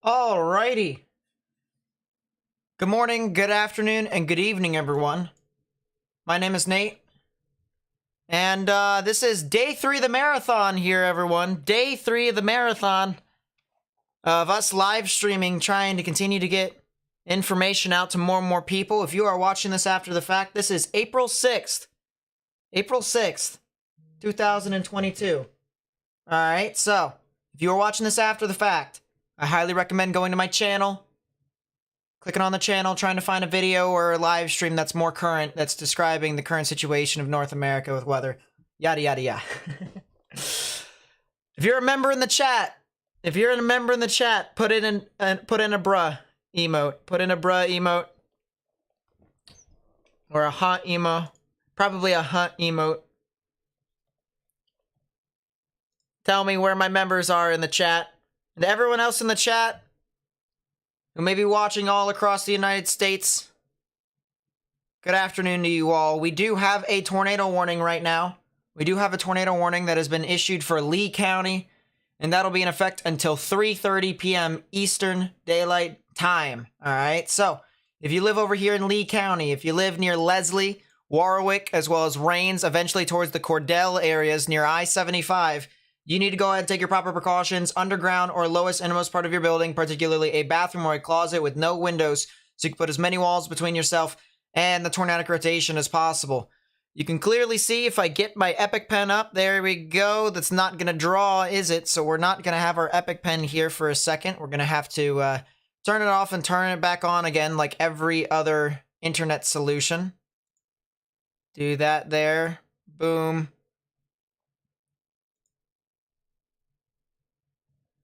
Alrighty. Good morning, good afternoon, and good evening, everyone. My name is Nate. And this is day 3 of the marathon here, everyone. Day 3 of the marathon of us live streaming, trying to continue to get information out to more and more people. If you are watching this after the fact, this is April 6th. April 6th, 2022. Alright, so if you are watching this after the fact, I highly recommend going to my channel, clicking on the channel, trying to find a video or a live stream that's more current, that's describing the current situation of North America with weather, yada yada yada. If you're a member in the chat, put in a bruh emote, put in a bruh emote, or a hunt emo, probably a hunt emote. Tell me where my members are in the chat. And everyone else in the chat who may be watching all across the United States, good afternoon to you all. We do have a tornado warning right now. We do have a tornado warning that has been issued for Lee County, and that'll be in effect until 3:30 p.m. Eastern Daylight Time. All right, so if you live over here in Lee County, if you live near Leslie, Warwick, as well as Rains, eventually towards the Cordell areas near I-75, you need to go ahead and take your proper precautions underground or lowest innermost part of your building, particularly a bathroom or a closet with no windows, so you can put as many walls between yourself and the tornadic rotation as possible. You can clearly see if I get my epic pen up, there we go. That's not going to draw, is it? So we're not going to have our epic pen here for a second. We're going to have to turn it off and turn it back on again like every other internet solution. Do that there. Boom.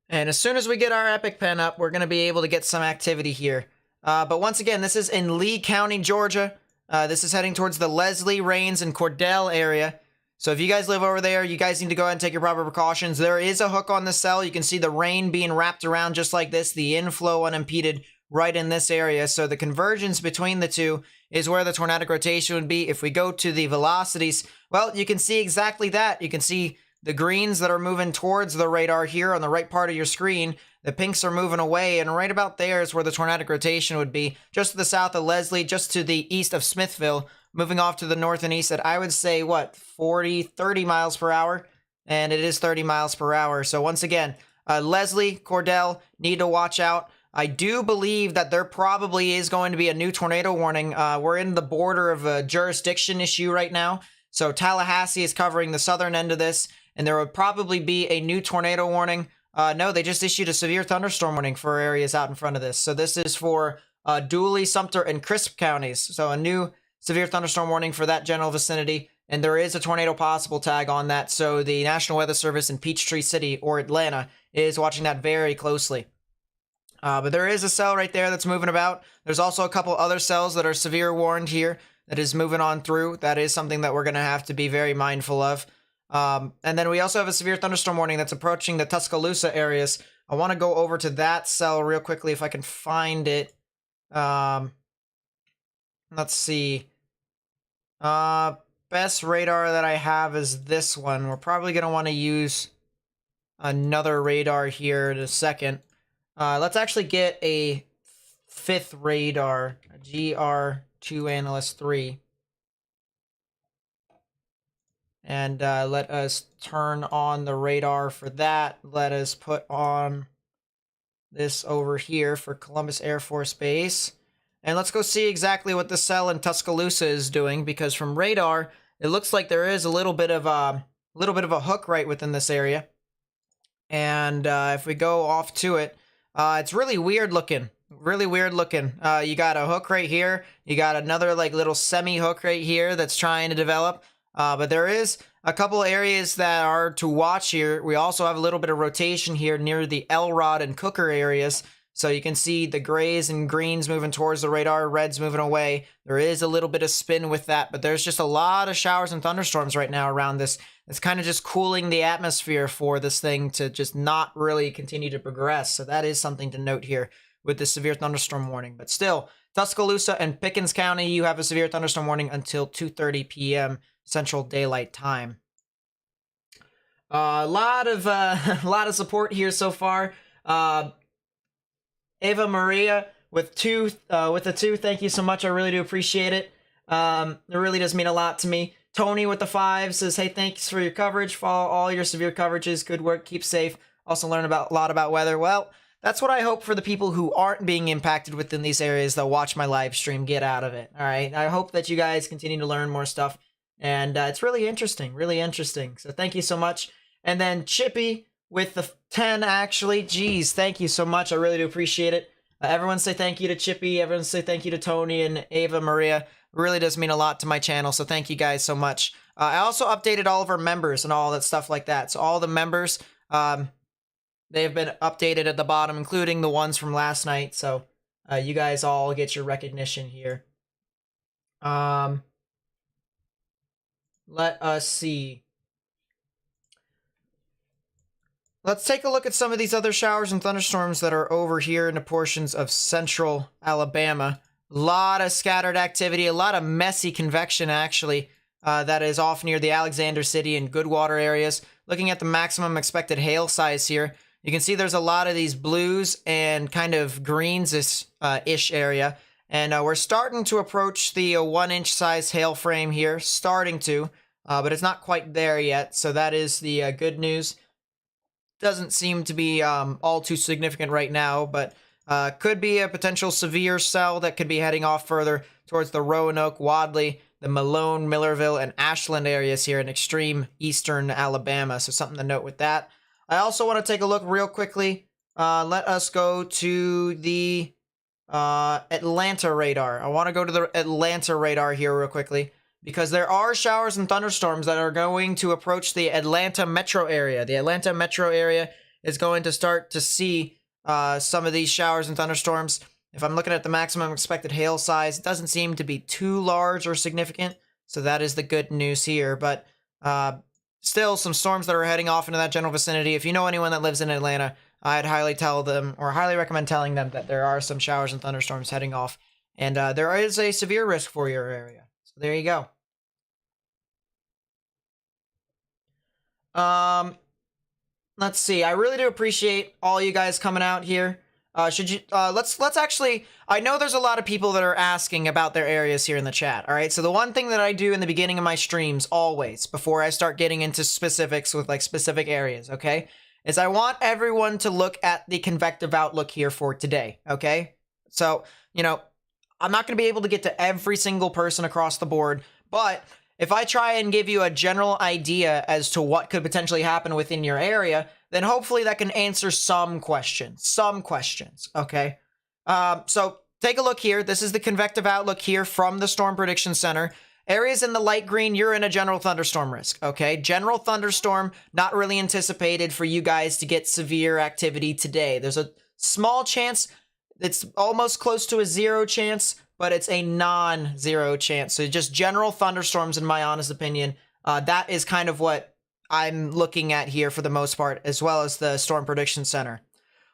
And as soon as we get our epic pen up, we're going to be able to get some activity here. But once again, this is in Lee County, Georgia. This is heading towards the Leslie, Rains, and Cordell area. So if you guys live over there, you guys need to go ahead and take your proper precautions. There is a hook on the cell. You can see the rain being wrapped around just like this, the inflow unimpeded right in this area. So the convergence between the two is where the tornadic rotation would be. If we go to the velocities, well, you can see exactly that. You can see the greens that are moving towards the radar here on the right part of your screen. The pinks are moving away, and right about there is where the tornadic rotation would be. Just to the south of Leslie, just to the east of Smithville, moving off to the north and east at, I would say, what, 30 miles per hour? And it is 30 miles per hour. So once again, Leslie, Cordell, need to watch out. I do believe that there probably is going to be a new tornado warning. We're in the border of a jurisdiction issue right now. So Tallahassee is covering the southern end of this, and there would probably be a new tornado warning. No, they just issued a severe thunderstorm warning for areas out in front of this. So this is for Dooley, Sumter, and Crisp counties. So a new severe thunderstorm warning for that general vicinity. And there is a tornado possible tag on that. So the National Weather Service in Peachtree City or Atlanta is watching that very closely. But there is a cell right there that's moving about. There's also a couple other cells that are severe warned here that is moving on through. That is something that we're going to have to be very mindful of. And then we also have a severe thunderstorm warning that's approaching the Tuscaloosa areas. I want to go over to that cell real quickly if I can find it. Let's see. Best radar that I have is this one. We're probably going to want to use another radar here in a second. Let's actually get a 5th radar, a GR2 Analyst 3. And let us turn on the radar for that. Let us put on this over here for Columbus Air Force Base. And let's go see exactly what the cell in Tuscaloosa is doing, because from radar, it looks like there is a little bit of a hook right within this area. And if we go off to it, it's really weird looking. Really weird looking. You got a hook right here. You got another like little semi hook right here that's trying to develop. But there is a couple areas that are to watch here. We also have a little bit of rotation here near the Elrod and Cooker areas. So you can see the grays and greens moving towards the radar, reds moving away. There is a little bit of spin with that, but there's just a lot of showers and thunderstorms right now around this. It's kind of just cooling the atmosphere for this thing to just not really continue to progress. So that is something to note here with the severe thunderstorm warning. But still, Tuscaloosa and Pickens County, you have a severe thunderstorm warning until 2:30 p.m. Central Daylight Time. A lot of support here so far. Ava Maria with the two. Thank you so much. I really do appreciate it. It really does mean a lot to me. Tony with the 5 says, hey, thanks for your coverage. Follow all your severe coverages. Good work. Keep safe. Also learn a lot about weather. Well, that's what I hope for the people who aren't being impacted within these areas that watch my live stream get out of it. All right. I hope that you guys continue to learn more stuff. And it's really interesting. Really interesting. So thank you so much. And then Chippy with the 10, actually. Geez, thank you so much. I really do appreciate it. Everyone say thank you to Chippy. Everyone say thank you to Tony and Ava Maria. It really does mean a lot to my channel, so thank you guys so much. I also updated all of our members and all that stuff like that. So all the members, they have been updated at the bottom, including the ones from last night. So you guys all get your recognition here. Let us see. Let's take a look at some of these other showers and thunderstorms that are over here in the portions of central Alabama. A lot of scattered activity, a lot of messy convection, actually, that is off near the Alexander City and Goodwater areas. Looking at the maximum expected hail size here, you can see there's a lot of these blues and kind of greens-ish area. And we're starting to approach the 1-inch size hail frame here, but it's not quite there yet. So that is the good news. Doesn't seem to be all too significant right now, but could be a potential severe cell that could be heading off further towards the Roanoke, Wadley, the Malone, Millerville, and Ashland areas here in extreme eastern Alabama. So something to note with that. I also want to take a look real quickly. Let us go to the Atlanta radar. I want to go to the Atlanta radar here real quickly, because there are showers and thunderstorms that are going to approach the Atlanta metro area. The Atlanta metro area is going to start to see some of these showers and thunderstorms. If I'm looking at the maximum expected hail size, it doesn't seem to be too large or significant. So that is the good news here. But still some storms that are heading off into that general vicinity. If you know anyone that lives in Atlanta, I'd highly recommend telling them that there are some showers and thunderstorms heading off. And there is a severe risk for your area. So there you go. Let's see. I really do appreciate all you guys coming out here. Let's actually, I know there's a lot of people that are asking about their areas here in the chat. All right. So the one thing that I do in the beginning of my streams always, before I start getting into specifics with like specific areas, okay, is I want everyone to look at the convective outlook here for today. Okay. So, you know, I'm not going to be able to get to every single person across the board, but if I try and give you a general idea as to what could potentially happen within your area, then hopefully that can answer some questions, okay? So take a look here. This is the convective outlook here from the Storm Prediction Center. Areas in the light green, you're in a general thunderstorm risk, okay? General thunderstorm, not really anticipated for you guys to get severe activity today. There's a small chance, it's almost close to a 0 chance, but it's a non-zero chance. So just general thunderstorms, in my honest opinion. That is kind of what I'm looking at here for the most part, as well as the Storm Prediction Center.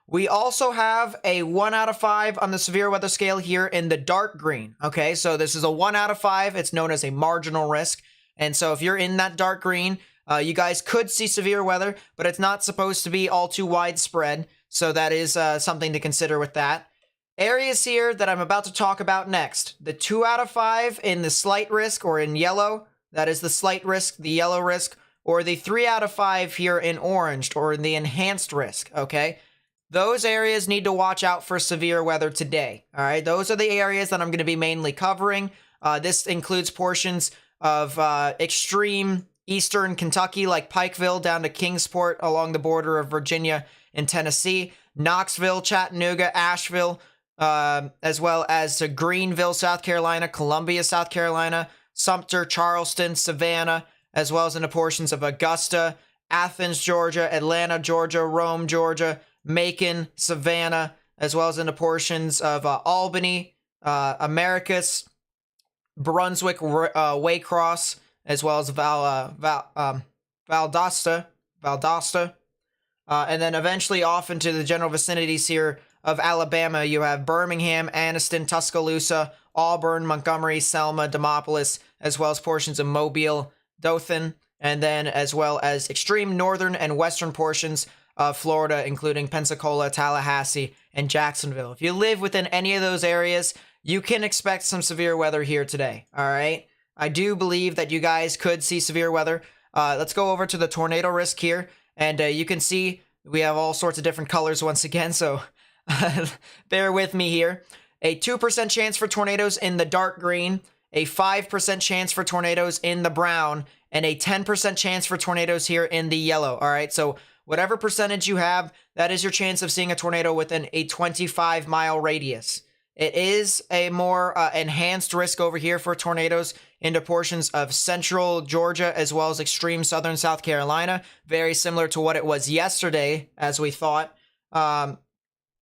We also have a 1 out of 5 on the severe weather scale here in the dark green. Okay, so this is a 1 out of 5. It's known as a marginal risk. And so if you're in that dark green, you guys could see severe weather, but it's not supposed to be all too widespread. So that is something to consider with that. Areas here that I'm about to talk about next. The 2 out of 5 in the slight risk or in yellow, that is the slight risk, the yellow risk, or the 3 out of 5 here in orange or in the enhanced risk, okay? Those areas need to watch out for severe weather today, all right? Those are the areas that I'm going to be mainly covering. This includes portions of extreme eastern Kentucky like Pikeville down to Kingsport along the border of Virginia and Tennessee, Knoxville, Chattanooga, Asheville, as well as to Greenville, South Carolina, Columbia, South Carolina, Sumter, Charleston, Savannah, as well as into portions of Augusta, Athens, Georgia, Atlanta, Georgia, Rome, Georgia, Macon, Savannah, as well as into portions of Albany, Americus, Brunswick, Waycross, as well as Valdosta, and then eventually off into the general vicinities here of Alabama. You have Birmingham, Anniston, Tuscaloosa, Auburn, Montgomery, Selma, Demopolis, as well as portions of Mobile, Dothan, and then as well as extreme northern and western portions of Florida, including Pensacola, Tallahassee, and Jacksonville. If you live within any of those areas, you can expect some severe weather here today, all right? I do believe that you guys could see severe weather. Let's go over to the tornado risk here, and you can see we have all sorts of different colors once again, so bear with me here. A 2% chance for tornadoes in the dark green, a 5% chance for tornadoes in the brown, and a 10% chance for tornadoes here in the yellow, all right? So whatever percentage you have, that is your chance of seeing a tornado within a 25-mile radius. It is a more enhanced risk over here for tornadoes into portions of central Georgia as well as extreme southern South Carolina. Very similar to what it was yesterday, as we thought.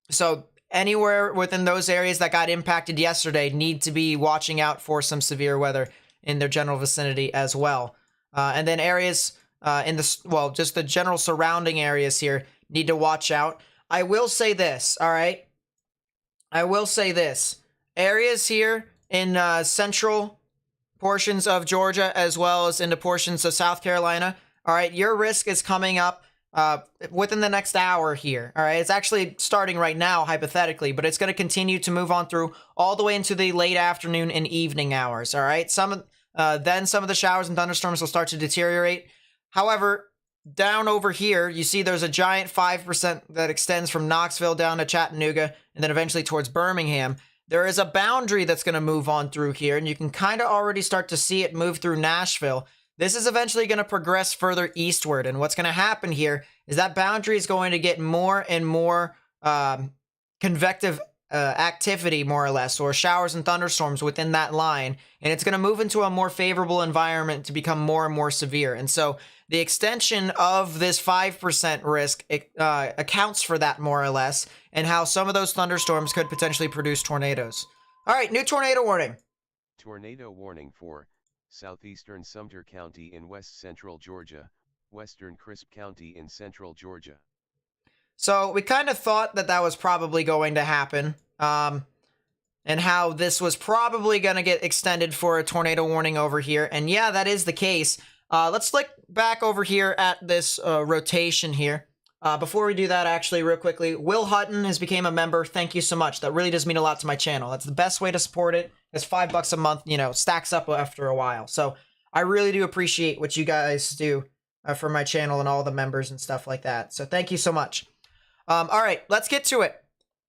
So anywhere within those areas that got impacted yesterday need to be watching out for some severe weather in their general vicinity as well. And then areas in the, well, just the general surrounding areas here need to watch out. I will say this, all right? I will say this. Areas here in central portions of Georgia as well as into portions of South Carolina, all right, your risk is coming up within the next hour here, all right? It's actually starting right now, hypothetically, but it's going to continue to move on through all the way into the late afternoon and evening hours, all right? Then some of the showers and thunderstorms will start to deteriorate. However, down over here, you see there's a giant 5% that extends from Knoxville down to Chattanooga and then eventually towards Birmingham. There is a boundary that's going to move on through here, and you can kind of already start to see it move through Nashville. This is eventually going to progress further eastward, and what's going to happen here is that boundary is going to get more and more convective activity, more or less, or showers and thunderstorms within that line, and it's going to move into a more favorable environment to become more and more severe. And so the extension of this 5% risk accounts for that, more or less, and how some of those thunderstorms could potentially produce tornadoes. All right, new tornado warning. Tornado warning for southeastern Sumter County in west central Georgia, western Crisp County in central Georgia. So we kind of thought that that was probably going to happen, and how this was probably going to get extended for a tornado warning over here. And yeah, that is the case. Let's look back over here at this rotation here. Before we do that, actually, real quickly, Will Hutton has become a member. Thank you so much. That really does mean a lot to my channel. That's the best way to support it. It's $5 a month, you know, stacks up after a while. So I really do appreciate what you guys do for my channel and all the members and stuff like that. So thank you so much. All right, let's get to it.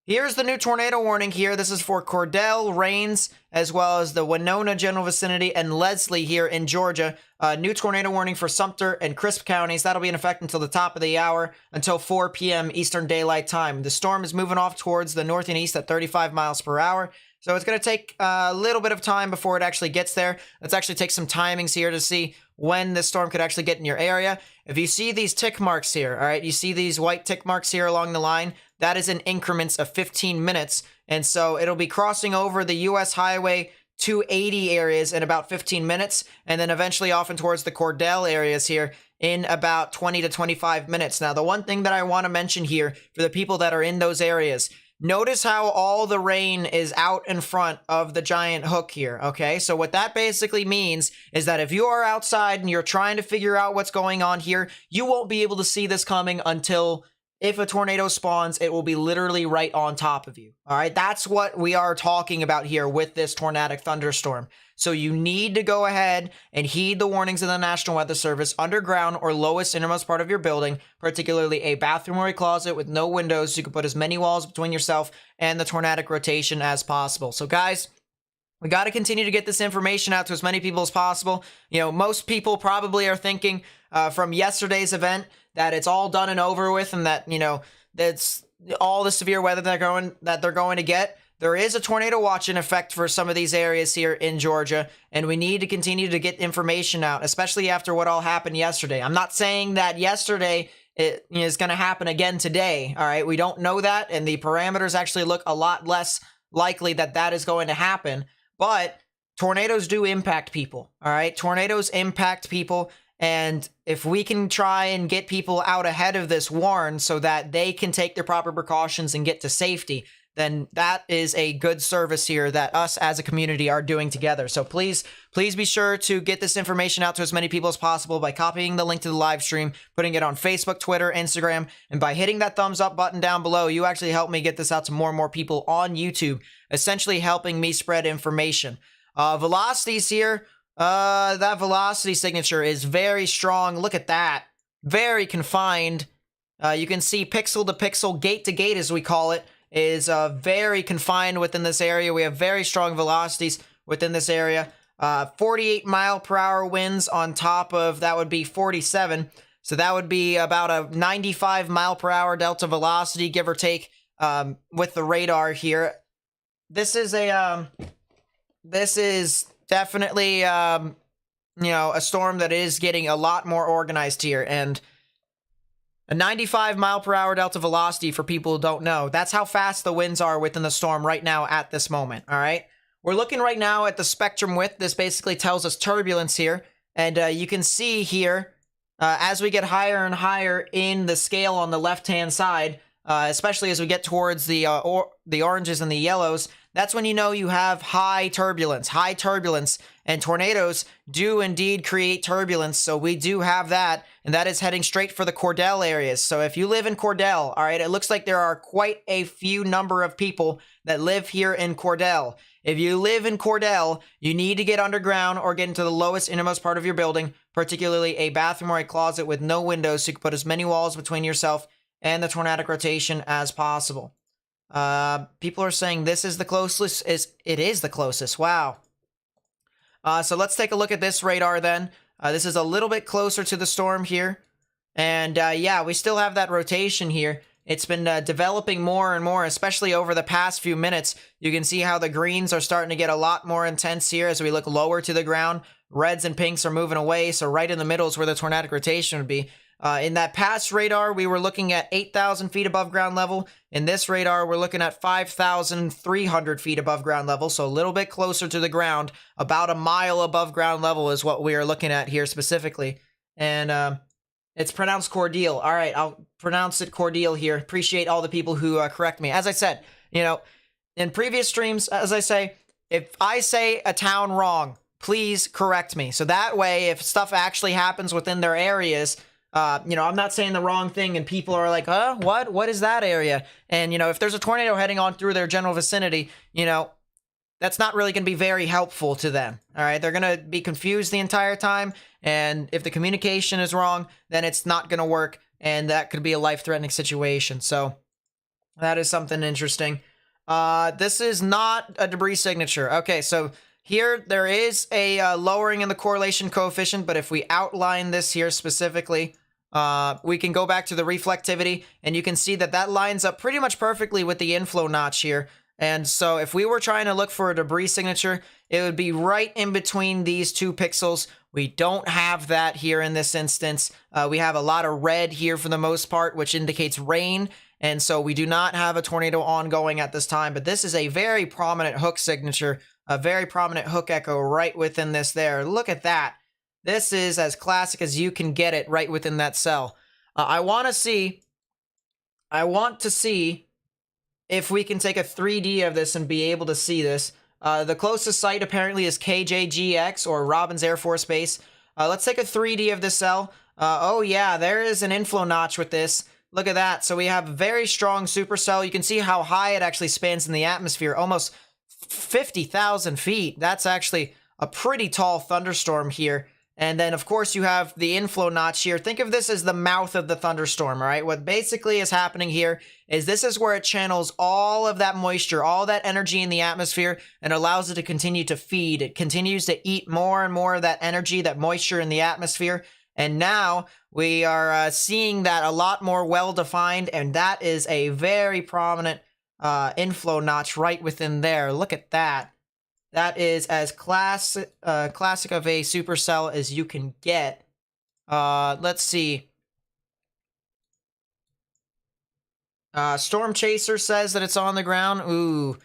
Here's the new tornado warning here. This is for Cordell, Rains, as well as the Winona general vicinity and Leslie here in Georgia. New tornado warning for Sumter and Crisp counties. That'll be in effect until the top of the hour, until 4 p.m. Eastern Daylight Time. The storm is moving off towards the north and east at 35 miles per hour. So it's going to take a little bit of time before it actually gets there. Let's actually take some timings here to see when this storm could actually get in your area. If you see these tick marks here, all right, you see these white tick marks here along the line, that is in increments of 15 minutes. And so it'll be crossing over the U.S. Highway 280 areas in about 15 minutes, and then eventually off and towards the Cordell areas here in about 20 to 25 minutes. Now, the one thing that I want to mention here for the people that are in those areas, notice how all the rain is out in front of the giant hook here, okay? So what that basically means is that if you are outside and you're trying to figure out what's going on here, you won't be able to see this coming until, if a tornado spawns, it will be literally right on top of you, all right? That's what we are talking about here with this tornadic thunderstorm. So you need to go ahead and heed the warnings of the National Weather Service. Underground or lowest innermost part of your building, particularly a bathroom or a closet with no windows, so you can put as many walls between yourself and the tornadic rotation as possible. So guys, we got to continue to get this information out to as many people as possible. You know, most people probably are thinking from yesterday's event that it's all done and over with, and that, you know, that's all the severe weather that they're going to get. There is a tornado watch in effect for some of these areas here in Georgia, and we need to continue to get information out, especially after what all happened yesterday. I'm not saying that yesterday it is going to happen again today, all right? We don't know that, and the parameters actually look a lot less likely that that is going to happen, but tornadoes do impact people, all right? Tornadoes impact people, and if we can try and get people out ahead of this warned so that they can take their proper precautions and get to safety, then that is a good service here that us as a community are doing together. So please be sure to get this information out to as many people as possible by copying the link to the live stream, putting it on Facebook, Twitter, Instagram, and by hitting that thumbs up button down below. You actually help me get this out to more and more people on YouTube, essentially helping me spread information. Velocities here, that velocity signature is very strong. Look at that. Very confined. You can see pixel to pixel, gate to gate as we call it, is very confined within this area. We have very strong velocities within this area. 48 mile per hour winds on top of that would be 47. So that would be about a 95 mile per hour delta velocity, give or take, with the radar here. This is definitely, you know, a storm that is getting a lot more organized here, and a 95 mile per hour delta velocity, for people who don't know, that's how fast the winds are within the storm right now at this moment, all right? We're looking right now at the spectrum width. This basically tells us turbulence here, and you can see here, as we get higher and higher in the scale on the left-hand side, especially as we get towards the oranges and the yellows, that's when you know you have high turbulence, and tornadoes do indeed create turbulence, so we do have that, and that is heading straight for the Cordell areas. So if you live in Cordell, all right, it looks like there are quite a few number of people that live here in Cordell. If you live in Cordell, you need to get underground or get into the lowest, innermost part of your building, particularly a bathroom or a closet with no windows, so you can put as many walls between yourself and the tornadic rotation as possible. People are saying this is the closest. It is the closest. Wow. So let's take a look at this radar then. This is a little bit closer to the storm here. And yeah, we still have that rotation here. It's been developing more and more, especially over the past few minutes. You can see how the greens are starting to get a lot more intense here as we look lower to the ground. Reds and pinks are moving away, so right in the middle is where the tornadic rotation would be. In that past radar, we were looking at 8,000 feet above ground level. In this radar, we're looking at 5,300 feet above ground level, so a little bit closer to the ground. About a mile above ground level is what we are looking at here specifically. And it's pronounced Cordial. All right, I'll pronounce it Cordial here. Appreciate all the people who correct me. As I said, you know, in previous streams, as I say, if I say a town wrong, please correct me. So that way, if stuff actually happens within their areas, you know, I'm not saying the wrong thing and people are like, huh, what is that area? And, you know, if there's a tornado heading on through their general vicinity, you know, that's not really going to be very helpful to them. All right. They're going to be confused the entire time. And if the communication is wrong, then it's not going to work. And that could be a life-threatening situation. So that is something interesting. This is not a debris signature. Okay. So here there is a lowering in the correlation coefficient. But if we outline this here specifically, we can go back to the reflectivity, and you can see that that lines up pretty much perfectly with the inflow notch here. And so if we were trying to look for a debris signature, it would be right in between these two pixels. We don't have that here in this instance. We have a lot of red here for the most part, which indicates rain. And so we do not have a tornado ongoing at this time, but this is a very prominent hook signature, a very prominent hook echo right within this there. Look at that. This is as classic as you can get it right within that cell. I want to see if we can take a 3D of this and be able to see this. The closest site apparently is KJGX, or Robbins Air Force Base. Let's take a 3D of this cell. Oh yeah, there is an inflow notch with this. Look at that. So we have a very strong supercell. You can see how high it actually spans in the atmosphere, almost 50,000 feet. That's actually a pretty tall thunderstorm here. And then, of course, you have the inflow notch here. Think of this as the mouth of the thunderstorm, all right? What basically is happening here is this is where it channels all of that moisture, all that energy in the atmosphere, and allows it to continue to feed. It continues to eat more and more of that energy, that moisture in the atmosphere. And now we are seeing that a lot more well-defined, and that is a very prominent inflow notch right within there. Look at that. That is as classic of a supercell as you can get. Let's see. Storm Chaser says that it's on the ground. Ooh,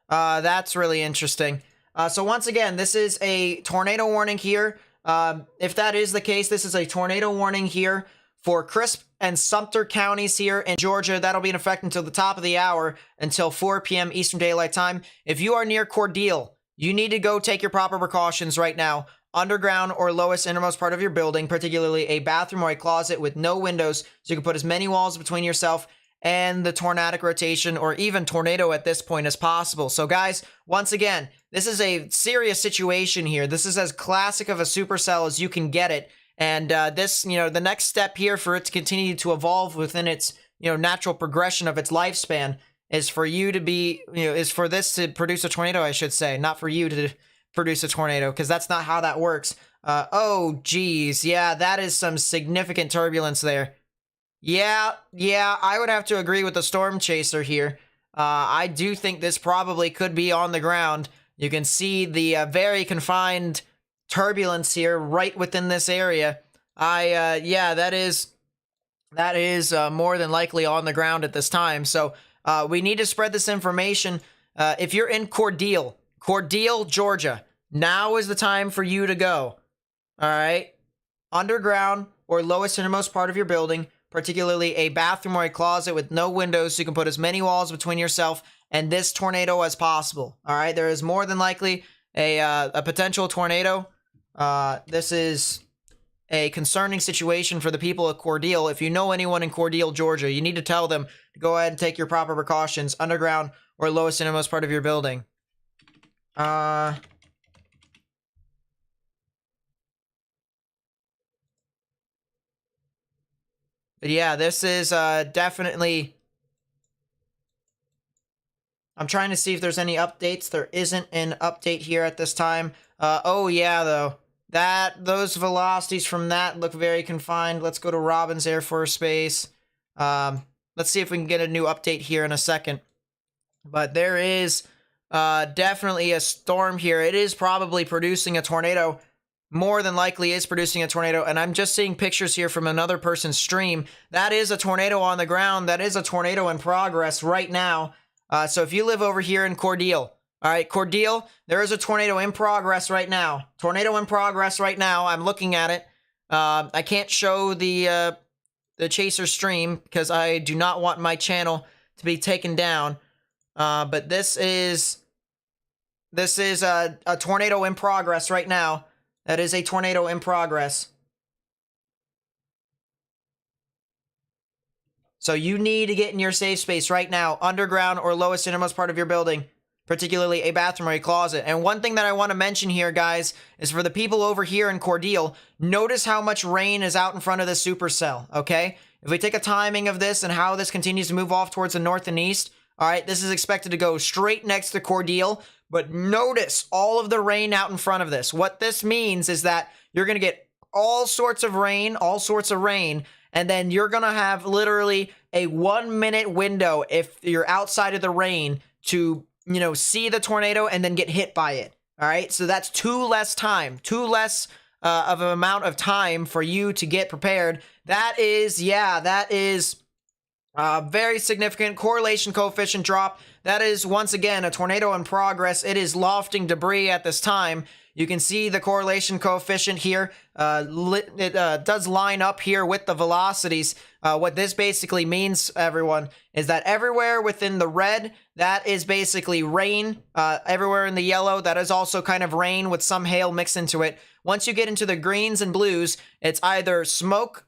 that's really interesting. So once again, this is a tornado warning here. If that is the case, this is a tornado warning here For Crisp and Sumter counties here in Georgia, that'll be in effect until the top of the hour, until 4 p.m. Eastern Daylight Time. If you are near Cordele, you need to go take your proper precautions right now. Underground or lowest innermost part of your building, particularly a bathroom or a closet with no windows, so you can put as many walls between yourself and the tornadic rotation, or even tornado at this point, as possible. So guys, once again, this is a serious situation here. This is as classic of a supercell as you can get it. And this, the next step here for it to continue to evolve within its, natural progression of its lifespan is for you to be, is for this to produce a tornado, I should say, not for you to produce a tornado, because that's not how that works. Oh, geez. Yeah, that is some significant turbulence there. Yeah, I would have to agree with the storm chaser here. I do think this probably could be on the ground. You can see the very confined turbulence here right within this area. Yeah, that is more than likely on the ground at this time. So we need to spread this information. If you're in Cordele, Georgia, now is the time for you to go. All right, underground or lowest innermost part of your building, particularly a bathroom or a closet with no windows, so you can put as many walls between yourself and this tornado as possible. All right, there is more than likely a potential tornado. This is a concerning situation for the people of Cordele. If you know anyone in Cordele, Georgia, you need to tell them to go ahead and take your proper precautions, underground or lowest innermost part of your building. But yeah, this is definitely... I'm trying to see if there's any updates. There isn't an update here at this time. Oh yeah, though. Those velocities from that look very confined. Let's go to Robbins Air Force Base. Let's see if we can get a new update here in a second. But there is definitely a storm here. It is probably producing a tornado. More than likely is producing a tornado. And I'm just seeing pictures here from another person's stream. That is a tornado on the ground. That is a tornado in progress right now. So if you live over here in Cordele, all right, Cordele, there is a tornado in progress right now. Tornado in progress right now. I'm looking at it. I can't show the Chaser stream because I do not want my channel to be taken down. But this is a tornado in progress right now. That is a tornado in progress. So you need to get in your safe space right now, underground or lowest innermost part of your building, particularly a bathroom or a closet. And one thing that I want to mention here, guys, is for the people over here in Cordele, notice how much rain is out in front of the supercell, okay? If we take a timing of this and how this continues to move off towards the north and east, all right, this is expected to go straight next to Cordele, but notice all of the rain out in front of this. What this means is that you're going to get all sorts of rain, and then you're going to have literally a 1 minute window if you're outside of the rain to, see the tornado and then get hit by it. All right. So that's two less of an amount of time for you to get prepared. That is very significant correlation coefficient drop. That is, once again, a tornado in progress. It is lofting debris at this time. You can see the correlation coefficient here. It does line up here with the velocities. What this basically means, everyone, is that everywhere within the red, that is basically rain. Everywhere in the yellow, that is also kind of rain with some hail mixed into it. Once you get into the greens and blues, it's either smoke,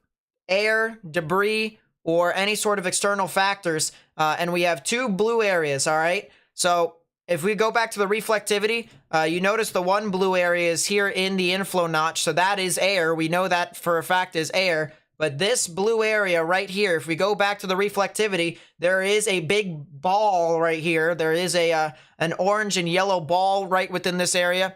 air, debris, or any sort of external factors. And we have two blue areas, all right? So if we go back to the reflectivity, you notice the one blue area is here in the inflow notch, so that is air. We know that for a fact is air. But this blue area right here, if we go back to the reflectivity, there is a big ball right here. There is an orange and yellow ball right within this area.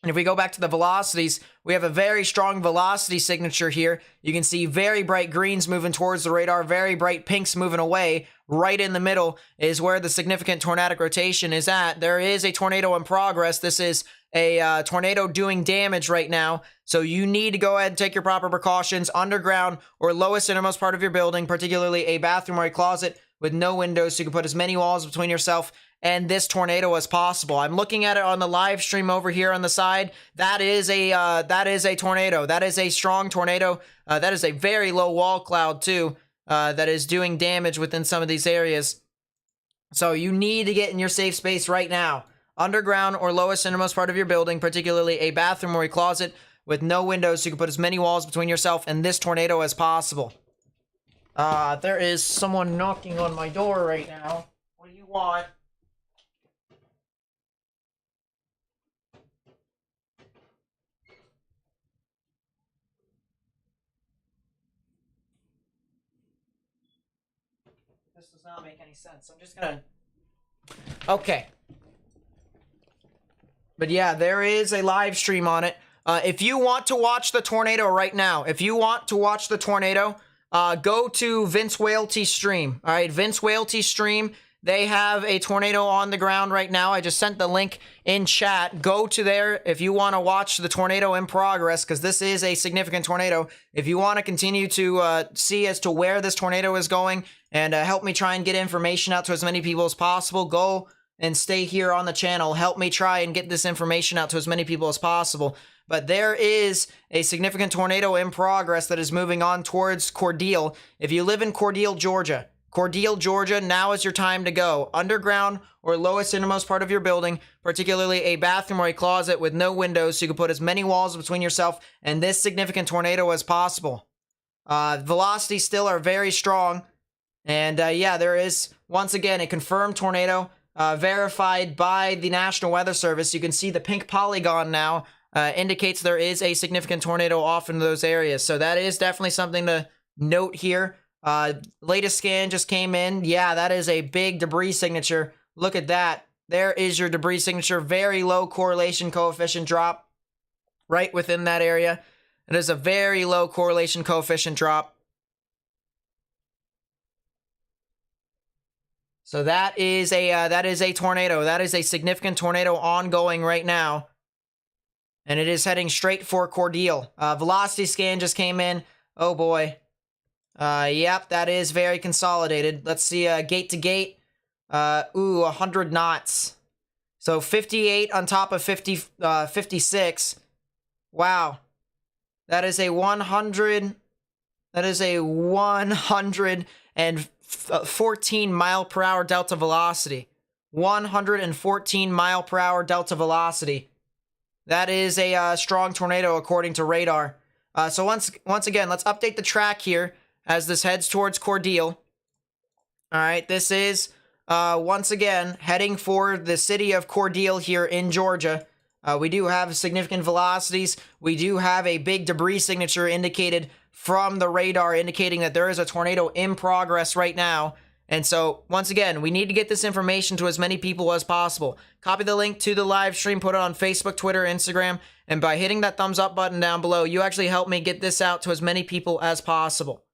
And if we go back to the velocities, we have a very strong velocity signature here. You can see very bright greens moving towards the radar, very bright pinks moving away. Right in the middle is where the significant tornadic rotation is at. There is a tornado in progress. This is a tornado doing damage right now. So you need to go ahead and take your proper precautions, underground or lowest innermost part of your building, particularly a bathroom or a closet with no windows, so you can put as many walls between yourself and this tornado as possible. I'm looking at it on the live stream over here on the side. That is a tornado. That is a strong tornado. That is a very low wall cloud too. That is doing damage within some of these areas. So you need to get in your safe space right now. Underground or lowest innermost part of your building, particularly a bathroom or a closet with no windows, so you can put as many walls between yourself and this tornado as possible. There is someone knocking on my door right now. What do you want? This does not make any sense. I'm just gonna... Okay. But yeah, there is a live stream on it. If you want to watch the tornado right now, go to Vince Whaley's stream. All right, Vince Whaley's stream. They have a tornado on the ground right now. I just sent the link in chat. Go to there if you want to watch the tornado in progress, because this is a significant tornado. If you want to continue to see as to where this tornado is going and help me try and get information out to as many people as possible, go and stay here on the channel. Help me try and get this information out to as many people as possible. But there is a significant tornado in progress that is moving on towards Cordele. If you live in Cordele, Georgia, now is your time to go. Underground or lowest innermost part of your building, particularly a bathroom or a closet with no windows, so you can put as many walls between yourself and this significant tornado as possible. Velocities still are very strong. And yeah, there is, once again, a confirmed tornado verified by the National Weather Service. You can see the pink polygon now indicates there is a significant tornado off in those areas. So that is definitely something to note here. Latest scan just came in. Yeah, that is a big debris signature. Look at that. There is your debris signature. Very low correlation coefficient drop right within that area. It is a very low correlation coefficient drop. So that is a tornado. That is a significant tornado ongoing right now. And it is heading straight for Cordele. Velocity scan just came in. Oh boy. Yep, that is very consolidated. Let's see, gate to gate. 100 knots. So 58 on top of 56. Wow. That is a 114 mile per hour delta velocity. 114 mile per hour delta velocity. That is a strong tornado according to radar. So once again, let's update the track here as this heads towards Cordele. All right, this is once again heading for the city of Cordele here in Georgia. We do have significant velocities. We do have a big debris signature indicated from the radar indicating that there is a tornado in progress right now. And so, once again, we need to get this information to as many people as possible. Copy the link to the live stream, put it on Facebook, Twitter, Instagram, and by hitting that thumbs up button down below, you actually help me get this out to as many people as possible.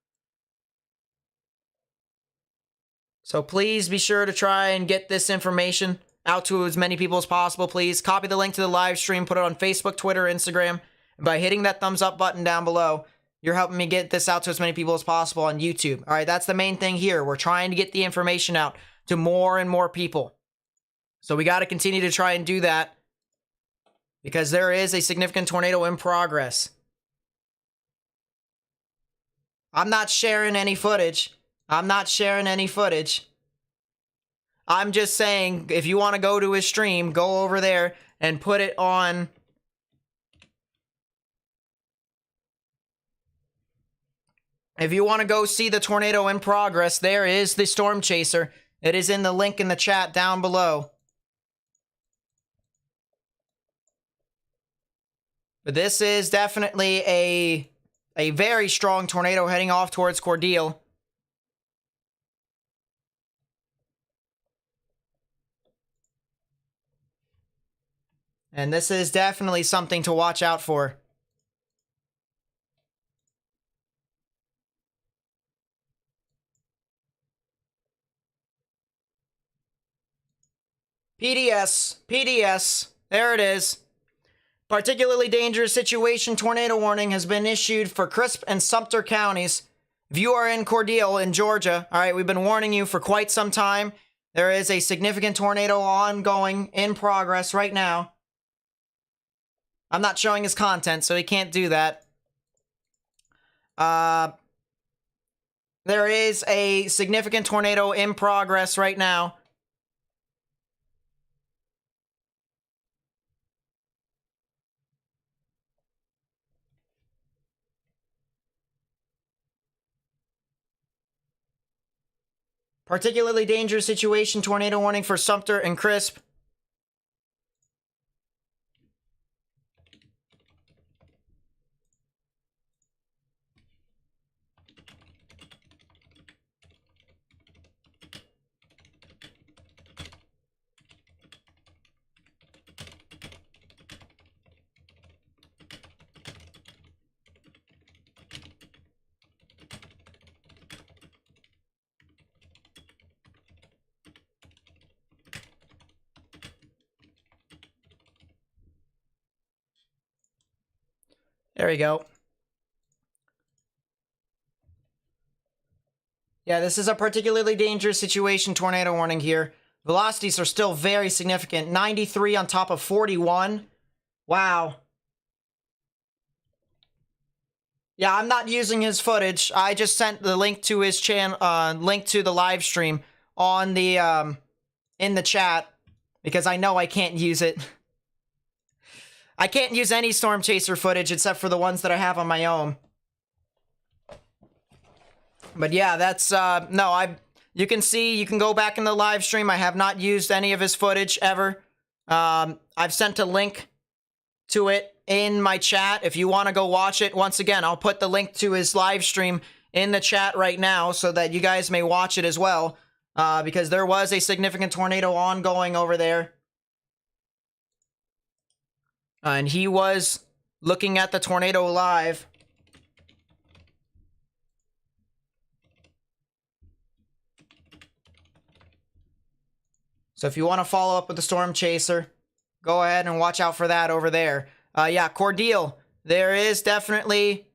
So please be sure to try and get this information out to as many people as possible, please. Copy the link to the live stream, put it on Facebook, Twitter, Instagram, and by hitting that thumbs up button down below, you're helping me get this out to as many people as possible on YouTube. All right, that's the main thing here. We're trying to get the information out to more and more people. So we got to continue to try and do that because there is a significant tornado in progress. I'm not sharing any footage. I'm just saying, if you want to go to his stream, go over there and put it on... If you want to go see the tornado in progress, there is the storm chaser. It is in the link in the chat down below. But this is definitely a very strong tornado heading off towards Cordele. And this is definitely something to watch out for. PDS, there it is. Particularly dangerous situation tornado warning has been issued for Crisp and Sumter counties. If you are in Cordele in Georgia, all right, we've been warning you for quite some time. There is a significant tornado ongoing in progress right now. I'm not showing his content, so he can't do that. There is a significant tornado in progress right now. Particularly dangerous situation, tornado warning for Sumter and Crisp. There we go. Yeah, this is a particularly dangerous situation, tornado warning here. Velocities are still very significant. 93 on top of 41. Wow. Yeah, I'm not using his footage. I just sent the link to his channel, link to the live stream on the, in the chat, because I know I can't use it. I can't use any Storm Chaser footage except for the ones that I have on my own. But yeah, that's, no, you can see, you can go back in the live stream. I have not used any of his footage ever. I've sent a link to it in my chat. If you want to go watch it, once again, I'll put the link to his live stream in the chat right now so that you guys may watch it as well. Because there was a significant tornado ongoing over there. And he was looking at the tornado live. So if you want to follow up with the Storm Chaser, go ahead and watch out for that over there. Yeah, Cordeal, there is definitely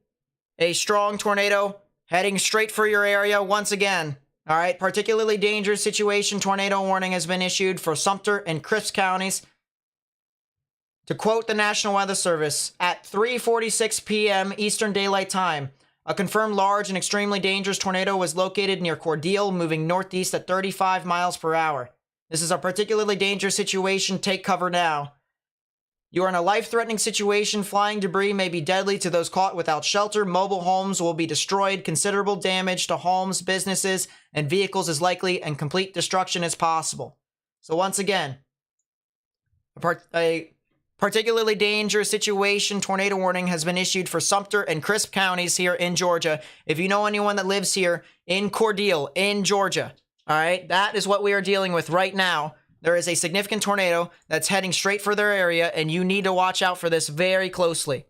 a strong tornado heading straight for your area once again. All right, particularly dangerous situation, tornado warning has been issued for Sumter and Crisp counties. To quote the National Weather Service, at 3:46 p.m. Eastern Daylight Time, a confirmed large and extremely dangerous tornado was located near Cordeal, moving northeast at 35 miles per hour. This is a particularly dangerous situation. Take cover now. You are in a life-threatening situation. Flying debris may be deadly to those caught without shelter. Mobile homes will be destroyed. Considerable damage to homes, businesses, and vehicles is likely, and complete destruction is possible. So once again, a particularly dangerous situation, tornado warning has been issued for Sumter and Crisp counties here in Georgia. If you know anyone that lives here in Cordeal, in Georgia, all right, that is what we are dealing with right now. There is a significant tornado that's heading straight for their area, and you need to watch out for this very closely.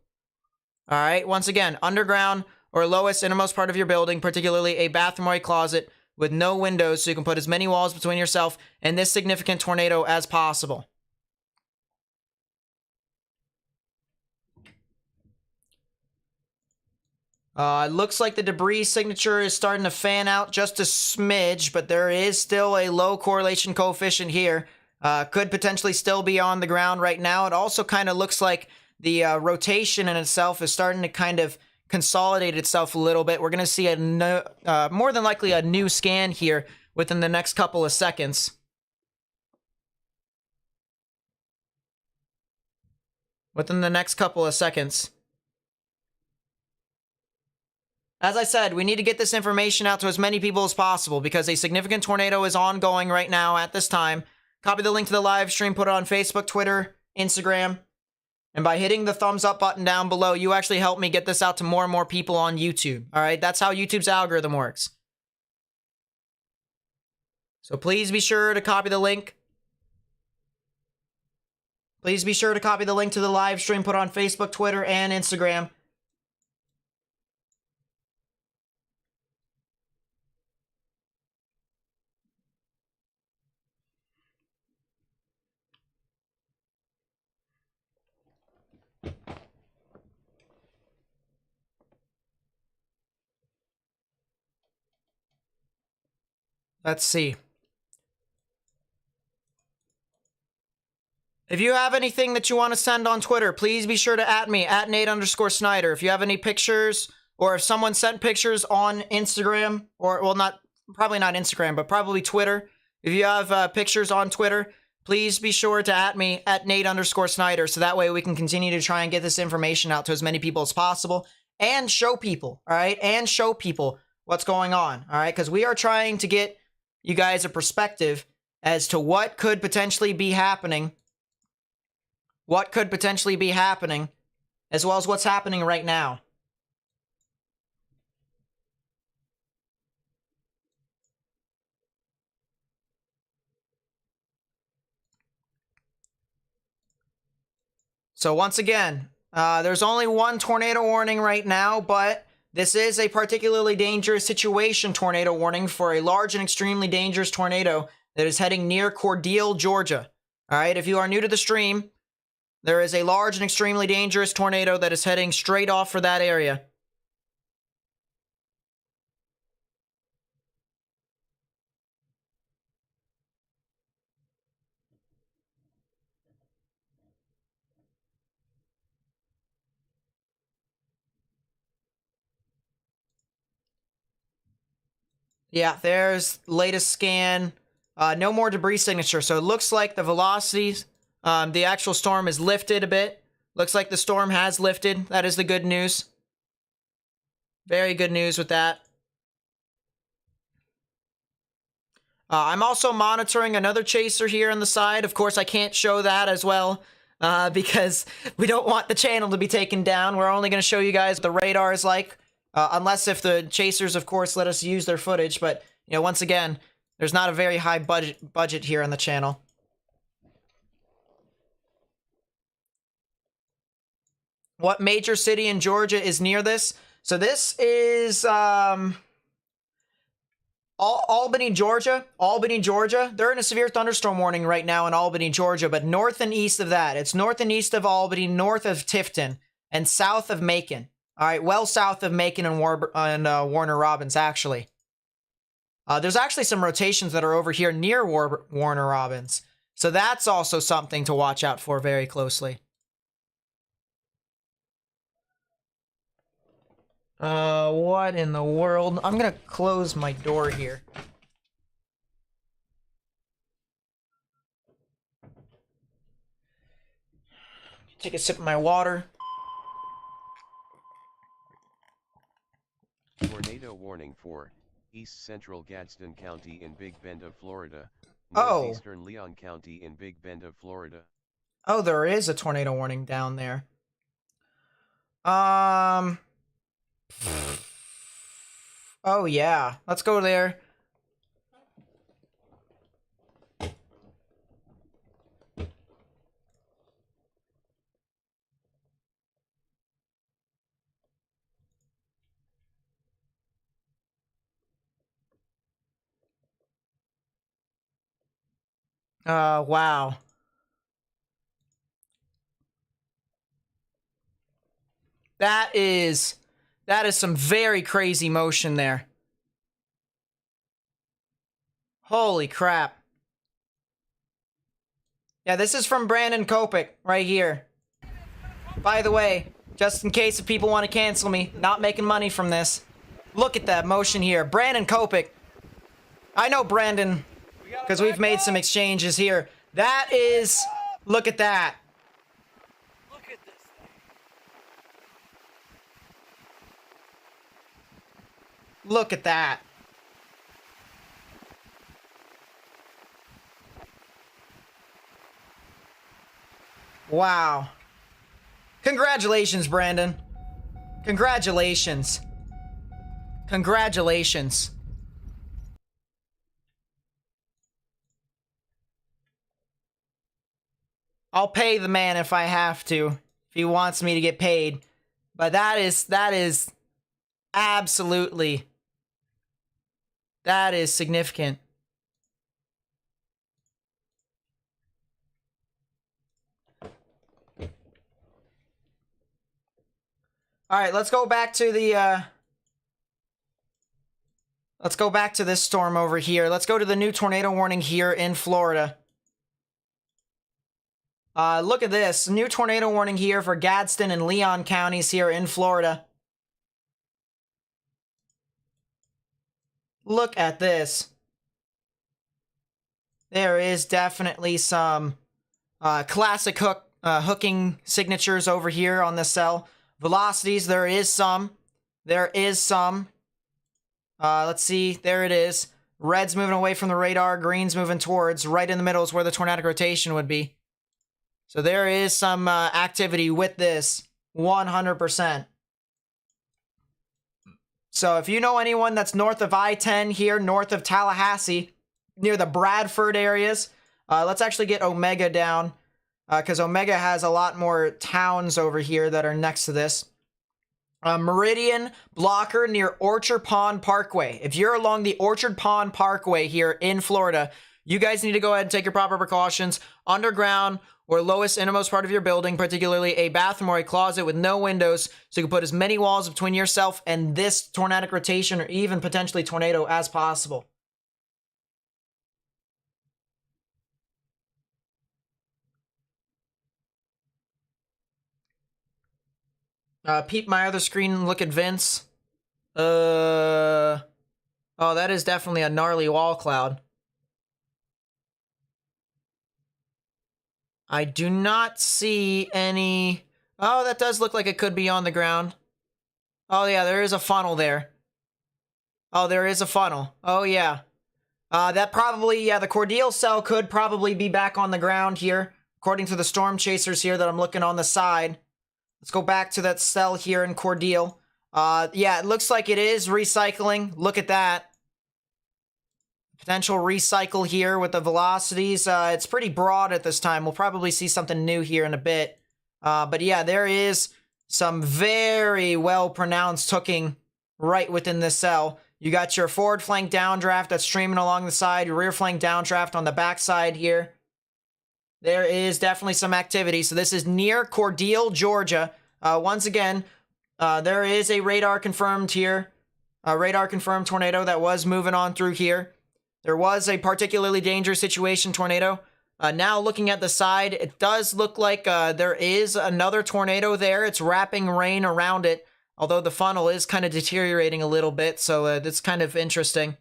All right, once again, underground or lowest innermost part of your building, particularly a bathroom or a closet with no windows, so you can put as many walls between yourself and this significant tornado as possible. It looks like the debris signature is starting to fan out just a smidge, but there is still a low correlation coefficient here. Could potentially still be on the ground right now. It also kind of looks like the rotation in itself is starting to kind of consolidate itself a little bit. We're going to see more than likely a new scan here within the next couple of seconds. Within the next couple of seconds. As I said, we need to get this information out to as many people as possible because a significant tornado is ongoing right now at this time. Copy the link to the live stream, put it on Facebook, Twitter, Instagram. And by hitting the thumbs up button down below, you actually help me get this out to more and more people on YouTube. All right, that's how YouTube's algorithm works. So please be sure to copy the link. Please be sure to copy the link to the live stream, put it on Facebook, Twitter, and Instagram. Let's see. If you have anything that you want to send on Twitter, please be sure to at me, at Nate_Snyder. If you have any pictures, or if someone sent pictures on Instagram, or, well, probably not Instagram, but probably Twitter. If you have pictures on Twitter, please be sure to at me, at Nate_Snyder, so that way we can continue to try and get this information out to as many people as possible, and show people, all right? And show people what's going on, all right? Because we are trying to get you guys a perspective as to what could potentially be happening, as well as what's happening right now. So once again, there's only one tornado warning right now, but this is a particularly dangerous situation tornado warning for a large and extremely dangerous tornado that is heading near Cordele, Georgia. All right, if you are new to the stream, there is a large and extremely dangerous tornado that is heading straight off for that area. Yeah, there's latest scan. No more debris signature. So it looks like the velocities, the actual storm is lifted a bit. Looks like the storm has lifted. That is the good news. Very good news with that. I'm also monitoring another chaser here on the side. Of course, I can't show that as well because we don't want the channel to be taken down. We're only going to show you guys what the radar is like. Unless if the chasers, of course, let us use their footage. But, you know, once again, there's not a very high budget here on the channel. What major city in Georgia is near this? So this is Albany, Georgia. Albany, Georgia. They're in a severe thunderstorm warning right now in Albany, Georgia. But north and east of that. It's north and east of Albany, north of Tifton, and south of Macon. All right, well south of Macon and Warner Robins, actually. There's actually some rotations that are over here near Warner Robins. So that's also something to watch out for very closely. What in the world? I'm going to close my door here. Take a sip of my water. Tornado warning for East Central Gadsden County in Big Bend of Florida, Northeastern Leon County in Big Bend of Florida. Oh, there is a tornado warning down there. Oh yeah, let's go there. Wow. That is some very crazy motion there. Holy crap. Yeah, this is from Brandon Kopik right here. By the way, just in case if people want to cancel me, not making money from this. Look at that motion here. Brandon Kopik. I know Brandon because we've made some exchanges here. That is, look at that. Look at this thing. Look at that. Wow. Congratulations, Brandon. Congratulations. Congratulations. I'll pay the man if I have to, if he wants me to get paid. But that is absolutely, that is significant. All right, let's go back to the, let's go back to this storm over here. Let's go to the new tornado warning here in Florida. Look at this. New tornado warning here for Gadsden and Leon counties here in Florida. Look at this. There is definitely some classic hooking signatures over here on this cell. Velocities, there is some. There is some. Let's see. There it is. Red's moving away from the radar. Green's moving towards. Right in the middle is where the tornadic rotation would be. So there is some activity with this. 100%. So if you know anyone that's north of I-10 here, north of Tallahassee, near the Bradford areas, let's actually get Omega down, because Omega has a lot more towns over here that are next to this. Meridian blocker near Orchard Pond Parkway. If you're along the Orchard Pond Parkway here in Florida, you guys need to go ahead and take your proper precautions. Underground or lowest innermost part of your building, particularly a bathroom or a closet with no windows, so you can put as many walls between yourself and this tornadic rotation or even potentially tornado as possible. Peep my other screen and look at Vince. Oh, that is definitely a gnarly wall cloud. I do not see any... Oh, that does look like it could be on the ground. Oh, yeah, there is a funnel there. Oh, there is a funnel. Oh, yeah. That probably... Yeah, the Cordial cell could probably be back on the ground here, according to the storm chasers here that I'm looking on the side. Let's go back to that cell here in Cordial. Yeah, it looks like it is recycling. Look at that. Potential recycle here with the velocities. It's pretty broad at this time. We'll probably see something new here in a bit. But yeah, there is some very well-pronounced hooking right within this cell. You got your forward flank downdraft that's streaming along the side, your rear flank downdraft on the back side here. There is definitely some activity. So this is near Cordial, Georgia. Once again, there is a radar confirmed here. A radar confirmed tornado that was moving on through here. There was a particularly dangerous situation tornado. Now looking at the side, it does look like there is another tornado there. It's wrapping rain around it, although the funnel is kind of deteriorating a little bit, so that's kind of interesting.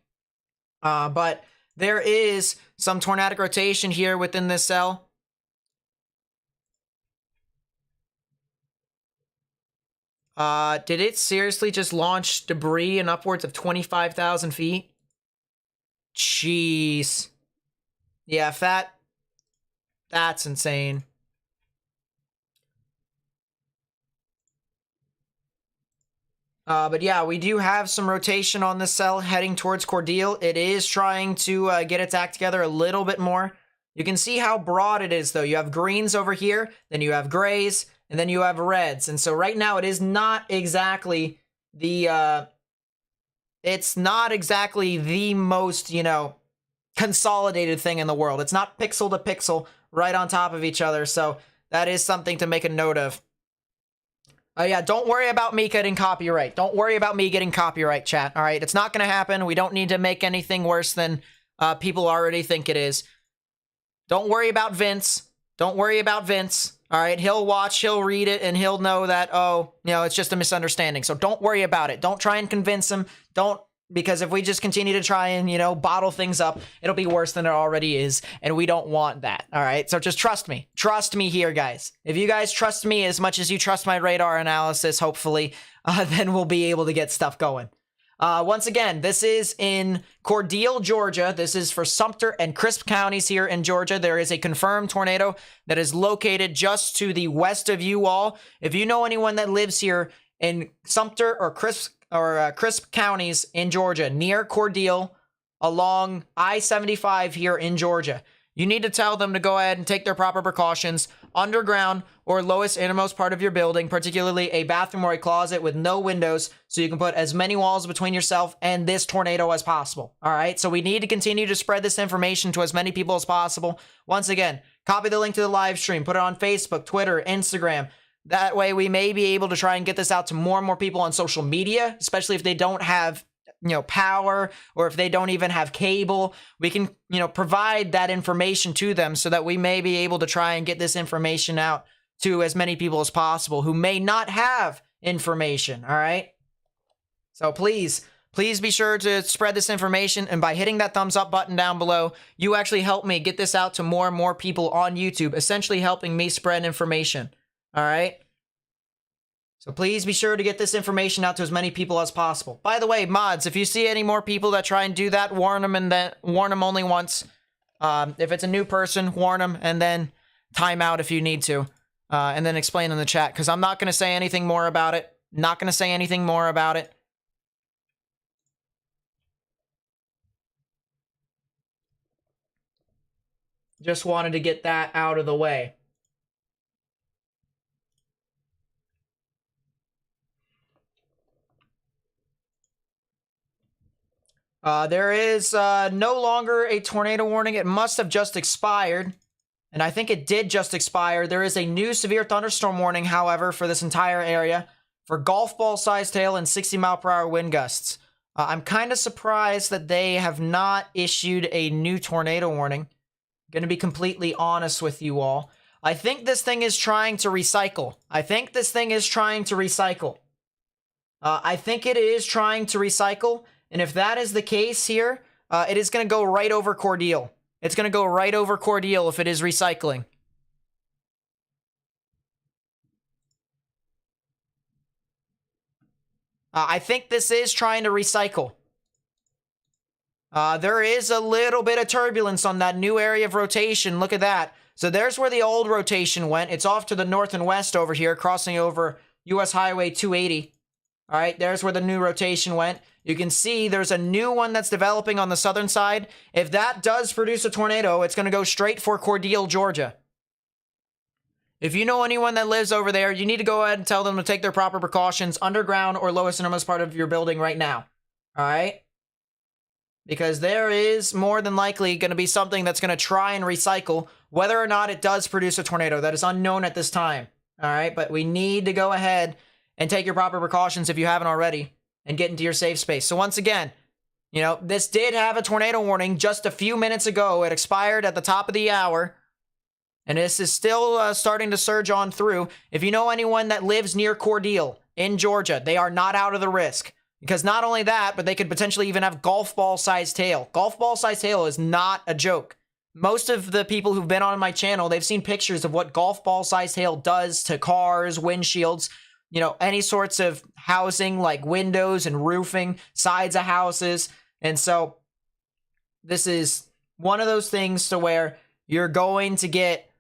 But there is some tornadic rotation here within this cell. Did it seriously just launch debris in upwards of 25,000 feet? Jeez. Yeah, that's insane. But yeah, we do have some rotation on this cell heading towards Cordial. It is trying to get its act together a little bit more. You can see how broad it is, though. You have greens over here, then you have grays, and then you have reds. And so right now it is not exactly the... It's not exactly the most, you know, consolidated thing in the world. It's not pixel to pixel right on top of each other. So that is something to make a note of. Yeah, don't worry about me getting copyright. Don't worry about me getting copyright, chat. All right, it's not going to happen. We don't need to make anything worse than people already think it is. Don't worry about Vince. Don't worry about Vince. All right, he'll watch, he'll read it, and he'll know that, oh, you know, it's just a misunderstanding. So don't worry about it. Don't try and convince him. Don't, because if we just continue to try and, you know, bottle things up, it'll be worse than it already is, and we don't want that. All right, so just trust me. Trust me here, guys. If you guys trust me as much as you trust my radar analysis, hopefully, then we'll be able to get stuff going. Once again, this is in Cordial, Georgia. This is for Sumter and Crisp counties here in Georgia. There is a confirmed tornado that is located just to the west of you all. If you know anyone that lives here in Sumter or Crisp counties in Georgia, near Cordial, along I-75 here in Georgia, you need to tell them to go ahead and take their proper precautions. Underground or lowest innermost part of your building, particularly a bathroom or a closet with no windows, so you can put as many walls between yourself and this tornado as possible. All right, so we need to continue to spread this information to as many people as possible. Once again, copy the link to the live stream, put it on Facebook, Twitter, Instagram. That way we may be able to try and get this out to more and more people on social media, especially if they don't have power, or if they don't even have cable, we can, provide that information to them so that we may be able to try and get this information out to as many people as possible who may not have information, all right? So please be sure to spread this information, and by hitting that thumbs up button down below, you actually help me get this out to more and more people on YouTube, essentially helping me spread information, all right? So please be sure to get this information out to as many people as possible. By the way, mods, if you see any more people that try and do that, warn them, and then warn them only once. If it's a new person, warn them, and then time out if you need to, and then explain in the chat, because I'm not going to say anything more about it. Not going to say anything more about it. Just wanted to get that out of the way. There is no longer a tornado warning. It must have just expired. And I think it did just expire. There is a new severe thunderstorm warning, however, for this entire area for golf ball sized hail and 60-mile-per-hour wind gusts. I'm kind of surprised that they have not issued a new tornado warning. Going to be completely honest with you all. I think this thing is trying to recycle. I think it is trying to recycle. And if that is the case here, it is going to go right over Cordeal. It's going to go right over Cordeal if it is recycling. I think this is trying to recycle. There is a little bit of turbulence on that new area of rotation. Look at that. So there's where the old rotation went. It's off to the north and west over here, crossing over US Highway 280. All right, there's where the new rotation went. You can see there's a new one that's developing on the southern side. If that does produce a tornado, it's going to go straight for Cordeal, Georgia. If you know anyone that lives over there, you need to go ahead and tell them to take their proper precautions underground or lowest and innermost part of your building right now. All right? Because there is more than likely going to be something that's going to try and recycle. Whether or not it does produce a tornado, that is unknown at this time. All right? But we need to go ahead and take your proper precautions if you haven't already, and get into your safe space. So once again, this did have a tornado warning just a few minutes ago. It expired at the top of the hour, and this is still starting to surge on through. If you know anyone that lives near Cordeal in Georgia, they are not out of the risk, because not only that, but they could potentially even have golf ball sized hail. Golf ball sized hail is not a joke. Most of the people who've been on my channel, they've seen pictures of what golf ball sized hail does to cars, windshields, any sorts of housing like windows and roofing, sides of houses. And so this is one of those things to where you're going to get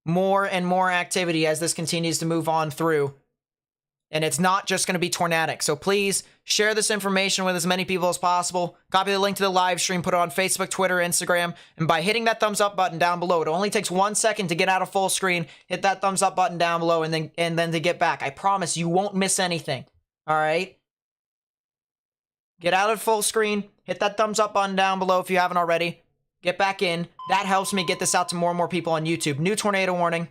more and more activity as this continues to move on through. And it's not just going to be tornadic. So please share this information with as many people as possible. Copy the link to the live stream, put it on Facebook, Twitter, Instagram. And by hitting that thumbs up button down below, it only takes 1 second to get out of full screen. Hit that thumbs up button down below and then to get back. I promise you won't miss anything. All right? Get out of full screen. Hit that thumbs up button down below if you haven't already. Get back in. That helps me get this out to more and more people on YouTube. New tornado warning.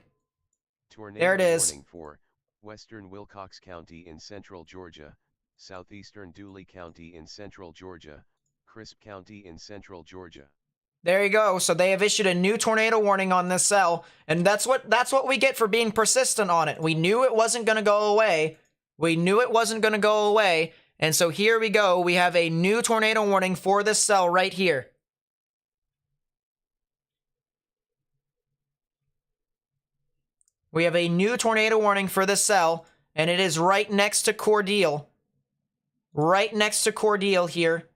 There it is. Warning for Western Wilcox County in central Georgia, Southeastern Dooley County in central Georgia, Crisp County in central Georgia. There you go. So they have issued a new tornado warning on this cell, and that's what we get for being persistent on it. We knew it wasn't going to go away. And so here we go. We have a new tornado warning for this cell right here. We have a new tornado warning for this cell, and it is right next to Cordeal. Right next to Cordeal here.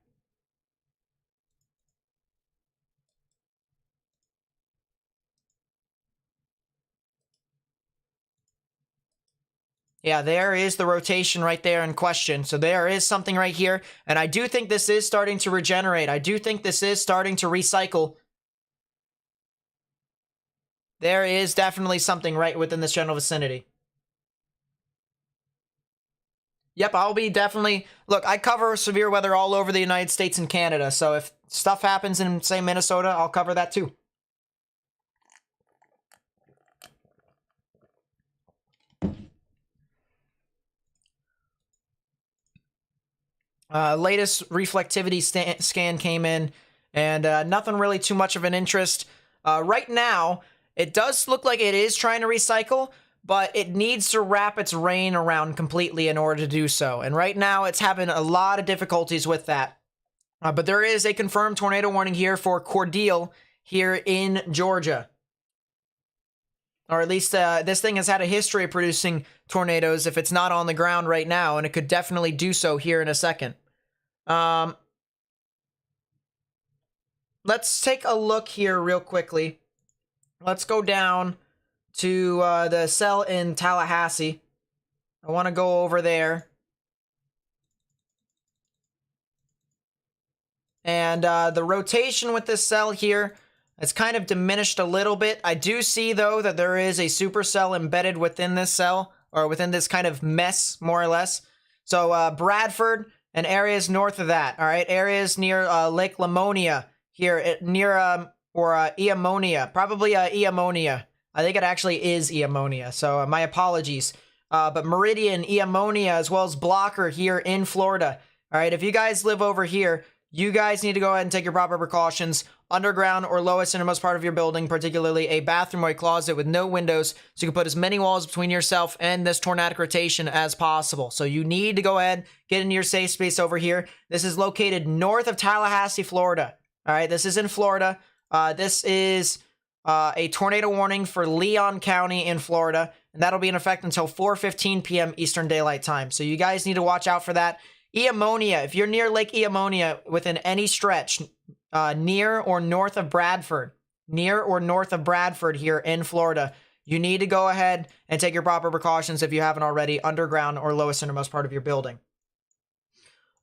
Yeah, there is the rotation right there in question. So there is something right here, and I do think this is starting to regenerate. I do think this is starting to recycle. There is definitely something right within this general vicinity. Yep, I'll be definitely... Look, I cover severe weather all over the United States and Canada, so if stuff happens in, say, Minnesota, I'll cover that too. Latest reflectivity scan came in, and nothing really too much of an interest. Right now, it does look like it is trying to recycle, but it needs to wrap its rain around completely in order to do so. And right now, it's having a lot of difficulties with that. But there is a confirmed tornado warning here for Cordele here in Georgia. Or at least this thing has had a history of producing tornadoes if it's not on the ground right now, and it could definitely do so here in a second. Let's take a look here real quickly. Let's go down to the cell in Tallahassee. I want to go over there. And the rotation with this cell here, it's kind of diminished a little bit. I do see, though, that there is a supercell embedded within this cell, or within this kind of mess, more or less. So Bradford and areas north of that, all right? Areas near Lake Lamonia here, near, Eamonia, probably Eamonia. I think it actually is Eamonia, so my apologies. But Meridian, Eamonia, as well as Blocker here in Florida. All right, if you guys live over here, you guys need to go ahead and take your proper precautions. Underground or lowest innermost part of your building, particularly a bathroom or a closet with no windows, so you can put as many walls between yourself and this tornadic rotation as possible. So you need to go ahead, get into your safe space over here. This is located north of Tallahassee, Florida. All right, this is in Florida. This is a tornado warning for Leon County in Florida, and that'll be in effect until 4:15 p.m. Eastern Daylight Time. So you guys need to watch out for that. Eamonia, if you're near Lake Eamonia within any stretch, near or north of Bradford here in Florida, you need to go ahead and take your proper precautions if you haven't already, underground or lowest innermost part of your building.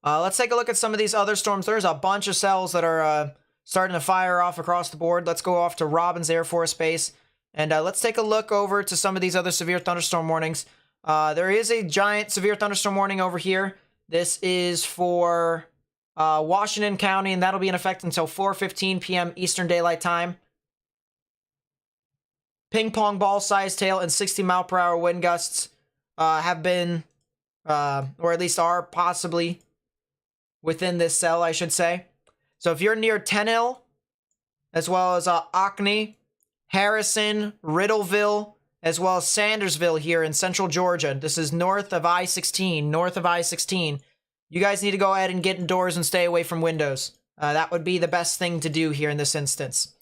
Let's take a look at some of these other storms. There's a bunch of cells that are starting to fire off across the board. Let's go off to Robbins Air Force Base, and let's take a look over to some of these other severe thunderstorm warnings. There is a giant severe thunderstorm warning over here. This is for Washington County, and that'll be in effect until 4:15 p.m. Eastern Daylight Time. Ping pong ball size tail and 60-mile-per-hour wind gusts have been, or at least are possibly within this cell, I should say. So if you're near Tenille, as well as Ockney, Harrison, Riddleville, as well as Sandersville here in central Georgia. This is north of I-16, You guys need to go ahead and get indoors and stay away from windows. That would be the best thing to do here in this instance.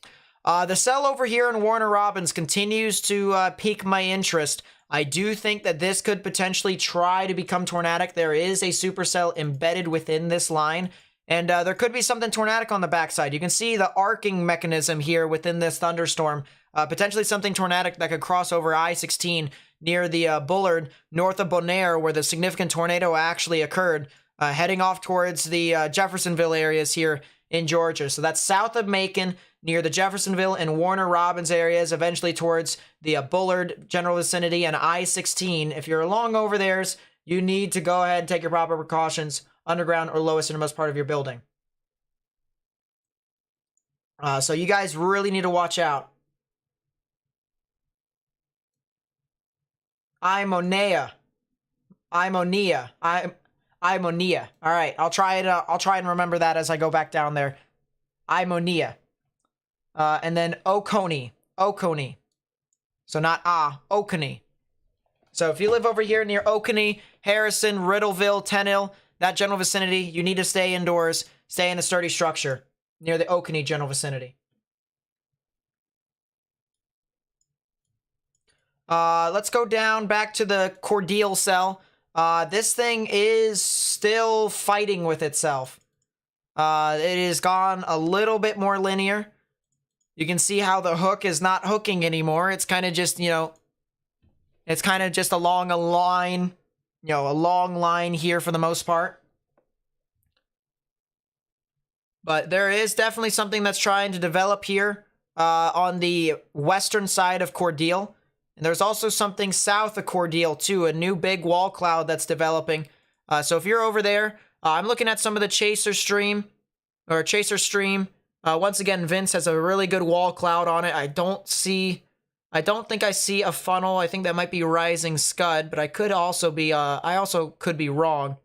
The cell over here in Warner Robins continues to pique my interest. I do think that this could potentially try to become tornadic. There is a supercell embedded within this line, and there could be something tornadic on the backside. You can see the arcing mechanism here within this thunderstorm. Potentially something tornadic that could cross over I-16 near the Bullard, north of Bonaire, where the significant tornado actually occurred, heading off towards the Jeffersonville areas here in Georgia. So that's south of Macon, near the Jeffersonville and Warner Robins areas, eventually towards the Bullard general vicinity and I-16. If you're along over there, you need to go ahead and take your proper precautions, underground or lowest innermost part of your building. So you guys really need to watch out. Imonia. All right, I'll try it. I'll try and remember that as I go back down there. Imonia. And then Oconee. So not Oconee. So if you live over here near Oconee, Harrison, Riddleville, Tenille, that general vicinity, you need to stay indoors, stay in a sturdy structure near the Oconee general vicinity. Let's go down back to the Cordele cell. This thing is still fighting with itself. It has gone a little bit more linear. You can see how the hook is not hooking anymore. It's kind of just, it's kind of just along a line, a long line here for the most part. But there is definitely something that's trying to develop here on the western side of Cordele. And there's also something south of Cordele too, a new big wall cloud that's developing. So if you're over there, I'm looking at some of the Chaser stream. Once again, Vince has a really good wall cloud on it. I don't think I see a funnel. I think that might be Rising Scud, but I could also be, I also could be wrong.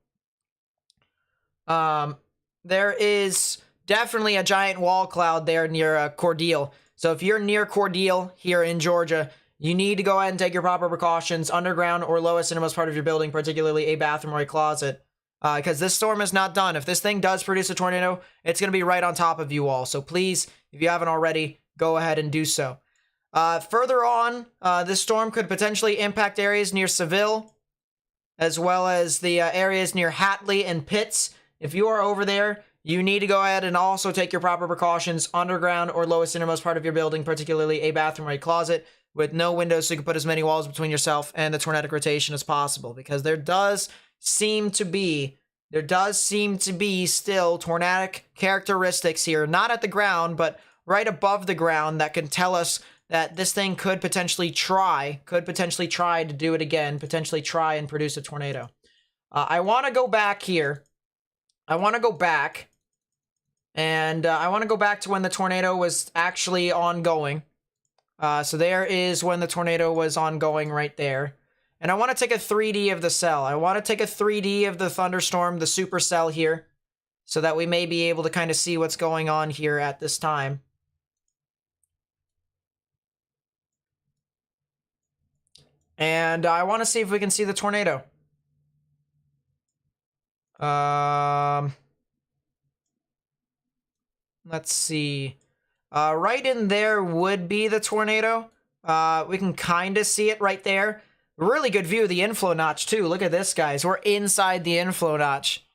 There is definitely a giant wall cloud there near Cordele. So if you're near Cordele here in Georgia, you need to go ahead and take your proper precautions underground or lowest innermost part of your building, particularly a bathroom or a closet. Because this storm is not done. If this thing does produce a tornado, it's going to be right on top of you all. So please, if you haven't already, go ahead and do so. Further on, this storm could potentially impact areas near Seville, as well as the areas near Hatley and Pitts. If you are over there, you need to go ahead and also take your proper precautions underground or lowest innermost part of your building, particularly a bathroom or a closet with no windows, so you can put as many walls between yourself and the tornadic rotation as possible, because there does seem to be still tornadic characteristics here, not at the ground, but right above the ground, that can tell us that this thing could potentially try to do it again, potentially try and produce a tornado. I want to go back here. I want to go back, and I want to go back to when the tornado was actually ongoing. So there is when the tornado was ongoing right there. And I want to take a 3D of the cell. I want to take a 3D of the thunderstorm, the supercell here, so that we may be able to kind of see what's going on here at this time. And I want to see if we can see the tornado. Let's see. Right in there would be the tornado. We can kind of see it right there. Really good view of the inflow notch, too. Look at this, guys. We're inside the inflow notch.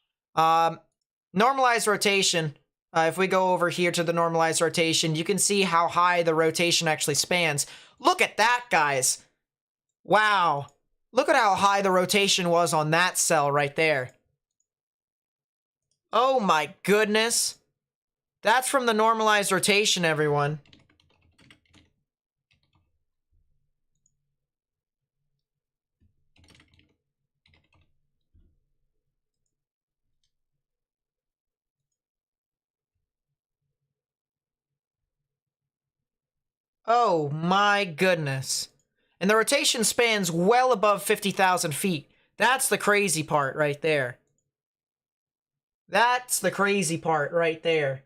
Normalized rotation. If we go over here to the normalized rotation, you can see how high the rotation actually spans. Look at that, guys. Wow. Look at how high the rotation was on that cell right there. Oh my goodness. That's from the normalized rotation, everyone. Oh my goodness. And the rotation spans well above 50,000 feet. That's the crazy part right there. That's the crazy part right there.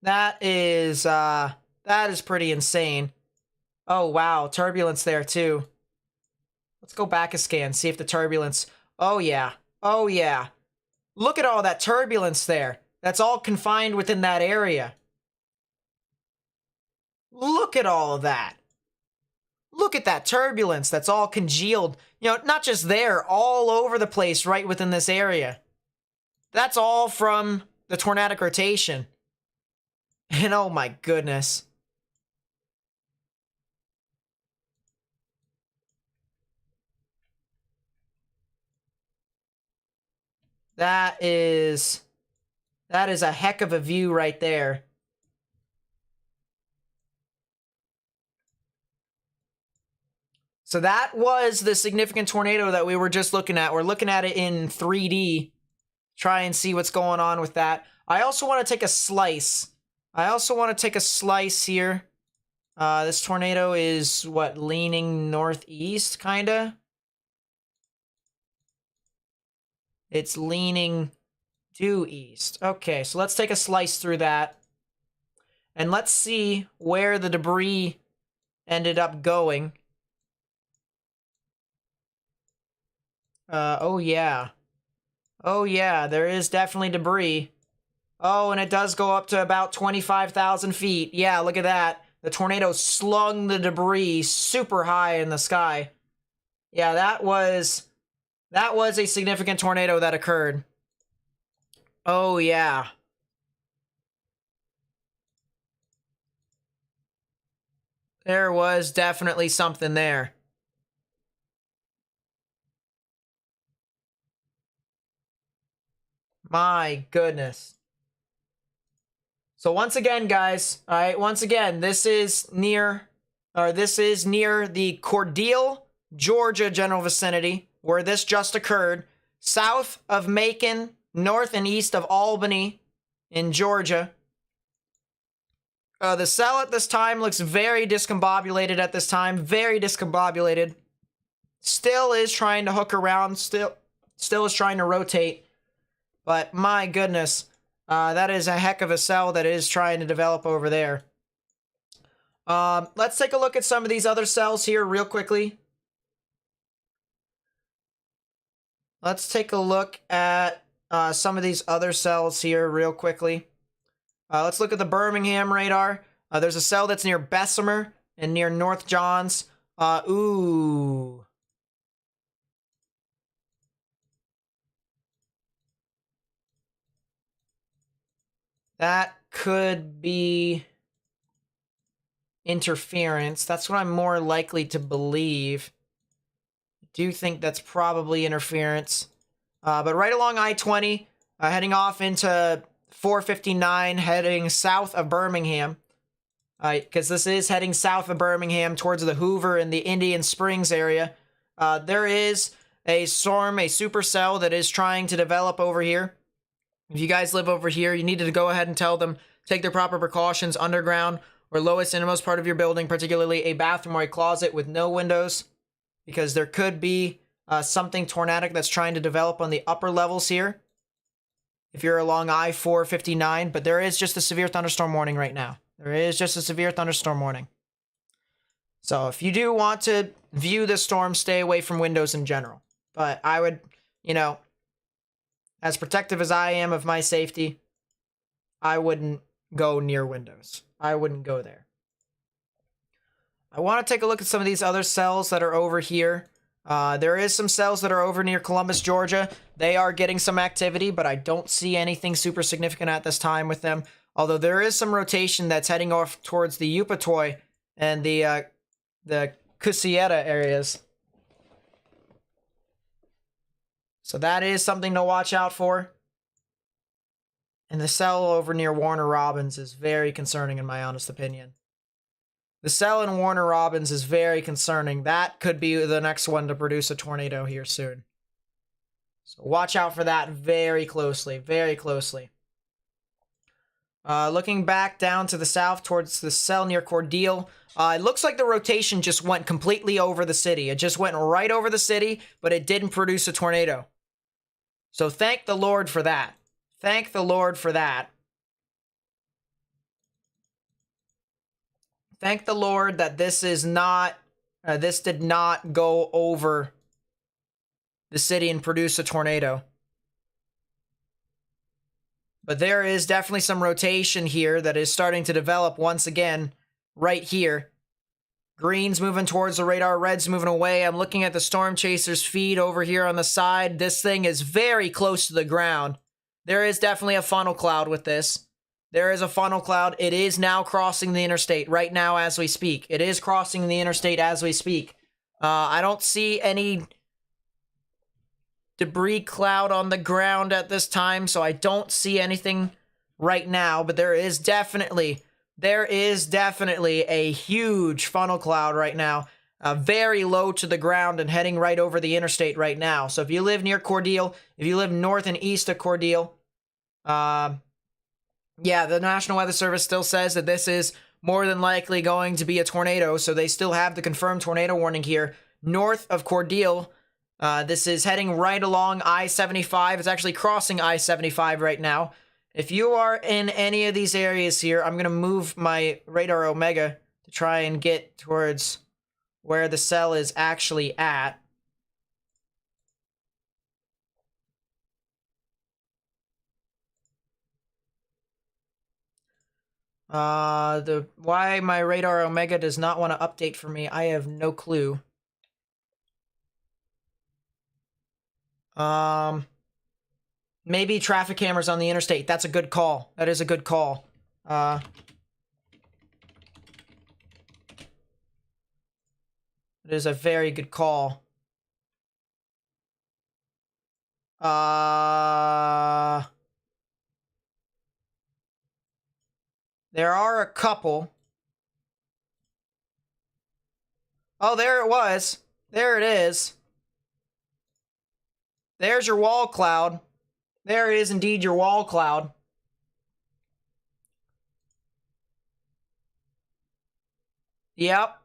That is pretty insane. Oh, wow. Turbulence there, too. Let's go back a scan, see if the turbulence... Oh, yeah. Oh, yeah. Look at all that turbulence there. That's all confined within that area. Look at all of that. Look at that turbulence that's all congealed. You know, not just there, all over the place right within this area. That's all from the tornadic rotation. And oh my goodness. That is a heck of a view right there. So that was the significant tornado that we were just looking at. We're looking at it in 3D. Try and see what's going on with that. I also want to take a slice. Here. This tornado is, what, leaning northeast, kinda? It's leaning due east. Okay, so let's take a slice through that. And let's see where the debris ended up going. Oh yeah. Oh yeah, there is definitely debris. Oh, and it does go up to about 25,000 feet. Yeah, look at that. The tornado slung the debris super high in the sky. Yeah, that was a significant tornado that occurred. Oh, yeah. There was definitely something there. My goodness. So once again, guys, all right, once again, this is near the Cordele, Georgia general vicinity, where this just occurred, south of Macon, north and east of Albany, in Georgia. The cell at this time looks very discombobulated at this time. Very discombobulated. Still is trying to hook around. Still is trying to rotate. But my goodness, that is a heck of a cell that is trying to develop over there. Let's take a look at some of these other cells here real quickly. Let's take a look at some of these other cells here real quickly. Let's look at the Birmingham Radar. There's a cell that's near Bessemer and near North Johns. Ooh. That could be interference. That's what I'm more likely to believe. I do think that's probably interference. But right along I-20, heading off into 459, heading south of Birmingham. Because this is heading south of Birmingham towards the Hoover and the Indian Springs area. There is a storm, a supercell that is trying to develop over here. If you guys live over here, you need to go ahead and tell them, take their proper precautions underground or lowest innermost part of your building, particularly a bathroom or a closet with no windows, because there could be something tornadic that's trying to develop on the upper levels here. If you're along I-459, but there is just a severe thunderstorm warning right now. There is just a severe thunderstorm warning. So if you do want to view the storm, stay away from windows in general. But I would, you know, as protective as I am of my safety, I wouldn't go near windows. I wouldn't go there. I want to take a look at some of these other cells that are over here. There is some cells that are over near Columbus, Georgia. They are getting some activity, but I don't see anything super significant at this time with them. Although there is some rotation that's heading off towards the Upatoy and the Cusieta areas. So that is something to watch out for. And the cell over near Warner Robins is very concerning in my honest opinion. The cell in Warner Robins is very concerning. That could be the next one to produce a tornado here soon. So watch out for that very closely, very closely. Looking back down to the south towards the cell near Cordele, it looks like the rotation just went completely over the city. It just went right over the city, but it didn't produce a tornado. So thank the Lord for that. Thank the Lord for that. Thank the Lord that this is not, this did not go over the city and produce a tornado. But there is definitely some rotation here that is starting to develop once again right here. Green's moving towards the radar, red's moving away. I'm looking at the Storm Chaser's feed over here on the side. This thing is very close to the ground. There is definitely a funnel cloud with this. There is a funnel cloud. It is now crossing the interstate right now as we speak. It is crossing the interstate as we speak. I don't see any debris cloud on the ground at this time, so I don't see anything right now, but there is definitely a huge funnel cloud right now, very low to the ground and heading right over the interstate right now. So if you live near Cordele, if you live north and east of Cordele, yeah, the National Weather Service still says that this is more than likely going to be a tornado, so they still have the confirmed tornado warning here north of Cordele. This is heading right along I-75. It's actually crossing I-75 right now. If you are in any of these areas here, I'm going to move my radar Omega to try and get towards where the cell is actually at. Why my radar Omega does not want to update for me, I have no clue. Maybe traffic cameras on the interstate. That's a good call. That is a good call. It is a very good call. There are a couple. Oh, there it was. There it is. There's your wall cloud. There is indeed your wall cloud. Yep.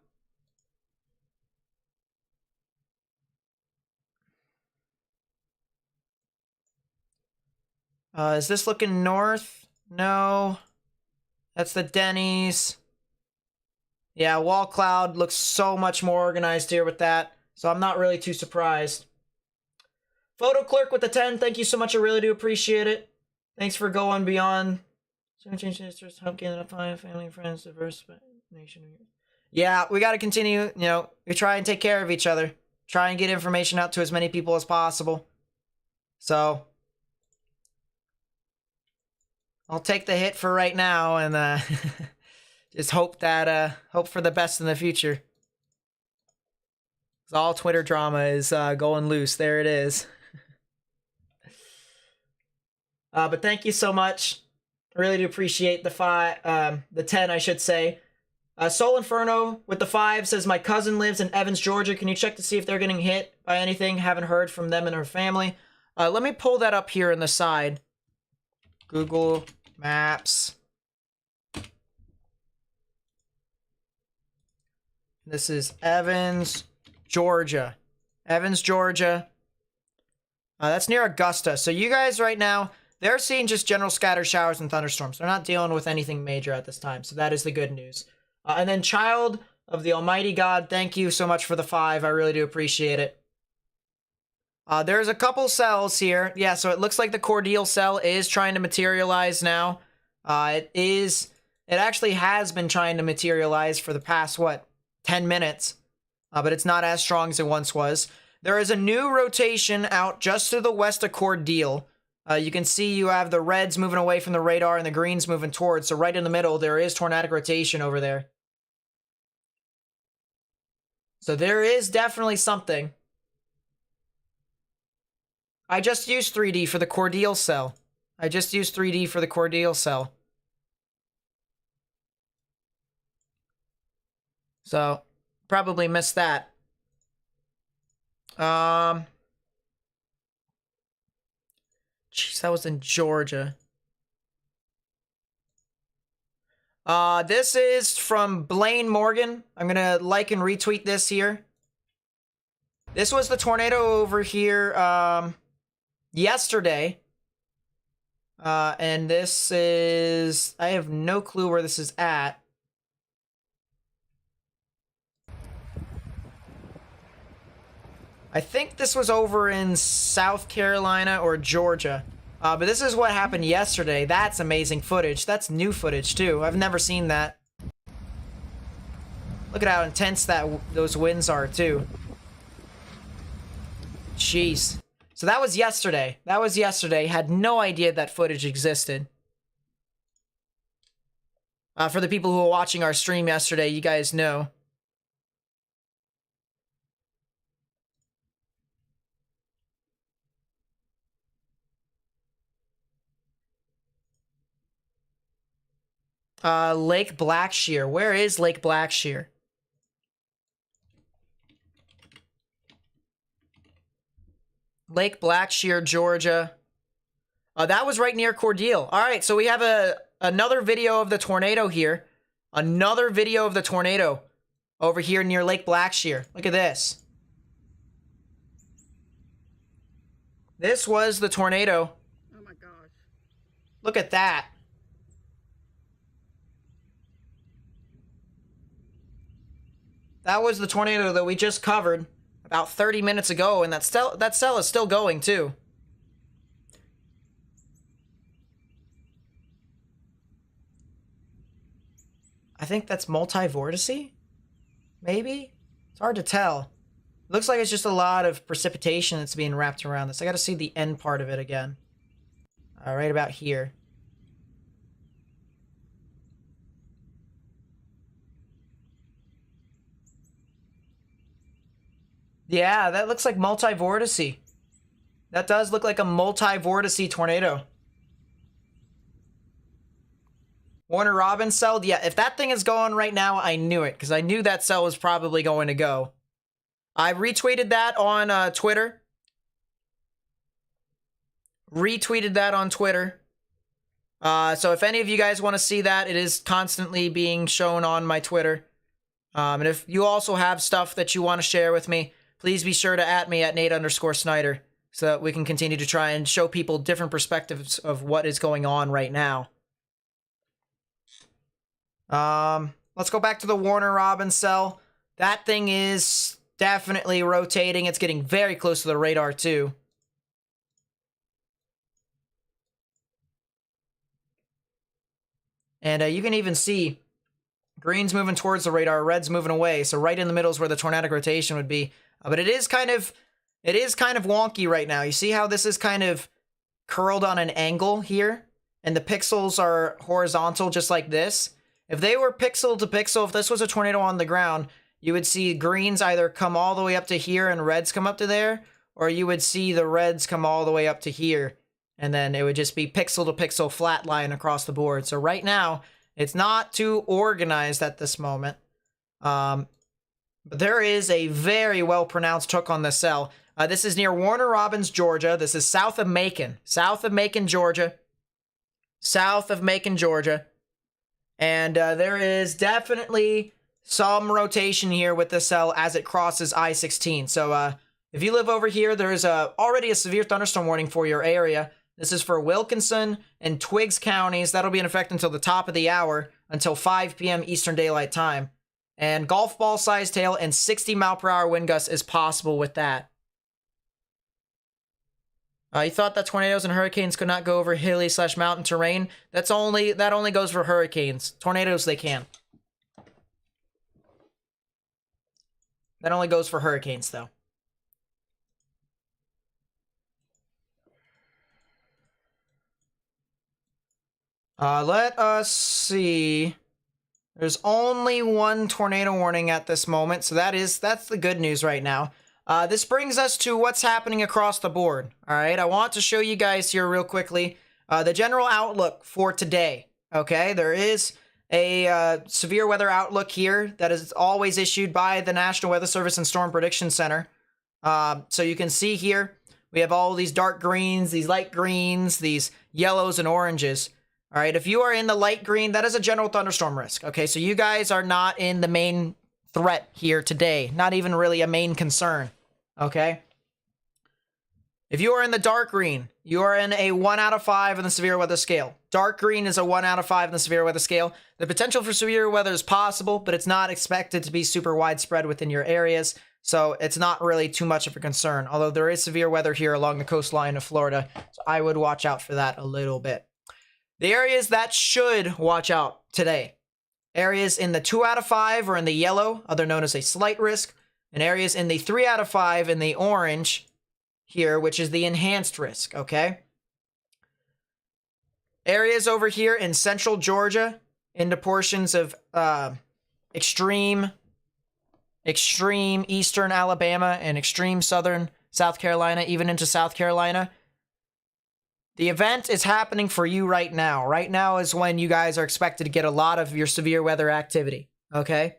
Is this looking north? No. That's the Denny's. Yeah, wall cloud looks so much more organized here with that. So I'm not really too surprised. Photo Clerk with the 10. Thank you so much. I really do appreciate it. Thanks for going beyond. Help identify family and friends, diverse nation. Yeah, we got to continue. You know, we try and take care of each other. Try and get information out to as many people as possible. So I'll take the hit for right now and just hope that hope for the best in the future. All Twitter drama is going loose. There it is. But thank you so much. I really do appreciate the 10, I should say. Soul Inferno with the 5 says, my cousin lives in Evans, Georgia. Can you check to see if they're getting hit by anything? Haven't heard from them and her family. Let me pull that up here on the side. Google Maps. This is Evans, Georgia. Evans, Georgia. That's near Augusta. So you guys right now, they're seeing just general scattered showers and thunderstorms. They're not dealing with anything major at this time. So that is the good news. And then Child of the Almighty God, thank you so much for the 5. I really do appreciate it. There's a couple cells here. Yeah, so it looks like the Cordial cell is trying to materialize now. It actually has been trying to materialize for the past, 10 minutes. But it's not as strong as it once was. There is a new rotation out just to the west of Cordial. You can see you have the reds moving away from the radar and the greens moving towards. So right in the middle, there is tornadic rotation over there. So there is definitely something. I just used 3D for the Cordial cell. So, probably missed that. Jeez, that was in Georgia. This is from Blaine Morgan. I'm gonna like and retweet this here. This was the tornado over here, yesterday. And this is... I have no clue where this is at. I think this was over in South Carolina or Georgia. But this is what happened yesterday. That's amazing footage. That's new footage, too. I've never seen that. Look at how intense those winds are, too. Jeez. So that was yesterday. Had no idea that footage existed. For the people who were watching our stream yesterday, you guys know. Lake Blackshear. Where is Lake Blackshear? Lake Blackshear, Georgia. That was right near Cordial. All right, so we have another video of the tornado here. Another video of the tornado over here near Lake Blackshear. Look at this. This was the tornado. Oh my gosh. Look at that. That was the tornado that we just covered about 30 minutes ago, and that cell is still going, too. I think that's multi-vortice? Maybe? It's hard to tell. It looks like it's just a lot of precipitation that's being wrapped around this. I gotta see the end part of it again. Right about here. Yeah, that looks like multi-vortice. That does look like a multi-vortice tornado. Warner Robins cell? Yeah, if that thing is going right now, I knew it. Because I knew that cell was probably going to go. I retweeted that on Twitter. So if any of you guys want to see that, it is constantly being shown on my Twitter. And if you also have stuff that you want to share with me, please be sure to @ me at Nate_Snyder so that we can continue to try and show people different perspectives of what is going on right now. Let's go back to the Warner Robin cell. That thing is definitely rotating. It's getting very close to the radar too. And you can even see green's moving towards the radar, red's moving away. So right in the middle is where the tornadic rotation would be. But it is kind of wonky right now. You see how this is kind of curled on an angle here? And the pixels are horizontal just like this. If they were pixel to pixel, if this was a tornado on the ground, you would see greens either come all the way up to here and reds come up to there, or you would see the reds come all the way up to here. And then it would just be pixel to pixel flat line across the board. So right now, it's not too organized at this moment. But there is a very well-pronounced hook on the cell. This is near Warner Robins, Georgia. This is south of Macon. South of Macon, Georgia. South of Macon, Georgia. And there is definitely some rotation here with the cell as it crosses I-16. So if you live over here, there is already a severe thunderstorm warning for your area. This is for Wilkinson and Twiggs counties. That'll be in effect until the top of the hour, until 5 p.m. Eastern Daylight Time. And golf ball sized hail and 60 mile per hour wind gusts is possible with that. You thought that tornadoes and hurricanes could not go over hilly / mountain terrain? That only goes for hurricanes. Tornadoes, they can. That only goes for hurricanes, though. Let us see. There's only one tornado warning at this moment, so that's the good news right now. This brings us to what's happening across the board. All right, I want to show you guys here real quickly the general outlook for today. Okay, there is a severe weather outlook here that is always issued by the National Weather Service and Storm Prediction Center. So you can see here we have all these dark greens, these light greens, these yellows and oranges. All right, if you are in the light green, that is a general thunderstorm risk. Okay, so you guys are not in the main threat here today. Not even really a main concern. Okay? If you are in the dark green, you are in a 1 out of 5 in the severe weather scale. Dark green is a 1 out of 5 in the severe weather scale. The potential for severe weather is possible, but it's not expected to be super widespread within your areas. So it's not really too much of a concern. Although there is severe weather here along the coastline of Florida. So I would watch out for that a little bit. The areas that should watch out today. Areas in the 2 out of 5 or in the yellow, other known as a slight risk. And areas in the 3 out of 5 in the orange here, which is the enhanced risk, okay? Areas over here in central Georgia into portions of extreme eastern Alabama and extreme southern South Carolina, even into South Carolina. The event is happening for you right now. Right now is when you guys are expected to get a lot of your severe weather activity, okay?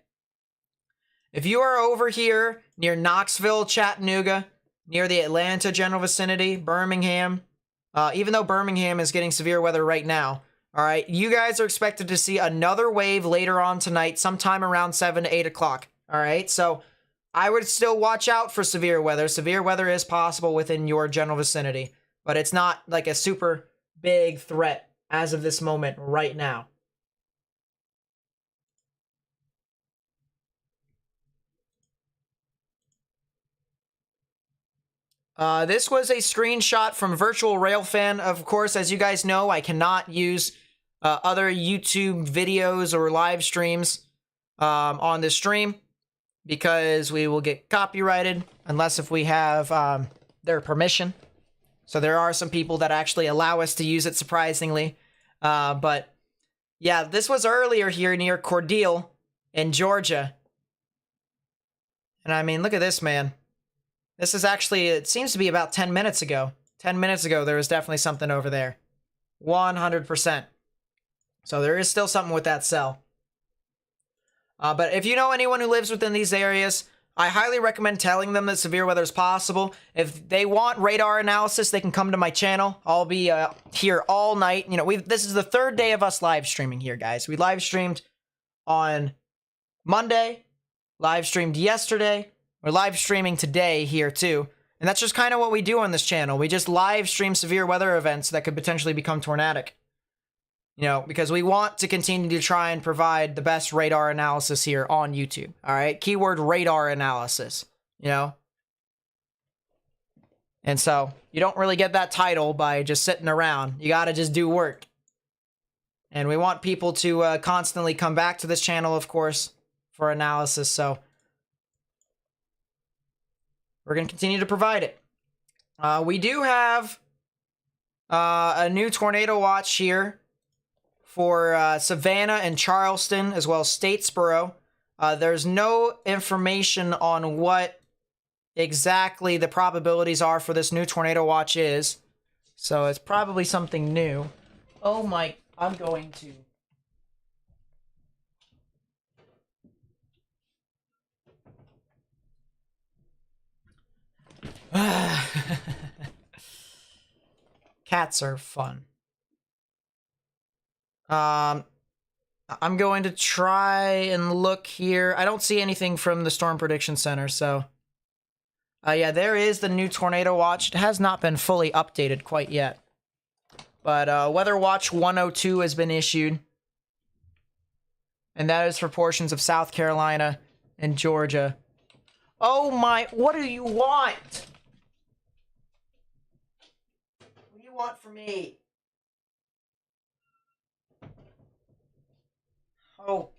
If you are over here near Knoxville, Chattanooga, near the Atlanta general vicinity, Birmingham, even though Birmingham is getting severe weather right now, all right, you guys are expected to see another wave later on tonight, sometime around 7 to 8 o'clock, all right? So I would still watch out for severe weather. Severe weather is possible within your general vicinity, but it's not like a super big threat as of this moment right now. This was a screenshot from Virtual Railfan. Of course, as you guys know, I cannot use other YouTube videos or live streams on this stream because we will get copyrighted unless if we have their permission. So there are some people that actually allow us to use it, surprisingly. But yeah, this was earlier here near Cordele in Georgia. And I mean, look at this, man. This is actually, it seems to be about 10 minutes ago. 10 minutes ago, there was definitely something over there. 100%. So there is still something with that cell. But if you know anyone who lives within these areas, I highly recommend telling them that severe weather is possible. If they want radar analysis, they can come to my channel. I'll be here all night. You know, this is the third day of us live streaming here, guys. We live streamed on Monday, live streamed yesterday. We're live streaming today here too. And that's just kind of what we do on this channel. We just live stream severe weather events that could potentially become tornadic. You know, because we want to continue to try and provide the best radar analysis here on YouTube. All right, keyword radar analysis, you know. And so you don't really get that title by just sitting around. You got to just do work. And we want people to constantly come back to this channel, of course, for analysis. So we're going to continue to provide it. We do have a new tornado watch here for Savannah and Charleston, as well as Statesboro. There's no information on what exactly the probabilities are for this new tornado watch is. So it's probably something new. Oh my, I'm going to. Cats are fun. I'm going to try and look here. I don't see anything from the Storm Prediction Center, so... yeah, there is the new Tornado Watch. It has not been fully updated quite yet. But Weather Watch 102 has been issued. And that is for portions of South Carolina and Georgia. Oh my... What do you want? What do you want from me? Oh,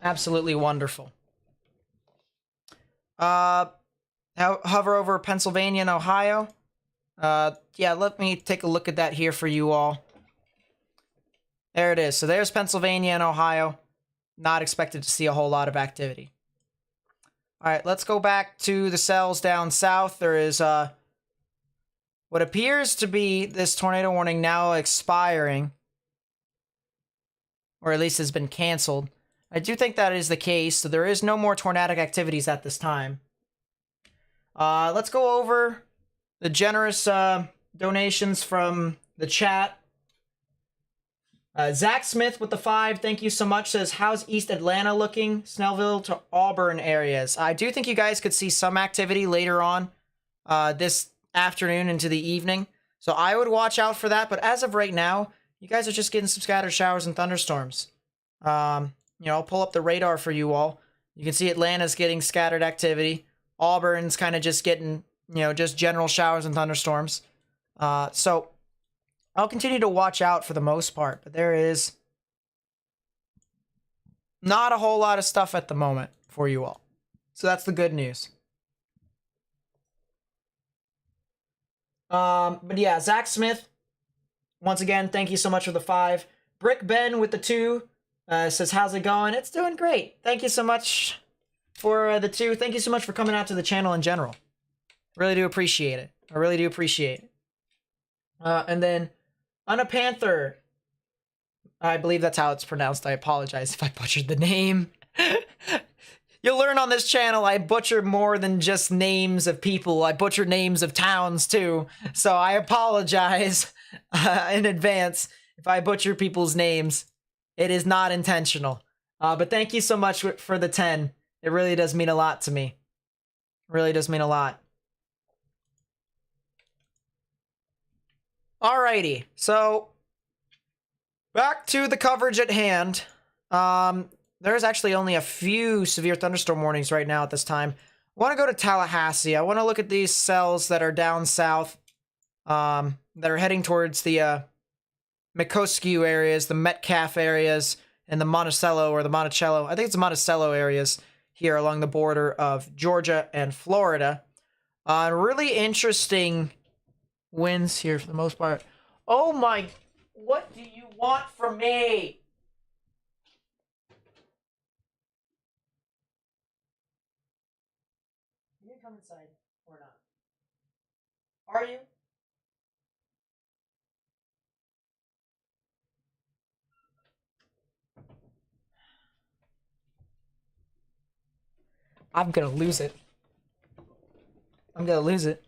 absolutely wonderful. Hover over Pennsylvania and Ohio. Yeah, let me take a look at that here for you all. There it is. So there's Pennsylvania and Ohio. Not expected to see a whole lot of activity. All right, let's go back to the cells down south. There is what appears to be this tornado warning now expiring, or at least has been canceled. I do think that is the case, so there is no more tornadic activities at this time. Let's go over the generous donations from the chat. Zach Smith with the 5, thank you so much, says, how's East Atlanta looking? Snellville to Auburn areas. I do think you guys could see some activity later on this afternoon into the evening, so I would watch out for that. But as of right now, you guys are just getting some scattered showers and thunderstorms. You know, I'll pull up the radar for you all. You can see Atlanta's getting scattered activity. Auburn's kind of just getting, you know, just general showers and thunderstorms. So I'll continue to watch out for the most part, but there is not a whole lot of stuff at the moment for you all. So that's the good news. But yeah, Zach Smith, once again, thank you so much for the 5. Brick Ben with the 2 says, how's it going? It's doing great. Thank you so much for the 2. Thank you so much for coming out to the channel in general. Really do appreciate it. I really do appreciate it. And then Anna Panther, I believe that's how it's pronounced. I apologize if I butchered the name. You'll learn on this channel I butcher more than just names of people. I butcher names of towns too. So I apologize in advance if I butcher people's names. It is not intentional. But thank you so much for the 10. It really does mean a lot to me. It really does mean a lot. Alrighty, so back to the coverage at hand. There's actually only a few severe thunderstorm warnings right now at this time. I want to go to Tallahassee. I want to look at these cells that are down south, that are heading towards the Micoscu areas, the Metcalf areas, and the Monticello or the Monticello. I think it's the Monticello areas here along the border of Georgia and Florida. Really interesting winds here for the most part. Oh my, what do you want from me? You gonna come inside or not? Are you? I'm gonna lose it. I'm gonna lose it.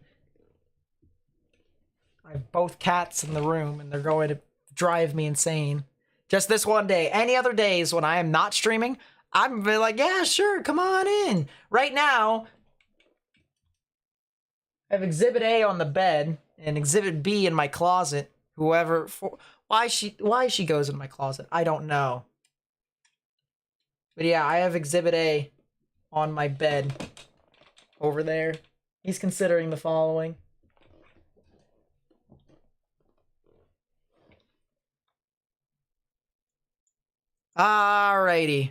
I have both cats in the room and they're going to drive me insane. Just this one day. Any other days when I am not streaming, I'm be like, yeah, sure, come on in. Right now, I have Exhibit A on the bed and Exhibit B in my closet. Why she goes in my closet, I don't know. But yeah, I have Exhibit A on my bed over there. He's considering the following. Alrighty.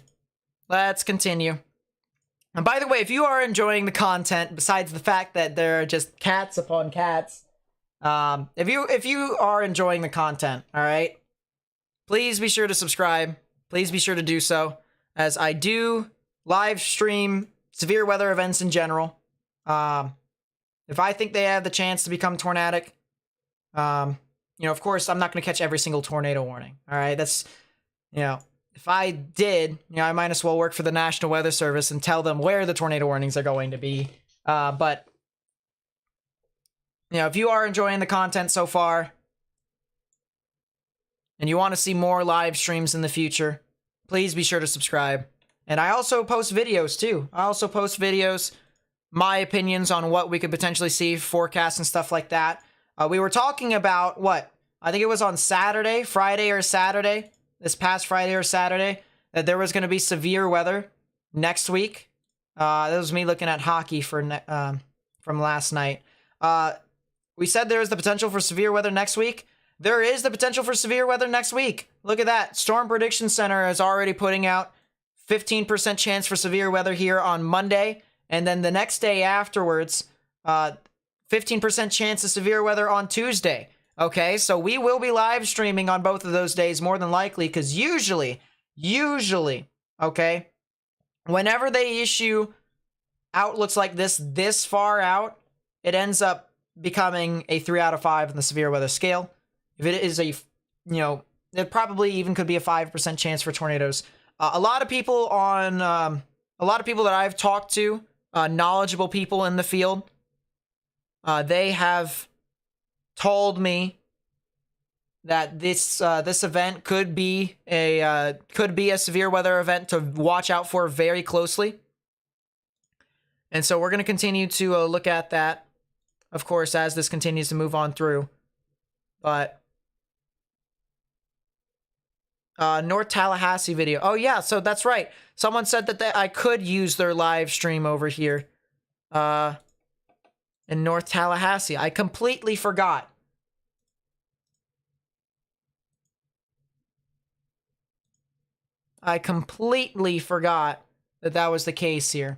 Let's continue. And by the way, if you are enjoying the content, besides the fact that there are just cats upon cats, if you are enjoying the content, all right, please be sure to subscribe. Please be sure to do so, as I do live stream severe weather events in general. If I think they have the chance to become tornadic, you know, of course, I'm not going to catch every single tornado warning. All right, that's, you know, if I did, you know, I might as well work for the National Weather Service and tell them where the tornado warnings are going to be. But, you know, if you are enjoying the content so far and you want to see more live streams in the future, please be sure to subscribe. And I also post videos too. I also post videos, my opinions on what we could potentially see, forecasts and stuff like that. We were talking about what? I think it was on Friday or Saturday. This past Friday or Saturday, that there was going to be severe weather next week. That was me looking at hockey from last night. We said there is the potential for severe weather next week. There is the potential for severe weather next week. Look at that. Storm Prediction Center is already putting out 15% chance for severe weather here on Monday. And then the next day afterwards, 15% chance of severe weather on Tuesday. Okay, so we will be live streaming on both of those days more than likely, because usually, okay, whenever they issue outlooks like this far out, it ends up becoming a 3 out of 5 in the severe weather scale. If it is it probably even could be a 5% chance for tornadoes. A lot of people that I've talked to, knowledgeable people in the field, they have told me that this event could be a severe weather event to watch out for very closely. And so we're going to continue to look at that, of course, as this continues to move on through. But North Tallahassee video. Oh yeah, so that's right. Someone said that I could use their live stream over here in North Tallahassee. I completely forgot. I completely forgot that that was the case here.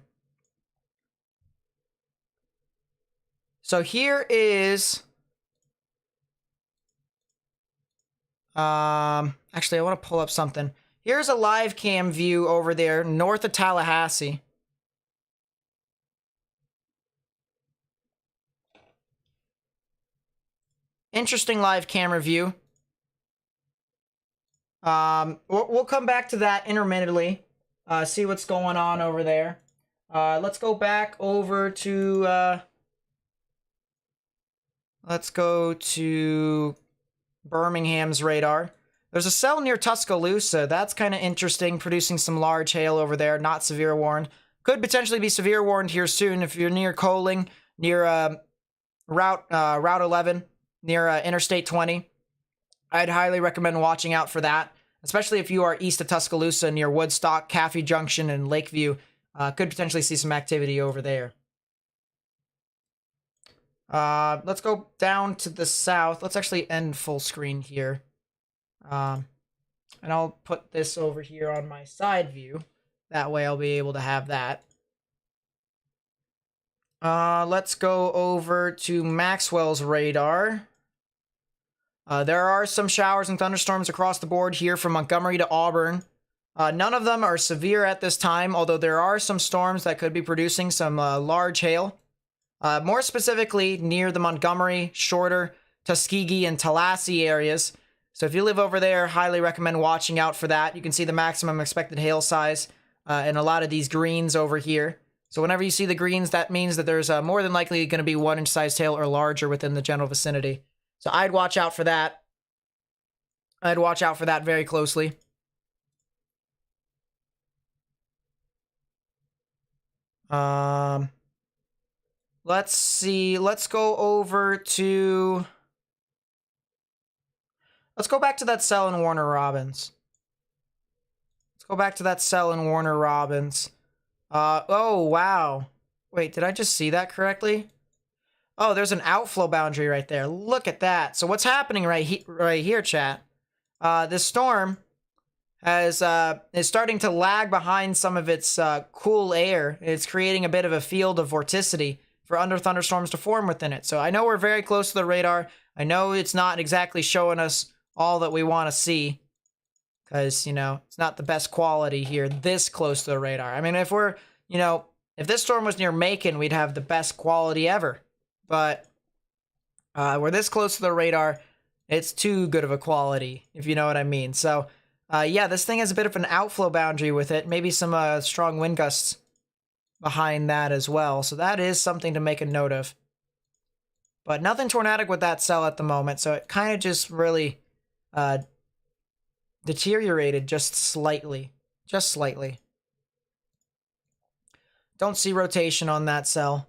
So here is... actually, I want to pull up something. Here's a live cam view over there, north of Tallahassee. Interesting live camera view. We'll come back to that intermittently. See what's going on over there. Let's go back over to... let's go to Birmingham's radar. There's a cell near Tuscaloosa. That's kind of interesting, producing some large hail over there. Not severe warned. Could potentially be severe warned here soon if you're near Coaling, near Route 11, near Interstate 20. I'd highly recommend watching out for that, especially if you are east of Tuscaloosa near Woodstock, Caffey Junction, and Lakeview. Could potentially see some activity over there. Let's go down to the south. Let's actually end full screen here. And I'll put this over here on my side view. That way I'll be able to have that. Let's go over to Maxwell's radar. There are some showers and thunderstorms across the board here from Montgomery to Auburn. None of them are severe at this time, although there are some storms that could be producing some large hail. More specifically, near the Montgomery, Shorter, Tuskegee, and Tallahassee areas. So if you live over there, highly recommend watching out for that. You can see the maximum expected hail size in a lot of these greens over here. So whenever you see the greens, that means that there's more than likely going to be 1-inch sized hail or larger within the general vicinity. So I'd watch out for that. I'd watch out for that very closely. Let's see. Let's go over to... Let's go back to that cell in Warner Robins. Let's go back to that cell in Warner Robins. Oh, wow. Wait, did I just see that correctly? Oh, there's an outflow boundary right there. Look at that. So what's happening right here, chat? This storm is starting to lag behind some of its cool air. It's creating a bit of a field of vorticity for under thunderstorms to form within it. So I know we're very close to the radar. I know it's not exactly showing us all that we want to see, because, you know, it's not the best quality here this close to the radar. I mean, if we're, you know, if this storm was near Macon, we'd have the best quality ever. But we're this close to the radar, it's too good of a quality, if you know what I mean. So, yeah, this thing has a bit of an outflow boundary with it. Maybe some strong wind gusts behind that as well. So that is something to make a note of. But nothing tornadic with that cell at the moment. So it kind of just really deteriorated just slightly. Just slightly. Don't see rotation on that cell.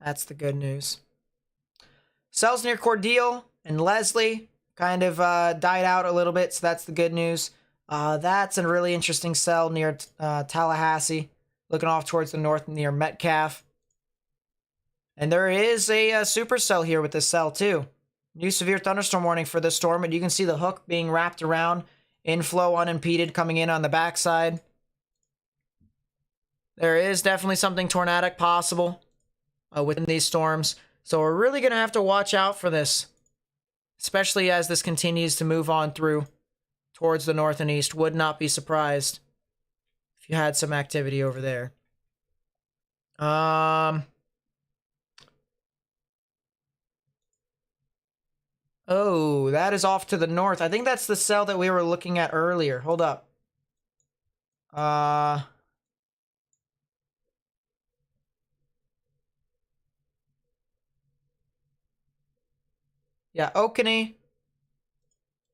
That's the good news. Cells near Cordele and Leslie kind of died out a little bit, so that's the good news. That's a really interesting cell near Tallahassee, looking off towards the north near Metcalf. And there is a supercell here with this cell too. New severe thunderstorm warning for this storm, and you can see the hook being wrapped around, inflow unimpeded coming in on the backside. There is definitely something tornadic possible within these storms. So we're really going to have to watch out for this, especially as this continues to move on through towards the north and east. Would not be surprised if you had some activity over there. Oh, that is off to the north. I think that's the cell that we were looking at earlier. Hold up. Yeah, Okanee.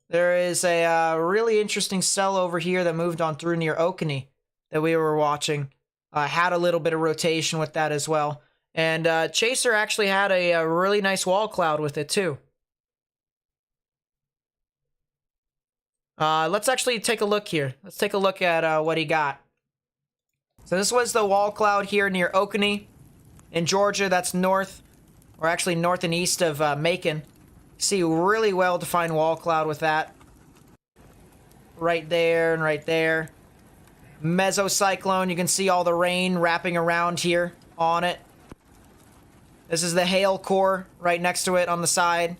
There is a really interesting cell over here that moved on through near Okanee that we were watching. Had a little bit of rotation with that as well. And Chaser actually had a really nice wall cloud with it too. Let's actually take a look here. Let's take a look at what he got. So this was the wall cloud here near Okanee in Georgia. That's north, or actually north and east of Macon. See really well defined wall cloud with that. Right there and right there. Mesocyclone, you can see all the rain wrapping around here on it. This is the hail core right next to it on the side.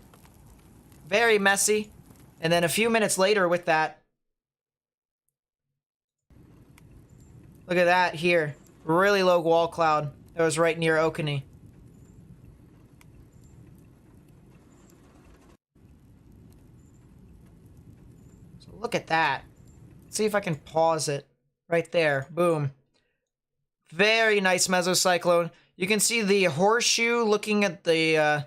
Very messy. And then a few minutes later with that, look at that here. Really low wall cloud that was right near Okanee. So look at that. Let's see if I can pause it. Right there. Boom. Very nice mesocyclone. You can see the horseshoe looking at the...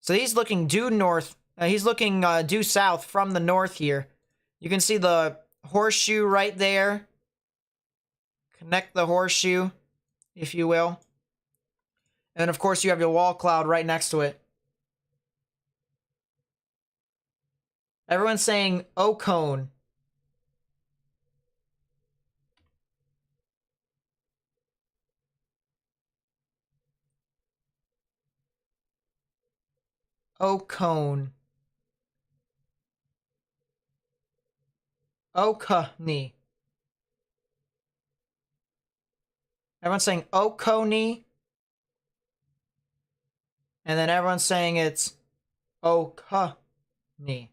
so he's looking due north. He's looking due south from the north here. You can see the horseshoe right there. Connect the horseshoe, if you will. And of course you have your wall cloud right next to it. Everyone's saying Ocone. Ocone. Oconee. Everyone's saying Oconee. And then everyone's saying it's Oconee. I've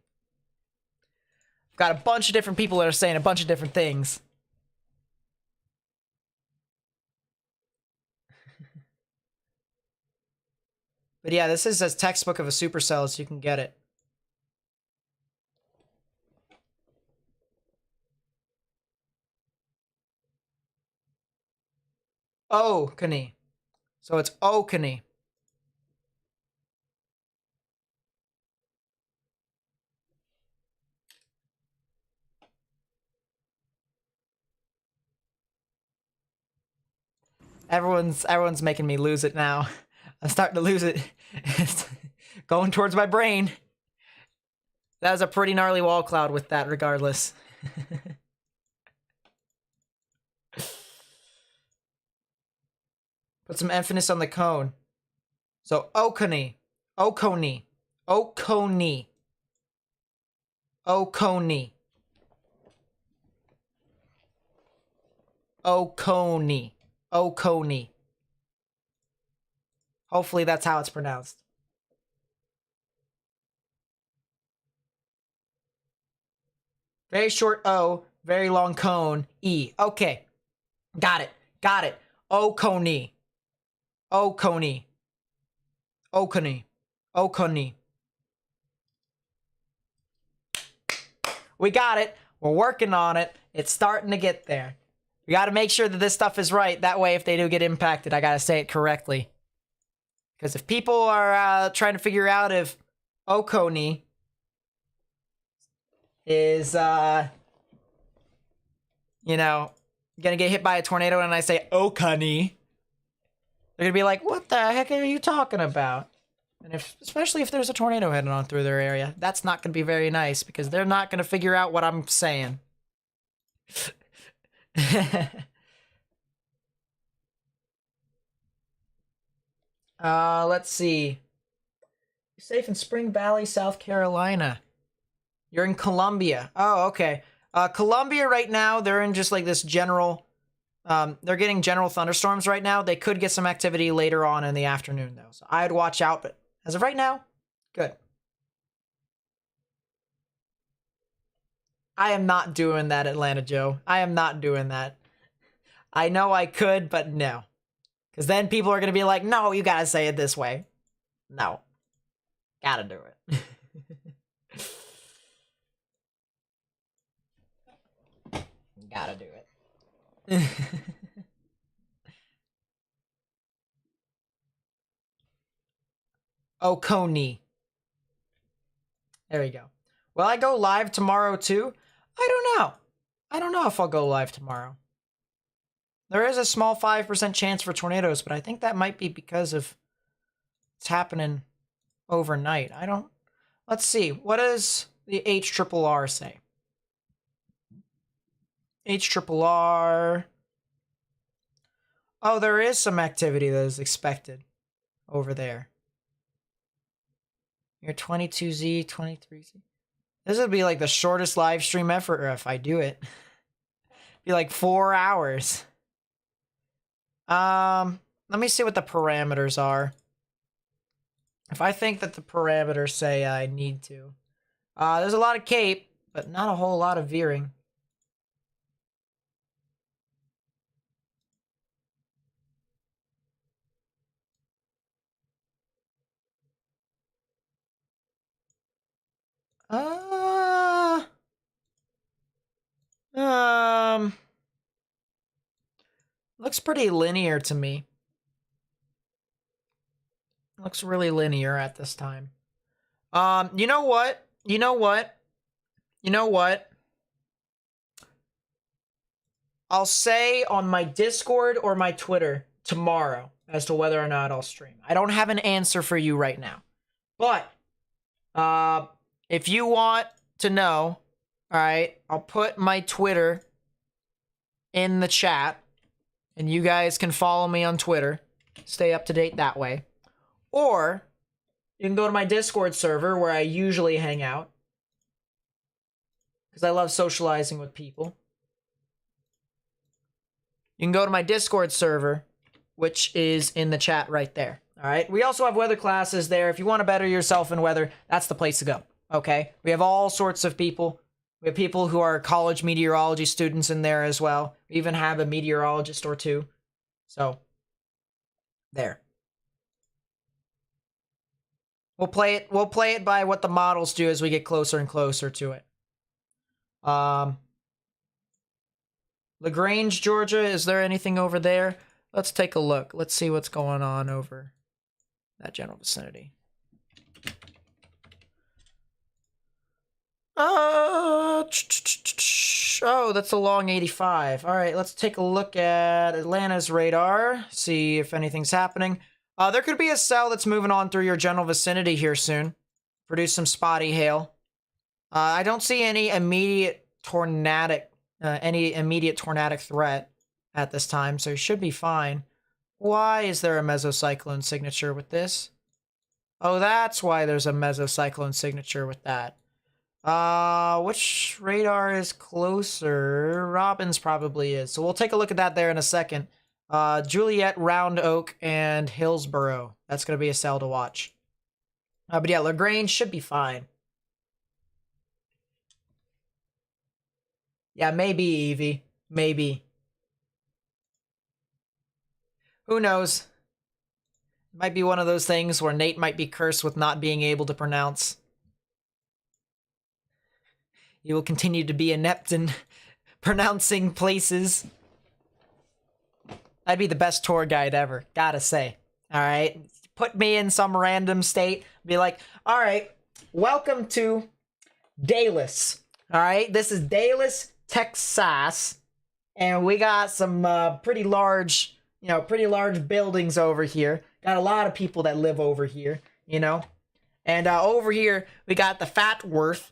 got a bunch of different people that are saying a bunch of different things. But yeah, this is as textbook of a supercell as you can get it. Oconee. So it's Oconee. Everyone's making me lose it now. I'm starting to lose it. It's going towards my brain. That was a pretty gnarly wall cloud with that regardless. Put some emphasis on the cone. So Oconee. Oconee. Oconee. Oconee. Oconee. Oconee. Hopefully that's how it's pronounced. Very short O, very long cone, E. Okay. Got it. Got it. Oconee. Oconee. Oconee. Oconee. We got it. We're working on it. It's starting to get there. We got to make sure that this stuff is right. That way, if they do get impacted, I got to say it correctly. Because if people are trying to figure out if Oconee is, you know, gonna get hit by a tornado and I say Oconee, they're gonna be like, what the heck are you talking about? And especially if there's a tornado heading on through their area, that's not gonna be very nice because they're not gonna figure out what I'm saying. Let's see. You're safe in Spring Valley, South Carolina. You're in Columbia. Oh, okay. Columbia right now, they're in just like this general, they're getting general thunderstorms right now. They could get some activity later on in the afternoon though. So I'd watch out, but as of right now, good. I am not doing that, Atlanta Joe. I am not doing that. I know I could, but no. Because then people are going to be like, no, you got to say it this way. No. Gotta do it. Gotta do it. Oconee. There we go. Will I go live tomorrow too? I don't know. I don't know if I'll go live tomorrow. There is a small 5% chance for tornadoes, but I think that might be because of it's happening overnight. I don't... Let's see. What does the HRRR say? HRRR... Oh, there is some activity that is expected over there. You're 22Z, 23Z. This would be like the shortest live stream ever if I do it. Be like 4 hours. Let me see what the parameters are. If I think that the parameters say I need to. There's a lot of cape, but not a whole lot of veering. Looks pretty linear to me. Looks really linear at this time. You know what? You know what? You know what? I'll say on my Discord or my Twitter tomorrow as to whether or not I'll stream. I don't have an answer for you right now. But, if you want to know, alright, I'll put my Twitter in the chat. And you guys can follow me on Twitter. Stay up to date that way. Or, you can go to my Discord server where I usually hang out. Because I love socializing with people. You can go to my Discord server, which is in the chat right there. Alright? We also have weather classes there. If you want to better yourself in weather, that's the place to go. Okay? We have all sorts of people. We have people who are college meteorology students in there as well. We even have a meteorologist or two. So, there. We'll play it by what the models do as we get closer and closer to it. LaGrange, Georgia, is there anything over there? Let's take a look. Let's see what's going on over that general vicinity. Oh, that's a long 85. All right, let's take a look at Atlanta's radar, see if anything's happening. There could be a cell that's moving on through your general vicinity here soon. Produce some spotty hail. I don't see any immediate tornadic threat at this time, so you should be fine. Why is there a mesocyclone signature with this? Oh, that's why there's a mesocyclone signature with that. Which radar is closer? Robbins probably is. So we'll take a look at that there in a second. Juliet, Round Oak, and Hillsborough. That's going to be a cell to watch. But yeah, LaGrange should be fine. Yeah, maybe, Evie. Maybe. Who knows? Might be one of those things where Nate might be cursed with not being able to pronounce. You will continue to be inept in pronouncing places. I'd be the best tour guide ever, gotta say. Alright? Put me in some random state, be like, alright, welcome to Dallas. Alright, this is Dallas, Texas. And we got some pretty large buildings over here. Got a lot of people that live over here, you know? And over here, we got the Fatworth.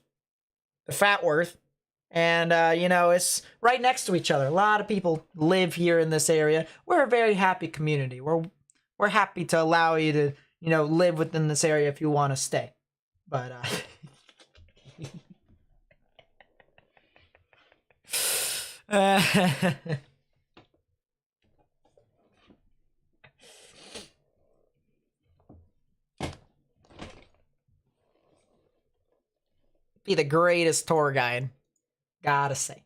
And, it's right next to each other. A lot of people live here in this area. We're a very happy community. We're happy to allow you to, live within this area if you want to stay. But, be the greatest tour guide. Gotta say.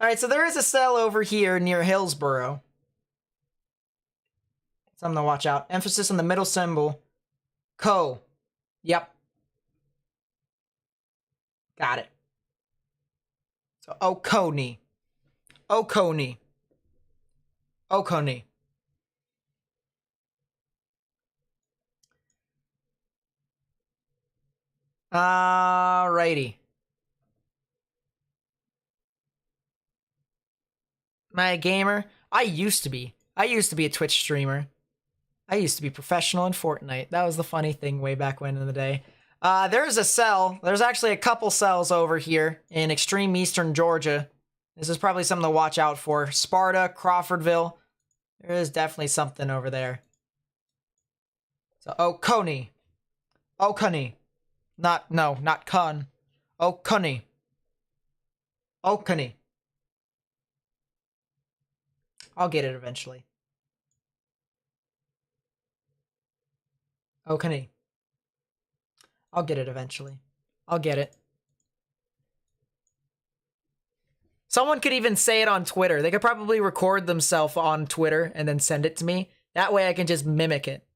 Alright, so there is a cell over here near Hillsborough. Something to watch out. Emphasis on the middle symbol. Co. Yep. Got it. So, Oconee. Oconee. Oconee. Alrighty. Am I a gamer? I used to be. I used to be a Twitch streamer. I used to be professional in Fortnite. That was the funny thing way back when in the day. There's a cell. There's actually a couple cells over here in extreme eastern Georgia. This is probably something to watch out for. Sparta, Crawfordville. There is definitely something over there. So, Oconee. Oconee. Not Con. Oconee. Oconee. I'll get it eventually. Oconee. I'll get it eventually. I'll get it. Someone could even say it on Twitter. They could probably record themselves on Twitter and then send it to me. That way I can just mimic it.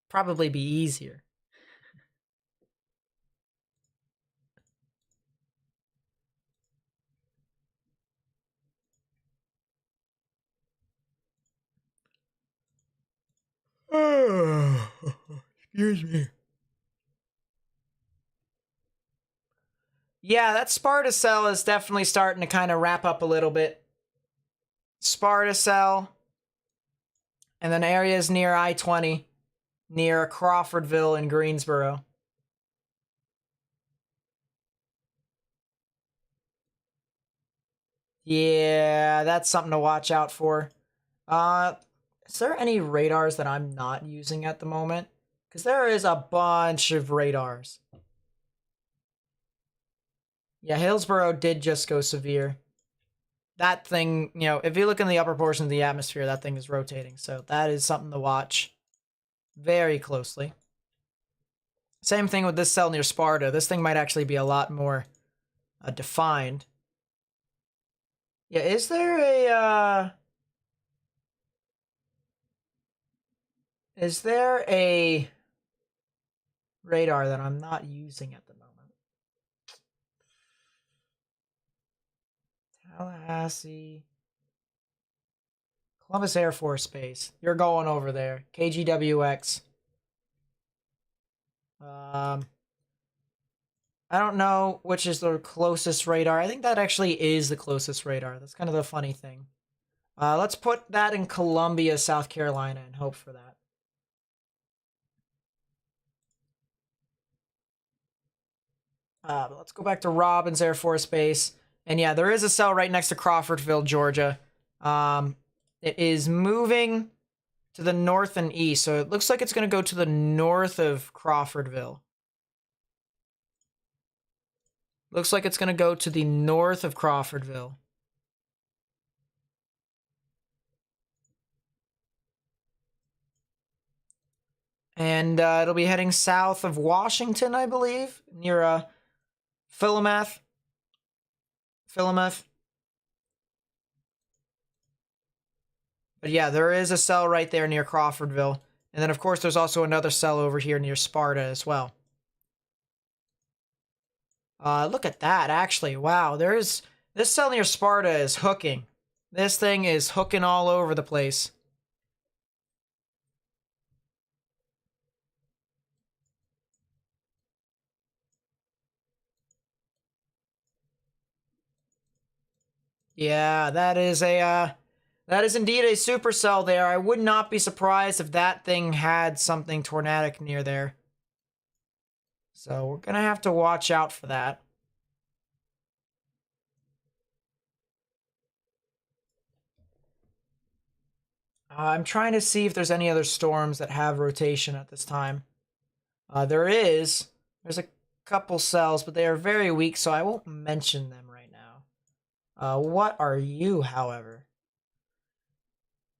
Probably be easier. Excuse me. Yeah, that Sparta cell is definitely starting to kind of wrap up a little bit. Sparta cell. And then areas near I-20. Near Crawfordville and Greensboro. Yeah, that's something to watch out for. Is there any radars that I'm not using at the moment? Because there is a bunch of radars. Yeah, Hillsborough did just go severe. That thing, if you look in the upper portion of the atmosphere, that thing is rotating. So that is something to watch very closely. Same thing with this cell near Sparta. This thing might actually be a lot more defined. Yeah, is there a... Is there a radar that I'm not using at the moment? Tallahassee. Columbus Air Force Base. You're going over there. KGWX. I don't know which is the closest radar. I think that actually is the closest radar. That's kind of the funny thing. Let's put that in Columbia, South Carolina, and hope for that. But let's go back to Robbins Air Force Base. And yeah, there is a cell right next to Crawfordville, Georgia. It is moving to the north and east, so it looks like it's going to go to the north of Crawfordville. Looks like it's going to go to the north of Crawfordville. And it'll be heading south of Washington, I believe, near Philomath. But yeah, there is a cell right there near Crawfordville. And then, of course, there's also another cell over here near Sparta as well. Look at that, actually. Wow, this cell near Sparta is hooking. This thing is hooking all over the place. Yeah, that is indeed a supercell there. I would not be surprised if that thing had something tornadic near there. So we're gonna have to watch out for that. I'm trying to see if there's any other storms that have rotation at this time. There's a couple cells, but they are very weak, so I won't mention them right now. What are you, however?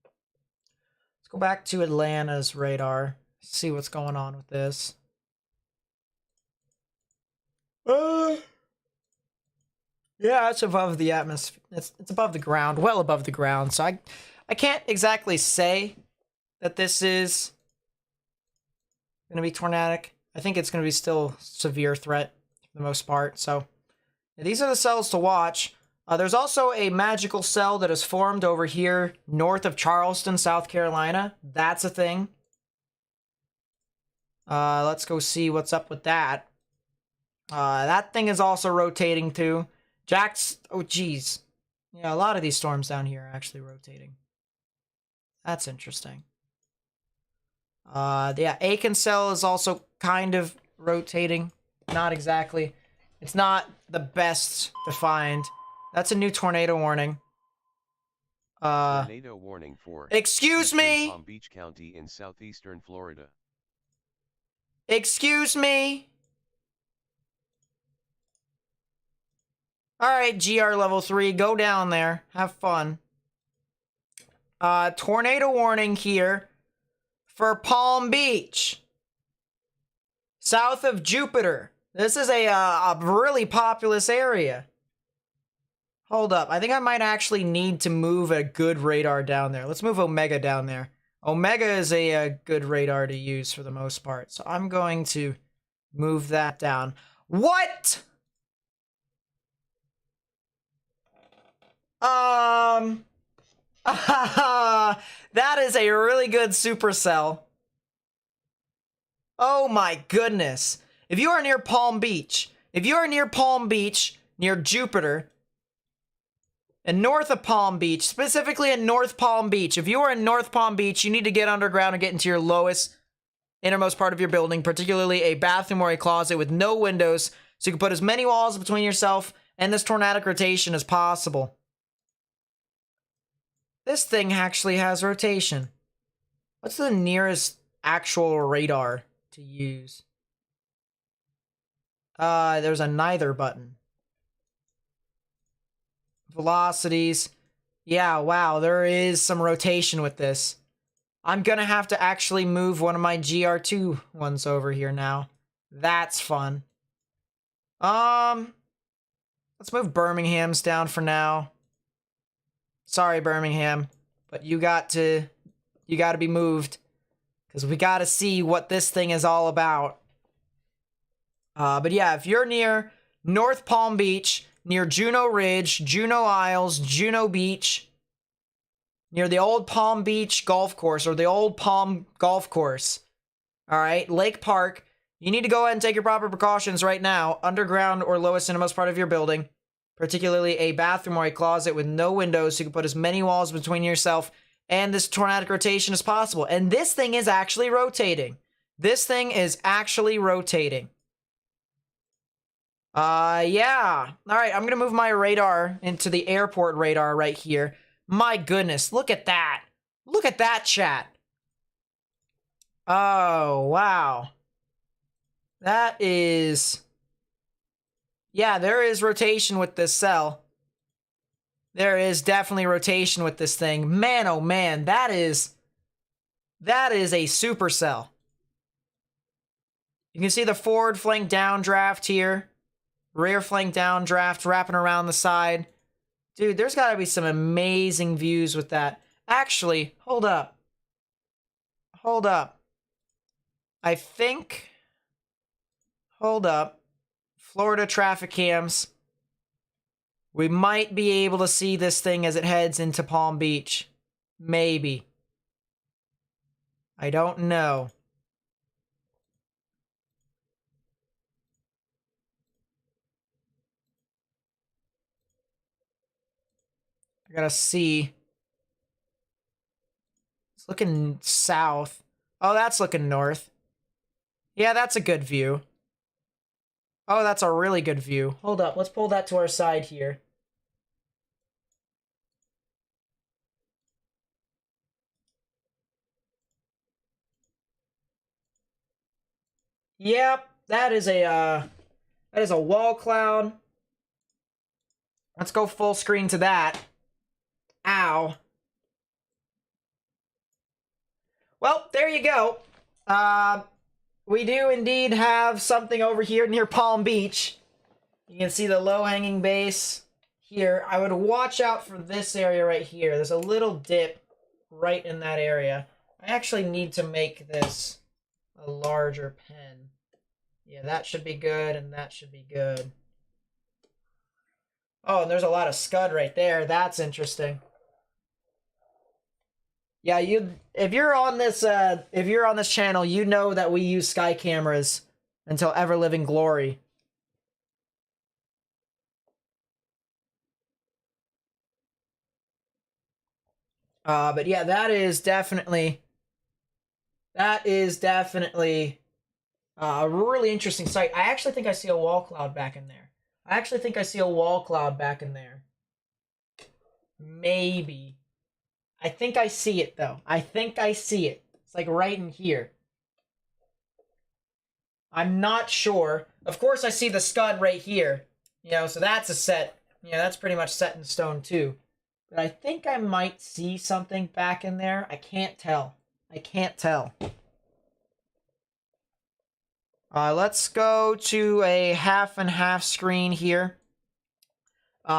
Let's go back to Atlanta's radar, see what's going on with this. Yeah, it's above the atmosphere. It's above the ground, well above the ground. So I can't exactly say that this is going to be tornadic. I think it's going to be still severe threat for the most part. So yeah, these are the cells to watch. There's also a magical cell that is formed over here north of Charleston, South Carolina. That's a thing. Let's go see what's up with that. That thing is also rotating too. Oh geez. Yeah, a lot of these storms down here are actually rotating. That's interesting. Yeah, Aiken cell is also kind of rotating. Not exactly. It's not the best defined. That's a new tornado warning. Tornado warning for excuse me. Palm Beach County in southeastern Florida. Excuse me. All right, GR level 3, go down there. Have fun. Tornado warning here for Palm Beach. South of Jupiter. This is a really populous area. Hold up. I think I might actually need to move a good radar down there. Let's move Omega down there. Omega is a good radar to use for the most part. So I'm going to move that down. What? That is a really good supercell. Oh my goodness. If you are near Palm Beach, near Jupiter, and north of Palm Beach, specifically in North Palm Beach, if you are in North Palm Beach, you need to get underground and get into your lowest, innermost part of your building, particularly a bathroom or a closet with no windows, so you can put as many walls between yourself and this tornadic rotation as possible. This thing actually has rotation. What's the nearest actual radar to use? There's a neither button. Velocities. Yeah, wow, there is some rotation with this. I'm gonna have to actually move one of my GR2 ones over here now. That's fun. Let's move Birmingham's down for now. Sorry, Birmingham, but you got to be moved because we got to see what this thing is all about. But yeah, if you're near North Palm Beach, near Juno Ridge, Juno Isles, Juno Beach, near the old Palm Beach Golf Course or the old Palm Golf Course, all right, Lake Park, You need to go ahead and take your proper precautions right now. Underground or lowest innermost part of your building. Particularly a bathroom or a closet with no windows, so you can put as many walls between yourself and this tornadic rotation as possible. And this thing is actually rotating. This thing is actually rotating. Yeah. All right, I'm going to move my radar into the airport radar right here. My goodness, look at that. Look at that, chat. Oh, wow. That is... Yeah, there is rotation with this cell. There is definitely rotation with this thing. Man, oh man, that is a supercell. You can see the forward flank downdraft here. Rear flank downdraft wrapping around the side. Dude, there's got to be some amazing views with that. Actually, hold up. Hold up. I think... Hold up. Florida traffic cams. We might be able to see this thing as it heads into Palm Beach. Maybe. I don't know. I gotta see. It's looking south. Oh, that's looking north. Yeah, that's a good view. Oh, that's a really good view. Hold up, let's pull that to our side here. Yep, that is a wall cloud. Let's go full screen to that. Ow. Well, there you go. We do indeed have something over here near Palm Beach. You can see the low-hanging base here. I would watch out for this area right here. There's a little dip right in that area. I actually need to make this a larger pen. Yeah, that should be good, and that should be good. Oh, and there's a lot of scud right there. That's interesting. Yeah, if you're on this channel, you know that we use sky cameras until ever living glory. But yeah, that is definitely a really interesting sight. I actually think I see a wall cloud back in there. Maybe. I think I see it, though. It's like right in here. I'm not sure. Of course, I see the scud right here. You know, so that's a set. You know, that's pretty much set in stone, too. But I think I might see something back in there. I can't tell. Let's go to a half and half screen here.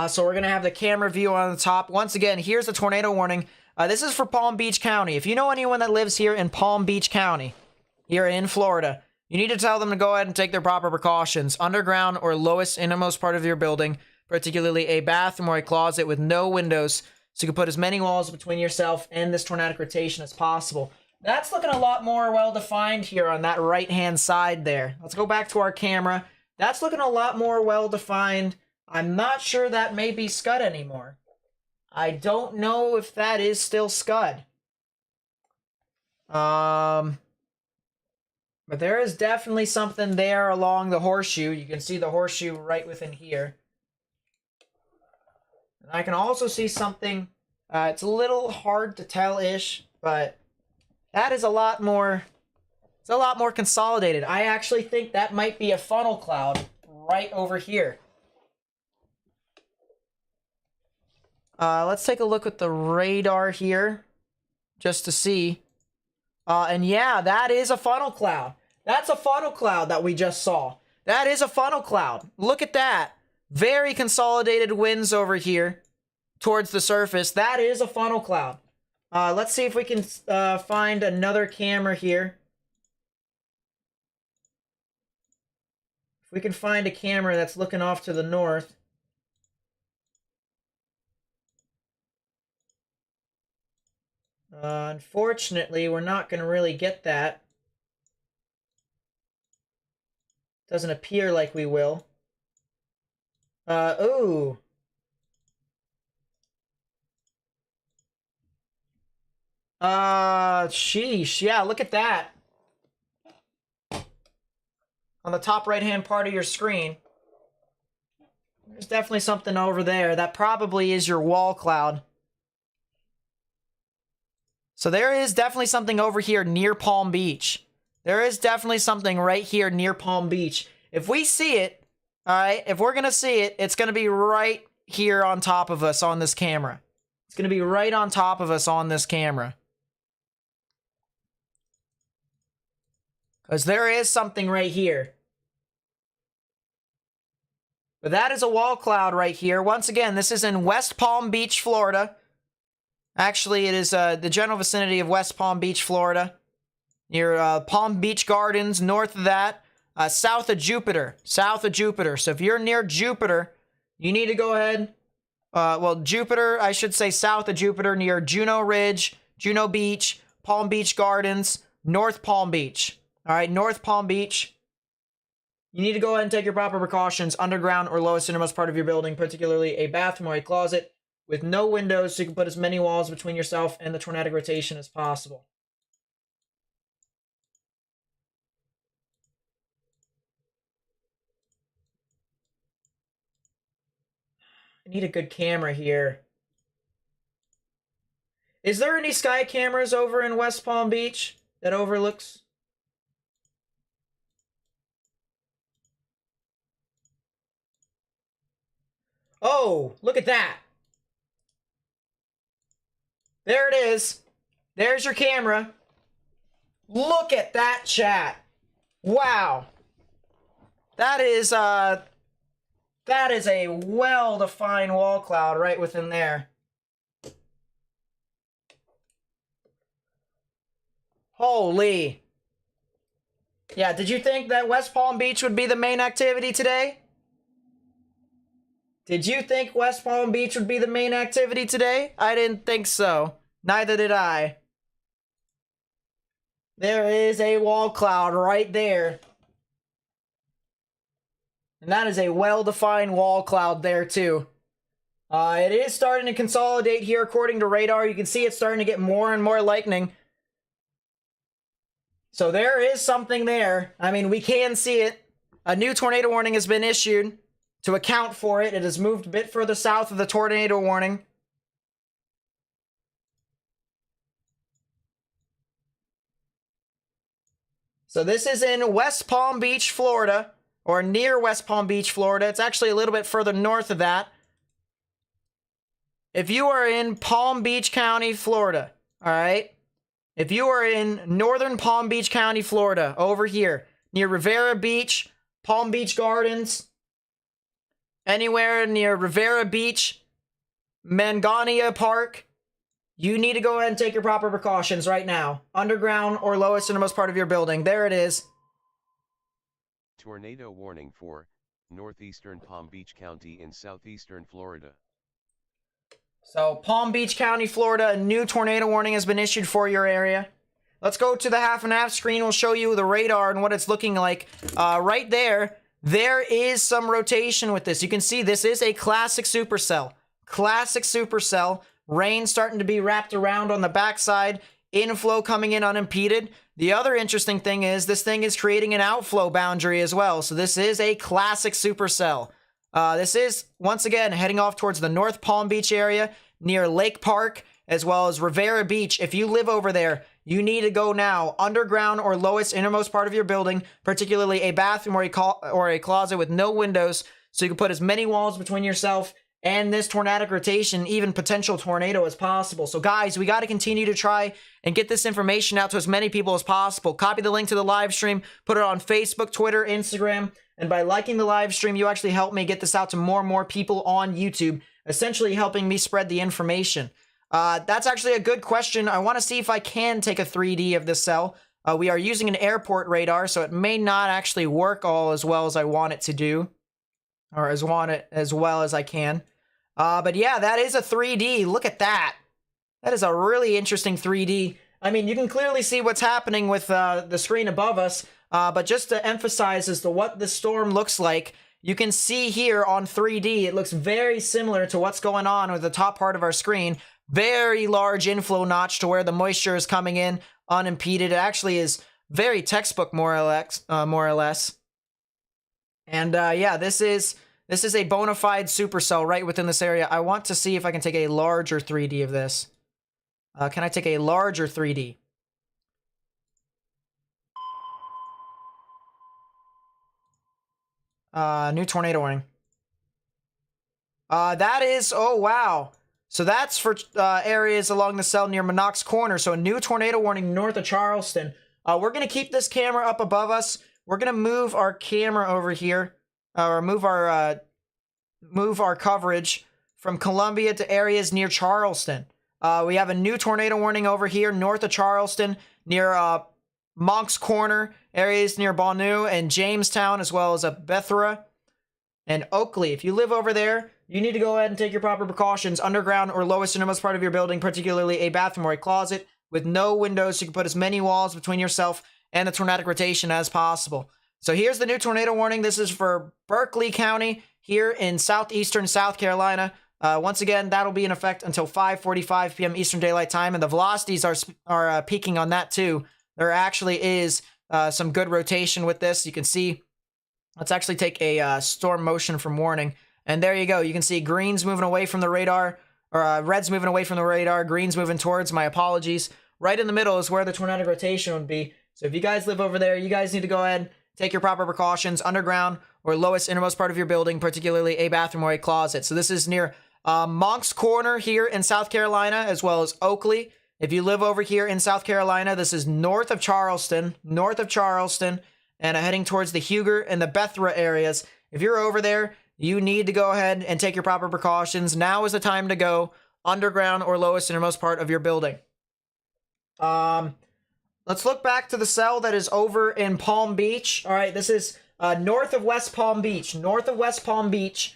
So we're going to have the camera view on the top. Once again, here's the tornado warning. This is for Palm Beach County. If you know anyone that lives here in Palm Beach County, here in Florida, you need to tell them to go ahead and take their proper precautions. Underground or lowest innermost part of your building, particularly a bathroom or a closet with no windows, so you can put as many walls between yourself and this tornadic rotation as possible. That's looking a lot more well-defined here on that right-hand side there. Let's go back to our camera. That's looking a lot more well-defined. I'm not sure that may be scud anymore. I don't know if that is still scud. But there is definitely something there along the horseshoe. You can see the horseshoe right within here. And I can also see something, it's a little hard to tell-ish, but that is a lot more, it's a lot more consolidated. I actually think that might be a funnel cloud right over here. Let's take a look at the radar here, just to see. And yeah, that is a funnel cloud. That's a funnel cloud that we just saw. That is a funnel cloud. Look at that. Very consolidated winds over here towards the surface. That is a funnel cloud. Let's see if we can find another camera here. If we can find a camera that's looking off to the north. Unfortunately, we're not going to really get that. Doesn't appear like we will. Ooh. Sheesh. Yeah, look at that. On the top right-hand part of your screen. There's definitely something over there. That probably is your wall cloud. So there is definitely something over here near Palm Beach. There is definitely something right here near Palm Beach. If we see it, alright, if we're gonna see it, it's gonna be right here on top of us on this camera. It's gonna be right on top of us on this camera. Because there is something right here. But that is a wall cloud right here. Once again, this is in West Palm Beach, Florida. Actually, it is the general vicinity of West Palm Beach, Florida. Near Palm Beach Gardens, north of that. South of Jupiter. South of Jupiter. So if you're near Jupiter, you need to go ahead. Well, Jupiter, I should say south of Jupiter, near Juno Ridge, Juno Beach, Palm Beach Gardens, North Palm Beach. All right, North Palm Beach. You need to go ahead and take your proper precautions underground or lowest innermost part of your building, particularly a bathroom or a closet with no windows so you can put as many walls between yourself and the tornadic rotation as possible. I need a good camera here. Is there any sky cameras over in West Palm Beach that overlooks? Oh, look at that. There it is. There's your camera. Look at that, chat. Wow. That is a well-defined wall cloud right within there. Holy. Yeah, did you think that West Palm Beach would be the main activity today? Did you think West Palm Beach would be the main activity today? I didn't think so. Neither did I. There is a wall cloud right there. And that is a well-defined wall cloud there, too. It is starting to consolidate here according to radar. You can see it's starting to get more and more lightning. So there is something there. I mean, we can see it. A new tornado warning has been issued. To account for it, it has moved a bit further south of the tornado warning. So this is in West Palm Beach, Florida, or near West Palm Beach, Florida. It's actually a little bit further north of that. If you are in Palm Beach County, Florida, all right? If you are in northern Palm Beach County, Florida, over here, near Rivera Beach, Palm Beach Gardens, anywhere near Rivera Beach, Mangania Park, you need to go ahead and take your proper precautions right now. Underground or lowest innermost part of your building. There it is. Tornado warning for northeastern Palm Beach County in southeastern Florida. So, Palm Beach County, Florida, a new tornado warning has been issued for your area. Let's go to the half and half screen. We'll show you the radar and what it's looking like. Right there. There is some rotation with this. You can see this is a classic supercell. Classic supercell. Rain starting to be wrapped around on the backside. Inflow coming in unimpeded. The other interesting thing is this thing is creating an outflow boundary as well. So this is a classic supercell. This is, once again, heading off towards the North Palm Beach area near Lake Park as well as Rivera Beach. If you live over there, you need to go now underground or lowest innermost part of your building, particularly a bathroom or a closet with no windows, so you can put as many walls between yourself and this tornadic rotation, even potential tornado, as possible. So guys, we got to continue to try and get this information out to as many people as possible. Copy the link to the live stream, put it on Facebook, Twitter, Instagram, and by liking the live stream, you actually help me get this out to more and more people on YouTube, essentially helping me spread the information. That's actually a good question. I want to see if I can take a 3D of this cell. We are using an airport radar, so it may not actually work all as well as I want it to do, or as well as I can. But yeah, that is a 3D. Look at that. That is a really interesting 3D. I mean, you can clearly see what's happening with the screen above us. But just to emphasize as to what the storm looks like, you can see here on 3D, it looks very similar to what's going on with the top part of our screen. Very large inflow notch to where the moisture is coming in unimpeded. It actually is very textbook, more or less. And yeah, this is a bona fide supercell right within this area. I want to see if I can take a larger 3D of this. Can I take a larger 3D? New tornado warning. That is, oh wow. So that's for areas along the cell near Minnox Corner. So a new tornado warning north of Charleston. We're going to keep this camera up above us. We're going to move our camera over here, or move our coverage from Columbia to areas near Charleston. We have a new tornado warning over here north of Charleston near Monk's Corner, areas near Bonneau and Jamestown, as well as Bethra and Oakley. If you live over there, you need to go ahead and take your proper precautions. Underground or lowest innermost part of your building, particularly a bathroom or a closet with no windows, so you can put as many walls between yourself and the tornadic rotation as possible. So here's the new tornado warning. This is for Berkeley County here in southeastern South Carolina. Once again, that'll be in effect until 5:45 p.m. Eastern Daylight Time, and the velocities are peaking on that too. There actually is some good rotation with this. You can see, let's actually take a storm motion from warning, and there you go. You can see greens moving away from the radar, or reds moving away from the radar, greens moving towards. My apologies. Right in the middle is where the tornadic rotation would be. So if you guys live over there, you guys need to go ahead, take your proper precautions, underground or lowest innermost part of your building, particularly a bathroom or a closet. So this is near Monk's Corner here in South Carolina, as well as Oakley. If you live over here in South Carolina, this is north of Charleston, and heading towards the Huger and the Bethra areas. If you're over there, you need to go ahead and take your proper precautions. Now is the time to go underground or lowest innermost part of your building. Let's look back to the cell that is over in Palm Beach. All right, this is north of West Palm Beach. North of West Palm Beach,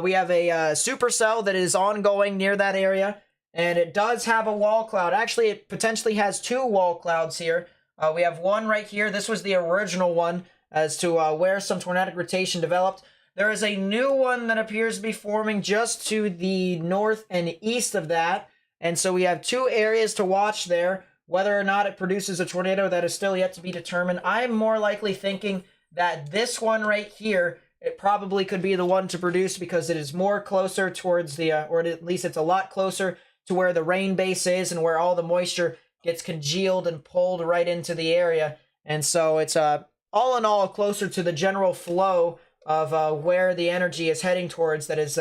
we have a supercell that is ongoing near that area, and it does have a wall cloud. Actually, it potentially has two wall clouds here. We have one right here. This was the original one as to where some tornadic rotation developed. There is a new one that appears to be forming just to the north and east of that, and so we have two areas to watch there. Whether or not it produces a tornado, that is still yet to be determined. I'm more likely thinking that this one right here, it probably could be the one to produce because it is more closer towards the, or at least it's a lot closer to where the rain base is and where all the moisture gets congealed and pulled right into the area. And so it's all in all closer to the general flow of where the energy is heading towards that is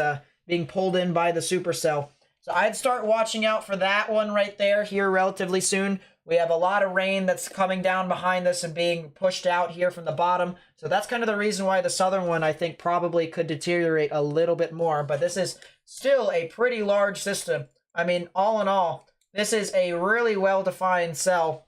being pulled in by the supercell. So I'd start watching out for that one right there here relatively soon. We have a lot of rain that's coming down behind us and being pushed out here from the bottom. So that's kind of the reason why the southern one, I think, probably could deteriorate a little bit more. But this is still a pretty large system. I mean, all in all, this is a really well-defined cell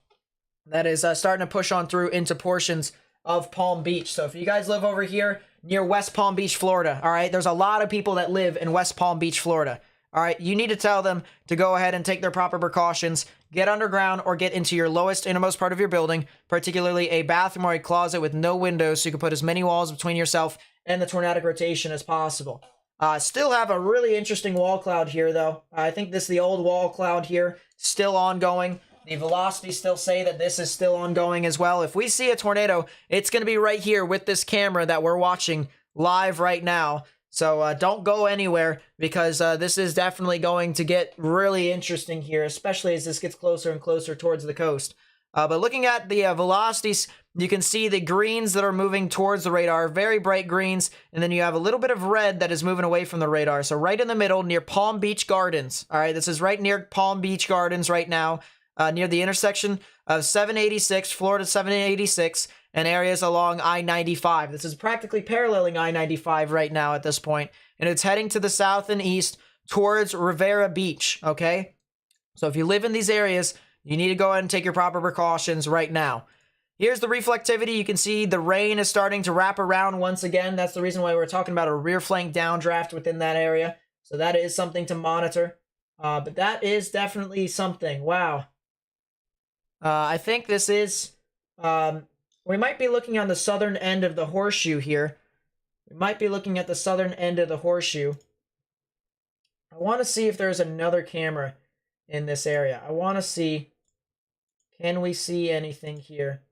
that is starting to push on through into portions of Palm Beach. So if you guys live over here near West Palm Beach, Florida, all right, there's a lot of people that live in West Palm Beach, Florida. All right, you need to tell them to go ahead and take their proper precautions, get underground or get into your lowest innermost part of your building, particularly a bathroom or a closet with no windows so you can put as many walls between yourself and the tornadic rotation as possible. Still have a really interesting wall cloud here, though. I think this is the old wall cloud here, still ongoing. The velocities still say that this is still ongoing as well. If we see a tornado, it's going to be right here with this camera that we're watching live right now. So don't go anywhere because this is definitely going to get really interesting here, especially as this gets closer and closer towards the coast. But looking at the velocities, you can see the greens that are moving towards the radar, very bright greens, and then you have a little bit of red that is moving away from the radar. So right in the middle near Palm Beach Gardens. All right, this is right near Palm Beach Gardens right now, near the intersection of 786, Florida 786, and areas along I-95. This is practically paralleling I-95 right now at this point, and it's heading to the south and east towards Rivera Beach, okay? So if you live in these areas, you need to go ahead and take your proper precautions right now. Here's the reflectivity. You can see the rain is starting to wrap around once again. That's the reason why we're talking about a rear flank downdraft within that area. So that is something to monitor. But that is definitely something. Wow. I think this is We might be looking on the southern end of the horseshoe here. We might be looking at the southern end of the horseshoe. I want to see if there's another camera in this area. I want to see, can we see anything here?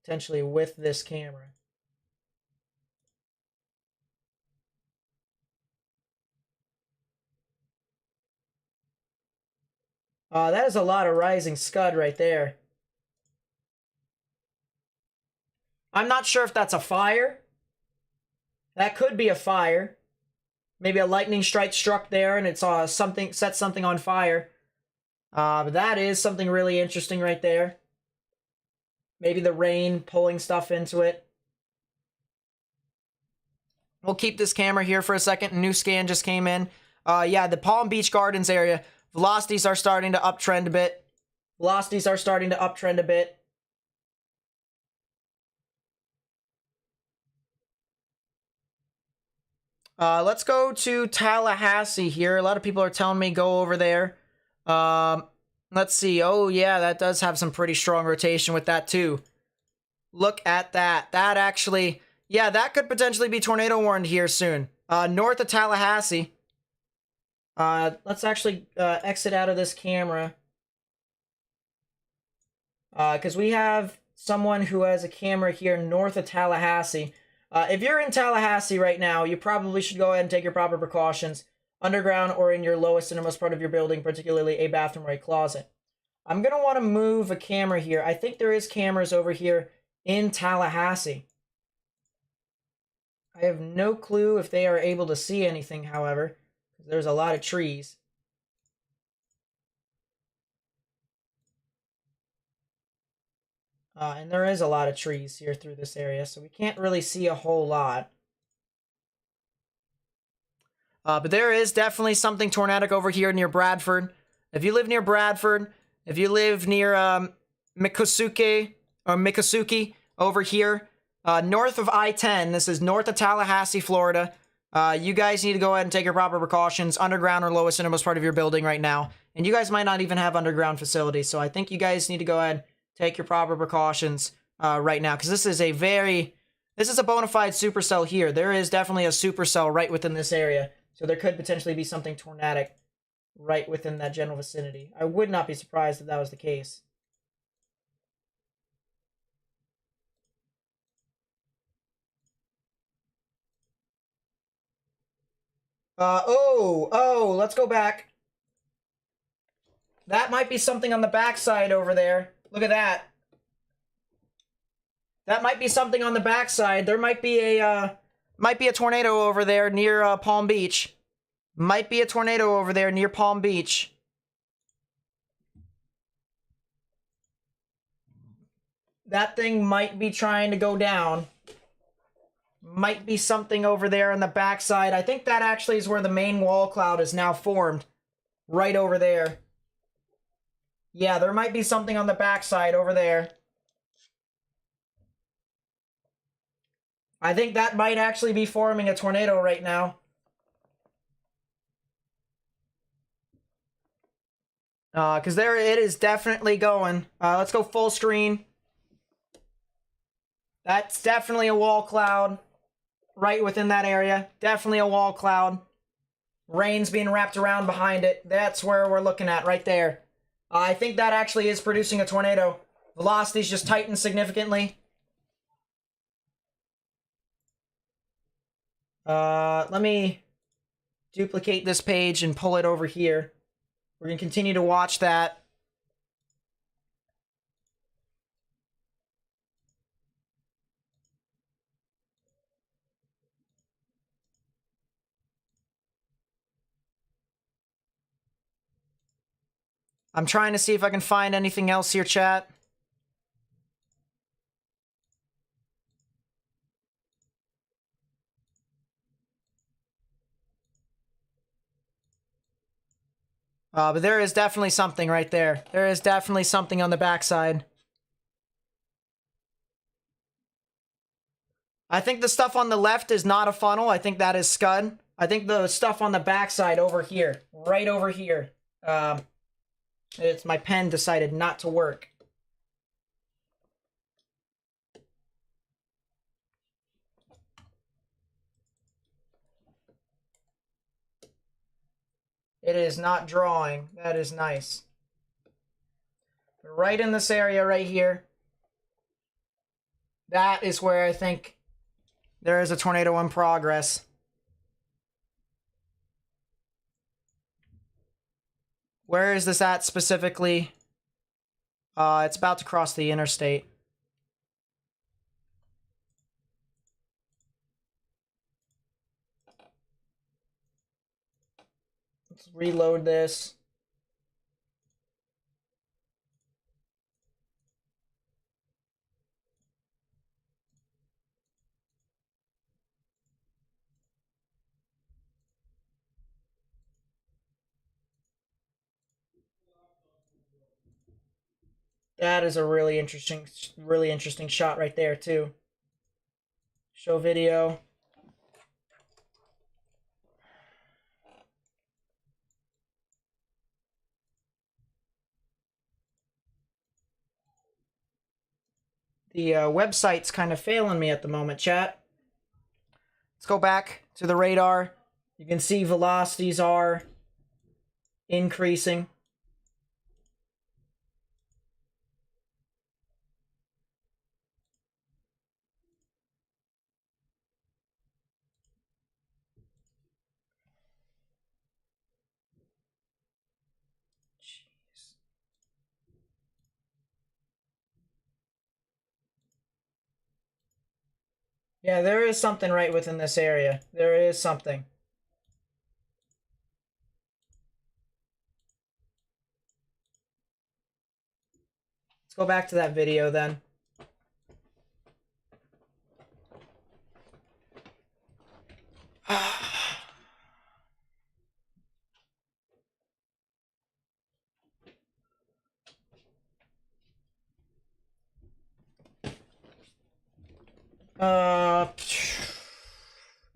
Potentially with this camera. That is a lot of rising scud right there. I'm not sure if that's a fire. That could be a fire. Maybe a lightning strike struck there and it's set something on fire. But that is something really interesting right there. Maybe the rain pulling stuff into it. We'll keep this camera here for a second. A new scan just came in. Yeah, the Palm Beach Gardens area. Velocities are starting to uptrend a bit. Velocities are starting to uptrend a bit. Let's go to Tallahassee here. A lot of people are telling me go over there. Let's see. Oh, yeah, that does have some pretty strong rotation with that, too. Look at that. That actually... Yeah, that could potentially be tornado warned here soon. North of Tallahassee. Let's actually exit out of this camera. Because we have someone who has a camera here north of Tallahassee. If you're in Tallahassee right now, you probably should go ahead and take your proper precautions. Underground or in your lowest innermost part of your building, particularly a bathroom or a closet. I'm going to want to move a camera here. I think there is cameras over here in Tallahassee. I have no clue if they are able to see anything, however. There's a lot of trees. And there is a lot of trees here through this area, so we can't really see a whole lot. But there is definitely something tornadic over here near Bradford. If you live near Bradford, if you live near Miccosukee over here, north of I-10, this is north of Tallahassee, Florida. You guys need to go ahead and take your proper precautions, underground or lowest innermost part of your building right now. And you guys might not even have underground facilities, so I think you guys need to go ahead and take your proper precautions right now, because this is a bona fide supercell here. There is definitely a supercell right within this area, so there could potentially be something tornadic right within that general vicinity. I would not be surprised if that was the case. Let's go back. That might be something on the backside over there. Look at that. That might be something on the backside. There might be a tornado over there near Palm Beach. Might be a tornado over there near Palm Beach. That thing might be trying to go down. Might be something over there on the backside. I think that actually is where the main wall cloud is now formed. Right over there. Yeah, there might be something on the backside over there. I think that might actually be forming a tornado right now. Because there it is definitely going. Let's go full screen. That's definitely a wall cloud. Right within that area. Definitely a wall cloud. Rain's being wrapped around behind it. That's where we're looking at right there. I think that actually is producing a tornado. Velocity's just tightened significantly. Let me duplicate this page and pull it over here. We're going to continue to watch that. I'm trying to see if I can find anything else here, chat. But there is definitely something right there. There is definitely something on the backside. I think the stuff on the left is not a funnel. I think that is scud. I think the stuff on the backside over here, right over here, it's my pen decided not to work. It is not drawing. That is nice. Right in this area right here. That is where I think there is a tornado in progress. Where is this at specifically? It's about to cross the interstate. Let's reload this. That is a really interesting shot right there too. Show video. The website's kind of failing me at the moment, chat. Let's go back to the radar. You can see velocities are increasing. Yeah, there is something right within this area. There is something. Let's go back to that video then.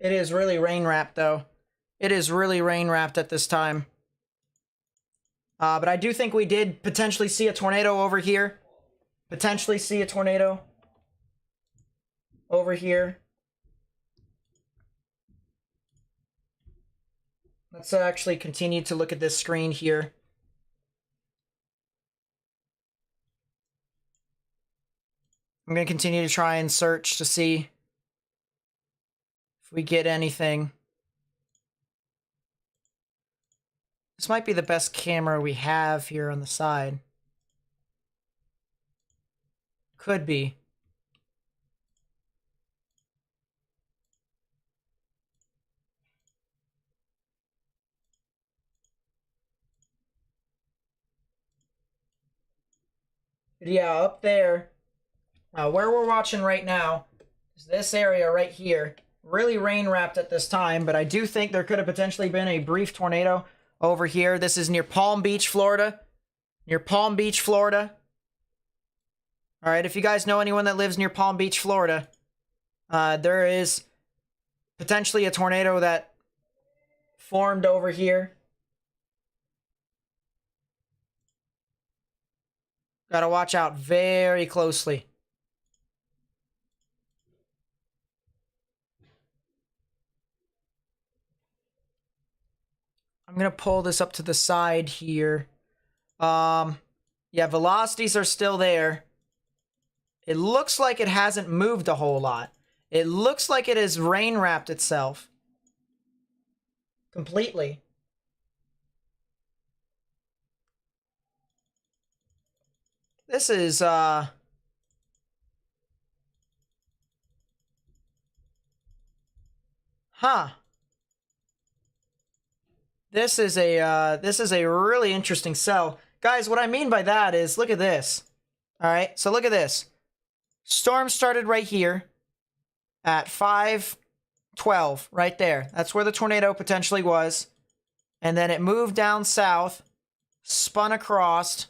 It is really rain wrapped though. It is really rain wrapped at this time. But I do think we did potentially see a tornado over here. Potentially see a tornado over here. Let's actually continue to look at this screen here. I'm going to continue to try and search to see if we get anything. This might be the best camera we have here on the side. Could be. But yeah, up there, where we're watching right now, is this area right here. Really rain wrapped at this time, but I do think there could have potentially been a brief tornado over here. This is near Palm Beach, Florida. Near Palm Beach, Florida. All right, if you guys know anyone that lives near Palm Beach, Florida, there is potentially a tornado that formed over here. Gotta watch out very closely. I'm gonna pull this up to the side here. Yeah, velocities are still there. It looks like it hasn't moved a whole lot. It looks like it has rain wrapped itself completely. This is This is a really interesting cell. Guys, what I mean by that is, look at this. All right, so look at this. Storm started right here at 5:12, right there. That's where the tornado potentially was. And then it moved down south, spun across,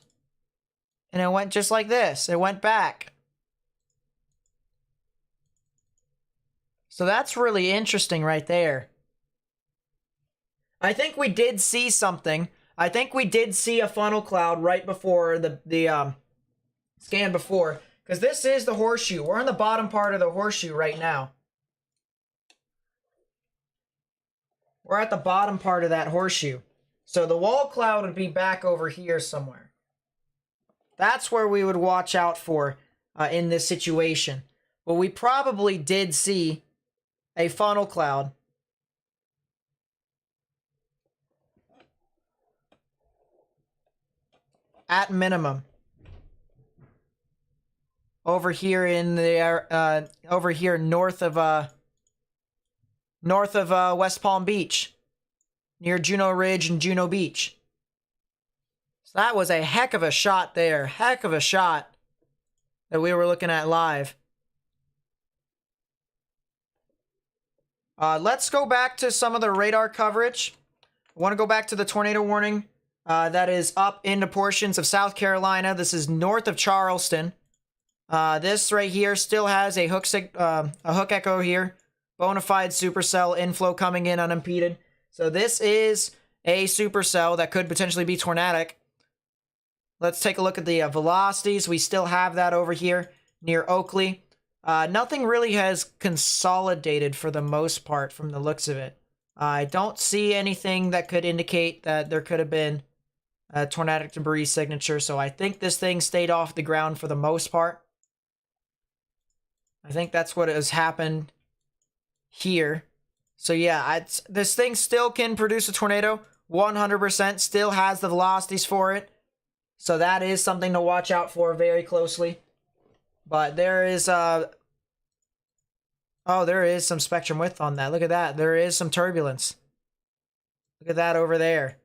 and it went just like this. It went back. So that's really interesting right there. I think we did see something. I think we did see a funnel cloud right before the scan before. Because this is the horseshoe. We're on the bottom part of the horseshoe right now. We're at the bottom part of that horseshoe. So the wall cloud would be back over here somewhere. That's where we would watch out for in this situation. But we probably did see a funnel cloud. At minimum. Over here in the over here north of West Palm Beach, near Juno Ridge and Juno Beach. So that was a heck of a shot there. Heck of a shot that we were looking at live. Let's go back to some of the radar coverage. I want to go back to the tornado warning that is up into portions of South Carolina. This is north of Charleston. This right here still has a hook echo here. Bonafide supercell inflow coming in unimpeded. So this is a supercell that could potentially be tornadic. Let's take a look at the velocities. We still have that over here near Oakley. Nothing really has consolidated for the most part from the looks of it. I don't see anything that could indicate that there could have been a tornadic debris signature. So I think this thing stayed off the ground for the most part. I think that's what has happened here. So yeah, this thing still can produce a tornado. 100% still has the velocities for it. So that is something to watch out for very closely. But there is there is some spectrum width on that. Look at that. There is some turbulence. Look at that over there.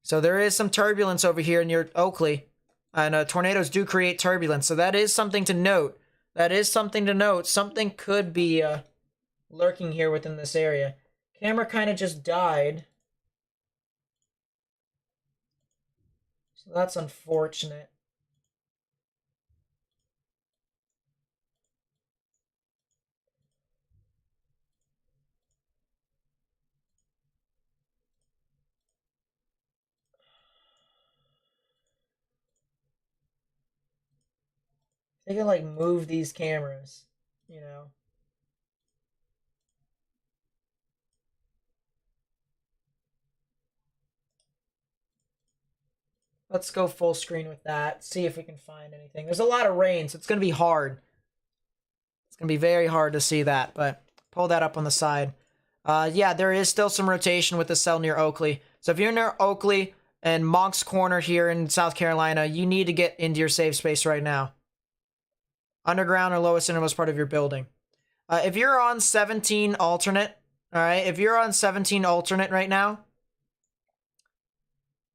So there is some turbulence over here near Oakley. And tornadoes do create turbulence. So that is something to note. That is something to note. Something could be lurking here within this area. Camera kind of just died. So that's unfortunate. They can like move these cameras, you know. Let's go full screen with that. See if we can find anything. There's a lot of rain, so it's going to be hard. It's going to be very hard to see that, but pull that up on the side. Yeah, there is still some rotation with the cell near Oakley. So if you're near Oakley and Monk's Corner here in South Carolina, you need to get into your safe space right now. Underground or lowest innermost part of your building. If you're on 17 alternate, all right, if you're on 17 alternate right now,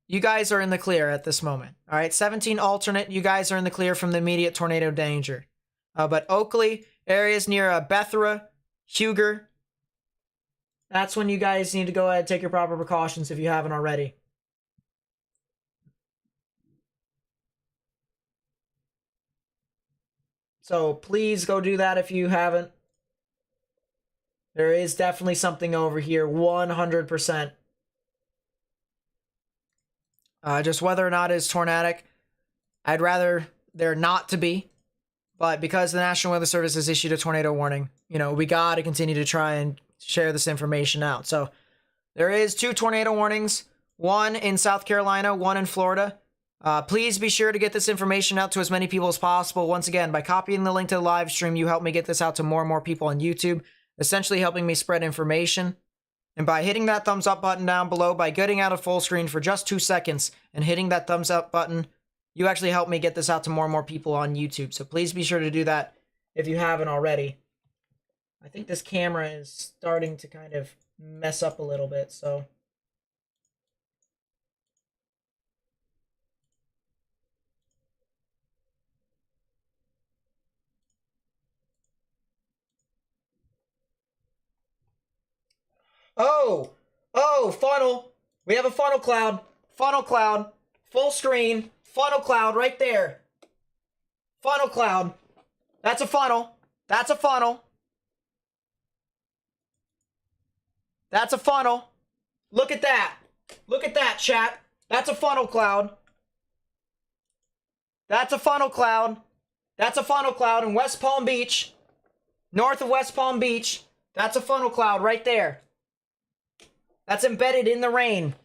you guys are in the clear at this moment. All right, 17 alternate, you guys are in the clear from the immediate tornado danger. But Oakley, areas near Bethera, Huger, that's when you guys need to go ahead and take your proper precautions if you haven't already. So please go do that if you haven't. There is definitely something over here, 100%. Just whether or not it's tornadic, I'd rather there not to be. But because the National Weather Service has issued a tornado warning, you know, we got to continue to try and share this information out. So there is 2 tornado warnings, one in South Carolina, one in Florida. Please be sure to get this information out to as many people as possible. Once again, by copying the link to the live stream, you help me get this out to more and more people on YouTube, essentially helping me spread information. And by hitting that thumbs up button down below, by getting out of full screen for just 2 seconds and hitting that thumbs up button, you actually help me get this out to more and more people on YouTube. So please be sure to do that if you haven't already. I think this camera is starting to kind of mess up a little bit, so... Oh, funnel. We have a funnel cloud. Funnel cloud. Full screen. Funnel cloud right there. Funnel cloud. That's a funnel. That's a funnel. That's a funnel. Look at that. Look at that, chat. That's a funnel cloud. That's a funnel cloud. That's a funnel cloud in West Palm Beach. North of West Palm Beach. That's a funnel cloud right there. That's embedded in the rain.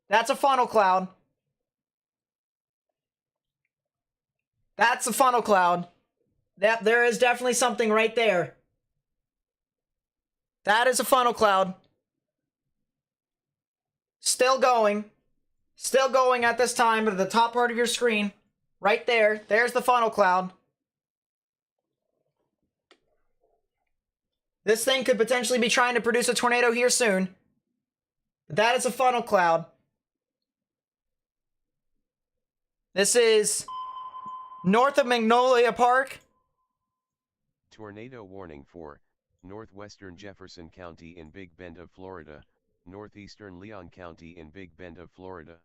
That's a funnel cloud. That's a funnel cloud. There is definitely something right there. That is a funnel cloud. Still going. Still going at this time, but at the top part of your screen. Right there. There's the funnel cloud. This thing could potentially be trying to produce a tornado here soon. But that is a funnel cloud. This is north of Magnolia Park. Tornado warning for northwestern Jefferson County in Big Bend of Florida, northeastern Leon County in Big Bend of Florida.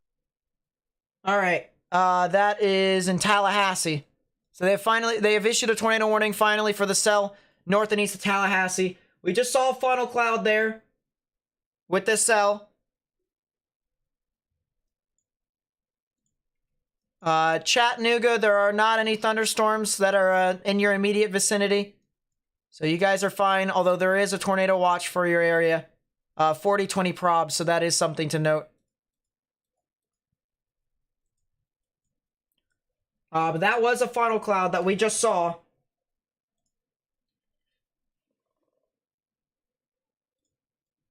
All right, that is in Tallahassee. So they have issued a tornado warning finally for the cell north and east of Tallahassee. We just saw a funnel cloud there with this cell. Chattanooga, there are not any thunderstorms that are in your immediate vicinity. So you guys are fine, although there is a tornado watch for your area. 40-20 prob, so that is something to note. But that was a funnel cloud that we just saw.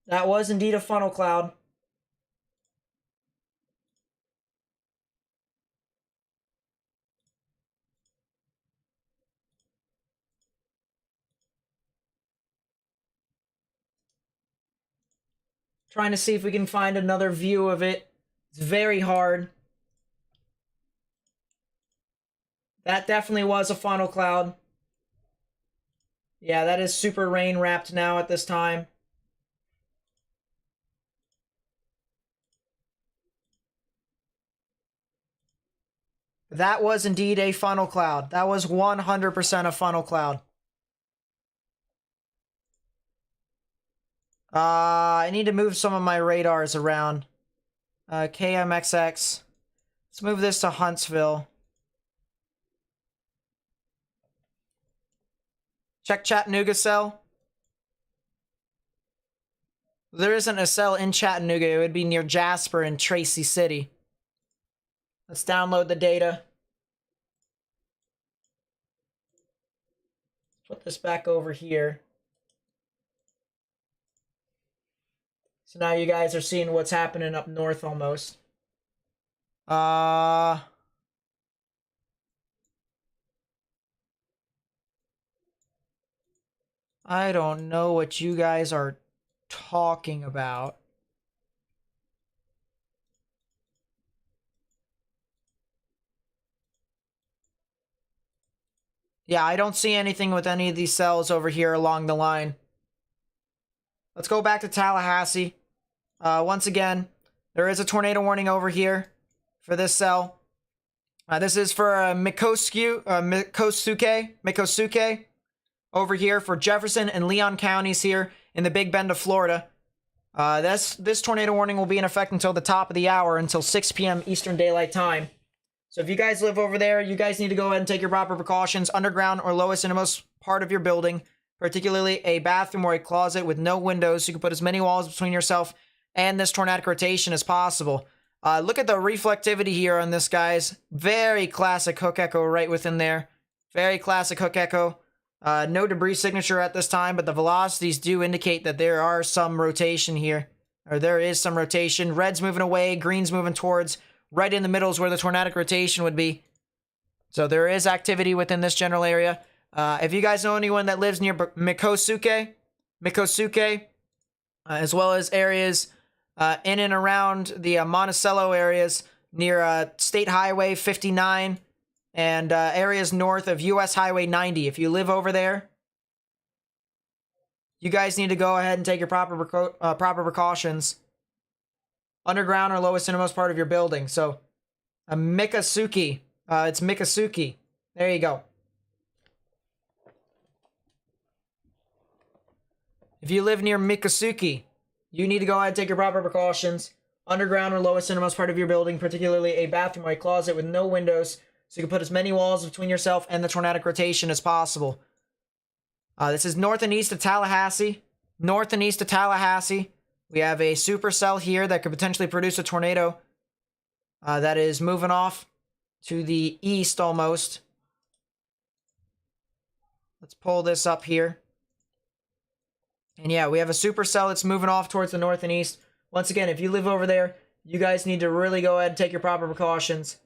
That was indeed a funnel cloud. Trying to see if we can find another view of it. It's very hard. That definitely was a funnel cloud. Yeah, that is super rain wrapped now at this time. That was indeed a funnel cloud. That was 100% a funnel cloud. I need to move some of my radars around. KMXX. Let's move this to Huntsville. Check Chattanooga cell. There isn't a cell in Chattanooga. It would be near Jasper and Tracy City. Let's download the data. Put this back over here. So now you guys are seeing what's happening up north almost. I don't know what you guys are talking about. Yeah, I don't see anything with any of these cells over here along the line. Let's go back to Tallahassee. Once again, there is a tornado warning over here for this cell. This is for Mikosuke over here for Jefferson and Leon counties here in the Big Bend of Florida. This tornado warning will be in effect until the top of the hour, until 6 p.m. Eastern Daylight Time. So if you guys live over there, you guys need to go ahead and take your proper precautions. Underground or lowest innermost part of your building, particularly a bathroom or a closet with no windows, so you can put as many walls between yourself and this tornadic rotation as possible. Look at the reflectivity here on this, guys. Very classic hook echo right within there. Very classic hook echo. No debris signature at this time, but the velocities do indicate that there are some rotation here. Or there is some rotation. Red's moving away, green's moving towards. Right in the middle is where the tornadic rotation would be. So there is activity within this general area. If you guys know anyone that lives near Mikosuke, as well as areas in and around the Monticello areas near State Highway 59 and areas north of US Highway 90. If you live over there, you guys need to go ahead and take your proper precautions. Underground or lowest innermost part of your building. So, Mikosuke. It's Mikosuke. There you go. If you live near Mikosuke, you need to go ahead and take your proper precautions. Underground or lowest innermost part of your building, particularly a bathroom or a closet with no windows, so you can put as many walls between yourself and the tornadic rotation as possible. This is north and east of Tallahassee. North and east of Tallahassee. We have a supercell here that could potentially produce a tornado that is moving off to the east almost. Let's pull this up here. And yeah, we have a supercell that's moving off towards the north and east. Once again, if you live over there, you guys need to really go ahead and take your proper precautions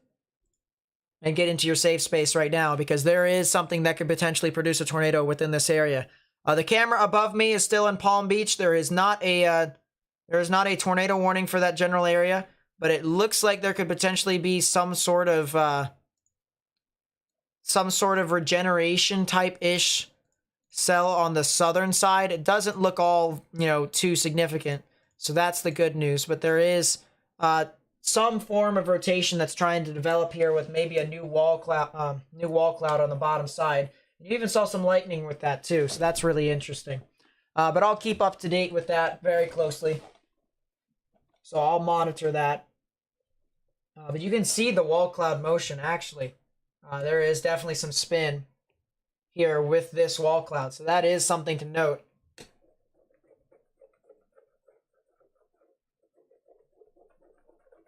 and get into your safe space right now, because there is something that could potentially produce a tornado within this area. The camera above me is still in Palm Beach. There is not a tornado warning for that general area, but it looks like there could potentially be some sort of regeneration type-ish cell on the southern side. It doesn't look all, too significant. So that's the good news. But there is some form of rotation that's trying to develop here with maybe a new wall cloud on the bottom side. You even saw some lightning with that too. So that's really interesting. But I'll keep up to date with that very closely. So I'll monitor that. But you can see the wall cloud motion actually. There is definitely some spin here with this wall cloud. So that is something to note.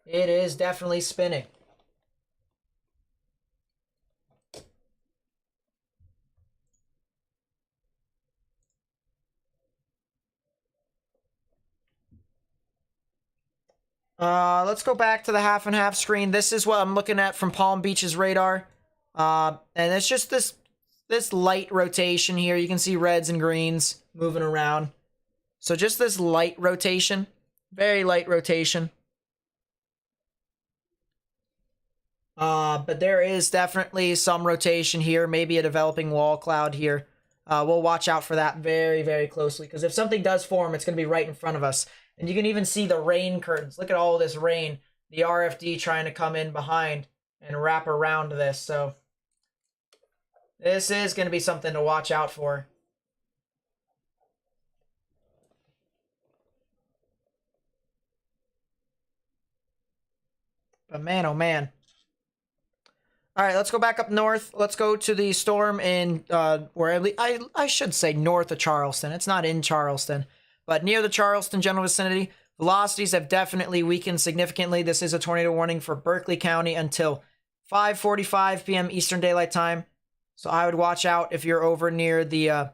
It is definitely spinning. Let's go back to the half and half screen. This is what I'm looking at from Palm Beach's radar. And it's just this light rotation here. You can see reds and greens moving around. So just this light rotation, very light rotation. But there is definitely some rotation here, maybe a developing wall cloud here. We'll watch out for that very, very closely, because if something does form, it's going to be right in front of us. And you can even see the rain curtains. Look at all this rain. The RFD trying to come in behind and wrap around this. So this is going to be something to watch out for. But man, oh man. All right, let's go back up north. Let's go to the storm in, I should say north of Charleston. It's not in Charleston, but near the Charleston general vicinity. Velocities have definitely weakened significantly. This is a tornado warning for Berkeley County until 5:45 p.m. Eastern Daylight Time. So I would watch out if you're over near the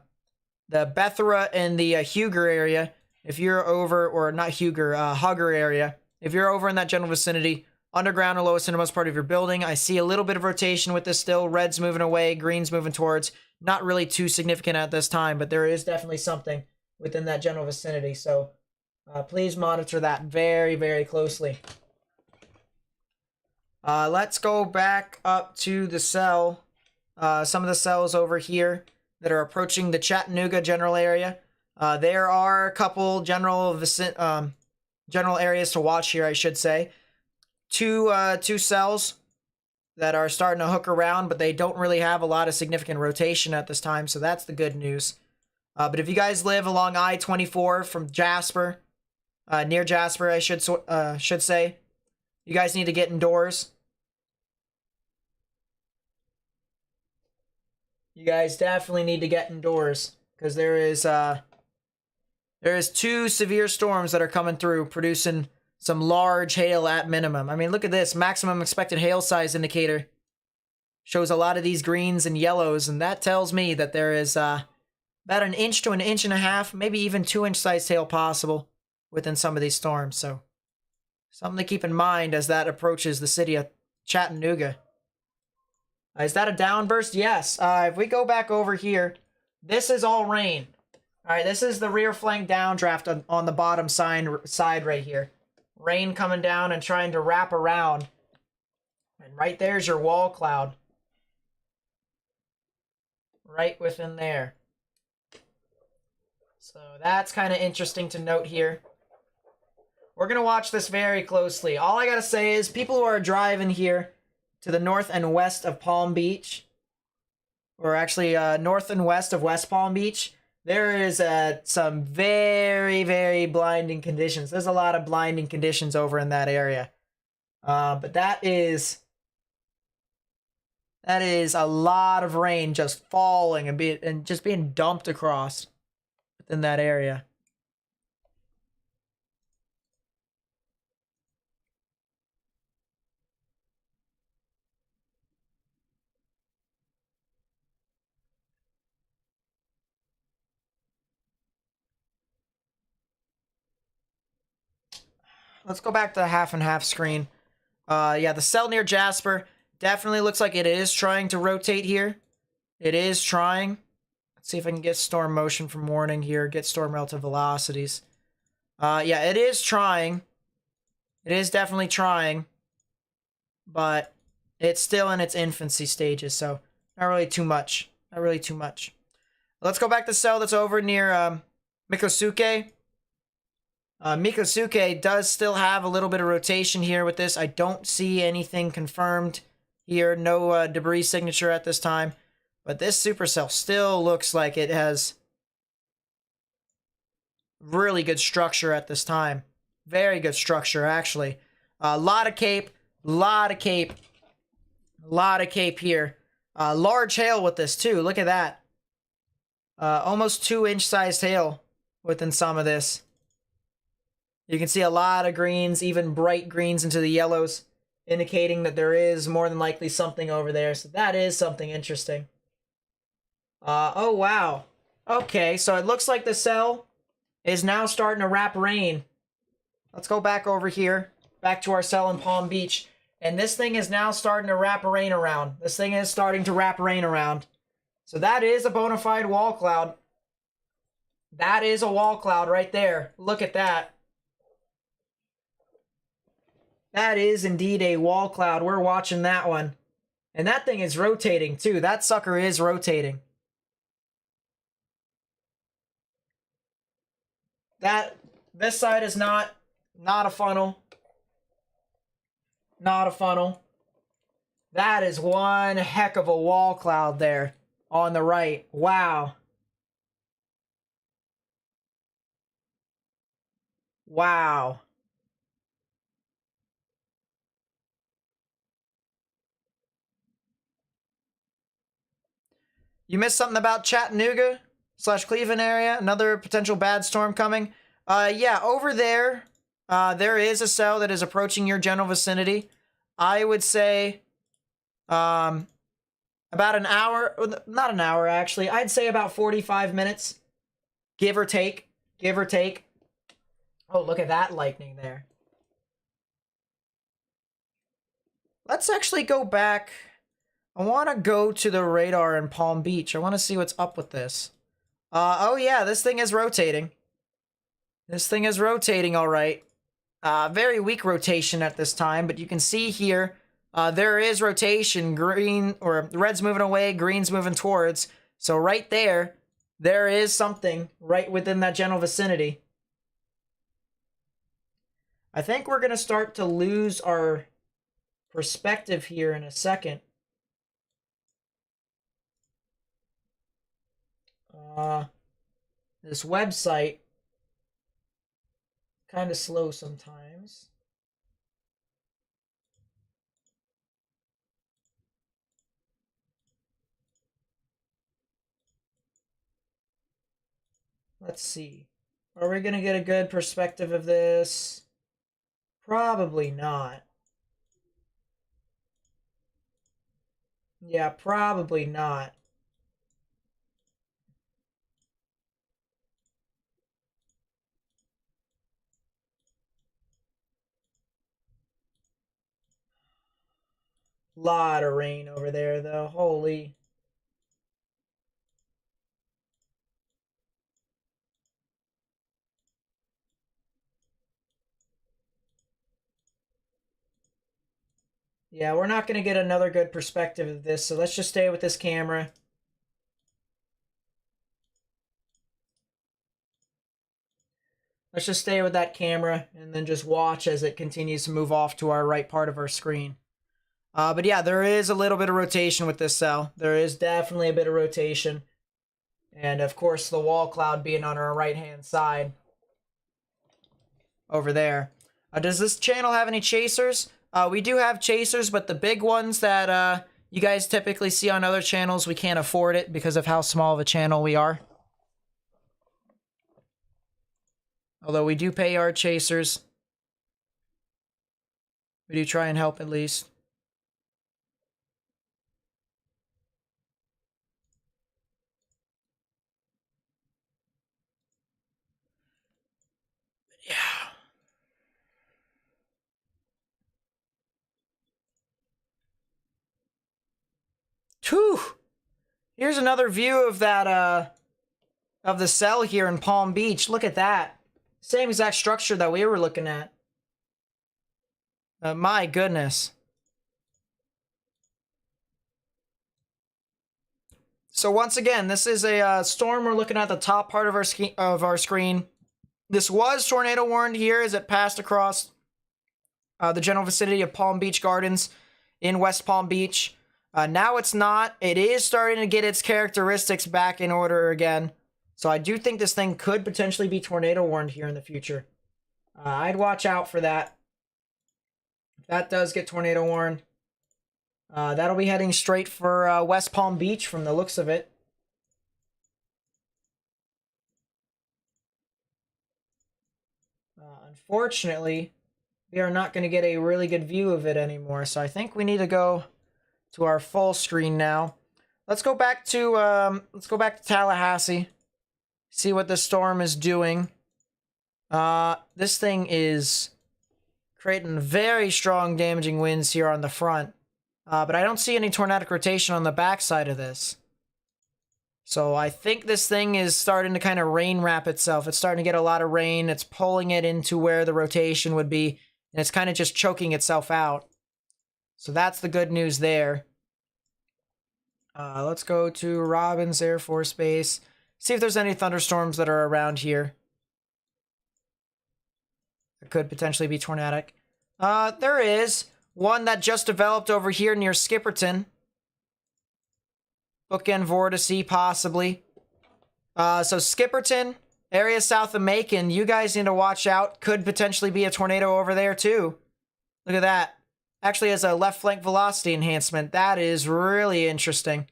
Bethera and the Huger area. If you're over, or not Huger, Hugger area. If you're over in that general vicinity, underground or lowest innermost part of your building. I see a little bit of rotation with this still. Red's moving away, green's moving towards. Not really too significant at this time, but there is definitely something within that general vicinity. So please monitor that very, very closely. Let's go back up to the cell. Some of the cells over here that are approaching the Chattanooga general area. There are a couple general areas to watch here, I should say. Two cells that are starting to hook around, but they don't really have a lot of significant rotation at this time, so that's the good news. But if you guys live along I-24 from Jasper, near Jasper, I should say, you guys need to get indoors. You guys definitely need to get indoors, because there is two severe storms that are coming through, producing some large hail at minimum. I mean, look at this. Maximum expected hail size indicator shows a lot of these greens and yellows, and that tells me that there is about an inch to an inch and a half, maybe even 2-inch sized hail possible within some of these storms. So something to keep in mind as that approaches the city of Chattanooga. Is that a downburst? Yes. If we go back over here, this is all rain. All right, this is the rear flank downdraft on the bottom side right here. Rain coming down and trying to wrap around. And right there's your wall cloud. Right within there. So that's kind of interesting to note here. We're going to watch this very closely. All I got to say is people who are driving here to the north and west of Palm Beach, or actually north and west of West Palm Beach, there is some very, very blinding conditions. There's a lot of blinding conditions over in that area. But that is a lot of rain just falling and just being dumped across within that area. Let's go back to the half and half screen. Yeah, the cell near Jasper definitely looks like it is trying to rotate here. It is trying. Let's see if I can get storm motion from warning here. Get storm relative velocities. Yeah, it is trying. It is definitely trying. But it's still in its infancy stages, so not really too much. Not really too much. Let's go back to the cell that's over near Mikosuke. Mikosuke does still have a little bit of rotation here with this. I don't see anything confirmed here. No debris signature at this time. But this supercell still looks like it has really good structure at this time. Very good structure, actually. A lot of cape. Lot of cape. Lot of cape here. Large hail with this, too. Look at that. Almost 2-inch sized hail within some of this. You can see a lot of greens, even bright greens into the yellows, indicating that there is more than likely something over there. So that is something interesting. Oh, wow. Okay, so it looks like the cell is now starting to wrap rain. Let's go back over here, back to our cell in Palm Beach. And this thing is now starting to wrap rain around. This thing is starting to wrap rain around. So that is a bona fide wall cloud. That is a wall cloud right there. Look at that. That is indeed a wall cloud. We're watching that one. And that thing is rotating too. That sucker is rotating. This side is not a funnel. Not a funnel. That is one heck of a wall cloud there on the right. Wow. Wow. You missed something about Chattanooga / Cleveland area. Another potential bad storm coming. Yeah, over there, there is a cell that is approaching your general vicinity. I would say, about an hour, not an hour actually. I'd say about 45 minutes, give or take. Give or take. Oh, look at that lightning there. Let's actually go back. I want to go to the radar in Palm Beach. I want to see what's up with this. Oh yeah, this thing is rotating. This thing is rotating all right. Very weak rotation at this time, but you can see here, there is rotation. Green, or red's moving away, green's moving towards. So right there, there is something right within that general vicinity. I think we're going to start to lose our perspective here in a second. This website kind of slow sometimes. Let's see. Are we going to get a good perspective of this? Probably not. Yeah, probably not. Lot of rain over there, though. Holy. Yeah, we're not going to get another good perspective of this, so let's just stay with this camera. Let's just stay with that camera and then just watch as it continues to move off to our right part of our screen. But yeah, there is a little bit of rotation with this cell. There is definitely a bit of rotation. And of course, the wall cloud being on our right-hand side over there. Does this channel have any chasers? We do have chasers, but the big ones that you guys typically see on other channels, we can't afford it because of how small of a channel we are. Although we do pay our chasers. We do try and help at least. Yeah. Whew. Here's another view of that, of the cell here in Palm Beach. Look at that. Same exact structure that we were looking at. My goodness. So once again, this is a storm. We're looking at the top part of our screen. This was tornado warned here as it passed across the general vicinity of Palm Beach Gardens in West Palm Beach. Now it's not. It is starting to get its characteristics back in order again. So I do think this thing could potentially be tornado warned here in the future. I'd watch out for that. If that does get tornado warned, that'll be heading straight for West Palm Beach from the looks of it. Unfortunately, we are not going to get a really good view of it anymore. So I think we need to go to our full screen now. Let's go back to Tallahassee. See what the storm is doing. This thing is creating very strong damaging winds here on the front. But I don't see any tornadic rotation on the backside of this. So I think this thing is starting to kind of rain wrap itself. It's starting to get a lot of rain. It's pulling it into where the rotation would be. And it's kind of just choking itself out. So that's the good news there. Let's go to Robbins Air Force Base. See if there's any thunderstorms that are around here. It could potentially be tornadic. There is one that just developed over here near Skipperton. Bookend vortice, possibly. So Skipperton, area south of Macon, you guys need to watch out. Could potentially be a tornado over there too. Look at that. Actually has a left flank velocity enhancement. That is really interesting.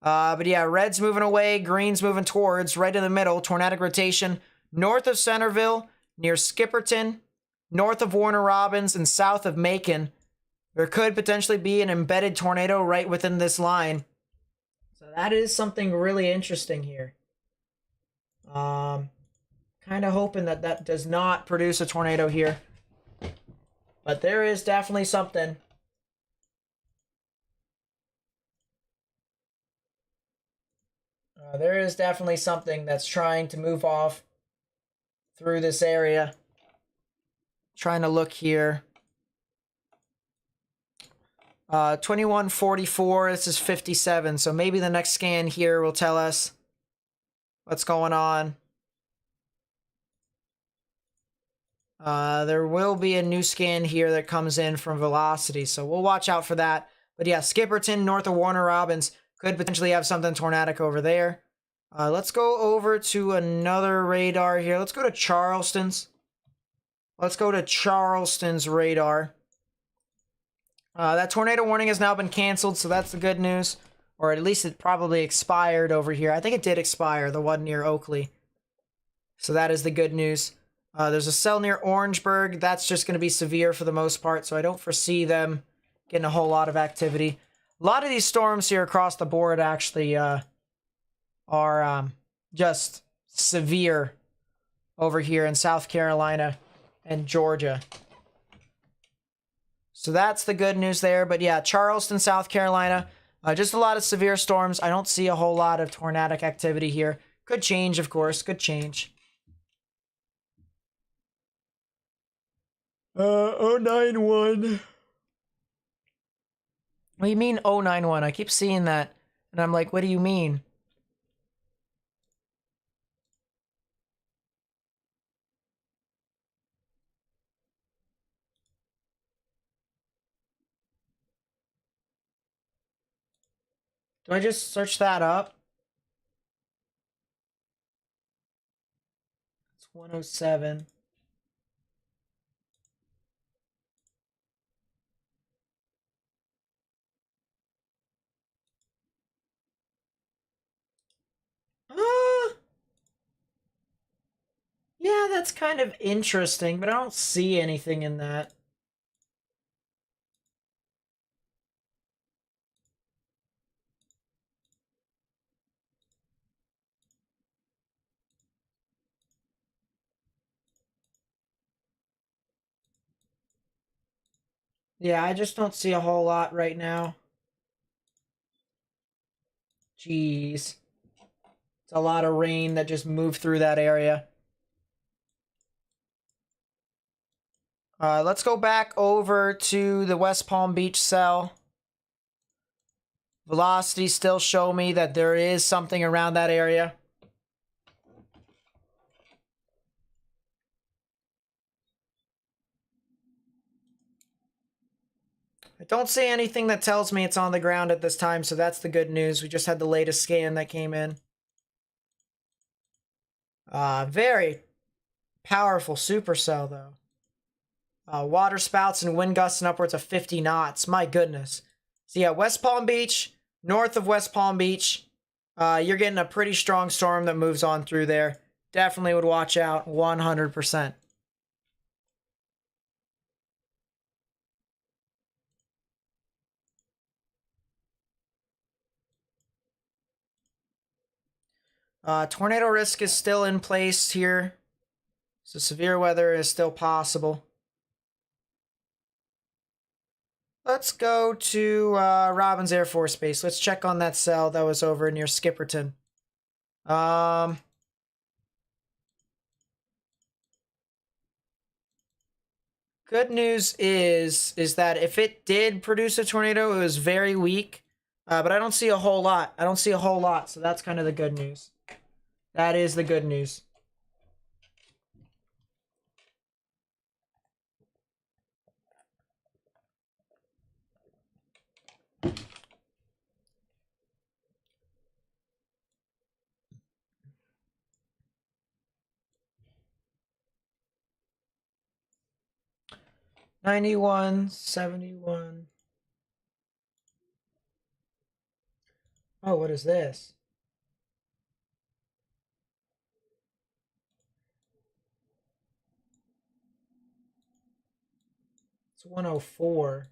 But yeah, red's moving away, green's moving towards, right in the middle. Tornadic rotation north of Centerville, near Skipperton, north of Warner Robins, and south of Macon. There could potentially be an embedded tornado right within this line. So that is something really interesting here. Kind of hoping that that does not produce a tornado here. But there is definitely something. There is definitely something that's trying to move off through this area. Trying to look here. 2144, this is 57, so maybe the next scan here will tell us what's going on. There will be a new scan here that comes in from Velocity, so we'll watch out for that. But yeah, Skipperton, north of Warner Robins, could potentially have something tornadic over there. Let's go over to another radar here. Let's go to Charleston's. Let's go to Charleston's radar. That tornado warning has now been canceled, so that's the good news. Or at least it probably expired over here. I think it did expire, the one near Oakley. So that is the good news. There's a cell near Orangeburg. That's just going to be severe for the most part, so I don't foresee them getting a whole lot of activity. A lot of these storms here across the board actually are just severe over here in South Carolina and Georgia. So that's the good news there. But yeah, Charleston, South Carolina, just a lot of severe storms. I don't see a whole lot of tornadic activity here. Could change, of course. Could change. 091. What do you mean 091? I keep seeing that. And I'm like, what do you mean? Do I just search that up? It's 107. Yeah, that's kind of interesting, but I don't see anything in that. Yeah, I just don't see a whole lot right now. Jeez. It's a lot of rain that just moved through that area. Let's go back over to the West Palm Beach cell. Velocity still show me that there is something around that area. I don't see anything that tells me it's on the ground at this time, so that's the good news. We just had the latest scan that came in. Very powerful supercell, though. Water spouts and wind gusts and upwards of 50 knots. My goodness. So yeah, West Palm Beach, north of West Palm Beach, you're getting a pretty strong storm that moves on through there. Definitely would watch out 100%. Tornado risk is still in place here. So severe weather is still possible. Let's go to Robbins Air Force Base. Let's check on that cell that was over near Skipperton. Good news is that if it did produce a tornado, it was very weak. But I don't see a whole lot. I don't see a whole lot, so that's kind of the good news. That is the good news. $91, $71. Oh, what is this? It's 104.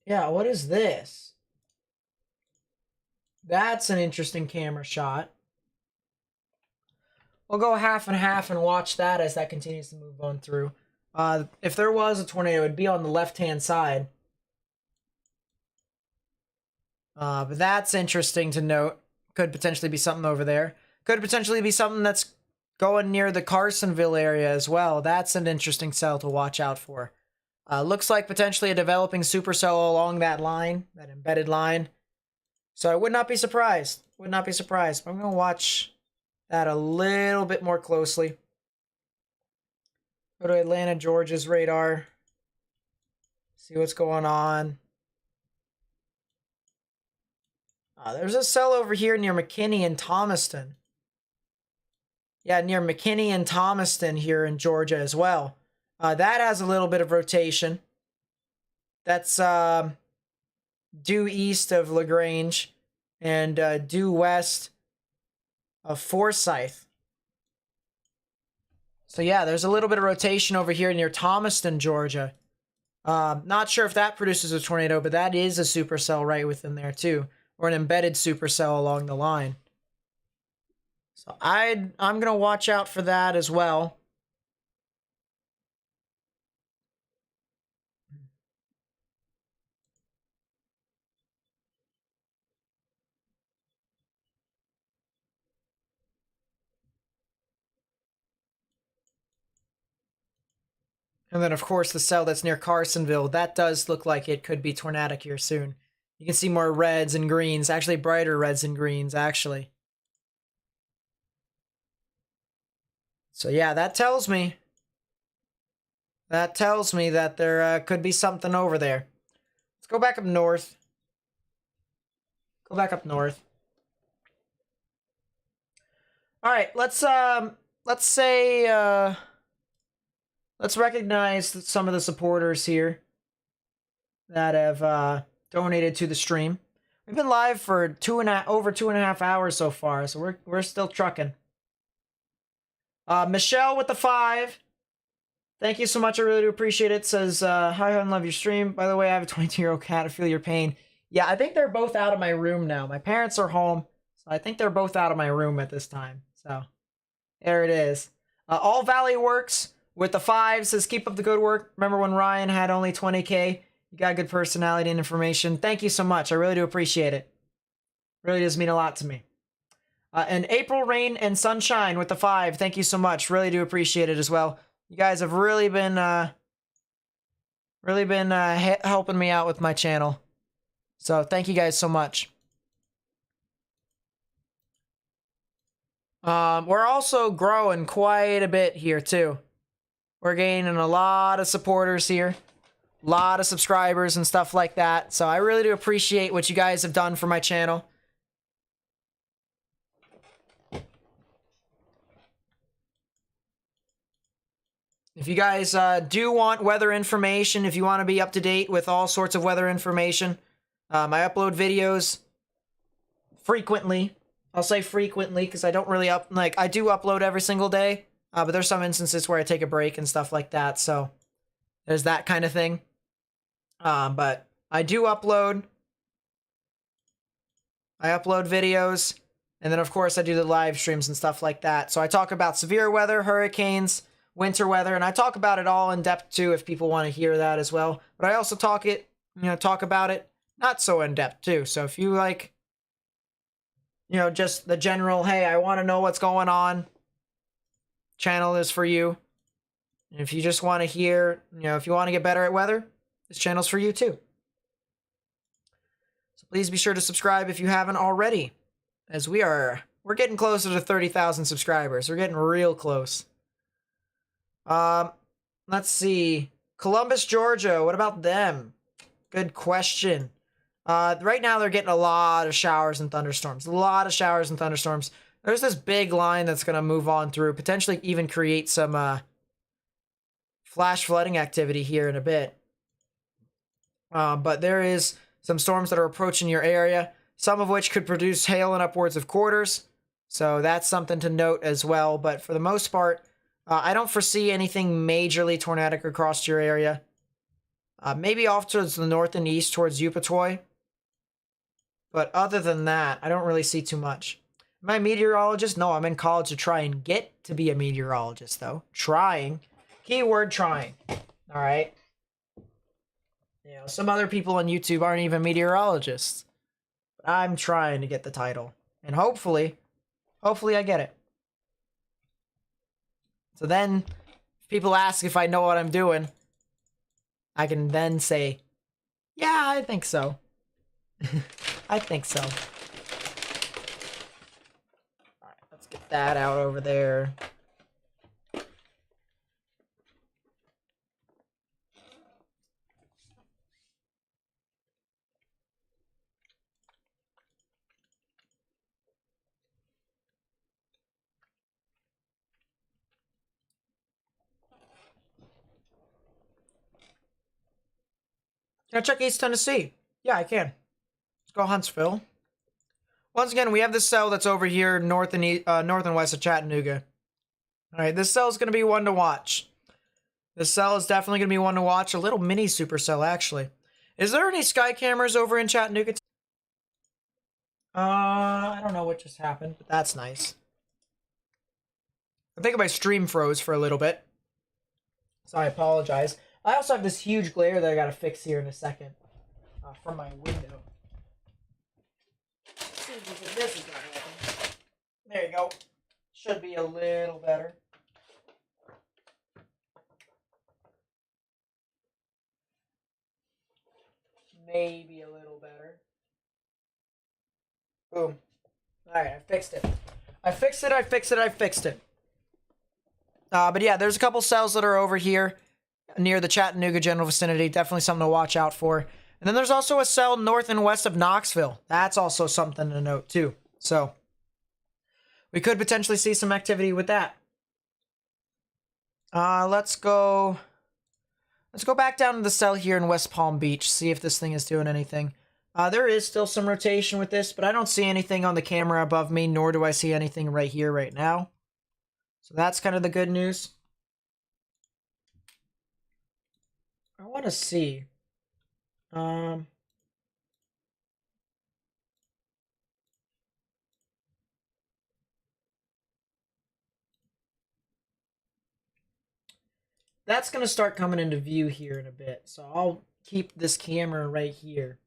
Yeah, what is this? That's an interesting camera shot. We'll go half and half and watch that as that continues to move on through. If there was a tornado, it would be on the left-hand side. But that's interesting to note. Could potentially be something over there. Could potentially be something that's going near the Carsonville area as well. That's an interesting cell to watch out for. Looks like potentially a developing supercell along that line, that embedded line. So I would not be surprised. Would not be surprised. But I'm going to watch that a little bit more closely. Go to Atlanta, Georgia's radar. See what's going on. There's a cell over here near McKinney and Thomaston. Yeah, near McKinney and Thomaston here in Georgia as well. That has a little bit of rotation. That's due east of LaGrange and due west of Forsyth. So yeah, there's a little bit of rotation over here near Thomaston, Georgia. Not sure if that produces a tornado, but that is a supercell right within there too. Or an embedded supercell along the line. So I'm going to watch out for that as well. And then, of course, the cell that's near Carsonville, that does look like it could be tornadic here soon. You can see more reds and greens, actually brighter reds and greens, actually. So yeah, that tells me that there could be something over there. Let's go back up north. Go back up north. All right, let's recognize some of the supporters here that have donated to the stream. We've been live for over 2.5 hours so far, so we're still trucking. Michelle with the 5. Thank you so much. I really do appreciate it. Says, hi, I love your stream. By the way, I have a 22-year-old cat. I feel your pain. Yeah, I think they're both out of my room now. My parents are home, so I think they're both out of my room at this time. So there it is. All Valley Works with the 5 says, keep up the good work. Remember when Ryan had only 20K? You got good personality and information. Thank you so much. I really do appreciate it. Really does mean a lot to me. And April Rain and Sunshine with the 5. Thank you so much. Really do appreciate it as well. You guys have really been helping me out with my channel. So thank you guys so much. We're also growing quite a bit here too. We're gaining a lot of supporters here. A lot of subscribers and stuff like that. So I really do appreciate what you guys have done for my channel. If you guys do want weather information, if you want to be up to date with all sorts of weather information, I upload videos frequently. I'll say frequently because I don't really I do upload every single day, but there's some instances where I take a break and stuff like that. So there's that kind of thing. But I do upload. I upload videos, and then of course I do the live streams and stuff like that. So I talk about severe weather, hurricanes, winter weather, and I talk about it all in depth too if people want to hear that as well. But I also talk about it not so in depth too. So if you like, just the general, hey, I want to know what's going on, channel is for you. And if you just want to hear, if you want to get better at weather, this channel's for you too. So please be sure to subscribe if you haven't already, as we're getting closer to 30,000 subscribers. We're getting real close. Let's see. Columbus, Georgia. What about them? Good question. Right now they're getting a lot of showers and thunderstorms. A lot of showers and thunderstorms. There's this big line that's going to move on through, potentially even create some flash flooding activity here in a bit. But there is some storms that are approaching your area, some of which could produce hail in upwards of quarters. So that's something to note as well. But for the most part, I don't foresee anything majorly tornadic across your area. Maybe off towards the north and east towards Upatoy. But other than that, I don't really see too much. Am I a meteorologist? No, I'm in college to try and get to be a meteorologist, though. Trying. Keyword trying. All right. Some other people on YouTube aren't even meteorologists. But I'm trying to get the title. And hopefully I get it. So then, if people ask if I know what I'm doing, I can then say, yeah, I think so. I think so. Alright, let's get that out over there. Can I check East Tennessee? Yeah, I can. Let's go Huntsville. Once again, we have this cell that's over here north and west of Chattanooga. Alright, this cell is going to be one to watch. This cell is definitely going to be one to watch. A little mini supercell, actually. Is there any sky cameras over in Chattanooga? I don't know what just happened, but that's nice. I think my stream froze for a little bit, so I apologize. I also have this huge glare that I gotta fix here in a second from my window. Let's see if this is gonna happen. There you go. Should be a little better. Maybe a little better. Boom. Alright, I fixed it. I fixed it. But yeah, there's a couple cells that are over here near the Chattanooga general vicinity. Definitely something to watch out for. And then there's also a cell north and west of Knoxville. That's also something to note too. So we could potentially see some activity with that. Let's go back down to the cell here in West Palm Beach, see if this thing is doing anything. There is still some rotation with this, but I don't see anything on the camera above me, nor do I see anything right here, right now. So that's kind of the good news. I want to see. That's going to start coming into view here in a bit. So keep this camera right here.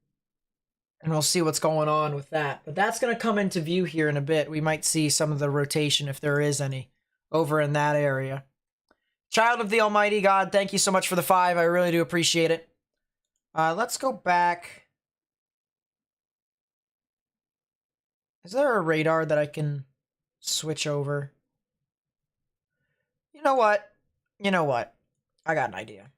And we'll see what's going on with that. But that's going to come into view here in a bit. We might see some of the rotation, if there is any, over in that area. Child of the Almighty God, thank you so much for the 5. I really do appreciate it. Let's go back. Is there a radar that I can switch over? You know what? You know what? I got an idea.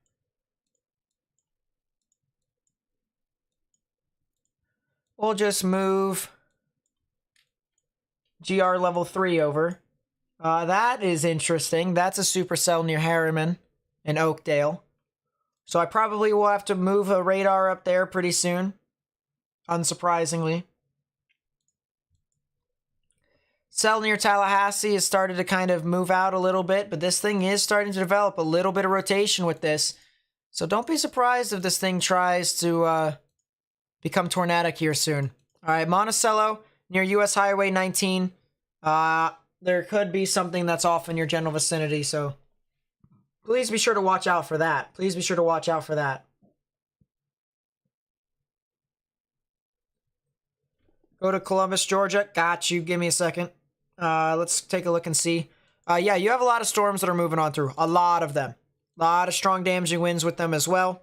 We'll just move GR level 3 over. That is interesting. That's a supercell near Harriman in Oakdale. So I probably will have to move a radar up there pretty soon. Unsurprisingly. Cell near Tallahassee has started to kind of move out a little bit, but this thing is starting to develop a little bit of rotation with this. So don't be surprised if this thing tries to become tornadic here soon. All right, Monticello near US Highway 19. There could be something that's off in your general vicinity, so please be sure to watch out for that. Please be sure to watch out for that. Go to Columbus, Georgia. Got you. Give me a second. Let's take a look and see. Yeah, you have a lot of storms that are moving on through. A lot of them. A lot of strong damaging winds with them as well.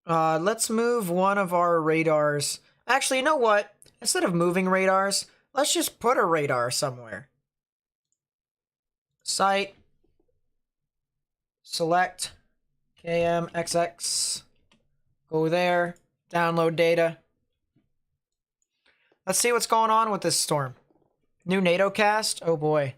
Let's move one of our radars. Actually, you know what? Instead of moving radars, let's just put a radar somewhere. Site. Select. KMXX. Go there. Download data. Let's see what's going on with this storm. New NATO cast? Oh boy.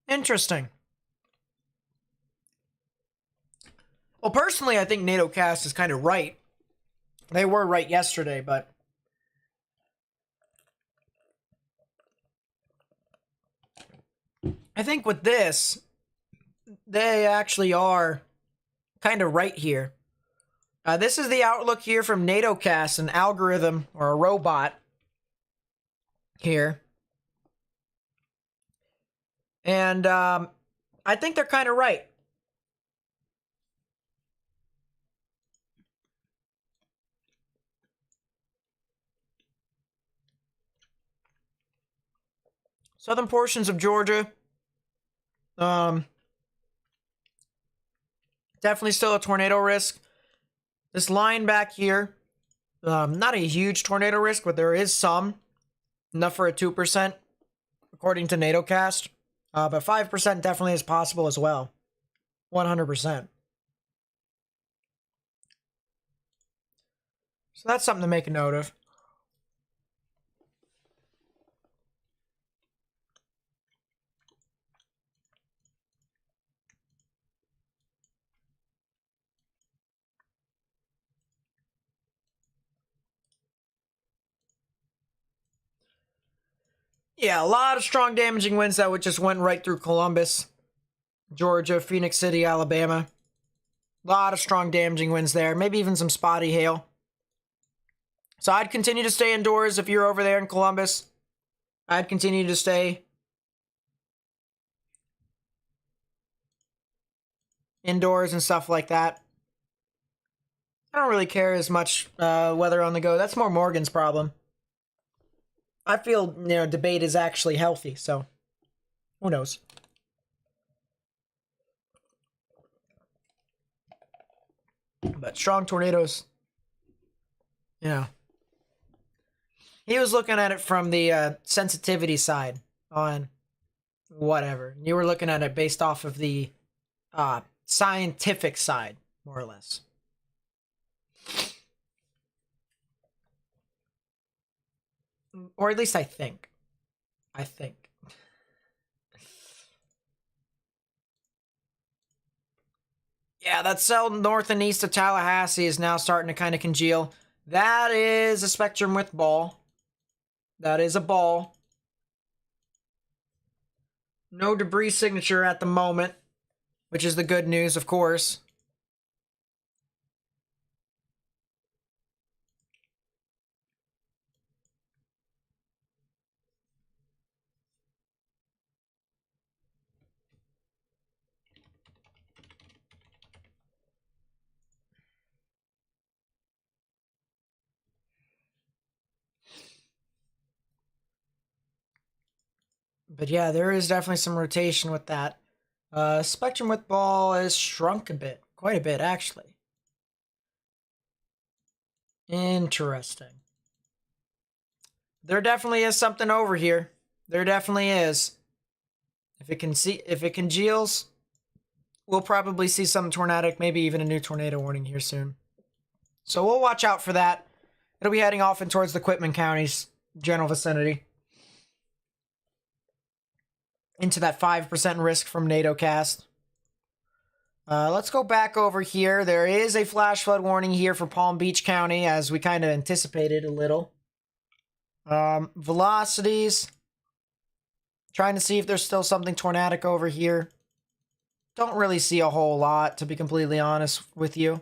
Interesting. Well, personally, I think NATO cast is kind of right. They were right yesterday, but I think with this, they actually are kind of right here. This is the outlook here from NATOcast, an algorithm or a robot here. And I think they're kind of right. Southern portions of Georgia. Definitely still a tornado risk. This line back here, not a huge tornado risk, but there is some. Enough for a 2%, according to NATOcast. But 5% definitely is possible as well. 100%. So that's something to make a note of. Yeah, a lot of strong damaging winds that just went right through Columbus, Georgia, Phoenix City, Alabama. A lot of strong damaging winds there. Maybe even some spotty hail. So I'd continue to stay indoors if you're over there in Columbus. I'd continue to stay indoors and stuff like that. I don't really care as much weather on the go. That's more Morgan's problem. I feel, debate is actually healthy, so who knows? But strong tornadoes, he was looking at it from the sensitivity side on whatever. You were looking at it based off of the scientific side, more or less. Or at least I think. Yeah, that cell north and east of Tallahassee is now starting to kind of congeal. That is a spectrum with ball. That is a ball. No debris signature at the moment, which is the good news, of course. But yeah, there is definitely some rotation with that. Spectrum width ball is shrunk a bit. Quite a bit, actually. Interesting. There definitely is something over here. There definitely is. If it congeals, we'll probably see some tornadic, maybe even a new tornado warning here soon. So we'll watch out for that. It'll be heading off in towards the Quitman County's general vicinity. Into that 5% risk from NATO cast. Let's go back over here. There is a flash flood warning here for Palm Beach County, as we kind of anticipated a little. Velocities. Trying to see if there's still something tornadic over here. Don't really see a whole lot, to be completely honest with you.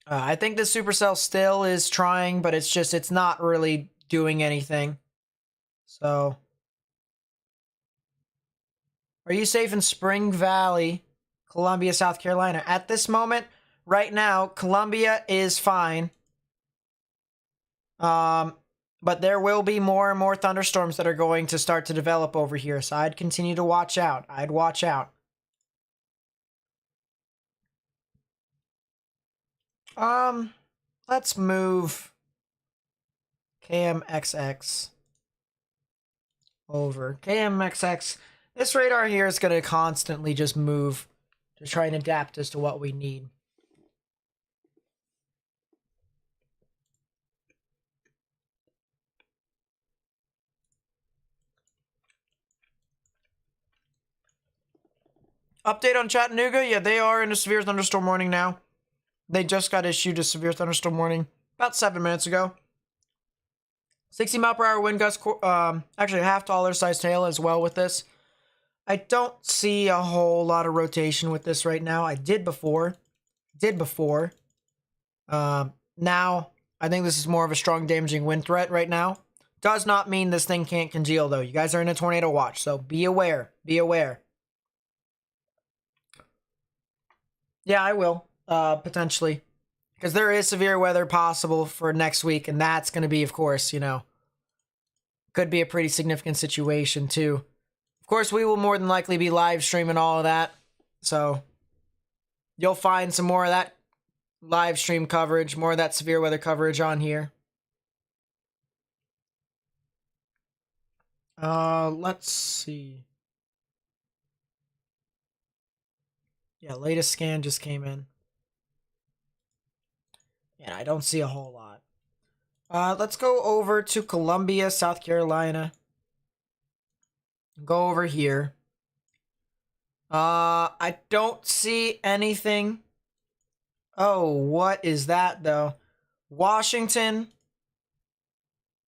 I think the supercell still is trying, but it's not really doing anything. So, are you safe in Spring Valley, Columbia, South Carolina? At this moment, right now, Columbia is fine. But there will be more and more thunderstorms that are going to start to develop over here, so I'd continue to watch out. I'd watch out. Let's move KMXX over. KMXX, this radar here is going to constantly just move to try and adapt as to what we need. Update on Chattanooga. Yeah, they are in a severe thunderstorm warning now. They just got issued a severe thunderstorm warning about 7 minutes ago. 60 mile per hour wind gusts, actually half dollar size tail as well with this. I don't see a whole lot of rotation with this right now. I did before. Now, I think this is more of a strong damaging wind threat right now. Does not mean this thing can't congeal, though. You guys are in a tornado watch, so be aware. Be aware. Yeah, I will. Potentially. Because there is severe weather possible for next week, and that's going to be, of course, could be a pretty significant situation, too. Of course, we will more than likely be live streaming all of that, so you'll find some more of that live stream coverage, more of that severe weather coverage on here. Let's see. Yeah, latest scan just came in. And I don't see a whole lot. Let's go over to Columbia, South Carolina. Go over here. I don't see anything. Oh, what is that, though? Washington.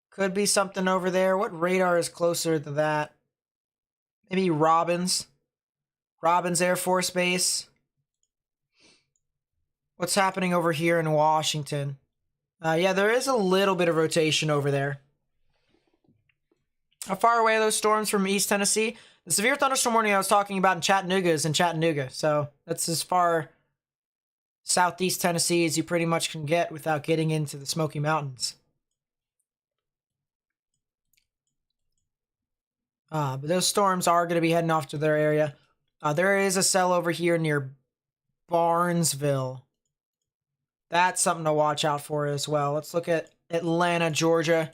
Could be something over there. What radar is closer to that? Maybe Robbins. Robbins Air Force Base. What's happening over here in Washington? Yeah, there is a little bit of rotation over there. How far away are those storms from East Tennessee? The severe thunderstorm warning I was talking about in Chattanooga is in Chattanooga. So that's as far southeast Tennessee as you pretty much can get without getting into the Smoky Mountains. But those storms are going to be heading off to their area. There is a cell over here near Barnesville. That's something to watch out for as well. Let's look at Atlanta, Georgia.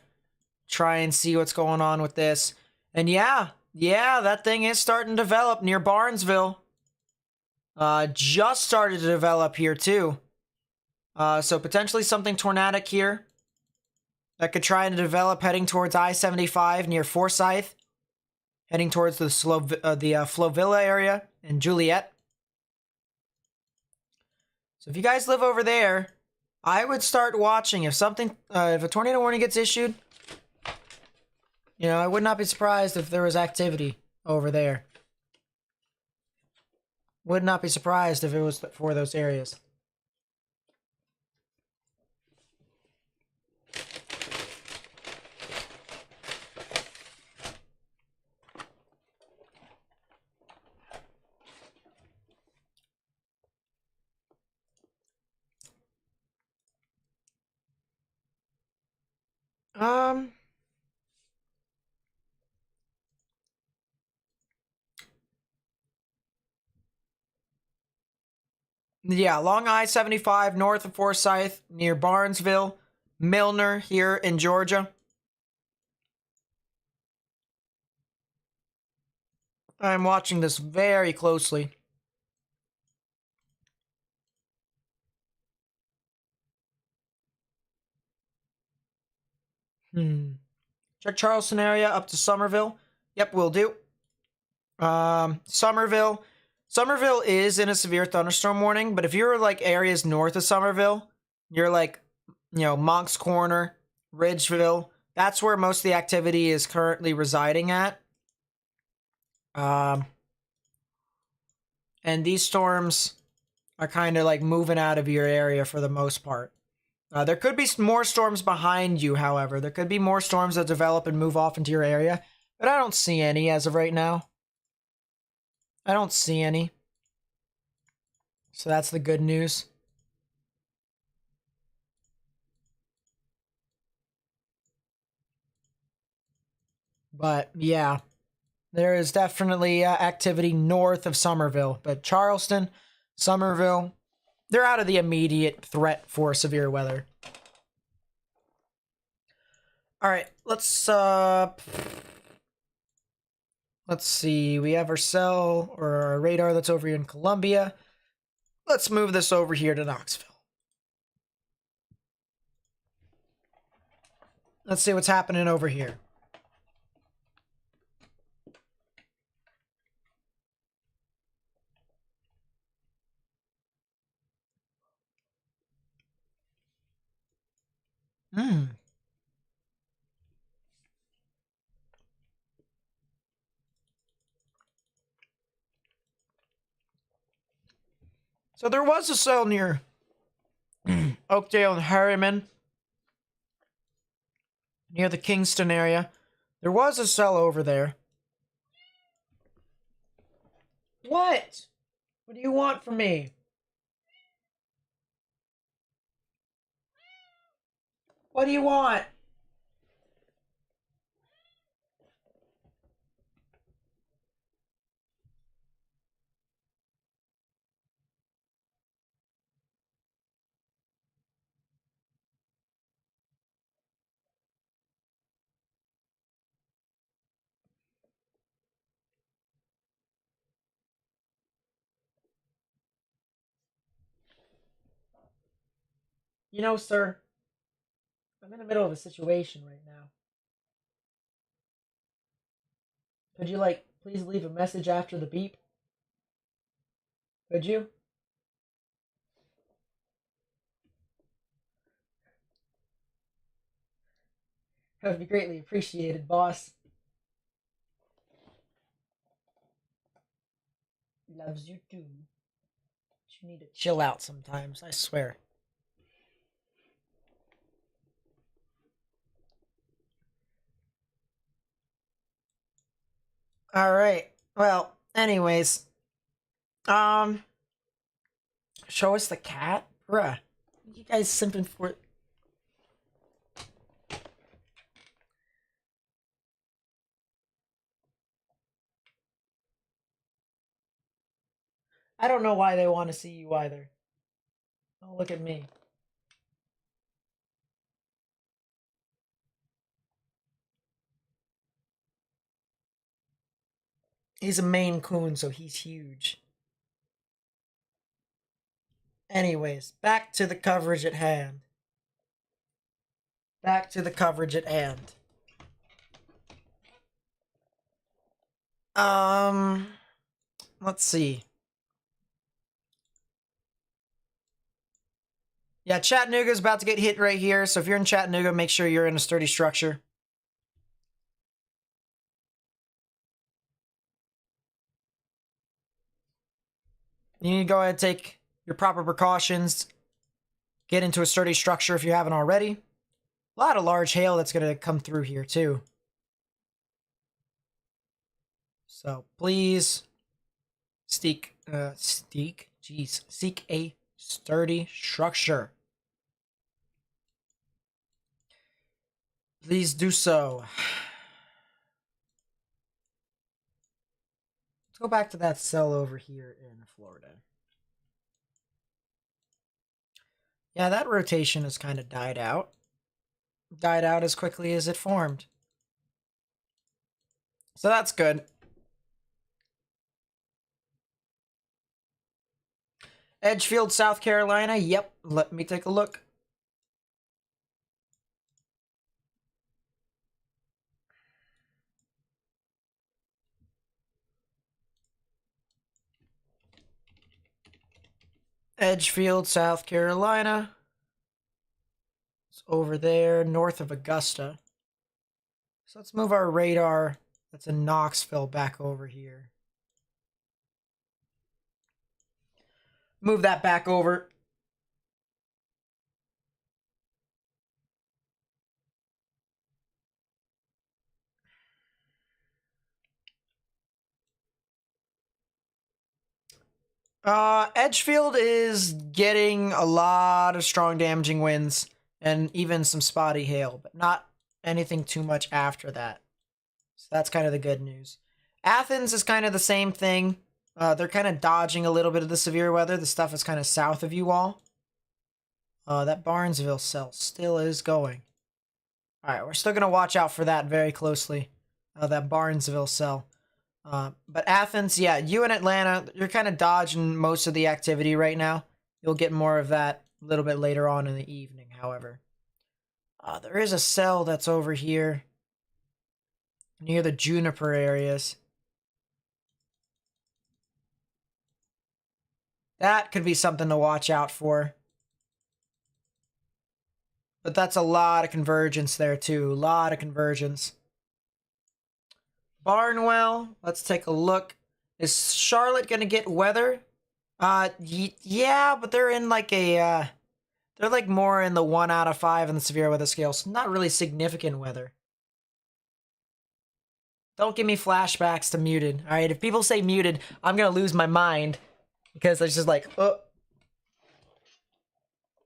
Try and see what's going on with this. And yeah, that thing is starting to develop near Barnesville. Just started to develop here too. So potentially something tornadic here that could try and develop heading towards I-75 near Forsyth. Heading towards the Flovilla area in Juliet. So if you guys live over there, I would start watching. If a tornado warning gets issued, I would not be surprised if there was activity over there. Would not be surprised if it was for those areas. Yeah, along I-75 north of Forsyth near Barnesville, Milner here in Georgia. I'm watching this very closely. Check Charleston area up to Somerville. Yep, will do. Somerville. Somerville is in a severe thunderstorm warning, but if you're like areas north of Somerville, you're like, Monk's Corner, Ridgeville, that's where most of the activity is currently residing at. And these storms are kind of like moving out of your area for the most part. There could be more storms behind you, however. There could be more storms that develop and move off into your area, but I don't see any as of right now. I don't see any. So that's the good news. But yeah, there is definitely activity north of Somerville. But Charleston, Somerville, they're out of the immediate threat for severe weather. All right, let's see. We have our cell or our radar that's over here in Columbia. Let's move this over here to Knoxville. Let's see what's happening over here. So there was a cell near Oakdale and Harriman, near the Kingston area. There was a cell over there. What? What do you want from me? What do you want? You know, sir, I'm in the middle of a situation right now. Could you, please leave a message after the beep? Could you? That would be greatly appreciated, boss. Loves you too. But you need to chill out sometimes, I swear. Alright. Well, anyways. Show us the cat? Bruh. You guys simping for it. I don't know why they want to see you either. Don't look at me. He's a Maine Coon, so he's huge. Anyways, back to the coverage at hand. Back to the coverage at hand. Let's see. Yeah, Chattanooga's about to get hit right here, so if you're in Chattanooga, make sure you're in a sturdy structure. You need to go ahead and take your proper precautions. Get into a sturdy structure if you haven't already. A lot of large hail that's going to come through here, too. So, please seek a sturdy structure. Please do so. Let's go back to that cell over here in Florida. Yeah, that rotation has kind of died out. Died out as quickly as it formed. So that's good. Edgefield, South Carolina. Yep, let me take a look. Edgefield, South Carolina. It's over there, north of Augusta. So let's move our radar that's in Knoxville back over here. Move that back over. Edgefield is getting a lot of strong damaging winds and even some spotty hail, but not anything too much after that. So that's kind of the good news. Athens is kind of the same thing. They're kind of dodging a little bit of the severe weather. The stuff is kind of south of you all. That Barnesville cell still is going. Alright, we're still going to watch out for that very closely. That Barnesville cell. But Athens, yeah, you and Atlanta, you're kind of dodging most of the activity right now. You'll get more of that a little bit later on in the evening, however. There is a cell that's over here near the Juniper areas. That could be something to watch out for. But that's a lot of convergence there, too. A lot of convergence. Barnwell, let's take a look. Is Charlotte going to get weather? Yeah, but they're in like a, they're like more in the 1 out of 5 in the severe weather scale, so not really significant weather. Don't give me flashbacks to muted. All right, if people say muted, I'm going to lose my mind because it's just like, oh.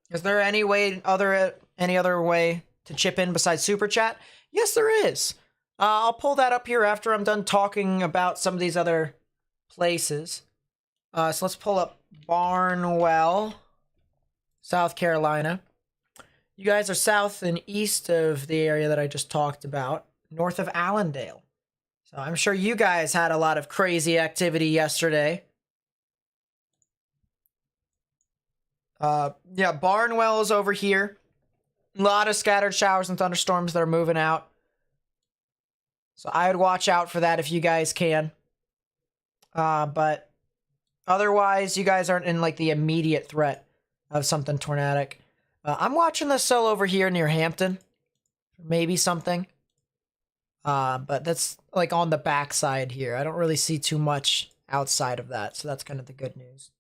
Is there any other way to chip in besides Super Chat? Yes, there is. I'll pull that up here after I'm done talking about some of these other places. So let's pull up Barnwell, South Carolina. You guys are south and east of the area that I just talked about, north of Allendale. So I'm sure you guys had a lot of crazy activity yesterday. Yeah, Barnwell is over here. A lot of scattered showers and thunderstorms that are moving out. So I would watch out for that if you guys can. But otherwise, you guys aren't in like the immediate threat of something tornadic. I'm watching the cell over here near Hampton. Maybe something. But that's like on the backside here. I don't really see too much outside of that. So that's kind of the good news.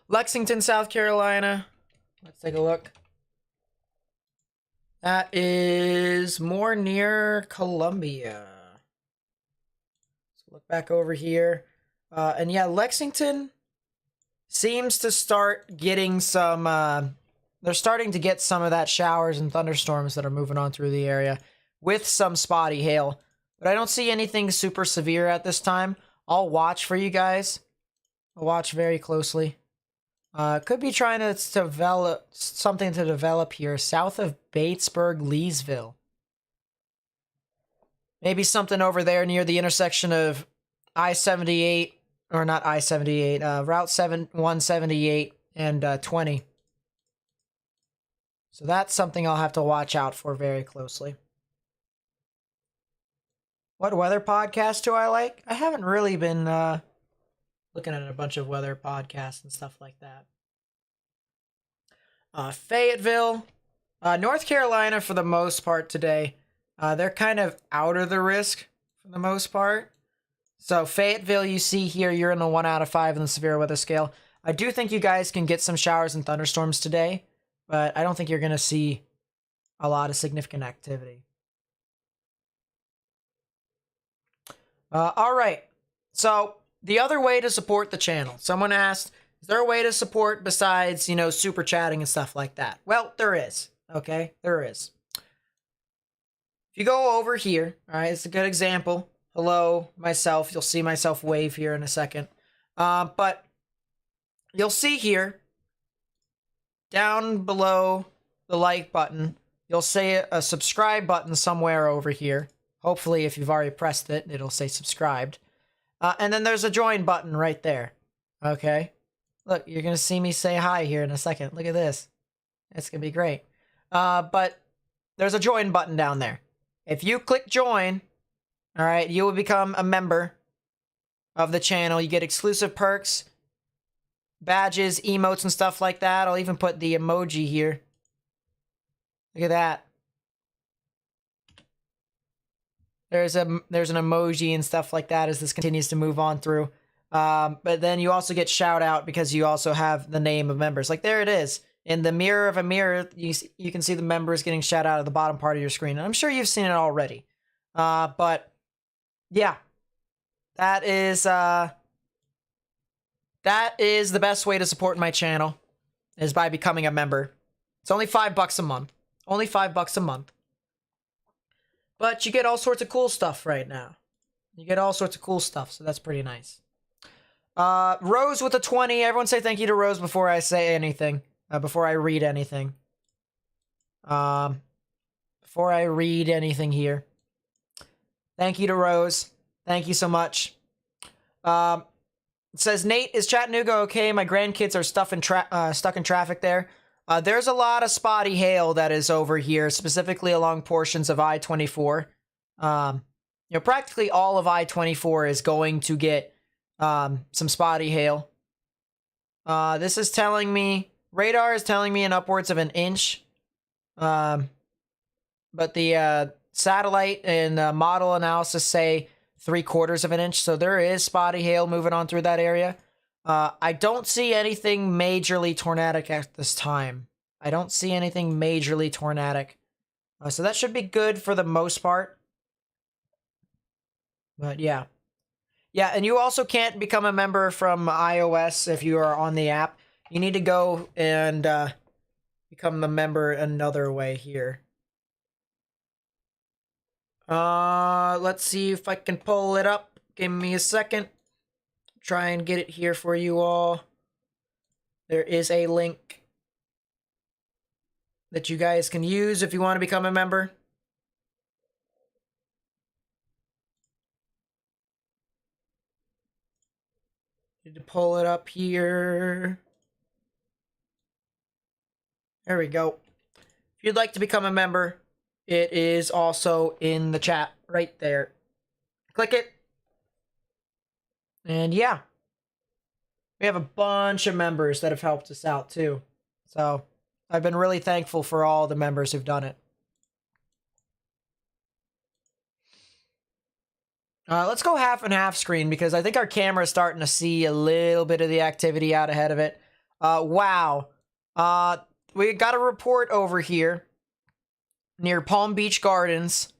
Lexington, South Carolina. Let's take a look. That is more near Columbia. So look back over here. And yeah, Lexington seems to start getting some... they're starting to get some of that showers and thunderstorms that are moving on through the area with some spotty hail. But I don't see anything super severe at this time. I'll watch for you guys. I'll watch very closely. Could be trying to develop something to develop here south of Batesburg, Leesville. Maybe something over there near the intersection of I-78, or not I-78, Route 178 and 20. So that's something I'll have to watch out for very closely. What weather podcast do I like? I haven't really been looking at a bunch of weather podcasts and stuff like that. Fayetteville, North Carolina for the most part today. They're kind of out of the risk for the most part. So Fayetteville, you see here, you're in the 1 out of 5 in the severe weather scale. I do think you guys can get some showers and thunderstorms today, but I don't think you're going to see a lot of significant activity. All right. So the other way to support the channel. Someone asked, is there a way to support besides, super chatting and stuff like that? Well, there is. Okay, there is. If you go over here, all right, it's a good example. Hello, myself. You'll see myself wave here in a second. But you'll see here, down below the like button, you'll see a subscribe button somewhere over here. Hopefully, if you've already pressed it, it'll say subscribed. And then there's a join button right there. Okay? Look, you're going to see me say hi here in a second. Look at this. It's going to be great. But there's a join button down there. If you click join, all right, you will become a member of the channel. You get exclusive perks, badges, emotes, and stuff like that. I'll even put the emoji here. Look at that. There's an emoji and stuff like that as this continues to move on through. But then you also get shout out because you also have the name of members. Like there it is. In the mirror of a mirror, you can see the members getting shout out at the bottom part of your screen. And I'm sure you've seen it already. But yeah, that is the best way to support my channel is by becoming a member. It's only $5 a month. Only $5 a month. But you get all sorts of cool stuff right now. You get all sorts of cool stuff, so that's pretty nice. Rose with a 20. Everyone say thank you to Rose before I say anything. Before I read anything. Before I read anything here. Thank you to Rose. Thank you so much. It says, Nate, is Chattanooga okay? My grandkids are stuck in traffic there. There's a lot of spotty hail that is over here, specifically along portions of I-24. Practically all of I-24 is going to get some spotty hail. This is telling me, radar is telling me an upwards of an inch. But the satellite and model analysis say 3/4 of an inch. So there is spotty hail moving on through that area. I don't see anything majorly tornadic at this time. I don't see anything majorly tornadic. So that should be good for the most part. But yeah. Yeah, and you also can't become a member from iOS if you are on the app. You need to go and become a member another way here. Let's see if I can pull it up. Give me a second. Try and get it here for you all. There is a link that you guys can use if you want to become a member. Need to pull it up here. There we go. If you'd like to become a member, it is also in the chat right there. Click it. And yeah. We have a bunch of members that have helped us out too. So I've been really thankful for all the members who've done it. Let's go half and half screen because I think our camera is starting to see a little bit of the activity out ahead of it. Wow. We got a report over here near Palm Beach Gardens.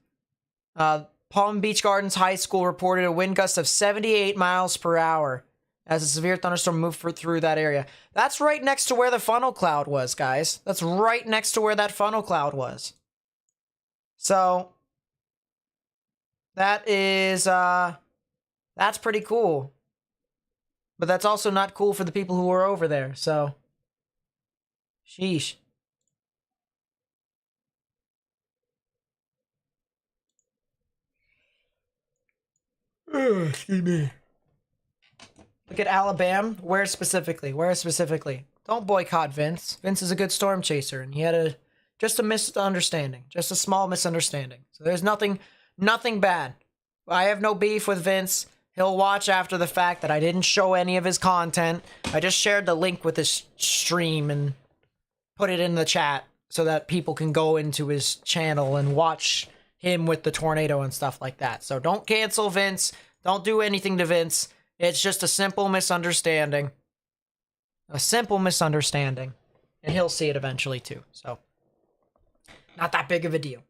Palm Beach Gardens High School reported a wind gust of 78 miles per hour as a severe thunderstorm moved through that area. That's right next to where the funnel cloud was, guys. That's right next to where that funnel cloud was. So that is, that's pretty cool. But that's also not cool for the people who are over there, so. Sheesh. Excuse me. Look at Alabama. Where specifically? Where specifically? Don't boycott Vince. Vince is a good storm chaser, and he had just a misunderstanding. Just a small misunderstanding. So there's nothing bad. I have no beef with Vince. He'll watch after the fact that I didn't show any of his content. I just shared the link with his stream and put it in the chat so that people can go into his channel and watch him with the tornado and stuff like that. So don't cancel Vince. Don't do anything to Vince. It's just a simple misunderstanding. A simple misunderstanding. And he'll see it eventually too. So, not that big of a deal.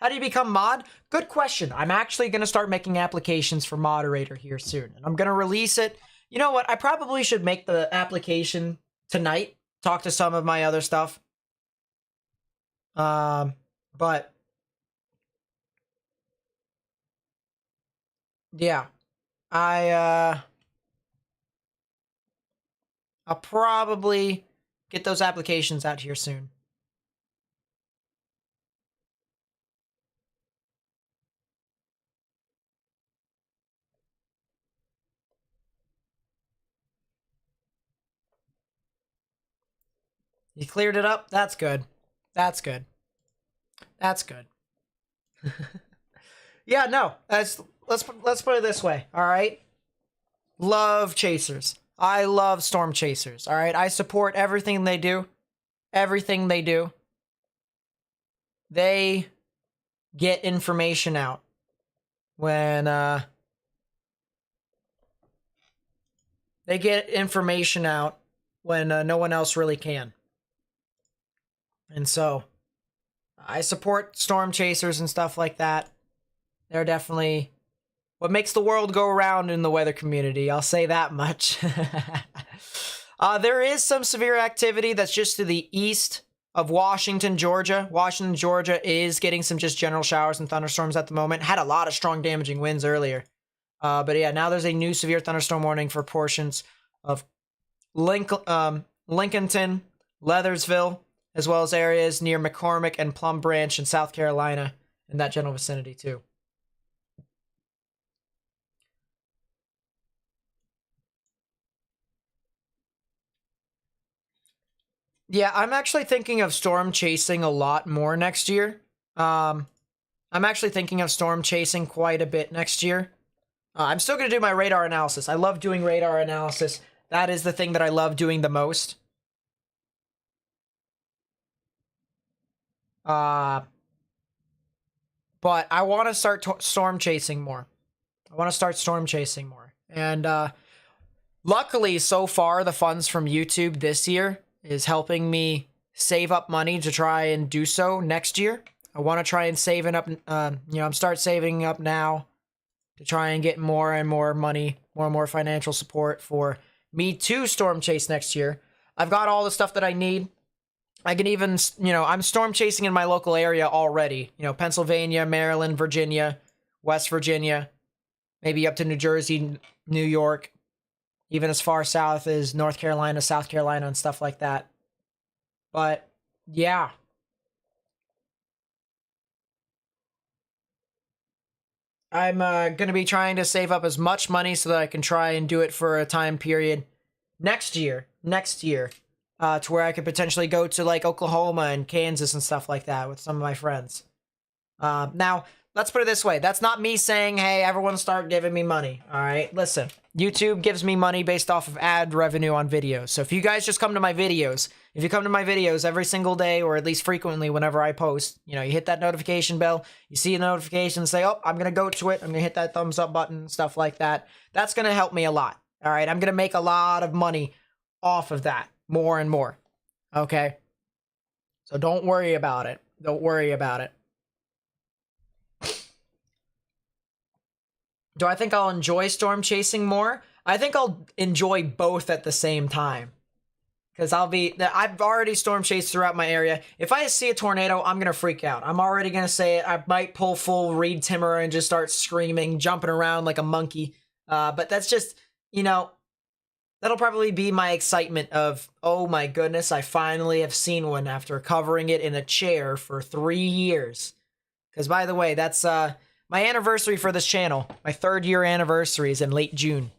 How do you become mod? Good question. I'm actually going to start making applications for moderator here soon. And I'm going to release it. You know what? I probably should make the application tonight. Talk to some of my other stuff. But yeah. I'll probably Get those applications out here soon. You cleared it up? That's good. That's good. That's good. Yeah, no. Let's put it this way, all right? Love chasers. I love storm chasers, all right? I support everything they do. Everything they do. They get information out when they get information out when no one else really can. And so I support storm chasers and stuff like that. They're definitely what makes the world go around in the weather community. I'll say that much. There is some severe activity that's just to the east of Washington, Georgia. Washington, Georgia is getting some just general showers and thunderstorms at the moment. Had a lot of strong damaging winds earlier. But yeah, now there's a new severe thunderstorm warning for portions of Lincolnton, Leathersville, as well as areas near McCormick and Plum Branch in South Carolina in that general vicinity too. Yeah, I'm actually thinking of storm chasing a lot more next year. I'm actually thinking of storm chasing quite a bit next year. I'm still going to do my radar analysis. I love doing radar analysis. That is the thing that I love doing the most. But I want to start storm chasing more. And luckily, so far, the funds from YouTube this year is helping me save up money to try and do so next year. I want to try and save it up, I'm start saving up now to try and get more and more money, more and more financial support for me to storm chase next year. I've got all the stuff that I need. I can even, I'm storm chasing in my local area already. Pennsylvania, Maryland, Virginia, West Virginia, maybe up to New Jersey, New York, even as far south as North Carolina, South Carolina, and stuff like that. But, yeah. I'm going to be trying to save up as much money so that I can try and do it for a time period next year, to where I could potentially go to like Oklahoma and Kansas and stuff like that with some of my friends. Now, let's put it this way. That's not me saying, hey, everyone start giving me money. All right, listen. YouTube gives me money based off of ad revenue on videos. So if you guys just come to my videos, if you come to my videos every single day or at least frequently whenever I post, you hit that notification bell, you see a notification, say, oh, I'm going to go to it. I'm going to hit that thumbs up button, stuff like that. That's going to help me a lot. All right, I'm going to make a lot of money off of that, more and more. Okay? So don't worry about it. Don't worry about it. Do I think I'll enjoy storm chasing more? I think I'll enjoy both at the same time. Because I've already storm chased throughout my area. If I see a tornado, I'm going to freak out. I'm already going to say it. I might pull full reed timber and just start screaming, jumping around like a monkey. But that's just, that'll probably be my excitement of, oh my goodness, I finally have seen one after covering it in a chair for 3 years. Because by the way, that's my anniversary for this channel. My 3rd year anniversary is in late June.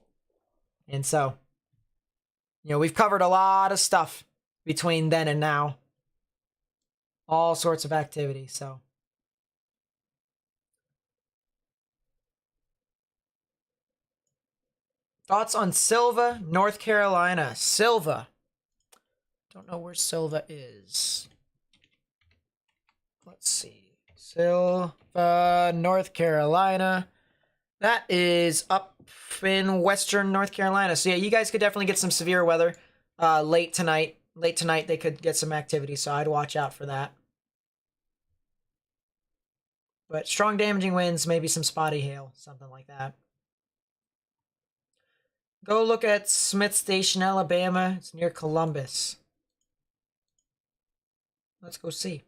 And so, we've covered a lot of stuff between then and now. All sorts of activity, so. Thoughts on Sylva, North Carolina. Sylva. Don't know where Sylva is. Let's see. Sylva, North Carolina. That is up in western North Carolina. So yeah, you guys could definitely get some severe weather late tonight. Late tonight, they could get some activity, so I'd watch out for that. But strong damaging winds, maybe some spotty hail, something like that. Go look at Smith Station, Alabama. It's near Columbus. Let's go see.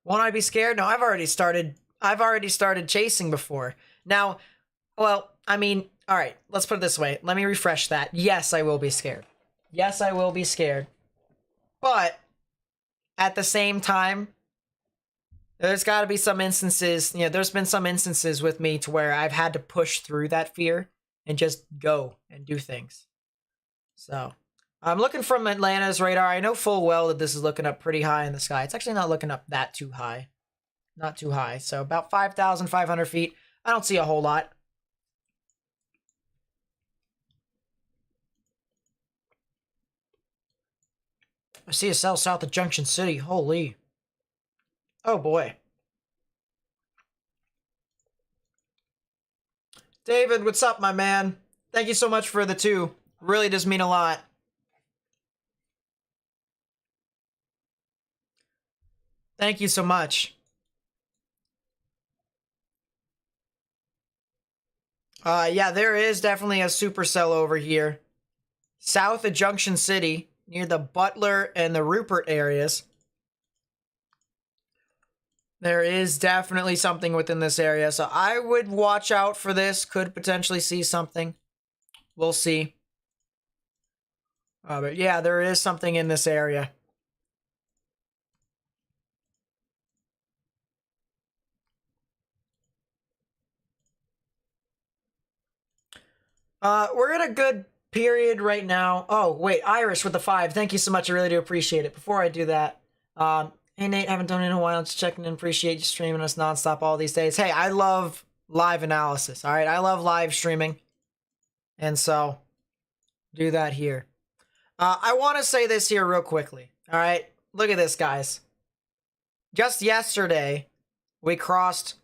Won't I be scared? No, I've already started chasing before. Now, well, I mean, All right, let's put it this way. Let me refresh that. Yes, I will be scared. Yes, I will be scared. But at the same time, there's got to be some instances, there's been some instances with me to where I've had to push through that fear and just go and do things. So, I'm looking from Atlanta's radar. I know full well that this is looking up pretty high in the sky. It's actually not looking up that too high. Not too high. So, about 5,500 feet. I don't see a whole lot. I see a cell south of Junction City. Holy. Oh boy. David, what's up, my man? Thank you so much for the 2. Really does mean a lot. Thank you so much. Yeah, there is definitely a supercell over here. South of Junction City, near the Butler and the Rupert areas. There is definitely something within this area, so I would watch out for this. Could potentially see something. We'll see. But yeah, there is something in this area. We're in a good period right now. Oh, wait, Irish with the 5. Thank you so much. I really do appreciate it. Before I do that, hey, Nate, haven't done it in a while. Just checking in. Appreciate you streaming us nonstop all these days. Hey, I love live analysis, all right? I love live streaming. And so, do that here. I want to say this here real quickly, all right? Look at this, guys. Just yesterday, we crossed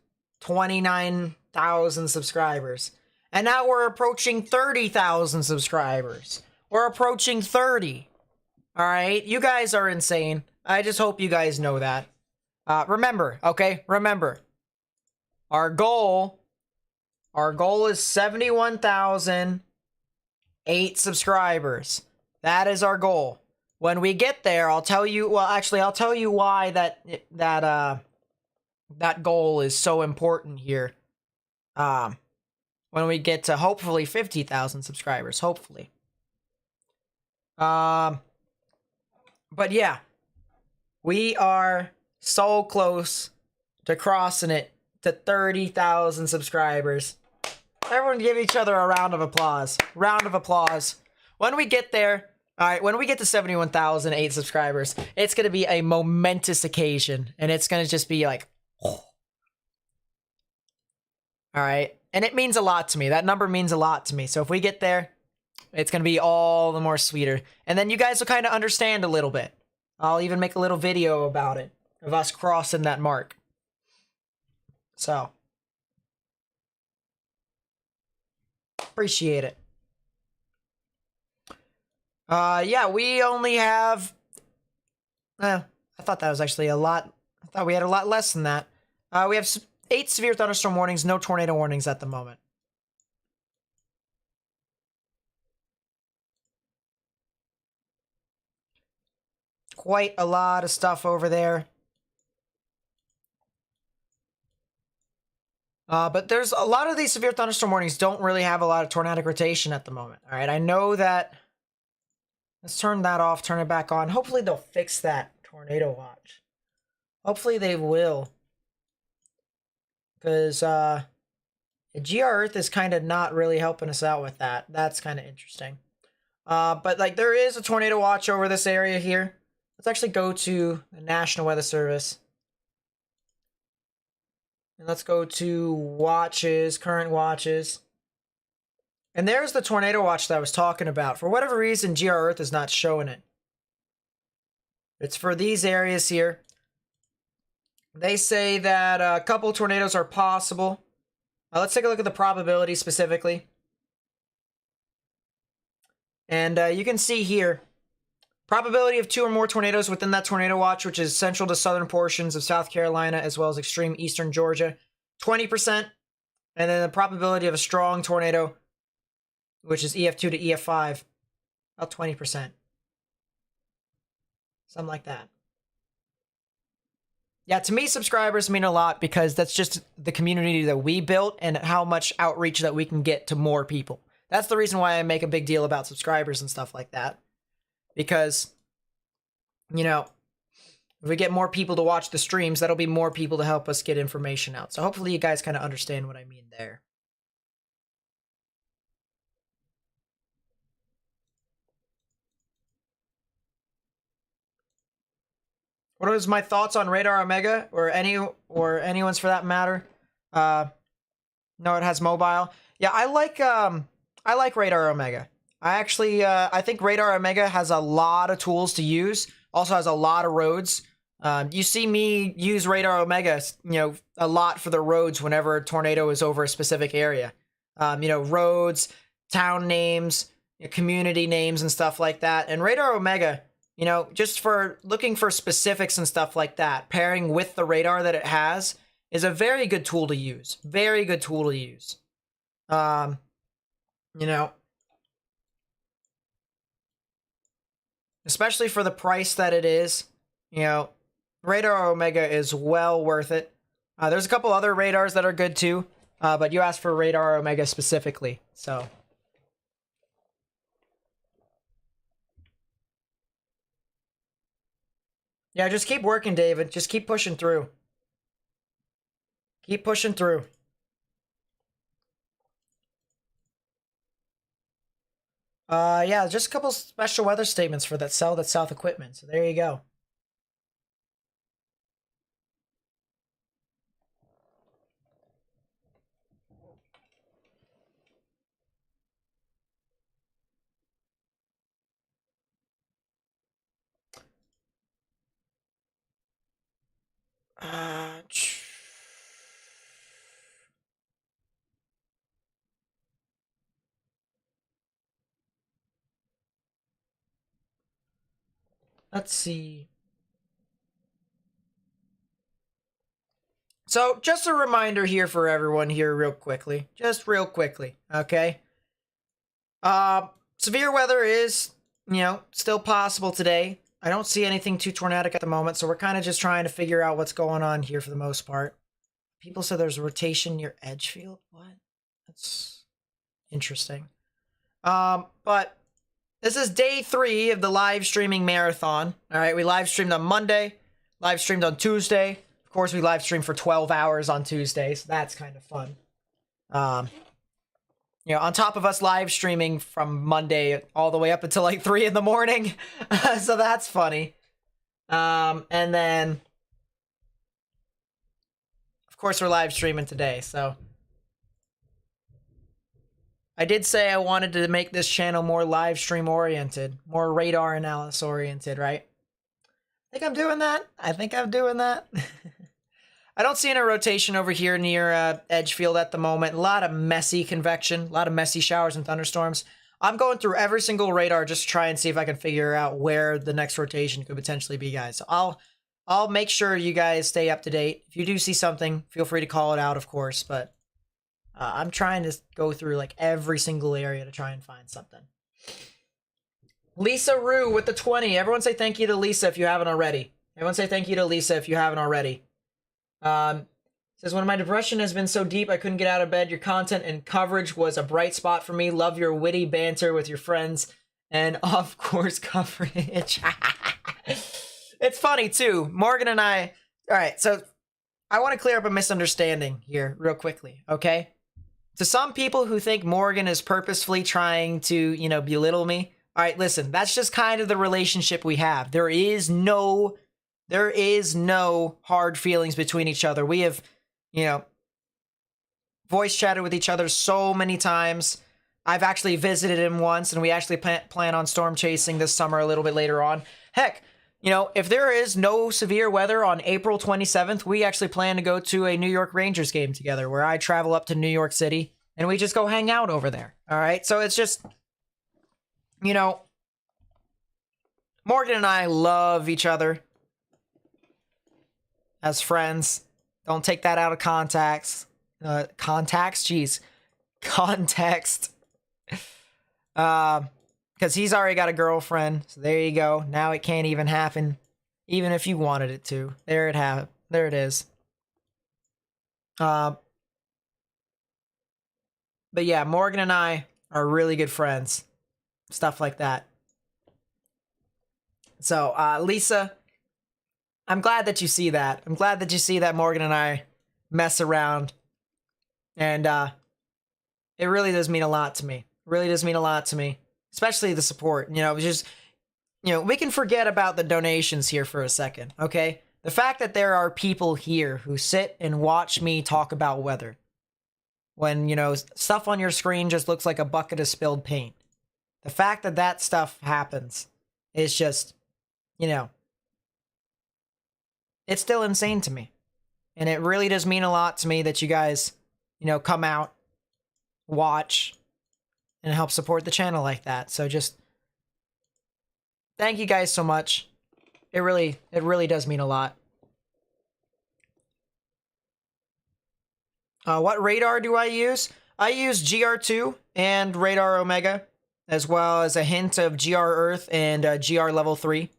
29,000 subscribers. And now we're approaching 30,000 subscribers. We're approaching 30. All right? You guys are insane. I just hope you guys know that. Remember, okay? Remember. Our goal is 71,008 subscribers. That is our goal. When we get there, I'll tell you, well, actually, I'll tell you why that goal is so important here. When we get to hopefully 50,000 subscribers, hopefully. But yeah, we are so close to crossing it to 30,000 subscribers. Everyone give each other a round of applause. Round of applause. When we get there, all right, when we get to 71,008 subscribers, it's going to be a momentous occasion. And it's going to just be like, oh. All right. And it means a lot to me. That number means a lot to me. So if we get there, it's going to be all the more sweeter. And then you guys will kind of understand a little bit. I'll even make a little video about it, of us crossing that mark. So, appreciate it. Yeah, we only have... I thought that was actually a lot... I thought we had a lot less than that. We have 8 severe thunderstorm warnings, no tornado warnings at the moment. Quite a lot of stuff over there. But there's a lot of these severe thunderstorm warnings don't really have a lot of tornadic rotation at the moment. All right, I know that. Let's turn that off, turn it back on. Hopefully they'll fix that tornado watch. Hopefully they will. Because GR Earth is kind of not really helping us out with that. That's kind of interesting. But like there is a tornado watch over this area here. Let's actually go to the National Weather Service. And let's go to watches, current watches. And there's the tornado watch that I was talking about. For whatever reason, GR Earth is not showing it. It's for these areas here. They say that a couple tornadoes are possible. Let's take a look at the probability specifically. And you can see here, probability of 2 or more tornadoes within that tornado watch, which is central to southern portions of South Carolina, as well as extreme eastern Georgia, 20%. And then the probability of a strong tornado, which is EF2 to EF5, about 20%. Something like that. Yeah, to me, subscribers mean a lot because that's just the community that we built and how much outreach that we can get to more people. That's the reason why I make a big deal about subscribers and stuff like that. Because, you know, if we get more people to watch the streams, that'll be more people to help us get information out. So hopefully you guys kind of understand what I mean there. What was my thoughts on Radar Omega or anyone's for that matter? No, it has mobile. Yeah, I like Radar Omega. I think Radar Omega has a lot of tools to use. Also has a lot of roads. You see me use Radar Omega, a lot for the roads whenever a tornado is over a specific area. Roads, town names, community names, and stuff like that. And Radar Omega, just for looking for specifics and stuff like that, pairing with the radar that it has is a very good tool to use. Very good tool to use. Especially for the price that it is, Radar Omega is well worth it. There's a couple other radars that are good too, but you asked for Radar Omega specifically, so. Yeah, just keep working, David. Just keep pushing through. Keep pushing through. Yeah, just a couple special weather statements for that South equipment. So there you go. Let's see. So, just a reminder here for everyone here real quickly. Just real quickly, okay? Severe weather is, still possible today. I don't see anything too tornadic at the moment, so we're kind of just trying to figure out what's going on here for the most part. People said there's a rotation near Edgefield. What? That's interesting. But this is day 3 of the live streaming marathon. All right, we live streamed on Monday, live streamed on Tuesday. Of course, we live streamed for 12 hours on Tuesday, so that's kind of fun. On top of us live streaming from Monday all the way up until like 3 in the morning. So that's funny. And then, of course, we're live streaming today, so. I did say I wanted to make this channel more live stream oriented, more radar analysis oriented, right? I think I'm doing that. I don't see any rotation over here near Edgefield at the moment. A lot of messy convection, a lot of messy showers and thunderstorms. I'm going through every single radar just to try and see if I can figure out where the next rotation could potentially be, guys. So I'll make sure you guys stay up to date. If you do see something, feel free to call it out, of course, but I'm trying to go through like every single area to try and find something. Lisa Rue with the 20. Everyone say thank you to Lisa if you haven't already. Everyone say thank you to Lisa if you haven't already. Says, when my depression has been so deep I couldn't get out of bed, your content and coverage was a bright spot for me. Love your witty banter with your friends and off-course coverage. It's funny too. Morgan and I... Alright, so I want to clear up a misunderstanding here real quickly, okay? To some people who think Morgan is purposefully trying to, belittle me, all right, listen, that's just kind of the relationship we have. There is no hard feelings between each other. We have, voice chatted with each other so many times. I've actually visited him once, and we actually plan on storm chasing this summer a little bit later on. Heck, if there is no severe weather on April 27th, we actually plan to go to a New York Rangers game together where I travel up to New York City and we just go hang out over there. All right. So it's just, Morgan and I love each other as friends. Don't take that out of context. Context. Because he's already got a girlfriend, so there you go. Now it can't even happen, even if you wanted it to. There it There it is. But yeah, Morgan and I are really good friends. Stuff like that. So, Lisa, I'm glad that you see that. I'm glad that you see that Morgan and I mess around. And it really does mean a lot to me. It really does mean a lot to me. Especially the support. You know, just, you know, we can forget about the donations here for a second, okay? The fact that there are people here who sit and watch me talk about weather. When, you know, stuff on your screen just looks like a bucket of spilled paint. The fact that that stuff happens is just, you know, it's still insane to me. And it really does mean a lot to me that you guys, you know, come out, watch, and help support the channel like that. So just thank you guys so much. It really does mean a lot. What radar do I use? I use GR2 and Radar Omega, as well as a hint of GR Earth and GR Level 3.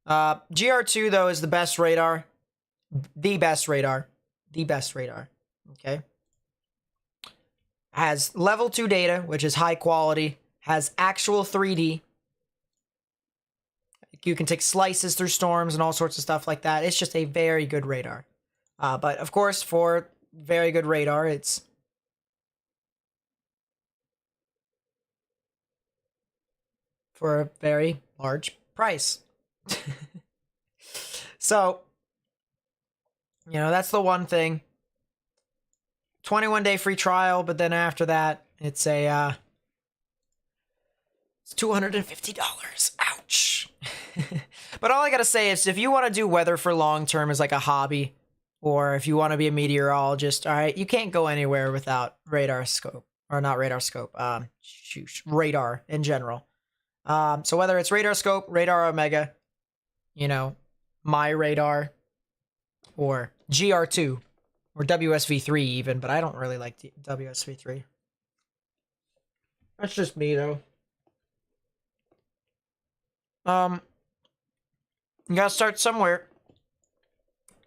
GR2, though, is the best radar. The best radar. The best radar. Okay? Has Level 2 data, which is high quality. Has actual 3D. You can take slices through storms and all sorts of stuff like that. It's just a very good radar. But, of course, for very good radar, it's for a very large price. So, you know, that's the one thing. 21-day free trial, but then after that, it's a it's $250. Ouch. But all I gotta say is, if you want to do weather for long term as like a hobby, or if you want to be a meteorologist, all right, you can't go anywhere without radar scope, or not radar scope, radar in general. So whether it's radar scope, radar Omega, you know, my radar, or GR2, or WSV3 even, but I don't really like the WSV3. That's just me though. You gotta start somewhere.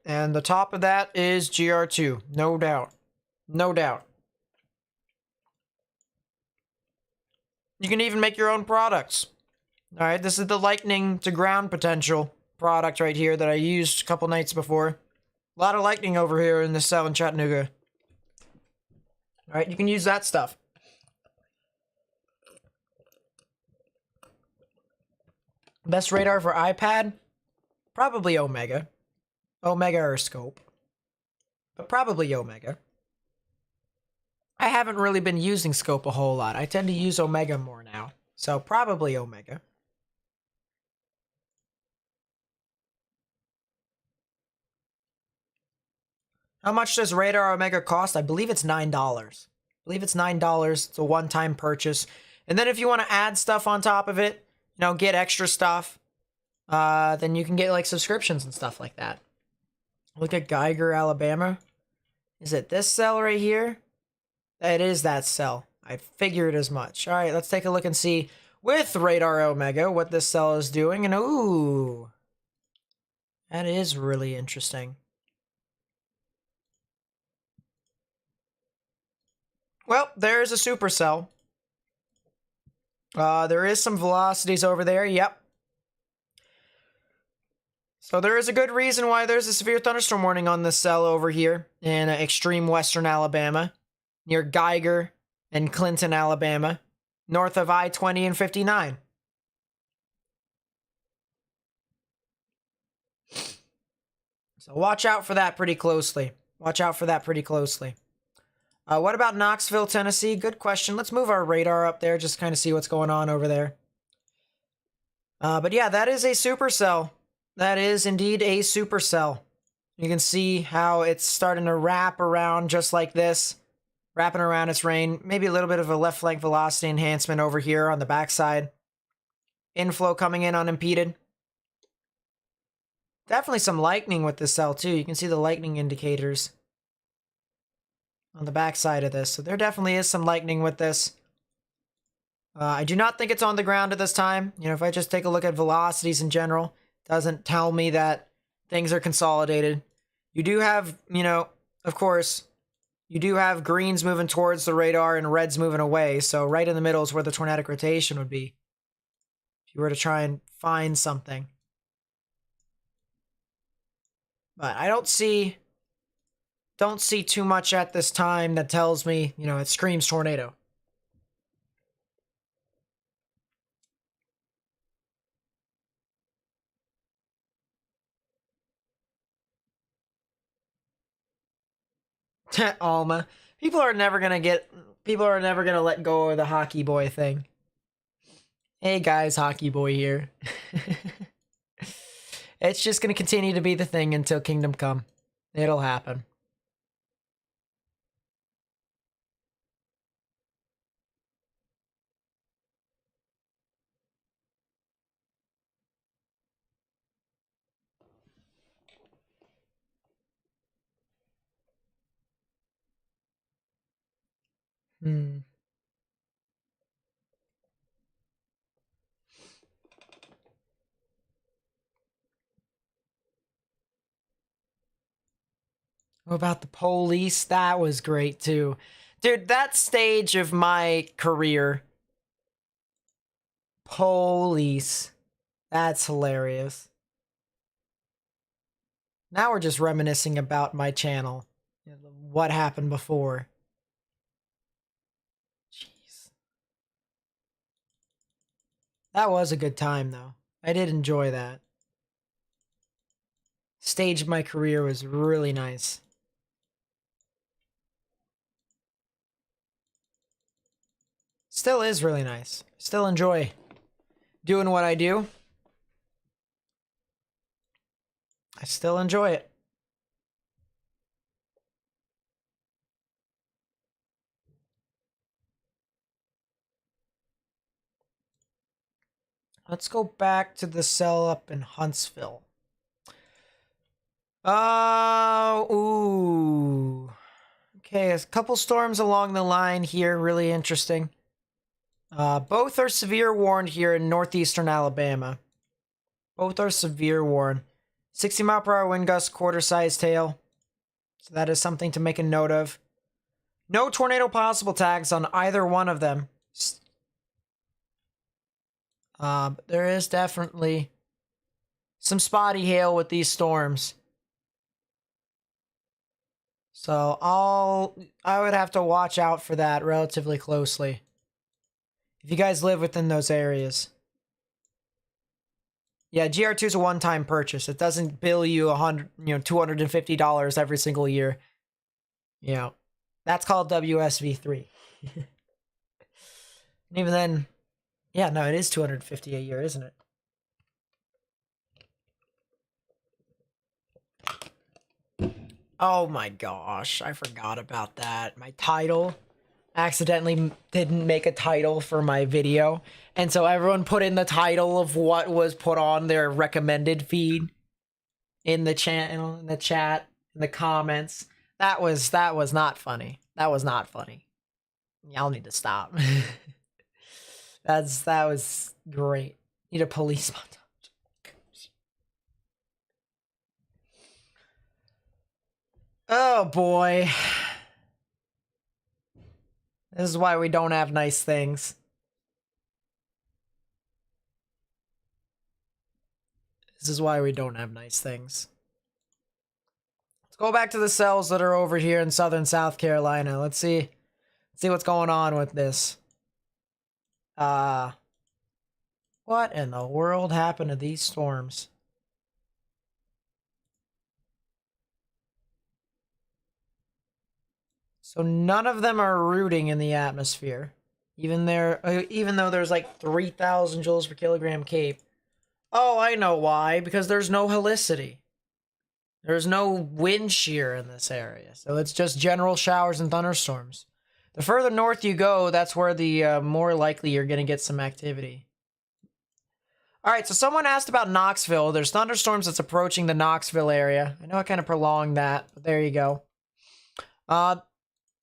And the top of that is GR2, no doubt. No doubt. You can even make your own products. Alright, this is the lightning to ground potential product right here that I used a couple nights before. A lot of lightning over here in this cell in Chattanooga. Alright, you can use that stuff. Best radar for iPad? Probably Omega. Omega or Scope. But probably Omega. I haven't really been using Scope a whole lot. I tend to use Omega more now. So probably Omega. How much does Radar Omega cost? I believe it's $9. I believe it's $9. It's a one-time purchase. And then if you want to add stuff on top of it, you know, get extra stuff, then you can get like subscriptions and stuff like that. Look at Geiger, Alabama. Is it this cell right here? It is that cell. I figured as much. All right, let's take a look and see with Radar Omega what this cell is doing. And ooh, that is really interesting. Well, there's a supercell. There is some velocities over there. Yep. So there is a good reason why there's a severe thunderstorm warning on this cell over here in extreme western Alabama, near Geiger and Clinton, Alabama, north of I-20 and 59. So watch out for that pretty closely. Watch out for that pretty closely. What about Knoxville, Tennessee? Good question. Let's move our radar up there, just kind of see what's going on over there. But yeah, that is a supercell. That is indeed a supercell. You can see how it's starting to wrap around just like this. Wrapping around its rain. Maybe a little bit of a left flank velocity enhancement over here on the backside. Inflow coming in unimpeded. Definitely some lightning with this cell too. You can see the lightning indicators on the backside of this. So there definitely is some lightning with this. I do not think it's on the ground at this time. You know, if I just take a look at velocities in general, doesn't tell me that things are consolidated. You do have, you know, of course, you do have greens moving towards the radar and reds moving away. So right in the middle is where the tornadic rotation would be. If you were to try and find something. But I don't see too much at this time that tells me, you know, it screams tornado. Alma. People are never gonna let go of the hockey boy thing. Hey guys, hockey boy here. It's just gonna continue to be the thing until Kingdom Come. It'll happen. Hmm. What about the police? That was great too. Dude, that stage of my career. Police. That's hilarious. Now we're just reminiscing about my channel. What happened before. Jeez. That was a good time though. I did enjoy that. Stage of my career was really nice. Still is really nice. Still enjoy doing what I do. I still enjoy it. Let's go back to the cell up in Huntsville. Ooh. Okay, a couple storms along the line here, really interesting. Both are severe warned here in northeastern Alabama. Both are severe warned. 60 mile per hour wind gust, quarter size tail. So that is something to make a note of. No tornado possible tags on either one of them. There is definitely some spotty hail with these storms. So I would have to watch out for that relatively closely. If you guys live within those areas. Yeah, GR2 is a one-time purchase. It doesn't bill you $250 every single year. You know, that's called WSV3. And even then, yeah, no, it is $250 a year, isn't it? Oh my gosh, I forgot about that. My title. Accidentally didn't make a title for my video, and so everyone put in the title of what was put on their recommended feed in the channel, in the chat, in the comments. That was not funny. That was not funny. Y'all need to stop. That was great. Need a police montage. Oh boy. This is why we don't have nice things. This is why we don't have nice things. Let's go back to the cells that are over here in southern South Carolina. Let's see what's going on with this. What in the world happened to these storms? So none of them are rooting in the atmosphere. Even though there's like 3,000 joules per kilogram CAPE. Oh, I know why. Because there's no helicity. There's no wind shear in this area. So it's just general showers and thunderstorms. The further north you go, that's where the more likely you're going to get some activity. Alright, so someone asked about Knoxville. There's thunderstorms that's approaching the Knoxville area. I know I kind of prolonged that, but there you go.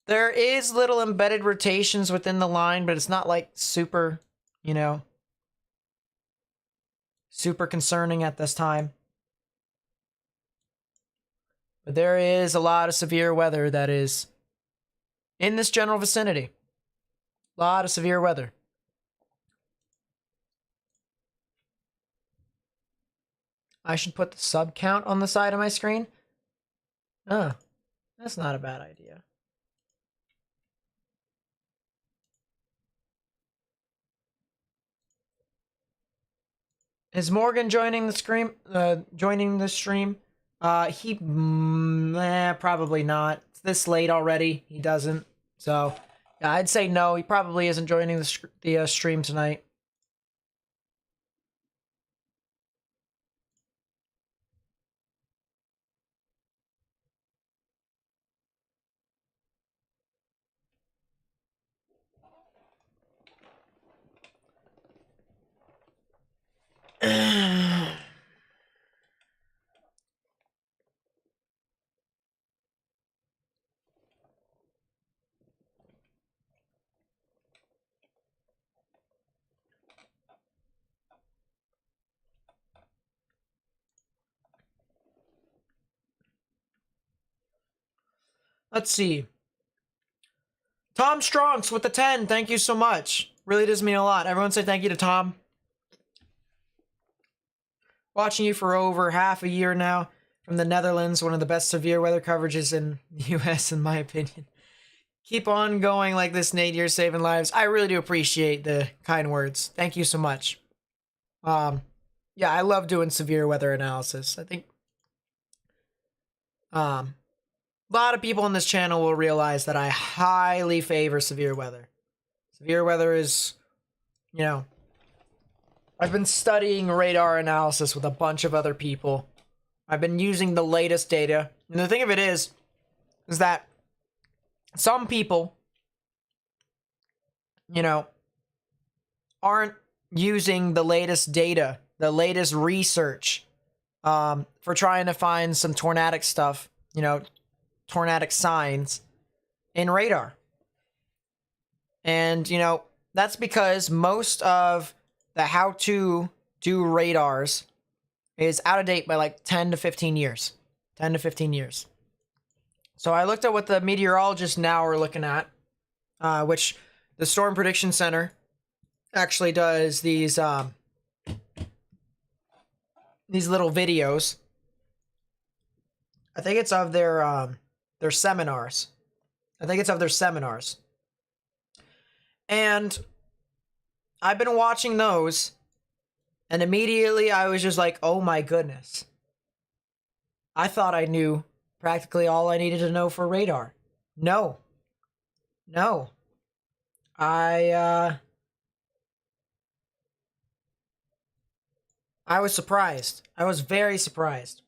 There is little embedded rotations within the line, but it's not like super, super concerning at this time. But there is a lot of severe weather that is in this general vicinity. A lot of severe weather. I should put the sub count on the side of my screen. That's not a bad idea. Is Morgan joining the stream? Probably not. It's this late already. He doesn't. So, yeah, I'd say no. He probably isn't joining the stream tonight. Let's see. Tom Strongs with the 10. Thank you so much. Really does mean a lot. Everyone say thank you to Tom. Watching you for over half a year now from the Netherlands. One of the best severe weather coverages in the U.S. in my opinion. Keep on going like this, Nate. You're saving lives. I really do appreciate the kind words. Thank you so much. Yeah, I love doing severe weather analysis. I think a lot of people on this channel will realize that I highly favor severe weather. Severe weather is, I've been studying radar analysis with a bunch of other people. I've been using the latest data. And the thing of it is that some people, aren't using the latest data, the latest research, for trying to find some tornadic stuff, tornadic signs in radar. And, that's because most of the how to do radars is out of date by like 10 to 15 years. 10 to 15 years. So I looked at what the meteorologists now are looking at, which the Storm Prediction Center actually does these little videos. I think it's of their seminars. And I've been watching those, and immediately I was just like, oh my goodness. I thought I knew practically all I needed to know for radar. No. I was surprised. I was very surprised.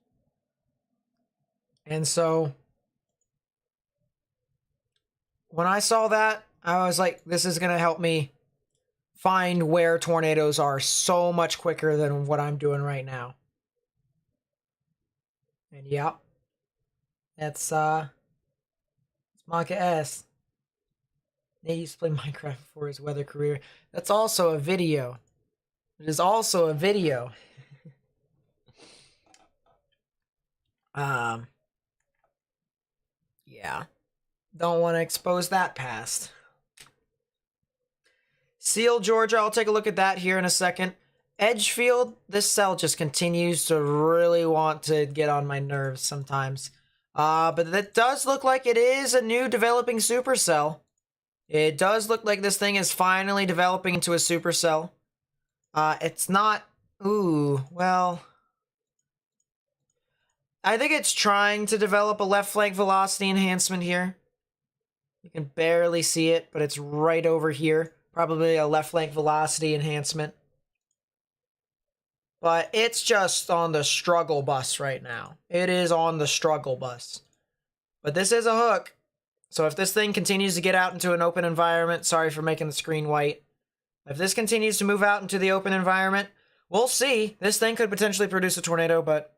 And so when I saw that, I was like, this is going to help me find where tornadoes are so much quicker than what I'm doing right now. And yep. That's it's Monka S. Nate used to play Minecraft before his weather career. That's also a video. It is also a video. Yeah. Don't want to expose that past. Seal, Georgia, I'll take a look at that here in a second. Edgefield, this cell just continues to really want to get on my nerves sometimes. But it does look like it is a new developing supercell. It does look like this thing is finally developing into a supercell. It's not... Ooh, well... I think it's trying to develop a left flank velocity enhancement here. You can barely see it, but it's right over here. Probably a left flank velocity enhancement. But it's just on the struggle bus right now. It is on the struggle bus. But this is a hook. So if this thing continues to get out into an open environment, sorry for making the screen white. If this continues to move out into the open environment, we'll see. This thing could potentially produce a tornado, but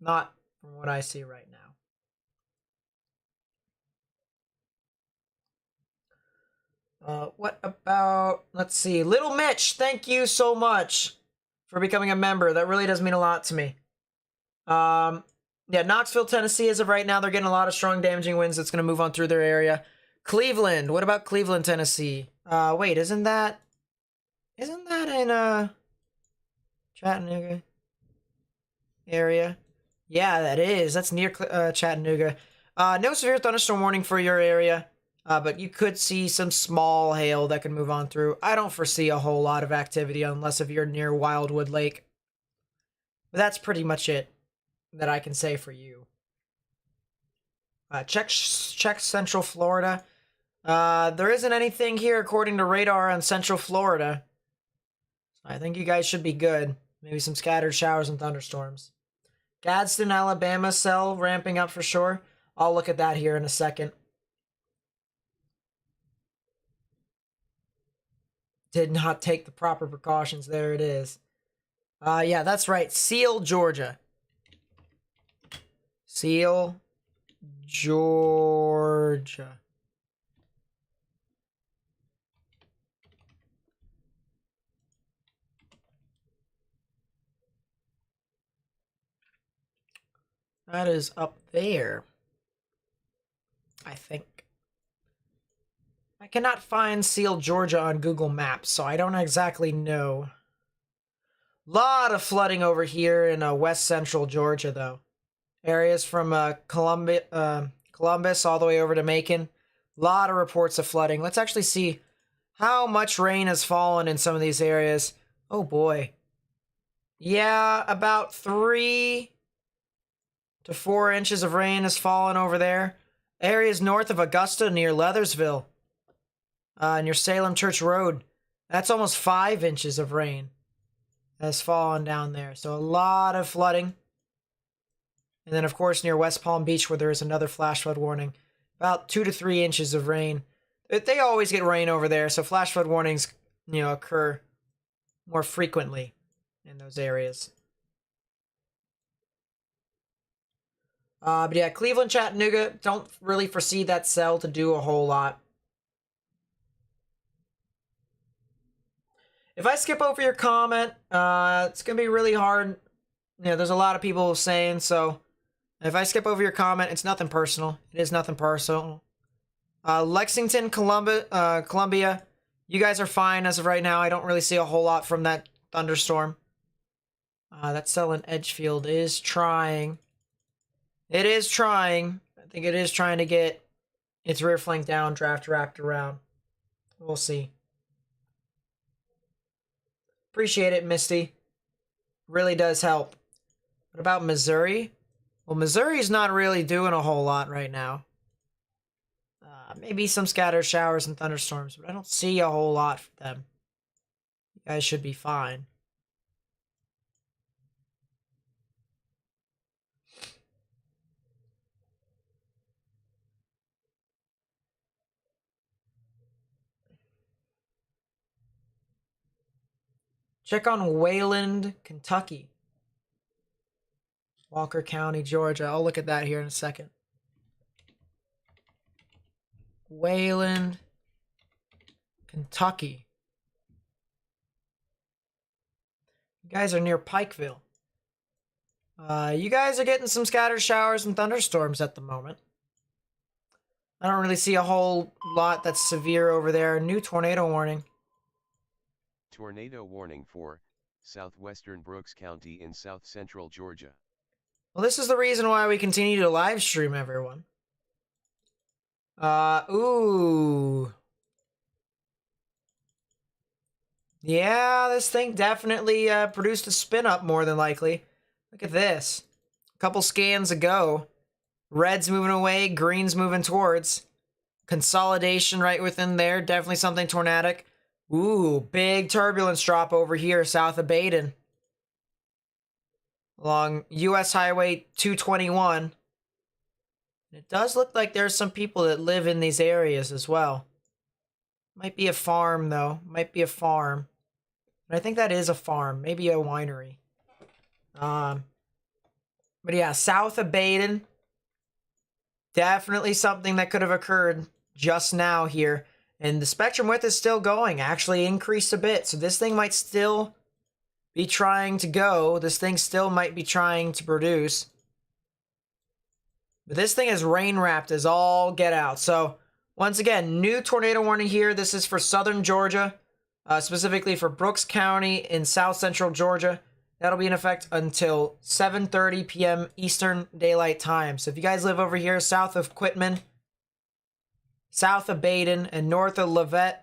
not from what I see right now. What about, let's see, Little Mitch, thank you so much for becoming a member. That really does mean a lot to me. Yeah, Knoxville, Tennessee, as of right now, they're getting a lot of strong damaging winds that's going to move on through their area. Cleveland, what about Cleveland, Tennessee? Wait, isn't that in, Chattanooga area? Yeah, that is. That's near Chattanooga. No severe thunderstorm warning for your area, but you could see some small hail that can move on through. I don't foresee a whole lot of activity unless if you're near Wildwood Lake. But that's pretty much it that I can say for you. Check Central Florida. There isn't anything here according to radar on Central Florida. I think you guys should be good. Maybe some scattered showers and thunderstorms. Gadsden, Alabama cell ramping up for sure. I'll look at that here in a second. Did not take the proper precautions. There it is. Yeah, that's right. Seal, Georgia. Seal, Georgia. That is up there, I think. I cannot find Seal, Georgia on Google Maps, so I don't exactly know. Lot of flooding over here in west central Georgia, though. Areas from Columbus all the way over to Macon. Lot of reports of flooding. Let's actually see how much rain has fallen in some of these areas. Oh boy. Yeah, about 3 to 4 inches of rain has fallen over there. Areas north of Augusta near Leathersville. Near Salem Church Road. That's almost 5 inches of rain has fallen down there. So a lot of flooding. And then, of course, near West Palm Beach, where there is another flash flood warning, about 2 to 3 inches of rain. They always get rain over there, so flash flood warnings, occur more frequently in those areas. But yeah, Cleveland, Chattanooga, don't really foresee that cell to do a whole lot. If I skip over your comment, it's going to be really hard. There's a lot of people saying, so if I skip over your comment, it's nothing personal. It is nothing personal. Lexington, Columbia, you guys are fine as of right now. I don't really see a whole lot from that thunderstorm. That cell in Edgefield is trying. It is trying. I think it is trying to get its rear flank down, draft wrapped around. We'll see. Appreciate it, Misty. Really does help. What about Missouri? Well, Missouri's not really doing a whole lot right now. Maybe some scattered showers and thunderstorms, but I don't see a whole lot for them. You guys should be fine. Check on Wayland, Kentucky. Walker County, Georgia. I'll look at that here in a second. Wayland, Kentucky. You guys are near Pikeville. You guys are getting some scattered showers and thunderstorms at the moment. I don't really see a whole lot that's severe over there. New tornado warning. Tornado warning for southwestern Brooks County in south central Georgia. Well, this is the reason why we continue to live stream, everyone. Ooh. Yeah, this thing definitely produced a spin up more than likely. Look at this. A couple scans ago. Red's moving away, green's moving towards. Consolidation right within there. Definitely something tornadic. Ooh, big turbulence drop over here south of Baden. Along US Highway 221. It does look like there's some people that live in these areas as well. Might be a farm, though. Might be a farm. But I think that is a farm. Maybe a winery. But yeah, south of Baden. Definitely something that could have occurred just now here. And the spectrum width is still going. Actually increased a bit. So this thing might still be trying to go. This thing still might be trying to produce. But this thing is rain wrapped as all get out. So once again, new tornado warning here. This is for southern Georgia, specifically for Brooks County in south central Georgia. That'll be in effect until 7:30 p.m. Eastern Daylight Time. So if you guys live over here south of Quitman, south of Baden, and north of Levet,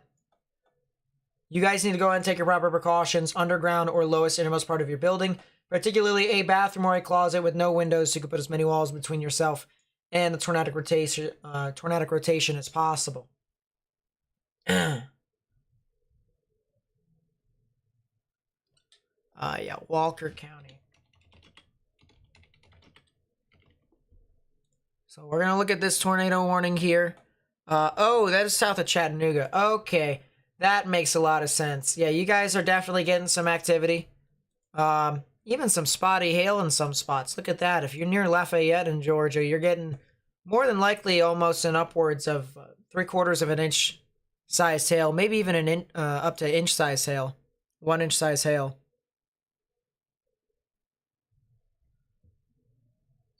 you guys need to go ahead and take your proper precautions underground or lowest innermost part of your building, particularly a bathroom or a closet with no windows so you can put as many walls between yourself and the tornadic rotation as possible. Yeah, Walker County. So we're going to look at this tornado warning here. Oh, that is south of Chattanooga. Okay, that makes a lot of sense. Yeah, you guys are definitely getting some activity. Even some spotty hail in some spots. Look at that. If you're near Lafayette in Georgia, you're getting more than likely almost an upwards of 3/4 of an inch size hail. Maybe even up to inch size hail. 1 inch size hail.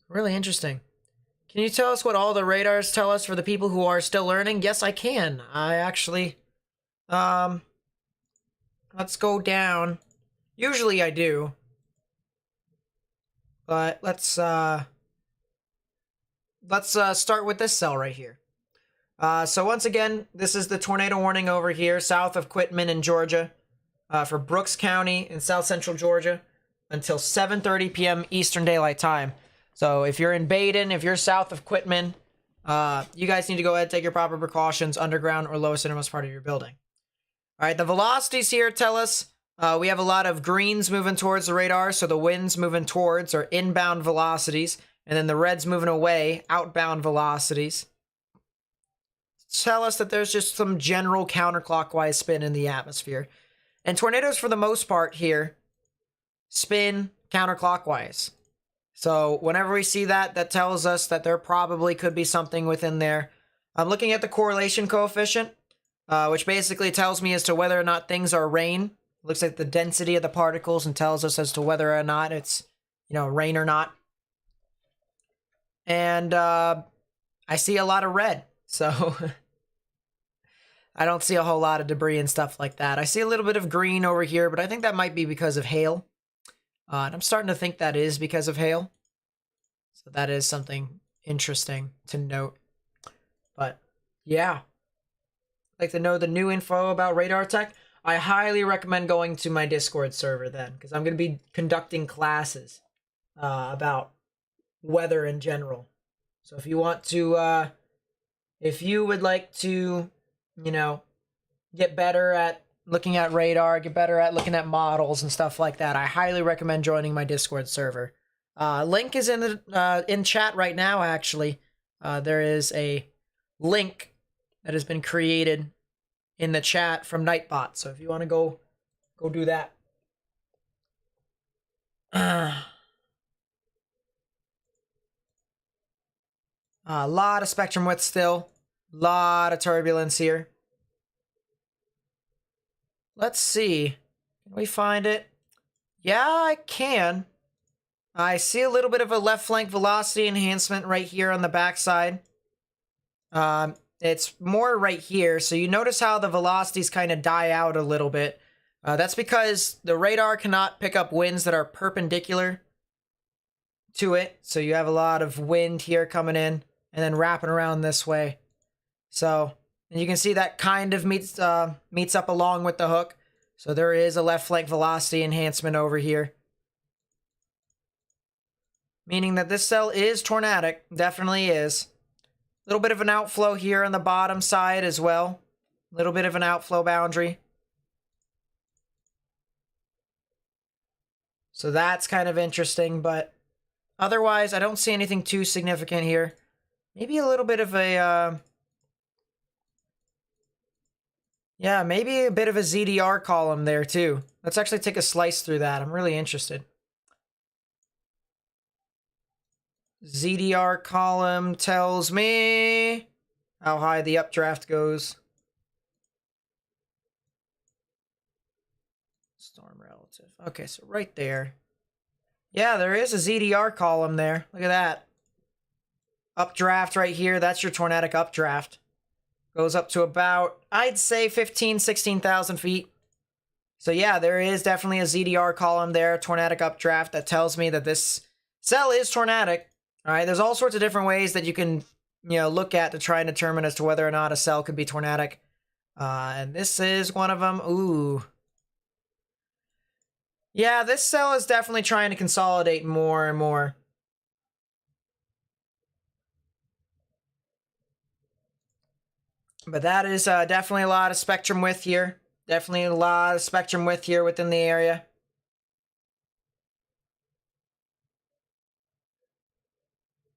Really interesting. Can you tell us what all the radars tell us for the people who are still learning? Yes, I can. I actually, let's go down. Usually I do. But let's start with this cell right here. So once again, this is the tornado warning over here, south of Quitman in Georgia, for Brooks County in south central Georgia until 7:30 p.m. Eastern Daylight Time. So if you're in Baden, if you're south of Quitman, you guys need to go ahead and take your proper precautions underground or lowest innermost part of your building. All right, the velocities here tell us we have a lot of greens moving towards the radar, so the winds moving towards are inbound velocities, and then the reds moving away, outbound velocities. Tell us that there's just some general counterclockwise spin in the atmosphere. And tornadoes, for the most part here, spin counterclockwise. So whenever we see that, that tells us that there probably could be something within there. I'm looking at the correlation coefficient, which basically tells me as to whether or not things are rain. It looks like the density of the particles and tells us as to whether or not it's, rain or not. And I see a lot of red, so I don't see a whole lot of debris and stuff like that. I see a little bit of green over here, but I think that might be because of hail. And I'm starting to think that is because of hail. So that is something interesting to note. But yeah, like to know the new info about radar tech, I highly recommend going to my Discord server then, because I'm going to be conducting classes about weather in general. So if you want to, if you would like to, get better at looking at radar, get better at looking at models and stuff like that, I highly recommend joining my Discord server. Link is in chat right now, actually. There is a link that has been created in the chat from Nightbot. So if you want to go do that. A lot of spectrum width still. A lot of turbulence here. Let's see. Can we find it? Yeah, I can. I see a little bit of a left flank velocity enhancement right here on the backside. It's more right here. So you notice how the velocities kind of die out a little bit. That's because the radar cannot pick up winds that are perpendicular to it. So you have a lot of wind here coming in and then wrapping around this way. So, and you can see that kind of meets up along with the hook. So there is a left flank velocity enhancement over here. Meaning that this cell is tornadic. Definitely is. A little bit of an outflow here on the bottom side as well. A little bit of an outflow boundary. So that's kind of interesting, but otherwise I don't see anything too significant here. Maybe a little bit of a, yeah, maybe a bit of a ZDR column there too. Let's actually take a slice through that. I'm really interested. ZDR column tells me how high the updraft goes. Storm relative. Okay, so right there. Yeah, there is a ZDR column there. Look at that. updraft right here. That's your tornadic updraft. Goes up to about, I'd say 15, 16,000 feet. So yeah, there is definitely a ZDR column there, tornadic updraft, that tells me that this cell is tornadic. All right, there's all sorts of different ways that you can, look at to try and determine as to whether or not a cell could be tornadic. And this is one of them. Ooh. Yeah, this cell is definitely trying to consolidate more and more. But that is definitely a lot of spectrum width here. Definitely a lot of spectrum width here within the area.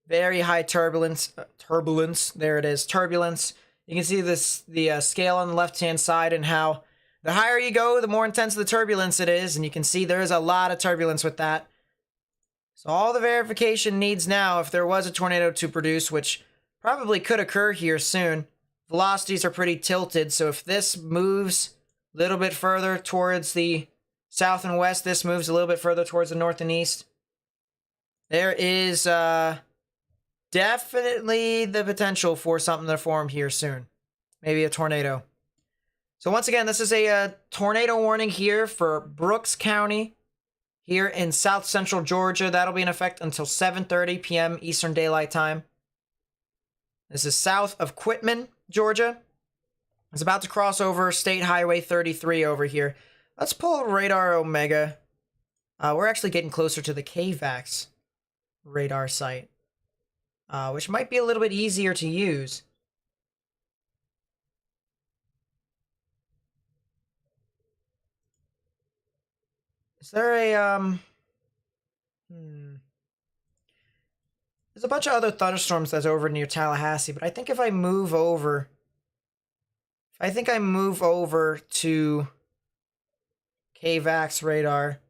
Very high turbulence. There it is. Turbulence. You can see the scale on the left-hand side and how the higher you go, the more intense the turbulence it is. And you can see there's a lot of turbulence with that. So all the verification needs now, if there was a tornado to produce, which probably could occur here soon, velocities are pretty tilted. So if this moves a little bit further towards the south and west, this moves a little bit further towards the north and east. There is definitely the potential for something to form here soon. Maybe a tornado. So once again, this is a tornado warning here for Brooks County here in south central Georgia. That'll be in effect until 7:30 p.m. Eastern Daylight Time. This is south of Quitman, Georgia. It's about to cross over State Highway 33 over here. Let's pull radar Omega. We're actually getting closer to the KVAX radar site, which might be a little bit easier to use. Is there a, There's a bunch of other thunderstorms that's over near Tallahassee, but I think if I move over... I think I move over to KVAX radar,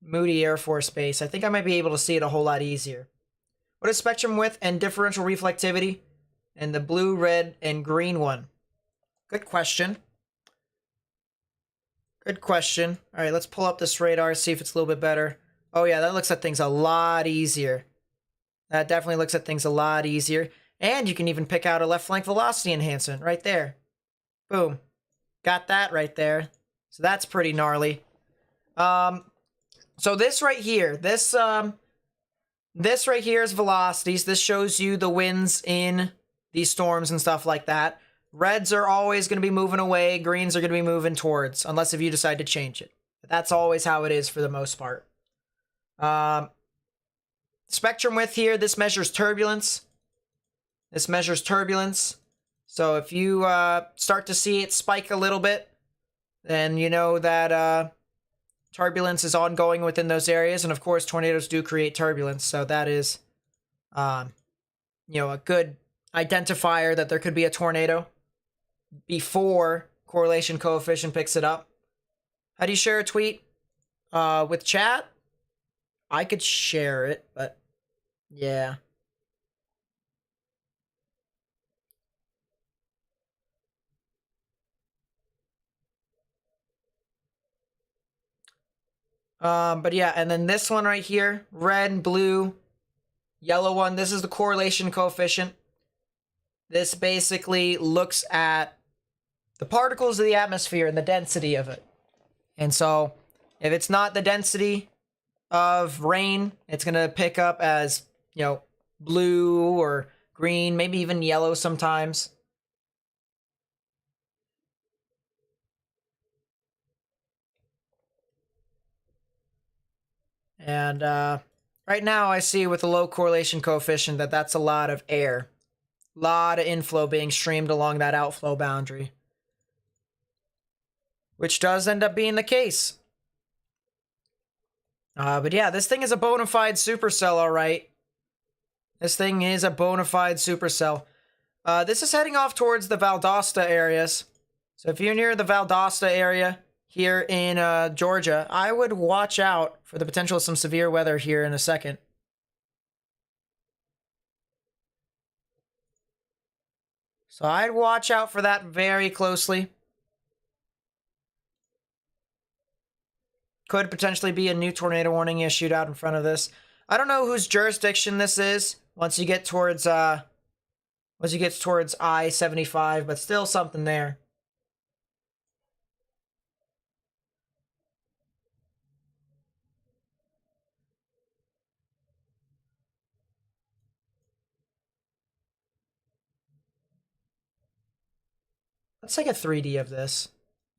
Moody Air Force Base, I think I might be able to see it a whole lot easier. What is spectrum width and differential reflectivity? And the blue, red, and green one. Good question. Good question. All right, let's pull up this radar, see if it's a little bit better. Oh yeah, that looks at things a lot easier. That definitely looks at things a lot easier. And you can even pick out a left flank velocity enhancement right there. Boom. Got that right there. So that's pretty gnarly. So this right here, this right here is velocities. This shows you the winds in these storms and stuff like that. Reds are always going to be moving away. Greens are going to be moving towards, unless if you decide to change it. But that's always how it is for the most part. Spectrum width here, this measures turbulence. This measures turbulence. So if you start to see it spike a little bit, then you know that turbulence is ongoing within those areas. And of course, tornadoes do create turbulence. So that is, a good identifier that there could be a tornado before correlation coefficient picks it up. How do you share a tweet? With chat? I could share it, but yeah. But yeah, and then this one right here, red, blue, yellow one, this is the correlation coefficient. This basically looks at the particles of the atmosphere and the density of it. And so, if it's not the density of rain, it's going to pick up as, blue or green, maybe even yellow sometimes. And right now I see with the low correlation coefficient that that's a lot of air. A lot of inflow being streamed along that outflow boundary. Which does end up being the case. But yeah, this thing is a bona fide supercell, all right. This thing is a bona fide supercell. This is heading off towards the Valdosta areas. So if you're near the Valdosta area here in Georgia, I would watch out for the potential of some severe weather here in a second. So I'd watch out for that very closely. Could potentially be a new tornado warning issued out in front of this. I don't know whose jurisdiction this is once you get towards I-75, but still something there. Let's take a 3D of this.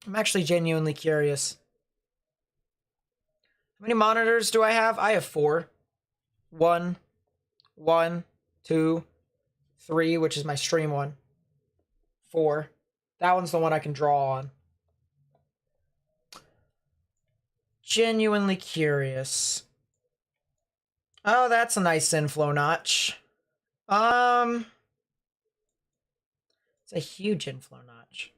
I'm actually genuinely curious. How many monitors do I have? I have 4. 1, 2, 3, which is my stream one. 4. That one's the one I can draw on. Genuinely curious. Oh, that's a nice inflow notch. It's a huge inflow notch.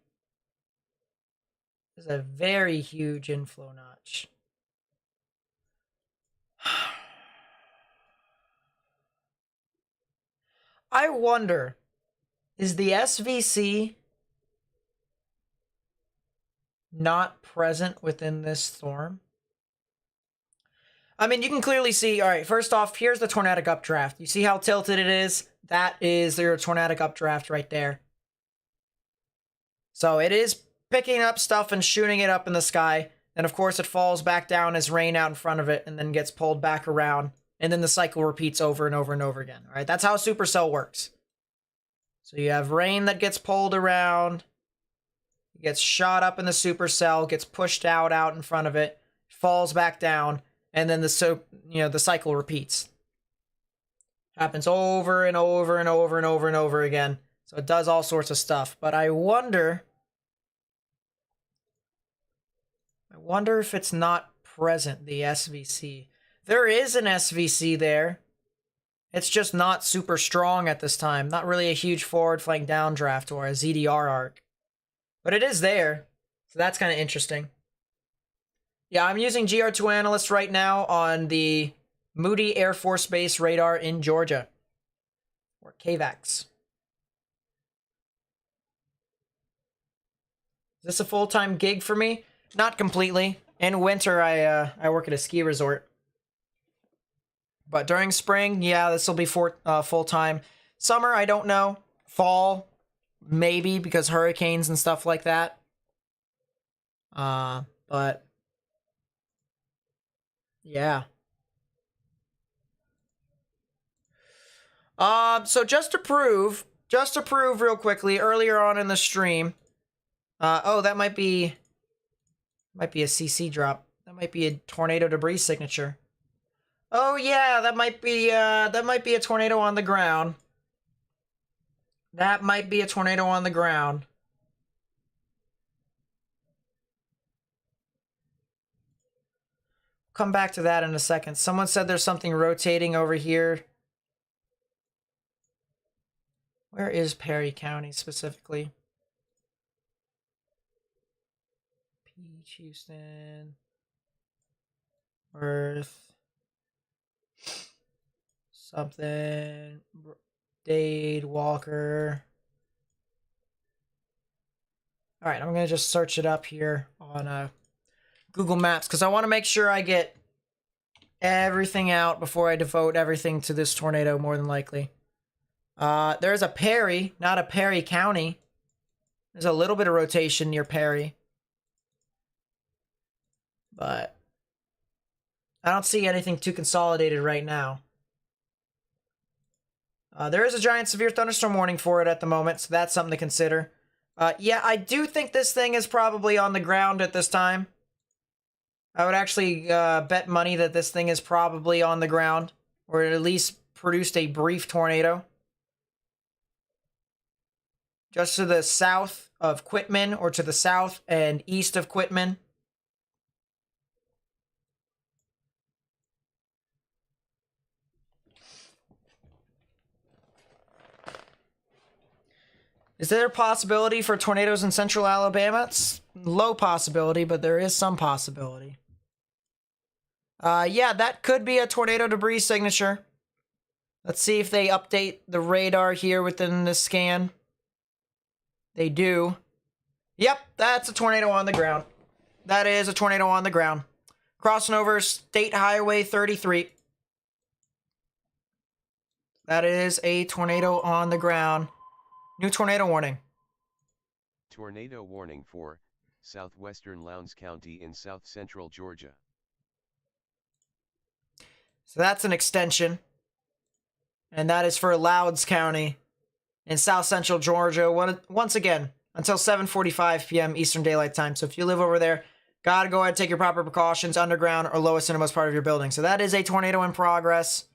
It's a very huge inflow notch. I wonder, is the SVC not present within this storm? I mean, you can clearly see, all right, first off, here's the tornadic updraft. You see how tilted it is? That is your tornadic updraft right there. So it is picking up stuff and shooting it up in the sky. And of course, it falls back down as rain out in front of it and then gets pulled back around. And then the cycle repeats over and over and over again. All right, that's how a supercell works. So you have rain that gets pulled around, gets shot up in the supercell, gets pushed out in front of it, falls back down, and then the cycle repeats. Happens over and over and over and over and over again. So it does all sorts of stuff. But I wonder if it's not present, the SVC. There is an SVC there. It's just not super strong at this time. Not really a huge forward flank downdraft or a ZDR arc. But it is there. So that's kind of interesting. Yeah, I'm using GR2 Analyst right now on the Moody Air Force Base radar in Georgia. Or KVAX. Is this a full-time gig for me? Not completely. In winter, I work at a ski resort. But during spring, yeah, this will be full-time. Summer, I don't know. Fall, maybe, because hurricanes and stuff like that. But yeah. So just to prove real quickly, earlier on in the stream, oh, that might be a CC drop. That might be a tornado debris signature. Oh yeah, that might be a tornado on the ground. That might be a tornado on the ground. Come back to that in a second. Someone said there's something rotating over here. Where is Perry County specifically? Peach, Houston, Worth, something, Dade, Walker. All right, I'm going to just search it up here on Google Maps because I want to make sure I get everything out before I devote everything to this tornado, more than likely. There's a Perry, not a Perry County. There's a little bit of rotation near Perry. But I don't see anything too consolidated right now. There is a giant severe thunderstorm warning for it at the moment, so that's something to consider. Yeah, I do think this thing is probably on the ground at this time. I would actually bet money that this thing is probably on the ground, or it at least produced a brief tornado. Just to the south of Quitman, or to the south and east of Quitman. Is there a possibility for tornadoes in central Alabama? It's low possibility, but there is some possibility. Yeah, that could be a tornado debris signature. Let's see if they update the radar here within the scan. They do. Yep, that's a tornado on the ground. That is a tornado on the ground. Crossing over State Highway 33. That is a tornado on the ground. New tornado warning. Tornado warning for southwestern Lowndes County in south-central Georgia. So that's an extension. And that is for Lowndes County in south-central Georgia. Once again, until 7:45 p.m. Eastern Daylight Time. So if you live over there, gotta go ahead and take your proper precautions, underground or lowest innermost part of your building. So that is a tornado in progress.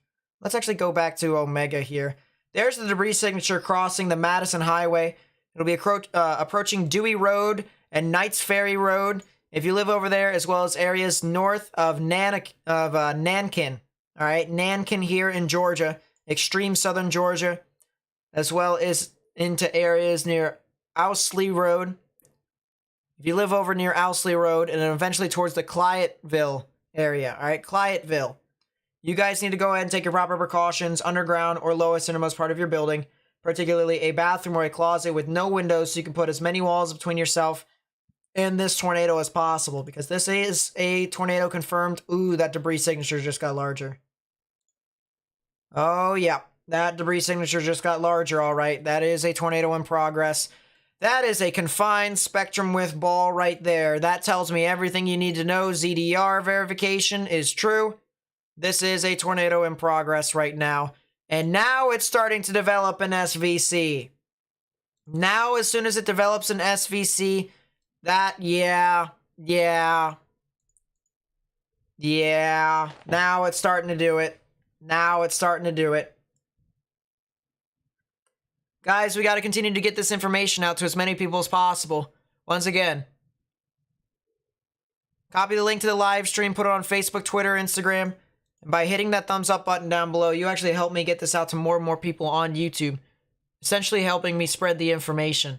Let's actually go back to Omega here. There's the debris signature crossing the Madison Highway. It'll be approaching Dewey Road and Knights Ferry Road. If you live over there, as well as areas north of Nankin. All right, Nankin here in Georgia, extreme southern Georgia, as well as into areas near Owsley Road. If you live over near Owsley Road and then eventually towards the Clyattville area, all right, Clyattville, you guys need to go ahead and take your proper precautions, underground or lowest innermost part of your building, particularly a bathroom or a closet with no windows so you can put as many walls between yourself and this tornado as possible, because this is a tornado confirmed. Ooh, that debris signature just got larger. Oh, yeah, that debris signature just got larger, all right. That is a tornado in progress. That is a confined spectrum width ball right there. That tells me everything you need to know. ZDR verification is true. This is a tornado in progress right now. And now it's starting to develop an SVC. Now, as soon as it develops an SVC, yeah. Now it's starting to do it. Guys, we got to continue to get this information out to as many people as possible. Once again, copy the link to the live stream, put it on Facebook, Twitter, Instagram. And by hitting that thumbs up button down below, you actually help me get this out to more and more people on YouTube, essentially helping me spread the information.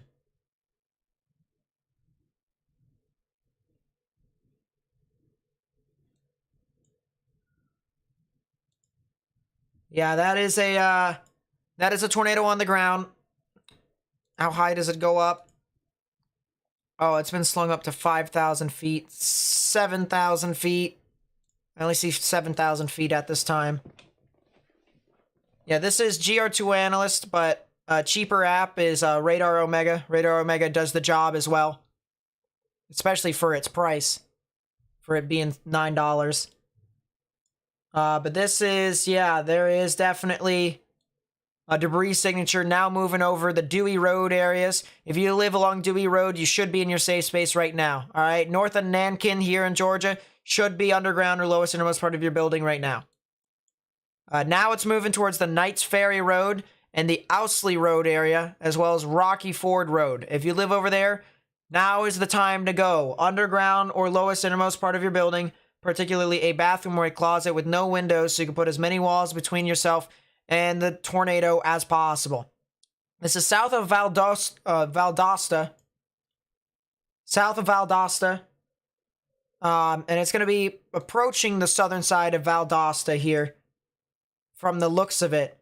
Yeah, that is a tornado on the ground. How high does it go up? Oh, it's been slung up to 5,000 feet, 7,000 feet. I only see 7,000 feet at this time. Yeah, this is GR2 Analyst, but a cheaper app is Radar Omega. Radar Omega does the job as well, especially for its price, for it being $9. But this is, yeah, there is definitely a debris signature now moving over the Dewey Road areas. If you live along Dewey Road, you should be in your safe space right now. All right, north of Nankin here in Georgia, should be underground or lowest innermost part of your building right now. Now it's moving towards the Knights Ferry Road and the Owsley Road area, as well as Rocky Ford Road. If you live over there, now is the time to go. Underground or lowest innermost part of your building, particularly a bathroom or a closet with no windows so you can put as many walls between yourself and the tornado as possible. This is south of Valdosta. South of Valdosta. And it's going to be approaching the southern side of Valdosta here from the looks of it.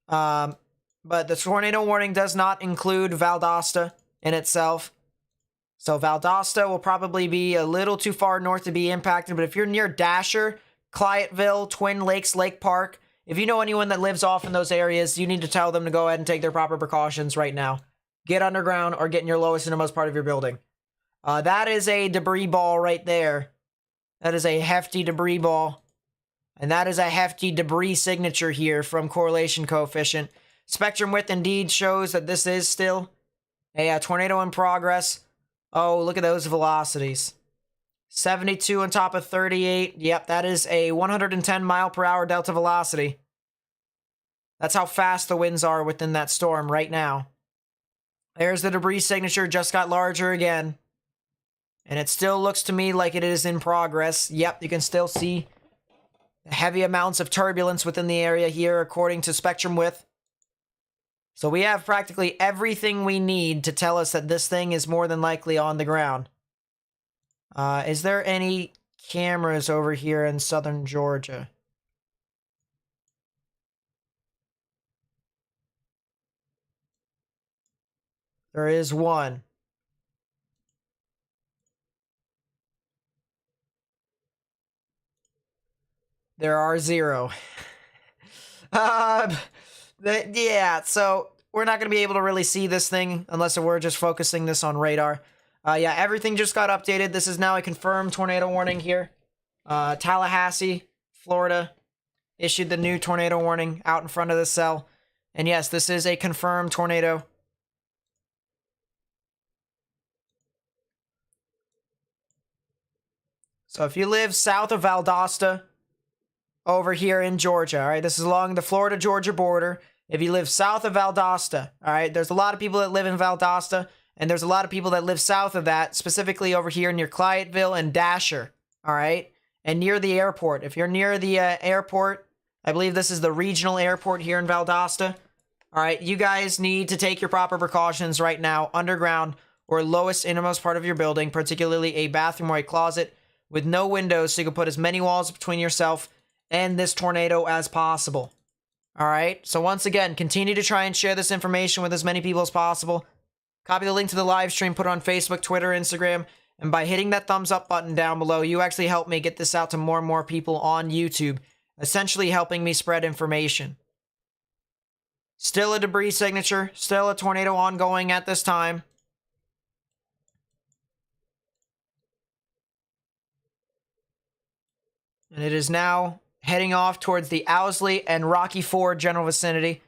But the tornado warning does not include Valdosta in itself. So Valdosta will probably be a little too far north to be impacted. But if you're near Dasher, Clyattville, Twin Lakes, Lake Park, if you know anyone that lives off in those areas, you need to tell them to go ahead and take their proper precautions right now. Get underground or get in your lowest innermost part of your building. That is a debris ball right there. That is a hefty debris ball. And that is a hefty debris signature here from correlation coefficient. Spectrum width indeed shows that this is still a tornado in progress. Oh, look at those velocities. 72 on top of 38. Yep, that is a 110 mile per hour delta velocity. That's how fast the winds are within that storm right now. There's the debris signature, just got larger again. And it still looks to me like it is in progress. Yep, you can still see heavy amounts of turbulence within the area here according to spectrum width. So we have practically everything we need to tell us that this thing is more than likely on the ground. Is there any cameras over here in southern Georgia? There is one. There are 0. Yeah, so we're not going to be able to really see this thing unless we're just focusing this on radar. Yeah, everything just got updated. This is now a confirmed tornado warning here. Tallahassee, Florida, issued the new tornado warning out in front of the cell. And yes, this is a confirmed tornado. So if you live south of Valdosta, over here in Georgia, all right, this is along the Florida-Georgia border. If you live south of Valdosta, all right, there's a lot of people that live in Valdosta, and there's a lot of people that live south of that, specifically over here near Clyateville and Dasher, all right, and near the airport. If you're near the airport, I believe this is the regional airport here in Valdosta, all right, you guys need to take your proper precautions right now, underground or lowest innermost part of your building, particularly a bathroom or a closet with no windows, so you can put as many walls between yourself and this tornado as possible. All right, so once again, continue to try and share this information with as many people as possible. Copy the link to the live stream, put it on Facebook, Twitter, Instagram, and by hitting that thumbs up button down below, you actually help me get this out to more and more people on YouTube, essentially helping me spread information. Still a debris signature, still a tornado ongoing at this time. And it is now heading off towards the Owsley and Rocky Ford general vicinity.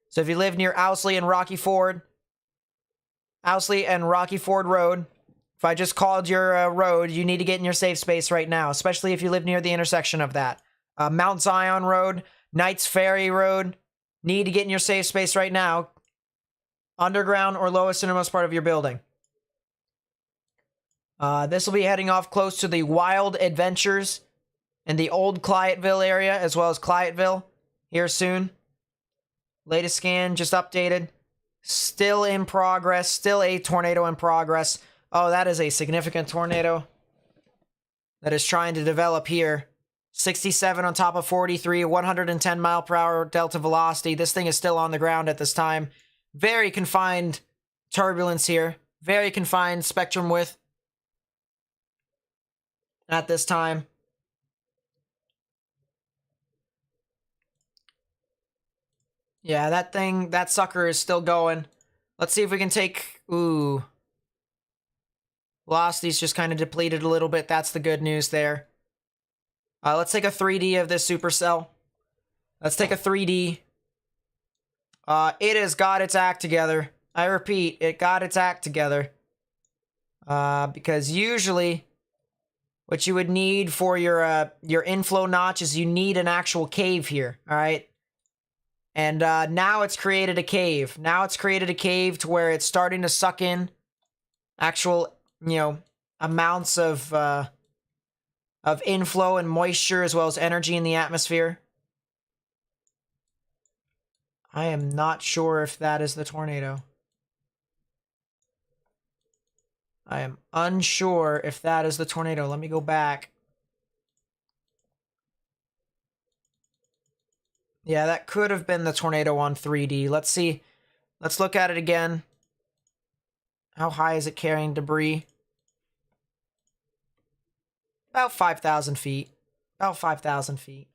So if you live near Owsley and Rocky Ford Road, if I just called your road, you need to get in your safe space right now, especially if you live near the intersection of that. Mount Zion Road, Knights Ferry Road, need to get in your safe space right now. Underground or lowest innermost part of your building. This will be heading off close to the Wild Adventures in the old Clyateville area, as well as Clyateville, here soon. Latest scan, just updated. Still in progress, still a tornado in progress. Oh, that is a significant tornado that is trying to develop here. 67 on top of 43, 110 mile per hour delta velocity. This thing is still on the ground at this time. Very confined turbulence here. Very confined spectrum width at this time. Yeah, that sucker is still going. Let's see if we can take... Ooh. Velocity's just kind of depleted a little bit. That's the good news there. Let's take a 3D of this supercell. Let's take a 3D. It has got its act together. I repeat, it got its act together. Because usually, what you would need for your inflow notch is you need an actual cave here, all right? And now it's created a cave. Now it's created a cave to where it's starting to suck in actual, amounts of inflow and moisture as well as energy in the atmosphere. I am not sure if that is the tornado. I am unsure if that is the tornado. Let me go back. Yeah, that could have been the tornado on 3D. Let's see. Let's look at it again. How high is it carrying debris? About 5,000 feet. About 5,000 feet.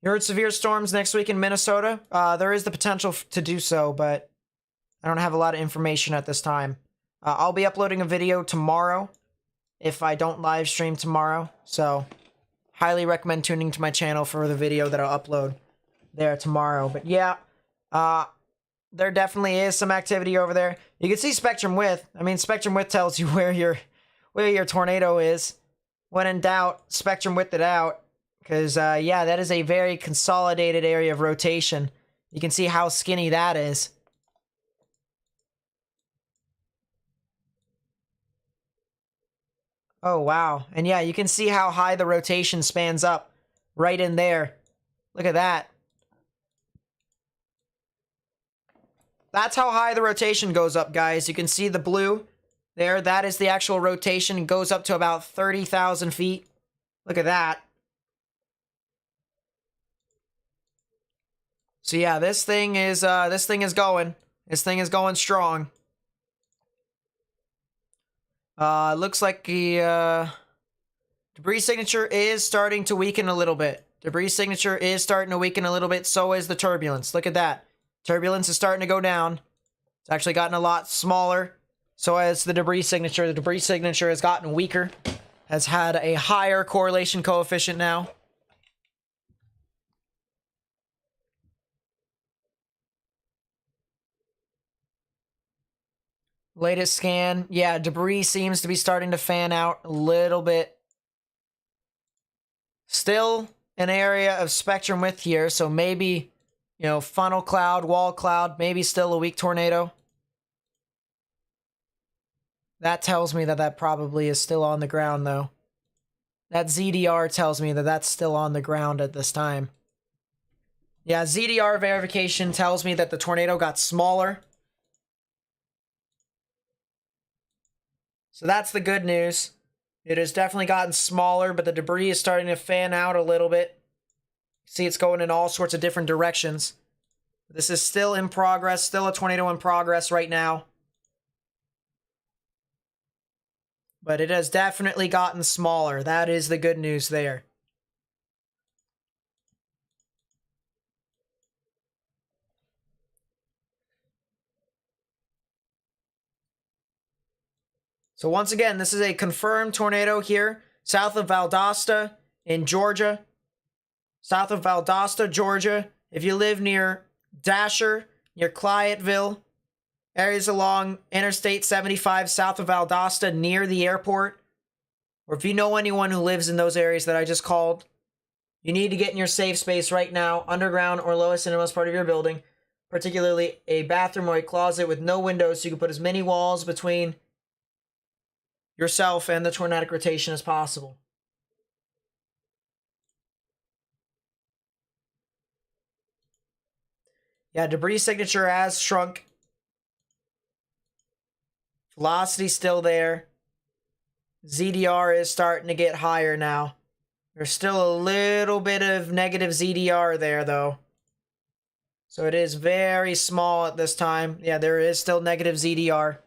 You heard severe storms next week in Minnesota? There is the potential to do so, but I don't have a lot of information at this time. I'll be uploading a video tomorrow if I don't live stream tomorrow, so highly recommend tuning to my channel for the video that I'll upload there tomorrow. But yeah, there definitely is some activity over there. You can see spectrum width. I mean, spectrum width tells you where your tornado is. When in doubt, spectrum width it out. Because, yeah, that is a very consolidated area of rotation. You can see how skinny that is. Oh, wow. And yeah, you can see how high the rotation spans up right in there. Look at that. That's how high the rotation goes up, guys. You can see the blue there. That is the actual rotation. It goes up to about 30,000 feet. Look at that. So yeah, this thing is going. This thing is going strong. Looks like the debris signature is starting to weaken a little bit. Debris signature is starting to weaken a little bit. So is the turbulence. Look at that. Turbulence is starting to go down. It's actually gotten a lot smaller. So has the debris signature. The debris signature has gotten weaker. Has had a higher correlation coefficient now. Latest scan. Yeah, debris seems to be starting to fan out a little bit. Still an area of spectrum width here, so maybe, you know, funnel cloud, wall cloud, maybe still a weak tornado. That tells me that that probably is still on the ground, though. That ZDR tells me that that's still on the ground at this time. Yeah, ZDR verification tells me that the tornado got smaller. So that's the good news. It has definitely gotten smaller, but the debris is starting to fan out a little bit. See, it's going in all sorts of different directions. This is still in progress, still a tornado in progress right now. But it has definitely gotten smaller. That is the good news there. So once again, this is a confirmed tornado here, south of Valdosta in Georgia. South of Valdosta, Georgia. If you live near Dasher, near Clyattville, areas along Interstate 75 south of Valdosta near the airport, or if you know anyone who lives in those areas that I just called, you need to get in your safe space right now, underground or lowest innermost part of your building, particularly a bathroom or a closet with no windows so you can put as many walls between yourself and the tornadic rotation as possible. Yeah, debris signature has shrunk. Velocity still there. ZDR is starting to get higher now. There's still a little bit of negative ZDR there, though. So it is very small at this time. Yeah, there is still negative ZDR.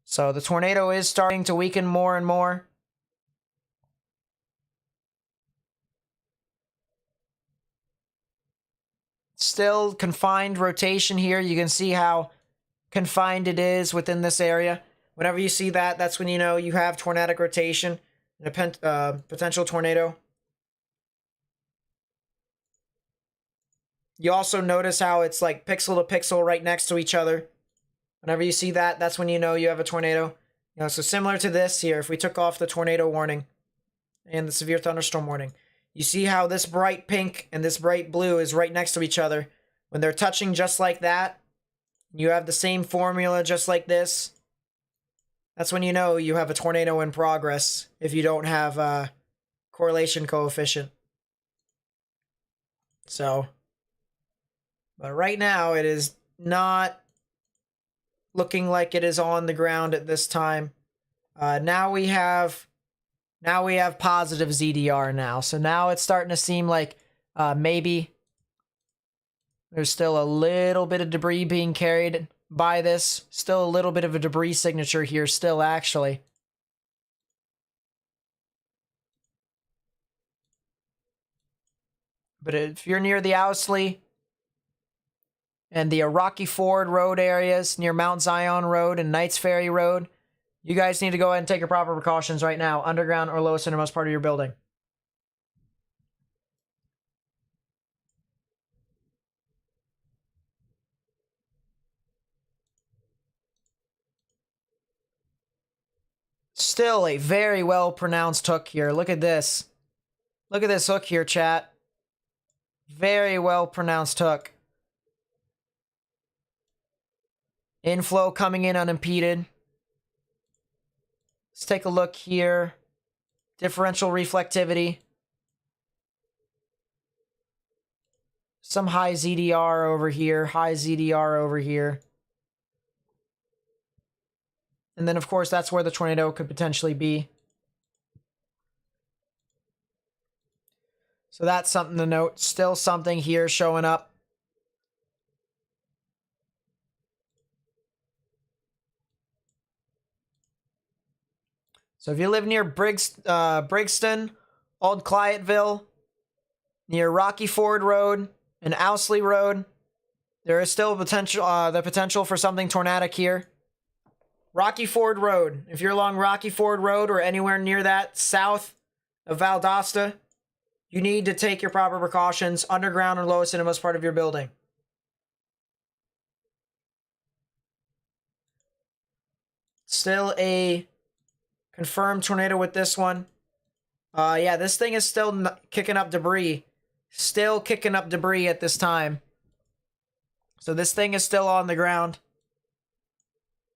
So the tornado is starting to weaken more and more. Still confined rotation here. You can see how confined it is within this area. Whenever you see that, that's when you know you have tornadic rotation and a potential tornado. You also notice how it's like pixel to pixel right next to each other. Whenever you see that, that's when you know you have a tornado. You know, so similar to this here, if we took off the tornado warning and the severe thunderstorm warning, you see how this bright pink and this bright blue is right next to each other. When they're touching just like that, you have the same formula just like this. That's when you know you have a tornado in progress if you don't have a correlation coefficient. So, but right now it is not looking like it is on the ground at this time. Now we have positive ZDR now. So now it's starting to seem like maybe there's still a little bit of debris being carried by this. Still a little bit of a debris signature here still, actually. But if you're near the Owsley and the Rocky Ford Road areas, near Mount Zion Road and Knights Ferry Road, you guys need to go ahead and take your proper precautions right now, underground or lowest innermost part of your building. Still a very well pronounced hook here. Look at this. Look at this hook here, chat. Very well pronounced hook. Inflow coming in unimpeded. Let's take a look here. Differential reflectivity. Some high ZDR over here. High ZDR over here. And then, of course, that's where the tornado could potentially be. So that's something to note. Still something here showing up. So if you live near Brixton Old Clyattville, near Rocky Ford Road and Owsley Road. There is still potential, the potential for something tornadic here. Rocky Ford Road. If you're along Rocky Ford Road or anywhere near that, south of Valdosta, you need to take your proper precautions, underground or lowest innermost part of your building. Still a confirmed tornado with this one. Yeah, this thing is still kicking up debris. Still kicking up debris at this time. So this thing is still on the ground.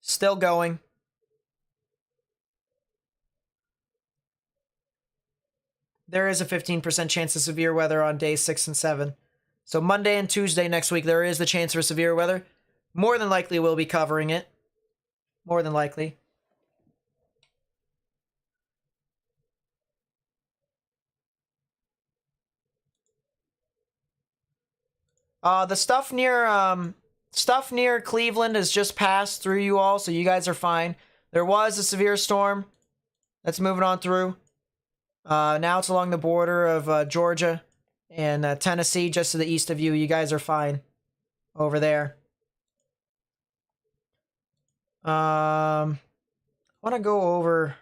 Still going. There is a 15% chance of severe weather on days 6 and 7. So Monday and Tuesday next week, there is the chance for severe weather. More than likely, we'll be covering it. More than likely. The stuff near Cleveland has just passed through you all, so you guys are fine. There was a severe storm that's moving on through. Now it's along the border of Georgia and Tennessee, just to the east of you. You guys are fine over there. I want to go over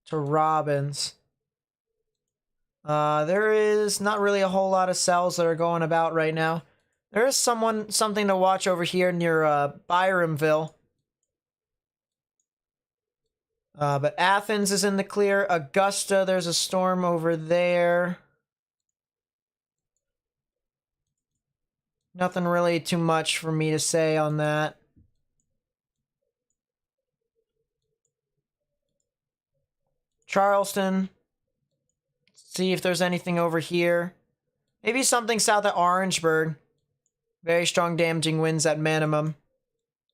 to Robbins. There is not really a whole lot of cells that are going about right now. There is something to watch over here near Byramville. But Athens is in the clear. Augusta, there's a storm over there. Nothing really too much for me to say on that. Charleston. See if there's anything over here. Maybe something south of Orangeburg. Very strong damaging winds at minimum.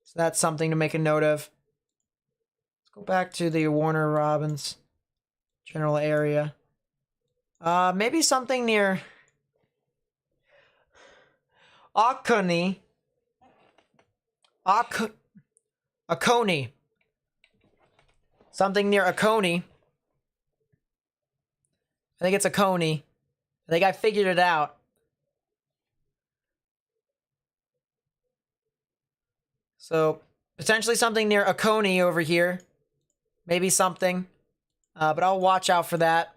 So that's something to make a note of. Let's go back to the Warner Robins general area. Maybe something near Oconee. Oconee. Something near Oconee. I think it's Oconee. I think I figured it out. So, potentially something near Oconee over here. Maybe something. But I'll watch out for that.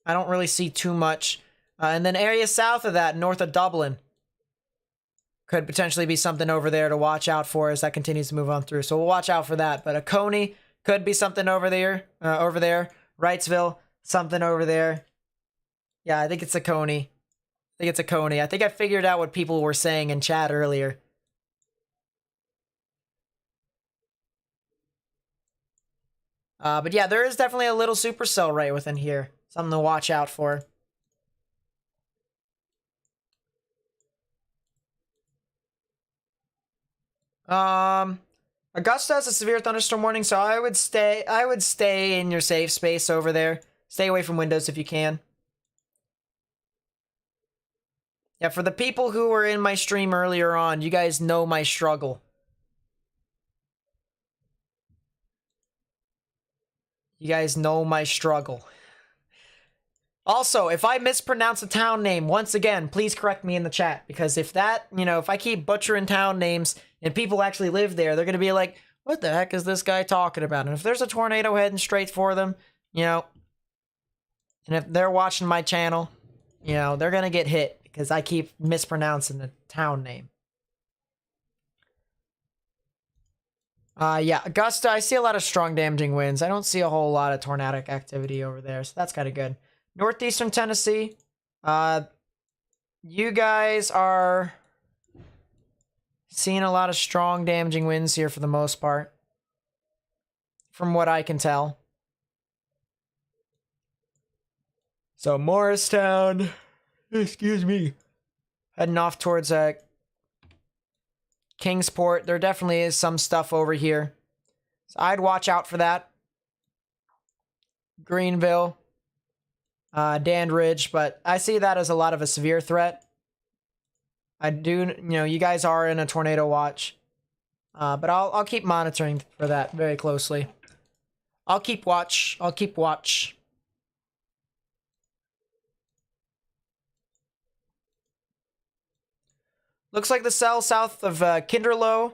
I don't really see too much. And then area south of that, north of Dublin. Could potentially be something over there to watch out for as that continues to move on through. So we'll watch out for that. But Oconee could be something over there. Wrightsville, something over there. Yeah, I think it's Oconee. I think I figured out what people were saying in chat earlier. But yeah, there is definitely a little supercell right within here. Something to watch out for. Augusta has a severe thunderstorm warning, so I would stay in your safe space over there. Stay away from windows if you can. Yeah, for the people who were in my stream earlier on, you guys know my struggle. You guys know my struggle. Also, if I mispronounce a town name, once again, please correct me in the chat. Because if I keep butchering town names and people actually live there, they're going to be like, what the heck is this guy talking about? And if there's a tornado heading straight for them, and if they're watching my channel, they're going to get hit because I keep mispronouncing the town name. Yeah, Augusta, I see a lot of strong damaging winds. I don't see a whole lot of tornadic activity over there, so that's kind of good. Northeastern Tennessee, you guys are seeing a lot of strong damaging winds here for the most part, from what I can tell. So Morristown, excuse me, heading off towards Kingsport. There definitely is some stuff over here, so I'd watch out for that. Greenville. Dandridge, but I see that as a lot of a severe threat. I do, you guys are in a tornado watch, but I'll keep monitoring for that very closely. I'll keep watch. Looks like the cell south of Kinderlow,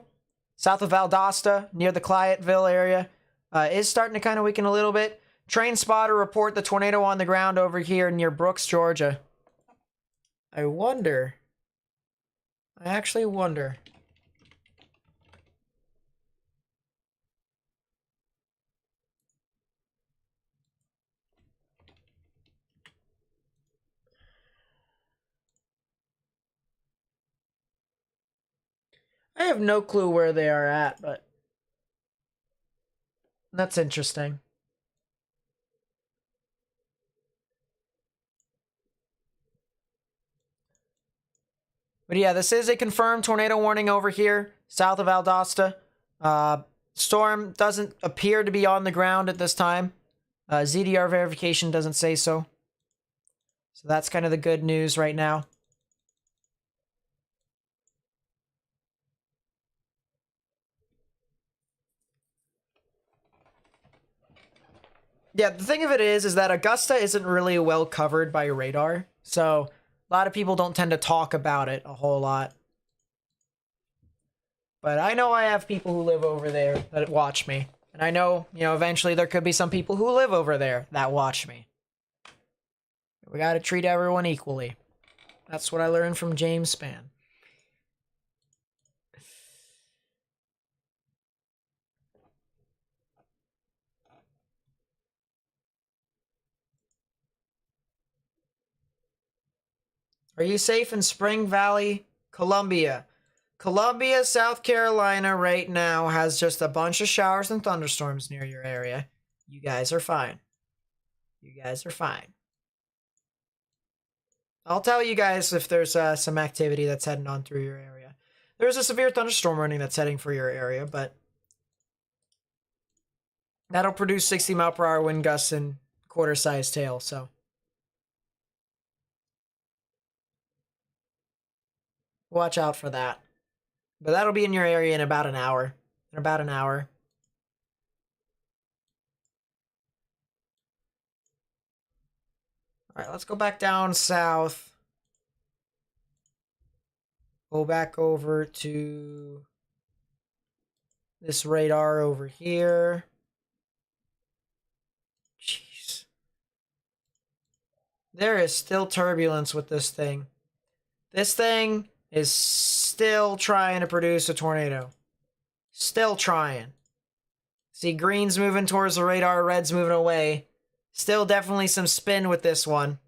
south of Valdosta, near the Clyattville area, is starting to kind of weaken a little bit. Train spotter report the tornado on the ground over here near Brooks, Georgia. I wonder. I actually wonder. I have no clue where they are at, but that's interesting. But yeah, this is a confirmed tornado warning over here, south of Valdosta. Storm doesn't appear to be on the ground at this time. ZDR verification doesn't say so. So that's kind of the good news right now. Yeah, the thing of it is that Augusta isn't really well covered by radar. So a lot of people don't tend to talk about it a whole lot. But I know I have people who live over there that watch me. And I know, eventually there could be some people who live over there that watch me. We gotta treat everyone equally. That's what I learned from James Spann. Are you safe in Spring Valley, Columbia? Columbia, South Carolina right now has just a bunch of showers and thunderstorms near your area. You guys are fine. You guys are fine. I'll tell you guys if there's some activity that's heading on through your area. There's a severe thunderstorm running that's heading for your area, but that'll produce 60 mile per hour wind gusts and quarter-sized hail, so. Watch out for that. But that'll be in your area in about an hour. In about an hour. Alright, let's go back down south. Go back over to this radar over here. Jeez. There is still turbulence with this thing. This thing is still trying to produce a tornado. Still trying. See, green's moving towards the radar, red's moving away. Still definitely some spin with this one.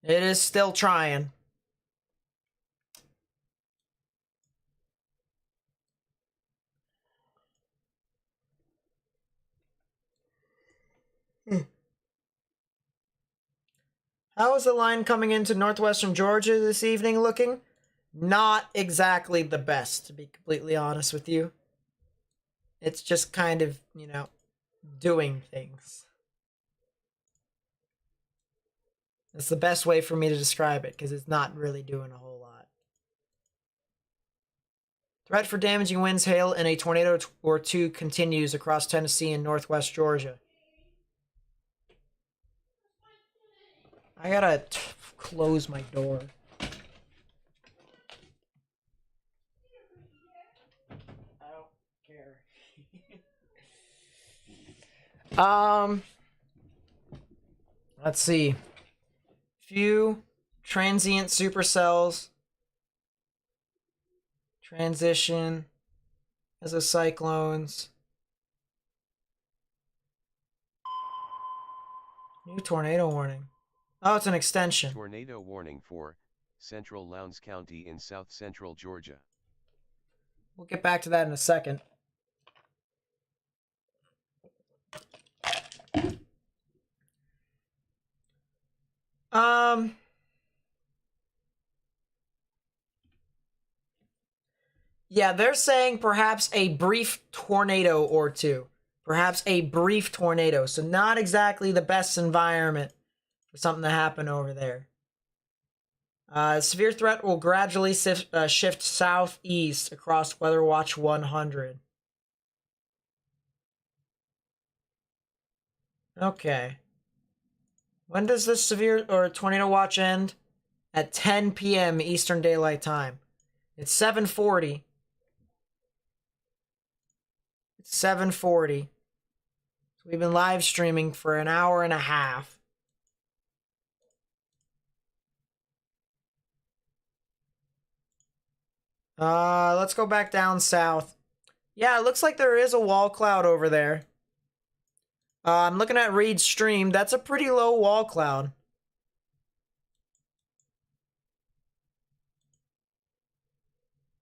It is still trying. How is the line coming into northwestern Georgia this evening looking? Not exactly the best, to be completely honest with you. It's just kind of, doing things. That's the best way for me to describe it, because it's not really doing a whole lot. Threat for damaging winds, hail, and a tornado or two continues across Tennessee and northwest Georgia. I gotta close my door. I don't care. Let's see. Few transient supercells. Transition. Mesocyclones. New tornado warning. Oh, it's an extension. Tornado warning for Central Lowndes County in south central Georgia. We'll get back to that in a second. Yeah, they're saying perhaps a brief tornado or two. Perhaps a brief tornado. So not exactly the best environment for something to happen over there. Severe threat will gradually shift southeast across Weather Watch 100. Okay. When does this severe or tornado watch end? at 10 p.m. Eastern Daylight Time. It's 7:40. It's 7:40. So we've been live streaming for an hour and a half. Let's go back down south. Yeah, it looks like there is a wall cloud over there. I'm looking at Reed's stream. That's a pretty low wall cloud.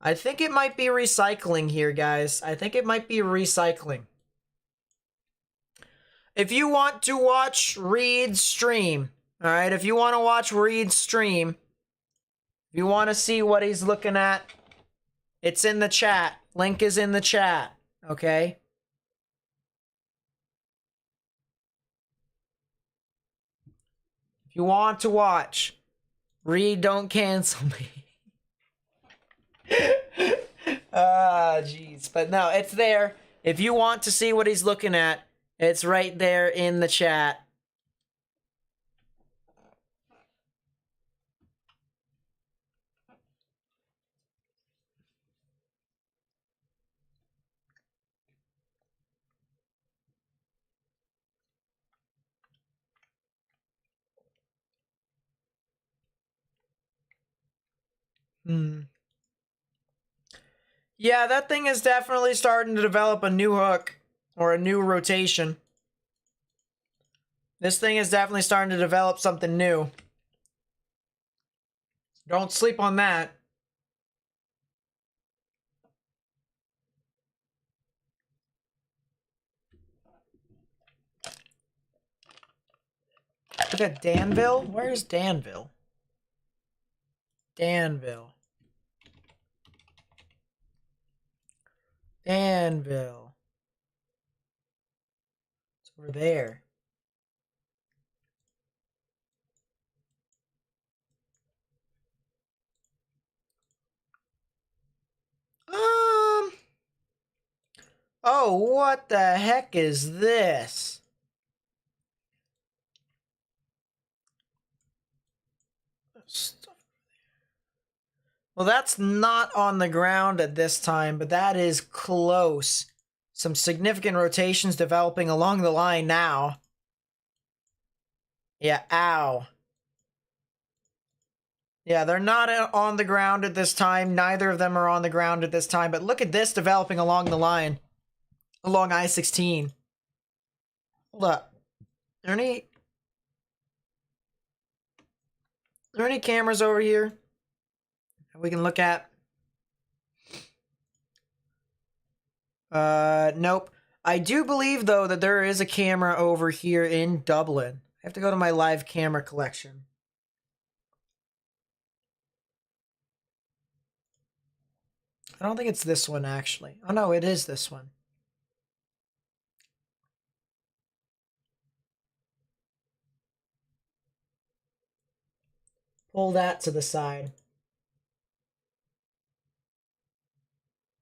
I think it might be recycling here, guys. I think it might be recycling. If you want to watch Reed's stream, all right, if you want to watch Reed's stream, if you want to see what he's looking at, it's in the chat. Link is in the chat, okay? If you want to watch, Reed, don't cancel me. Jeez. But no, it's there. If you want to see what he's looking at, it's right there in the chat. Yeah, that thing is definitely starting to develop a new hook or a new rotation. This thing is definitely starting to develop something new. Don't sleep on that. Look at Danville. Where's Danville? Danville. Danville. It's over there. Oh, what the heck is this? Well, that's not on the ground at this time, but that is close. Some significant rotations developing along the line now. Yeah, ow. Yeah, they're not on the ground at this time. Neither of them are on the ground at this time, but look at this developing along the line. Along I-16. Hold up. Are there any cameras over here that we can look at? Nope. I do believe, though, that there is a camera over here in Dublin. I have to go to my live camera collection. I don't think it's this one, actually. Oh, no, it is this one. Pull that to the side.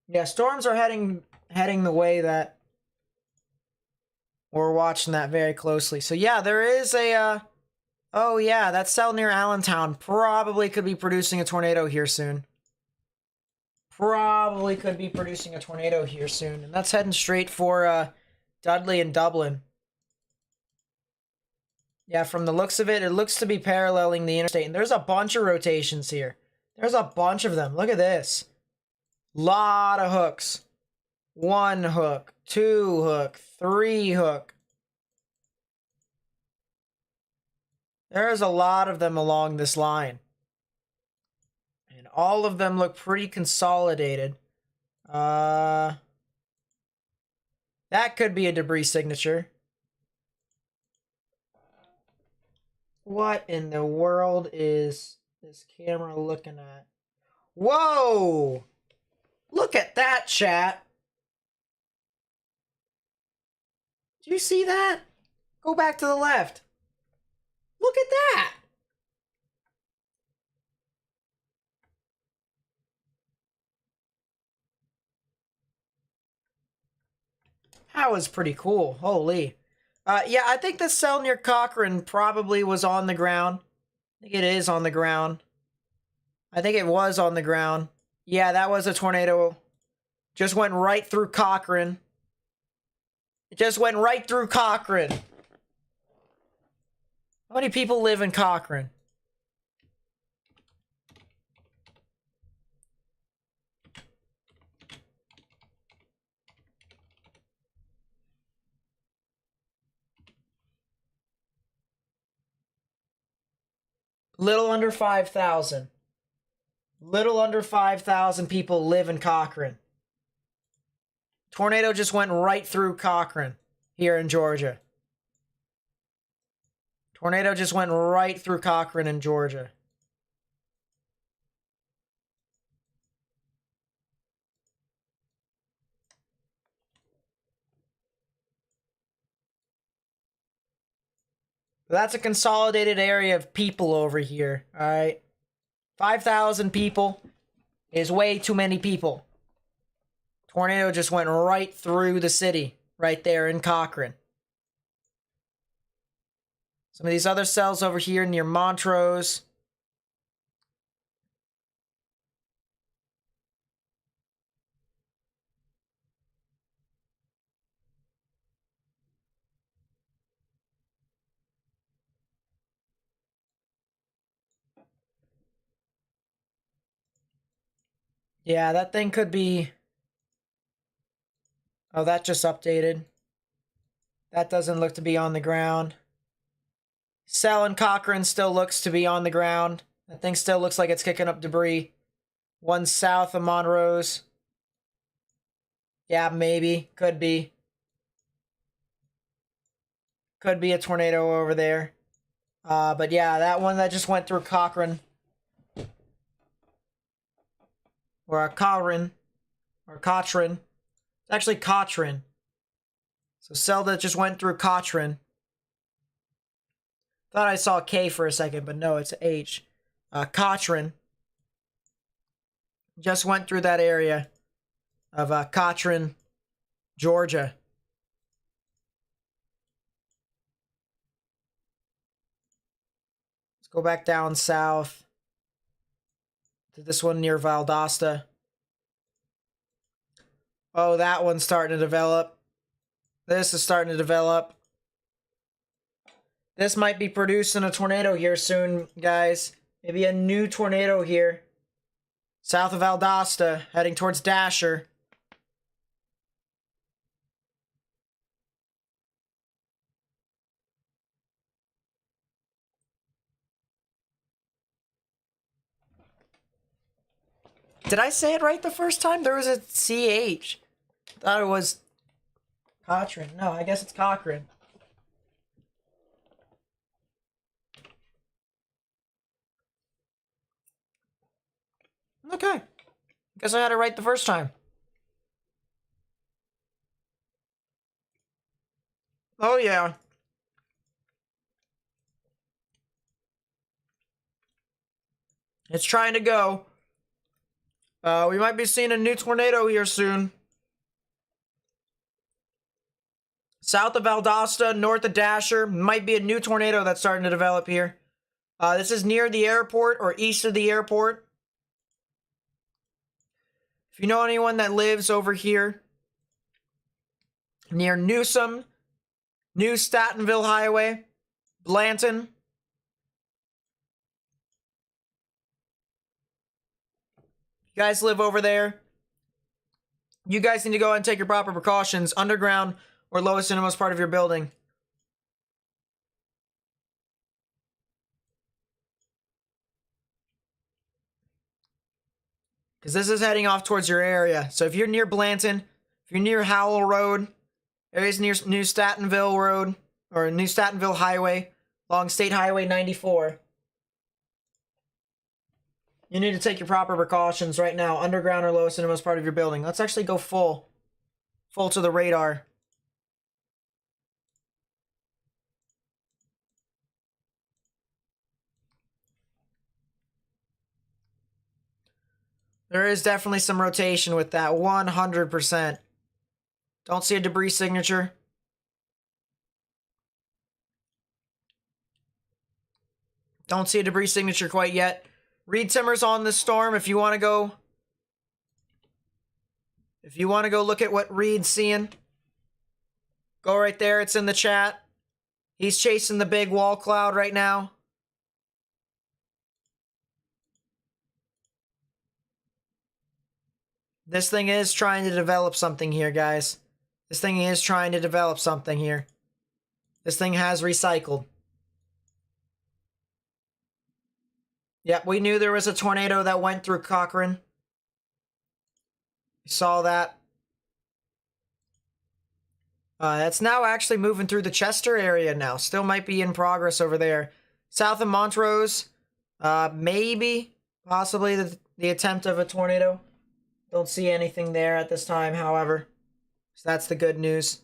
Yeah, storms are heading the way that we're watching that very closely. So yeah, there is a oh yeah, that cell near Allentown probably could be producing a tornado here soon. Probably could be producing a tornado here soon. And that's heading straight for Dudley and Dublin. Yeah, from the looks of it, it looks to be paralleling the interstate. And there's a bunch of rotations here. There's a bunch of them. Look at this. Lot of hooks. 1 hook, 2 hook, 3 hook. There's a lot of them along this line. And all of them look pretty consolidated. That could be a debris signature. What in the world is this camera looking at? Whoa! Look at that, chat. Do you see that? Go back to the left. Look at that. That was pretty cool. Holy. Yeah, I think the cell near Cochrane probably was on the ground. I think it is on the ground. I think it was on the ground. Yeah, that was a tornado. Just went right through Cochrane. It just went right through Cochrane. How many people live in Cochrane? Little under 5,000. Little under 5,000 people live in Cochrane. Tornado just went right through Cochrane here in Georgia. Tornado just went right through Cochrane in Georgia. That's a consolidated area of people over here, all right? 5,000 people is way too many people. Tornado just went right through the city, right there in Cochrane. Some of these other cells over here near Montrose. Yeah, that thing could be... Oh, that just updated. That doesn't look to be on the ground. Cell in Cochrane still looks to be on the ground. That thing still looks like it's kicking up debris. One south of Montrose. Yeah, maybe. Could be. Could be a tornado over there. But yeah, that one that just went through Cochrane. Or Cochrane. Or Cochrane. It's actually Cochrane. So cell that just went through Cochrane. Thought I saw K for a second, but no, it's H. Cochrane. Just went through that area of Cochrane, Georgia. Let's go back down south to this one near Valdosta. Oh, that one's starting to develop. This is starting to develop. This might be producing a tornado here soon, guys. Maybe a new tornado here. South of Valdosta, heading towards Dasher. Did I say it right the first time? There was a CH. Thought it was Cochrane. No, I guess it's Cochrane. Okay. Guess I had it right the first time. Oh, yeah. It's trying to go. We might be seeing a new tornado here soon. South of Valdosta, north of Dasher, might be a new tornado that's starting to develop here. This is near the airport or east of the airport. If you know anyone that lives over here near Newsom, New Statenville Highway, Blanton. You guys live over there. You guys need to go ahead and take your proper precautions, underground or lowest innermost part of your building. Because this is heading off towards your area. So if you're near Blanton, if you're near Howell Road, areas near New Statenville Road, or New Statenville Highway, along State Highway 94, you need to take your proper precautions right now, underground or lowest innermost part of your building. Let's actually go full to the radar. There is definitely some rotation with that, 100%. Don't see a debris signature. Don't see a debris signature quite yet. Reed Timmer's on this storm if you want to go. If you want to go look at what Reed's seeing, go right there. It's in the chat. He's chasing the big wall cloud right now. This thing is trying to develop something here, guys. This thing is trying to develop something here. This thing has recycled. Yep, we knew there was a tornado that went through Cochrane. We saw that. It's now actually moving through the Chester area now. Still might be in progress over there. South of Montrose, maybe, possibly the attempt of a tornado. Don't see anything there at this time, however. So that's the good news.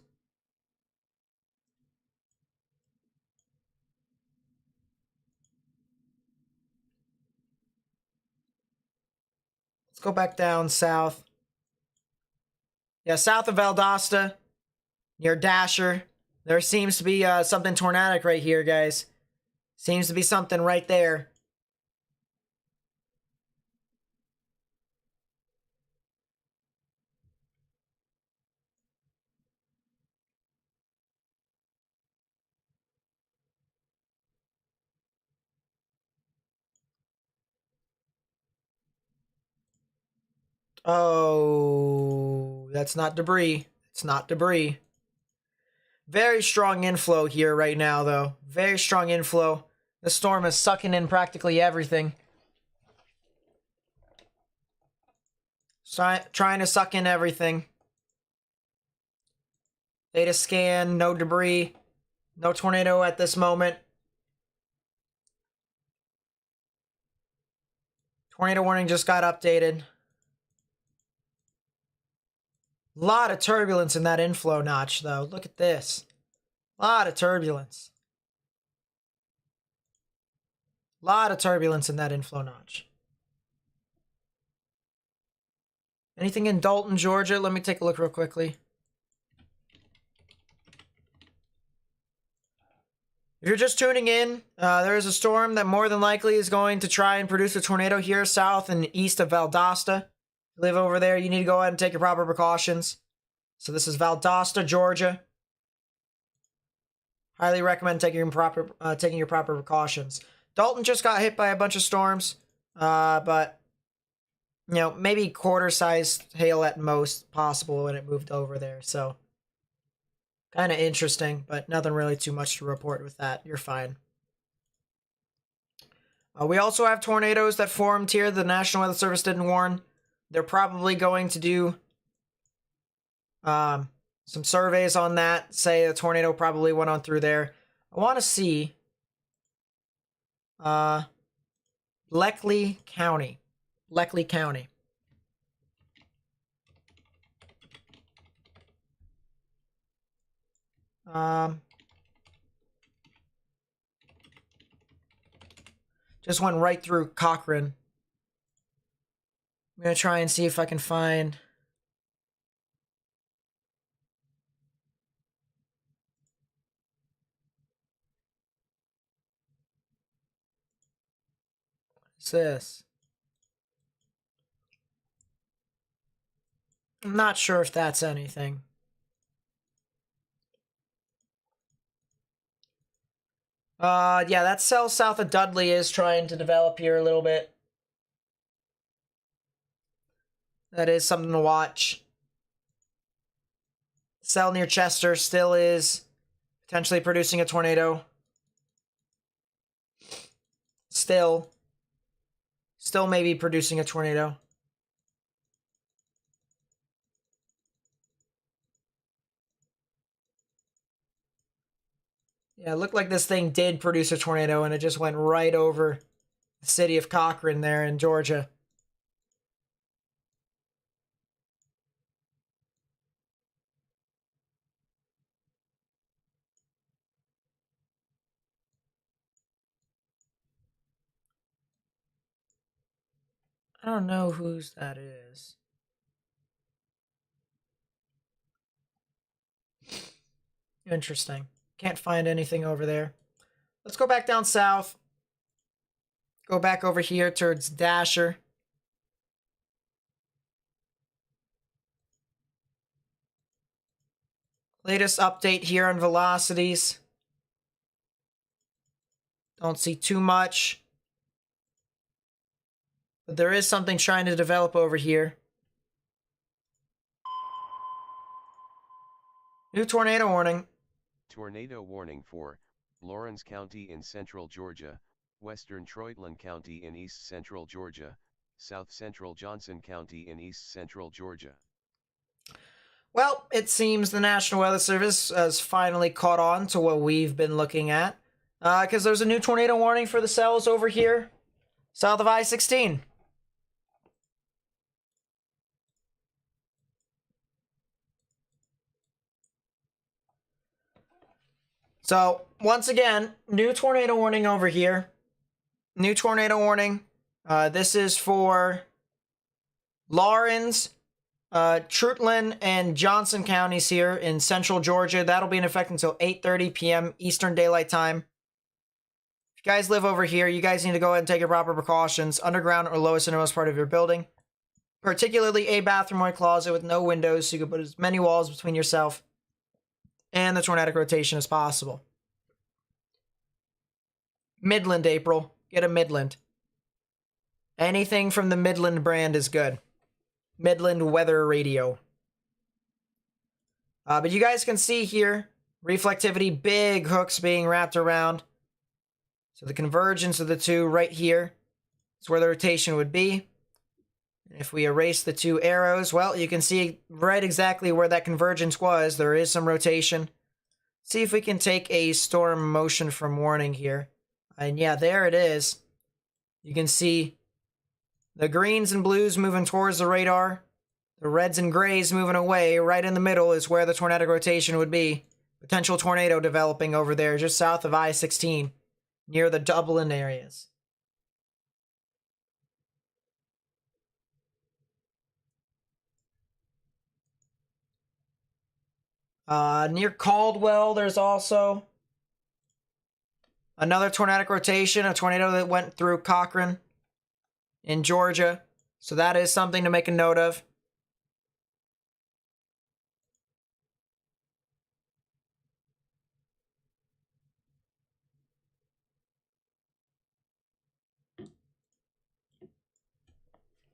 Let's go back down south. Yeah, south of Valdosta, near Dasher. There seems to be something tornadic right here, guys. Seems to be something right there. Oh, that's not debris. It's not debris. Very strong inflow here right now, though. Very strong inflow. The storm is sucking in practically everything. Trying to suck in everything. Data scan, no debris. No tornado at this moment. Tornado warning just got updated. A lot of turbulence in that inflow notch, though. Look at this. A lot of turbulence. A lot of turbulence in that inflow notch. Anything in Dalton, Georgia? Let me take a look real quickly. If you're just tuning in, there is a storm that more than likely is going to try and produce a tornado here south and east of Valdosta. If you live over there, you need to go ahead and take your proper precautions. So this is Valdosta, Georgia. Highly recommend taking your proper precautions. Dalton just got hit by a bunch of storms, but you know, maybe quarter-sized hail at most possible when it moved over there. So kind of interesting, but nothing really too much to report with that. You're fine. We also have tornadoes that formed here. The National Weather Service didn't warn. They're probably going to do some surveys on that. Say a tornado probably went on through there. I want to see Leckley County. Leckley County. Just went right through Cochrane. I'm going to try and see if I can find... What's this? I'm not sure if that's anything. Yeah, that cell south of Dudley is trying to develop here a little bit. That is something to watch. Cell near Chester still is potentially producing a tornado. Still maybe producing a tornado. Yeah, it looked like this thing did produce a tornado and it just went right over the city of Cochrane there in Georgia. I don't know whose that is. Interesting. Can't find anything over there. Let's go back down south. Go back over here towards Dasher. Latest update here on velocities. Don't see too much. But there is something trying to develop over here. New tornado warning. Tornado warning for Lawrence County in central Georgia, western Troitland County in east central Georgia, south central Johnson County in east central Georgia. Well, it seems the National Weather Service has finally caught on to what we've been looking at. Because there's a new tornado warning for the cells over here, south of I-16. So, once again, new tornado warning over here. New tornado warning. This is for Lawrence, Troutland, and Johnson counties here in central Georgia. That'll be in effect until 8:30 p.m. Eastern Daylight Time. If you guys live over here, you guys need to go ahead and take your proper precautions. Underground or lowest innermost part of your building. Particularly a bathroom or closet with no windows, so you can put as many walls between yourself and the tornadic rotation as possible. Midland, April. Get a Midland. Anything from the Midland brand is good. Midland Weather Radio. But you guys can see here, reflectivity, big hooks being wrapped around. So the convergence of the two right here is where the rotation would be. If we erase the two arrows, well, you can see right exactly where that convergence was. There is some rotation. See if we can take a storm motion from warning here. And yeah, there it is. You can see the greens and blues moving towards the radar. The reds and grays moving away. Right in the middle is where the tornadic rotation would be. Potential tornado developing over there just south of I-16 near the Dublin areas. Near Caldwell, there's also another tornadic rotation, a tornado that went through Cochrane in Georgia. So that is something to make a note of.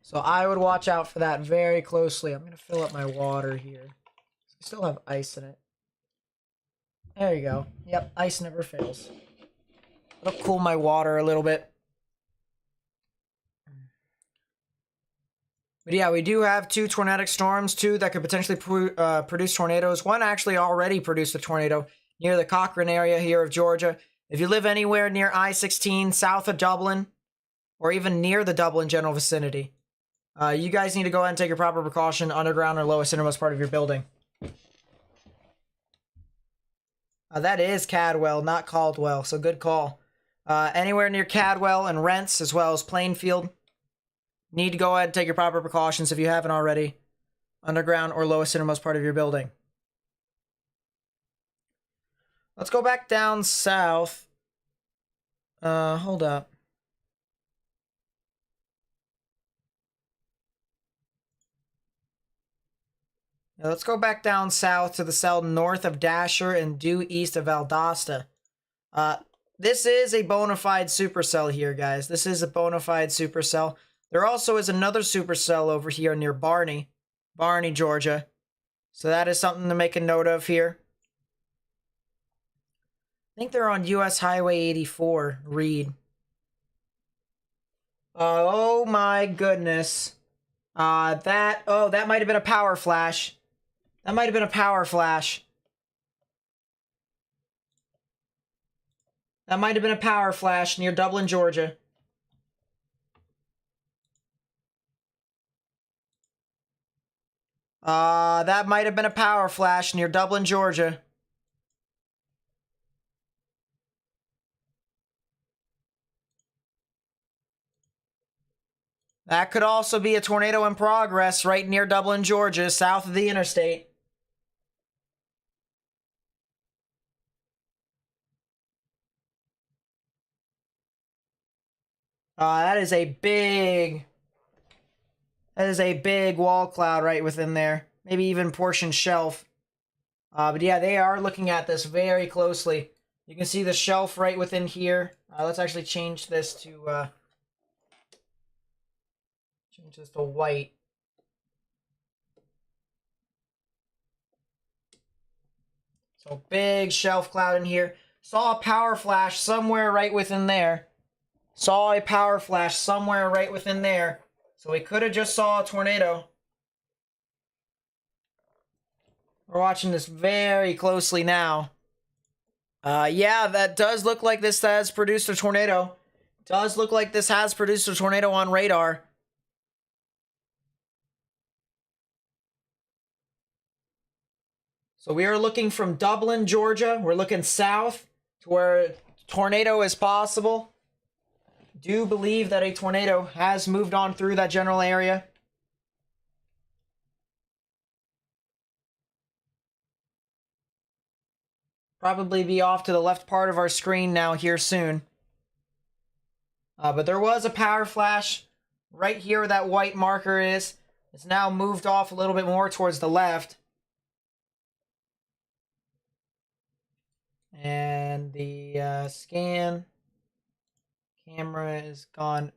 So I would watch out for that very closely. I'm going to fill up my water here. I still have ice in it. There you go. Yep, ice never fails. It'll cool my water a little bit. But yeah, we do have two tornadic storms, two that could potentially produce tornadoes. One actually already produced a tornado near the Cochrane area here of Georgia. If you live anywhere near I-16, south of Dublin, or even near the Dublin general vicinity, you guys need to go ahead and take your proper precaution underground or lowest innermost part of your building. That is Cadwell, not Caldwell, so good call. Anywhere near Cadwell and Rents, as well as Plainfield, need to go ahead and take your proper precautions if you haven't already. Underground or lowest innermost part of your building. Let's go back down south. Hold up. Now let's go back down south to the cell north of Dasher and due east of Valdosta. This is a bona fide supercell here, guys. This is a bona fide supercell. There also is another supercell over here near Barney, Georgia. So that is something to make a note of here. I think they're on US Highway 84, Reed. Oh my goodness. That might have been a power flash. That might have been a power flash. That might have been a power flash near Dublin, Georgia. That might have been a power flash near Dublin, Georgia. That could also be a tornado in progress right near Dublin, Georgia, south of the interstate. That is a big wall cloud right within there. Maybe even portion shelf. But yeah, they are looking at this very closely. You can see the shelf right within here. Let's actually change this to white. So big shelf cloud in here. Saw a power flash somewhere right within there. Saw a power flash somewhere right within there. So we could have just saw a tornado. We're watching this very closely now. Yeah, that does look like this has produced a tornado. Does look like this has produced a tornado on radar. So we are looking from Dublin, Georgia. We're looking south to where a tornado is possible. Do believe that a tornado has moved on through that general area. Probably be off to the left part of our screen now here soon. But there was a power flash right here where that white marker is. It's now moved off a little bit more towards the left. And the scan camera is gone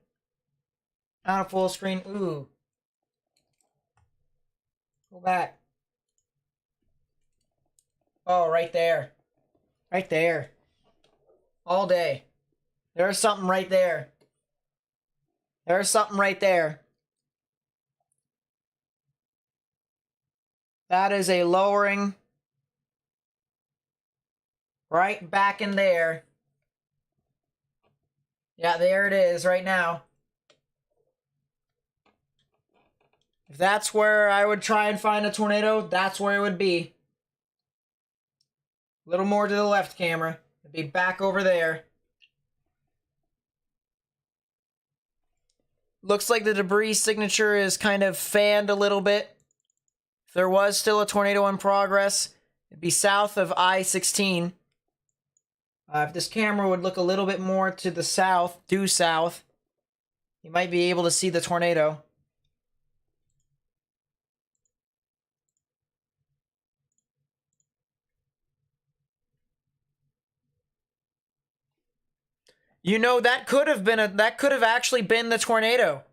out of full screen. Ooh. Go back. Oh, right there. Right there. All day. There's something right there. There's something right there. That is a lowering. Right back in there. Yeah, there it is right now. If that's where I would try and find a tornado, that's where it would be. A little more to the left, camera. It'd be back over there. Looks like the debris signature is kind of fanned a little bit. If there was still a tornado in progress, it'd be south of I-16. If this camera would look a little bit more to the south, due south, you might be able to see the tornado. You know, that could have actually been the tornado.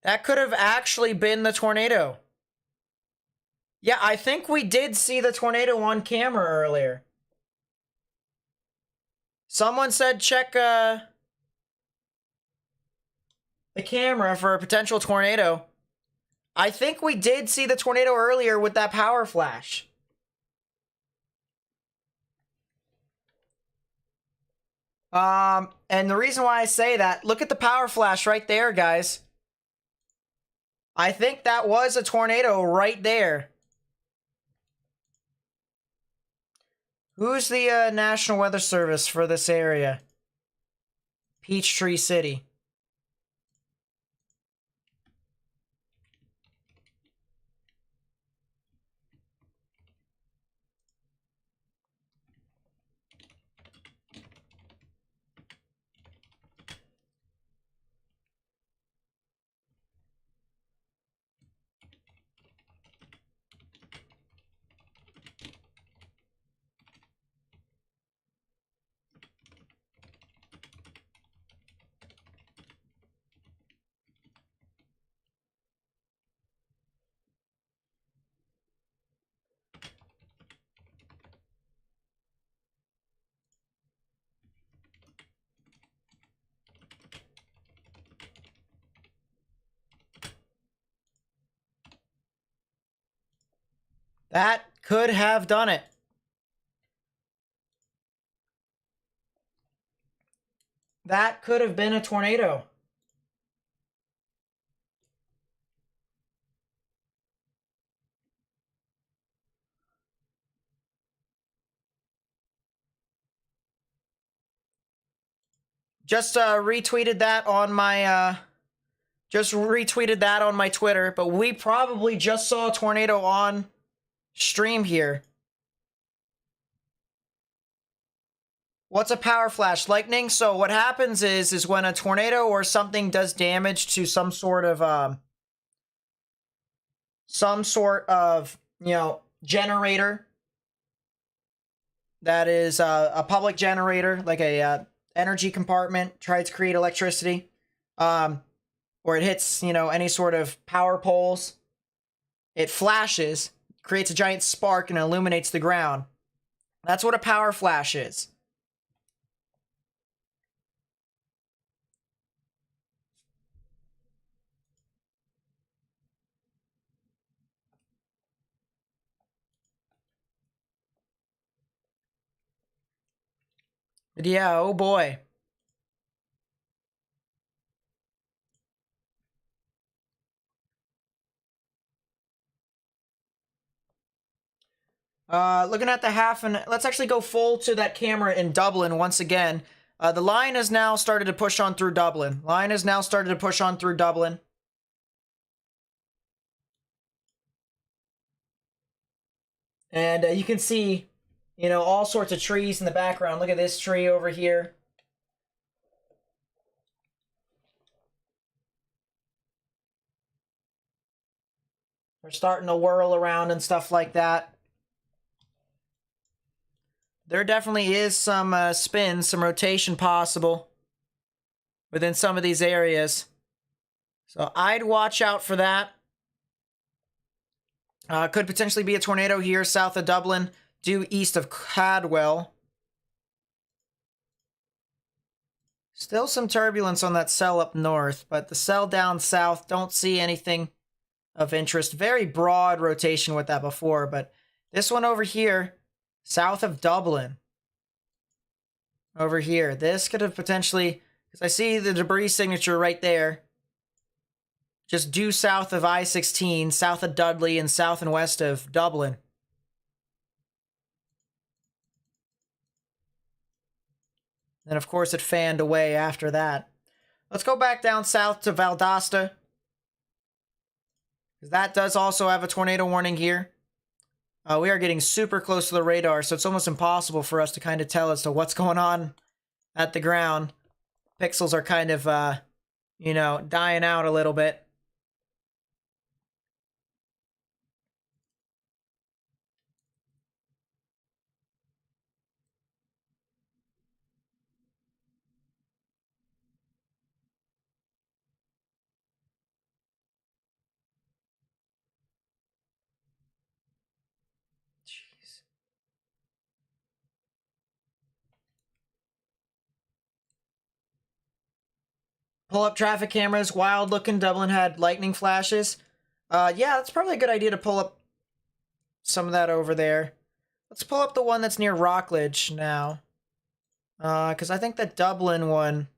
That could have actually been the tornado. Yeah, I think we did see the tornado on camera earlier. Someone said check the camera for a potential tornado. I think we did see the tornado earlier with that power flash. And the reason why I say that, look at the power flash right there, guys. I think that was a tornado right there. Who's the National Weather Service for this area? Peachtree City. That could have done it. That could have been a tornado. Just retweeted that on my Twitter, but we probably just saw a tornado on stream here. What's a power flash? Lightning. So what happens is when a tornado or something does damage to some sort of generator that is a public generator, like a energy compartment, tries to create electricity, or it hits, any sort of power poles, it flashes, creates a giant spark, and illuminates the ground. That's what a power flash is. But yeah, oh boy. Looking at the half, and let's actually go full to that camera in Dublin once again. The line has now started to push on through Dublin. And you can see, all sorts of trees in the background. Look at this tree over here. They're starting to whirl around and stuff like that. There definitely is some spin, some rotation possible within some of these areas. So I'd watch out for that. Could potentially be a tornado here south of Dublin, due east of Cadwell. Still some turbulence on that cell up north, but the cell down south, don't see anything of interest. Very broad rotation with that before, but this one over here, south of Dublin, over here, this could have potentially, because I see the debris signature right there, just due south of I-16, south of Dudley, and south and west of Dublin. And of course it fanned away after that. Let's go back down south to Valdosta, because that does also have a tornado warning here. We are getting super close to the radar, so it's almost impossible for us to kind of tell as to what's going on at the ground. Pixels are kind of, dying out a little bit. Jeez. Pull up traffic cameras. Wild looking. Dublin had lightning flashes. Yeah, that's probably a good idea to pull up some of that over there. Let's pull up the one that's near Rockledge now. Because I think that Dublin one...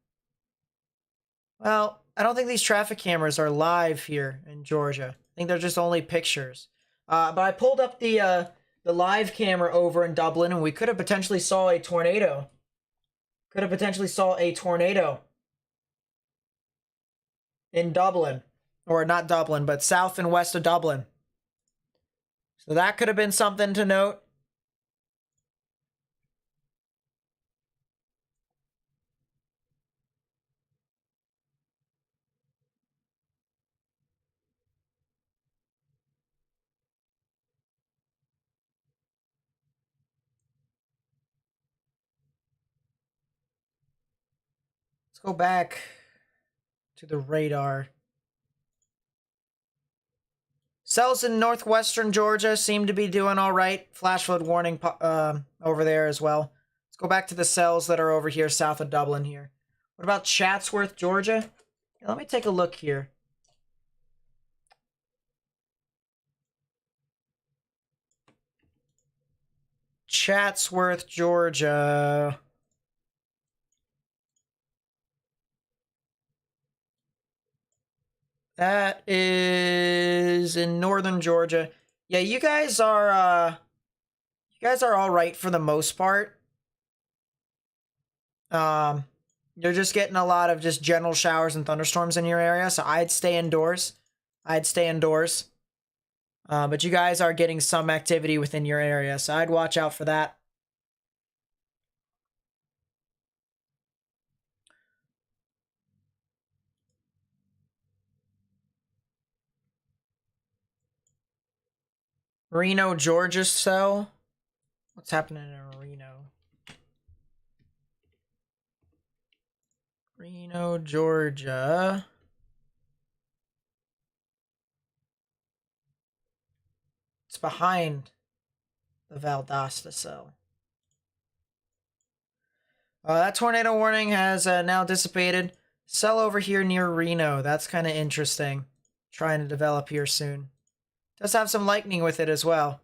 Well, I don't think these traffic cameras are live here in Georgia. I think they're just only pictures. But I pulled up the live camera over in Dublin, and we could have potentially saw a tornado. In Dublin. Or not Dublin, but south and west of Dublin. So that could have been something to note. Let's go back to the radar. Cells in northwestern Georgia seem to be doing all right. Flash flood warning over there as well. Let's go back to the cells that are over here south of Dublin here. What about Chatsworth, Georgia? Yeah, let me take a look here. Chatsworth, Georgia. That is in northern Georgia. Yeah, you guys are all right for the most part. You're just getting a lot of just general showers and thunderstorms in your area, so I'd stay indoors. But you guys are getting some activity within your area, so I'd watch out for that. Reno, Georgia cell. What's happening in Reno? Reno, Georgia. It's behind the Valdosta cell. That tornado warning has now dissipated. Cell over here near Reno. That's kind of interesting. Trying to develop here soon. Does have some lightning with it as well.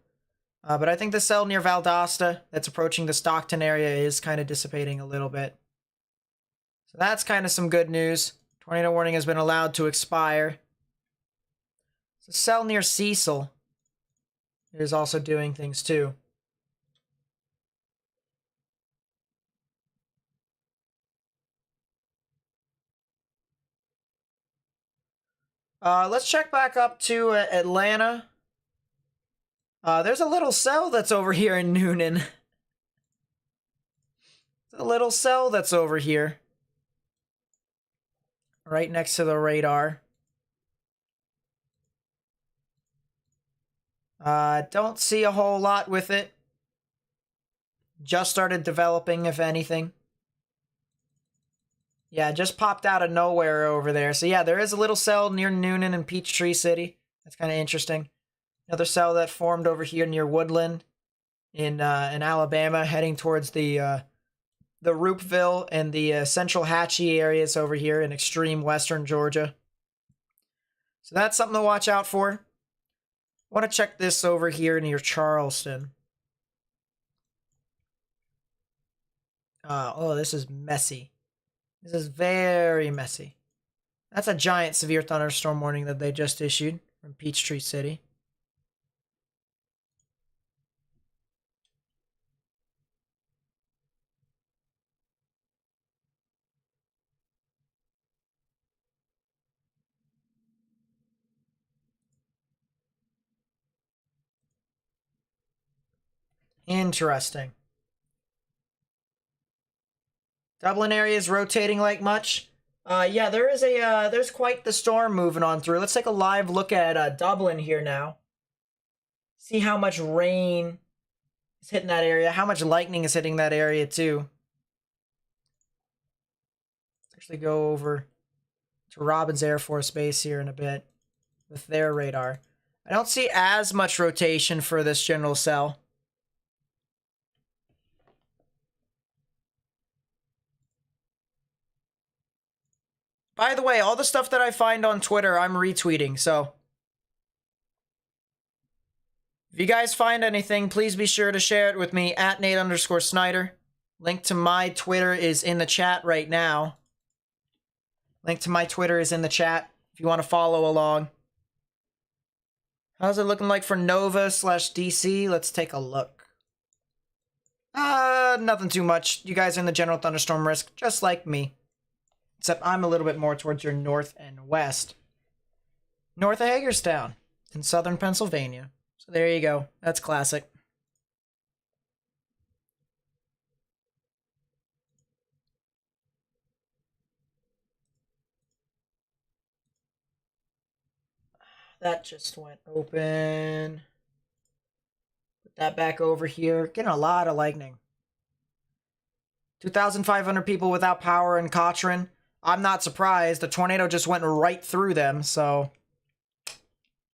But I think the cell near Valdosta that's approaching the Stockton area is kind of dissipating a little bit. So that's kind of some good news. Tornado warning has been allowed to expire. The cell near Cecil is also doing things too. Let's check back up to Atlanta. There's a little cell that's over here in Noonan. A little cell that's over here. Right next to the radar. Don't see a whole lot with it. Just started developing, if anything. Yeah, just popped out of nowhere over there. So yeah, there is a little cell near Noonan and Peachtree City. That's kind of interesting. Another cell that formed over here near Woodland in Alabama, heading towards the Roopville and the Central Hatchie areas over here in extreme western Georgia. So that's something to watch out for. I want to check this over here near Charleston. Oh, this is messy. This is very messy. That's a giant severe thunderstorm warning that they just issued from Peachtree City. Interesting. Dublin area is rotating like much. Yeah, there is there's quite the storm moving on through. Let's take a live look at Dublin here now. See how much rain is hitting that area. How much lightning is hitting that area too. Let's actually go over to Robbins Air Force Base here in a bit with their radar. I don't see as much rotation for this general cell. By the way, all the stuff that I find on Twitter, I'm retweeting, so if you guys find anything, please be sure to share it with me at Nate_Snyder. Link to my Twitter is in the chat right now. Link to my Twitter is in the chat if you want to follow along. How's it looking like for Nova/DC? Let's take a look. Nothing too much. You guys are in the general thunderstorm risk, just like me. Except I'm a little bit more towards your north and west. North of Hagerstown in southern Pennsylvania. So there you go. That's classic. That just went open. Put that back over here. Getting a lot of lightning. 2,500 people without power in Cochrane. I'm not surprised. The tornado just went right through them, so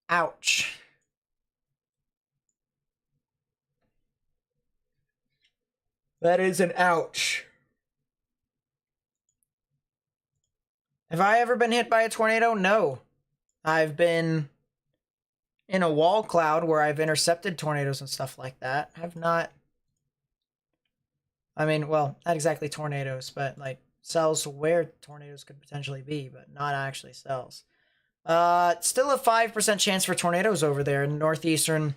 ouch. That is an ouch. Have I ever been hit by a tornado? No. I've been in a wall cloud where I've intercepted tornadoes and stuff like that. I've not... I mean, well, not exactly tornadoes, but like cells where tornadoes could potentially be, but not actually cells. Still a 5% chance for tornadoes over there in northeastern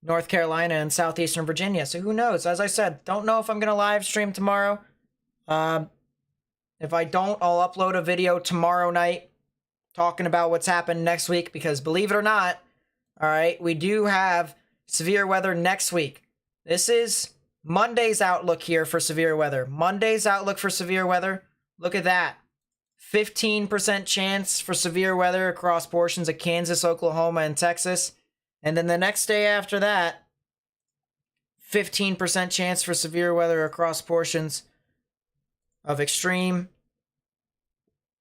North Carolina and southeastern Virginia. So who knows? As I said, don't know if I'm going to live stream tomorrow. If I don't, I'll upload a video tomorrow night talking about what's happened next week, because believe it or not, all right, we do have severe weather next week. This is Monday's outlook here for severe weather. Monday's outlook for severe weather. Look at that. 15% chance for severe weather across portions of Kansas, Oklahoma, and Texas. And then the next day after that, 15% chance for severe weather across portions of extreme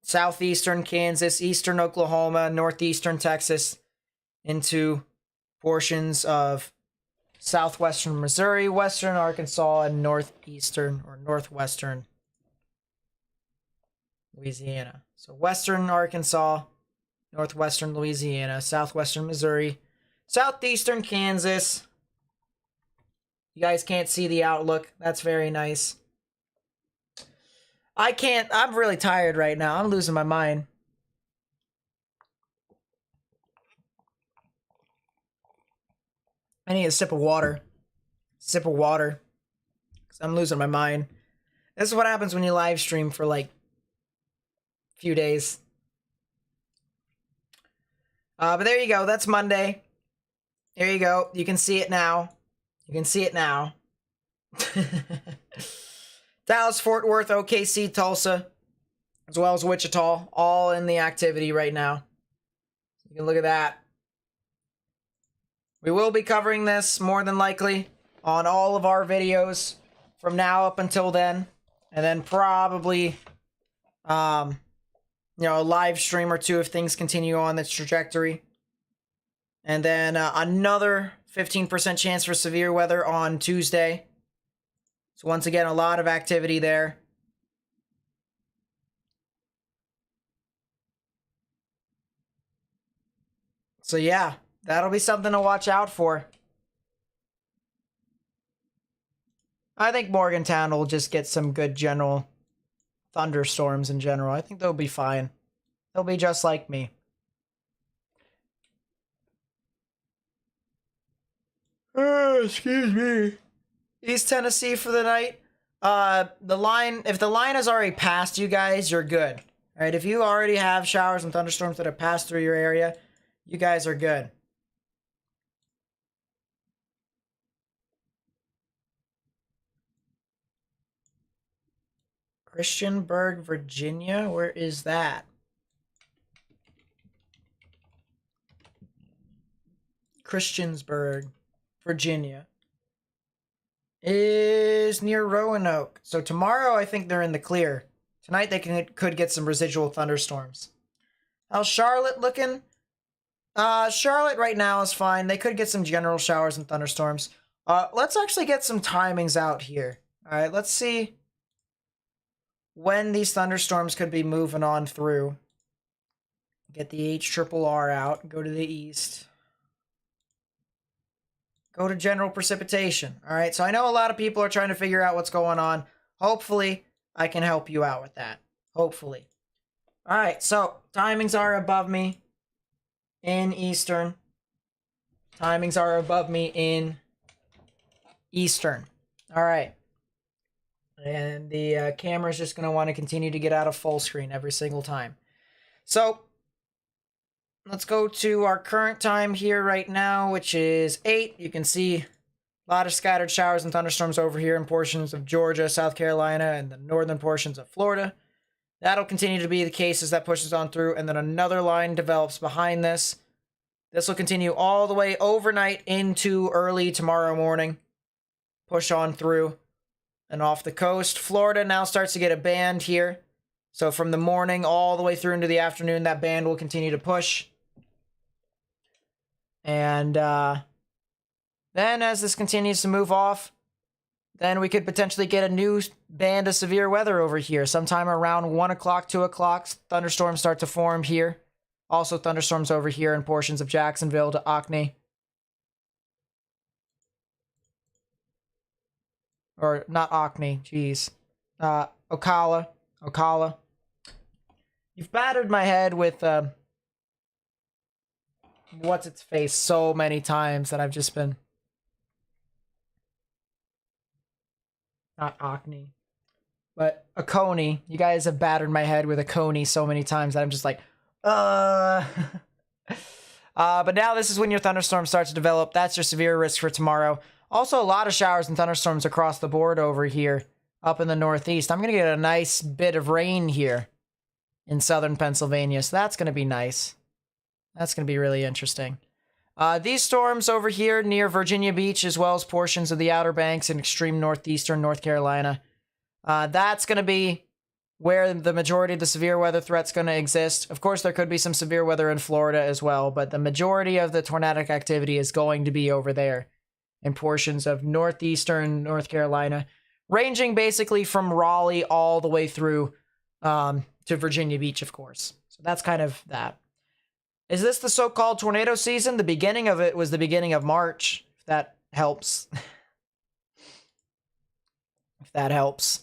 southeastern Kansas, eastern Oklahoma, northeastern Texas, into portions of southwestern Missouri, western Arkansas, and northeastern or northwestern Louisiana. So western Arkansas, northwestern Louisiana, southwestern Missouri, southeastern Kansas. You guys can't see the outlook. That's very nice. I'm really tired right now. I'm losing my mind. I need a sip of water. Sip of water. Because I'm losing my mind. This is what happens when you live stream for like a few days. But there you go. That's Monday. There you go. You can see it now. You can see it now. Dallas, Fort Worth, OKC, Tulsa, as well as Wichita, all in the activity right now. You can look at that. We will be covering this more than likely on all of our videos from now up until then. And then probably, a live stream or two if things continue on this trajectory. And then another 15% chance for severe weather on Tuesday. So once again, a lot of activity there. So yeah, that'll be something to watch out for. I think Morgantown will just get some good general thunderstorms in general. I think they'll be fine. They'll be just like me. Excuse me. East Tennessee for the night. If the line has already passed you guys, you're good. All right, if you already have showers and thunderstorms that have passed through your area, you guys are good. Christiansburg, Virginia, where is that? Christiansburg, Virginia is near Roanoke. So tomorrow I think they're in the clear. Tonight they could get some residual thunderstorms. How's Charlotte looking? Charlotte right now is fine. They could get some general showers and thunderstorms. Let's actually get some timings out here. All right, let's see when these thunderstorms could be moving on through. Get the HRRR out. Go to the east. Go to general precipitation. All right, so I know a lot of people are trying to figure out what's going on. Hopefully, I can help you out with that. Hopefully. All right, so timings are above me in Eastern. Timings are above me in Eastern. All right. And the camera's just going to want to continue to get out of full screen every single time. So let's go to our current time here right now, which is 8. You can see a lot of scattered showers and thunderstorms over here in portions of Georgia, South Carolina, and the northern portions of Florida. That'll continue to be the case as that pushes on through, and then another line develops behind this. This will continue all the way overnight into early tomorrow morning. Push on through and off the coast. Florida now starts to get a band here. So from the morning all the way through into the afternoon, that band will continue to push. And then as this continues to move off, then we could potentially get a new band of severe weather over here. Sometime around 1 o'clock, 2 o'clock, thunderstorms start to form here. Also thunderstorms over here in portions of Jacksonville to Ockney. Or not Ockney, jeez. Ocala. You've battered my head with what's its face so many times that I've just been not Ockney, but Oconee. You guys have battered my head with Oconee so many times that I'm just like, but now this is when your thunderstorm starts to develop. That's your severe risk for tomorrow. Also, a lot of showers and thunderstorms across the board over here up in the Northeast. I'm going to get a nice bit of rain here in southern Pennsylvania, so that's going to be nice. That's going to be really interesting. These storms over here near Virginia Beach, as well as portions of the Outer Banks and extreme northeastern North Carolina, that's going to be where the majority of the severe weather threat's going to exist. Of course, there could be some severe weather in Florida as well, but the majority of the tornadic activity is going to be over there in portions of northeastern North Carolina, ranging basically from Raleigh all the way through to Virginia Beach, of course. So that's kind of that. Is this the so-called tornado season? The beginning of it was the beginning of March, if that helps. If that helps.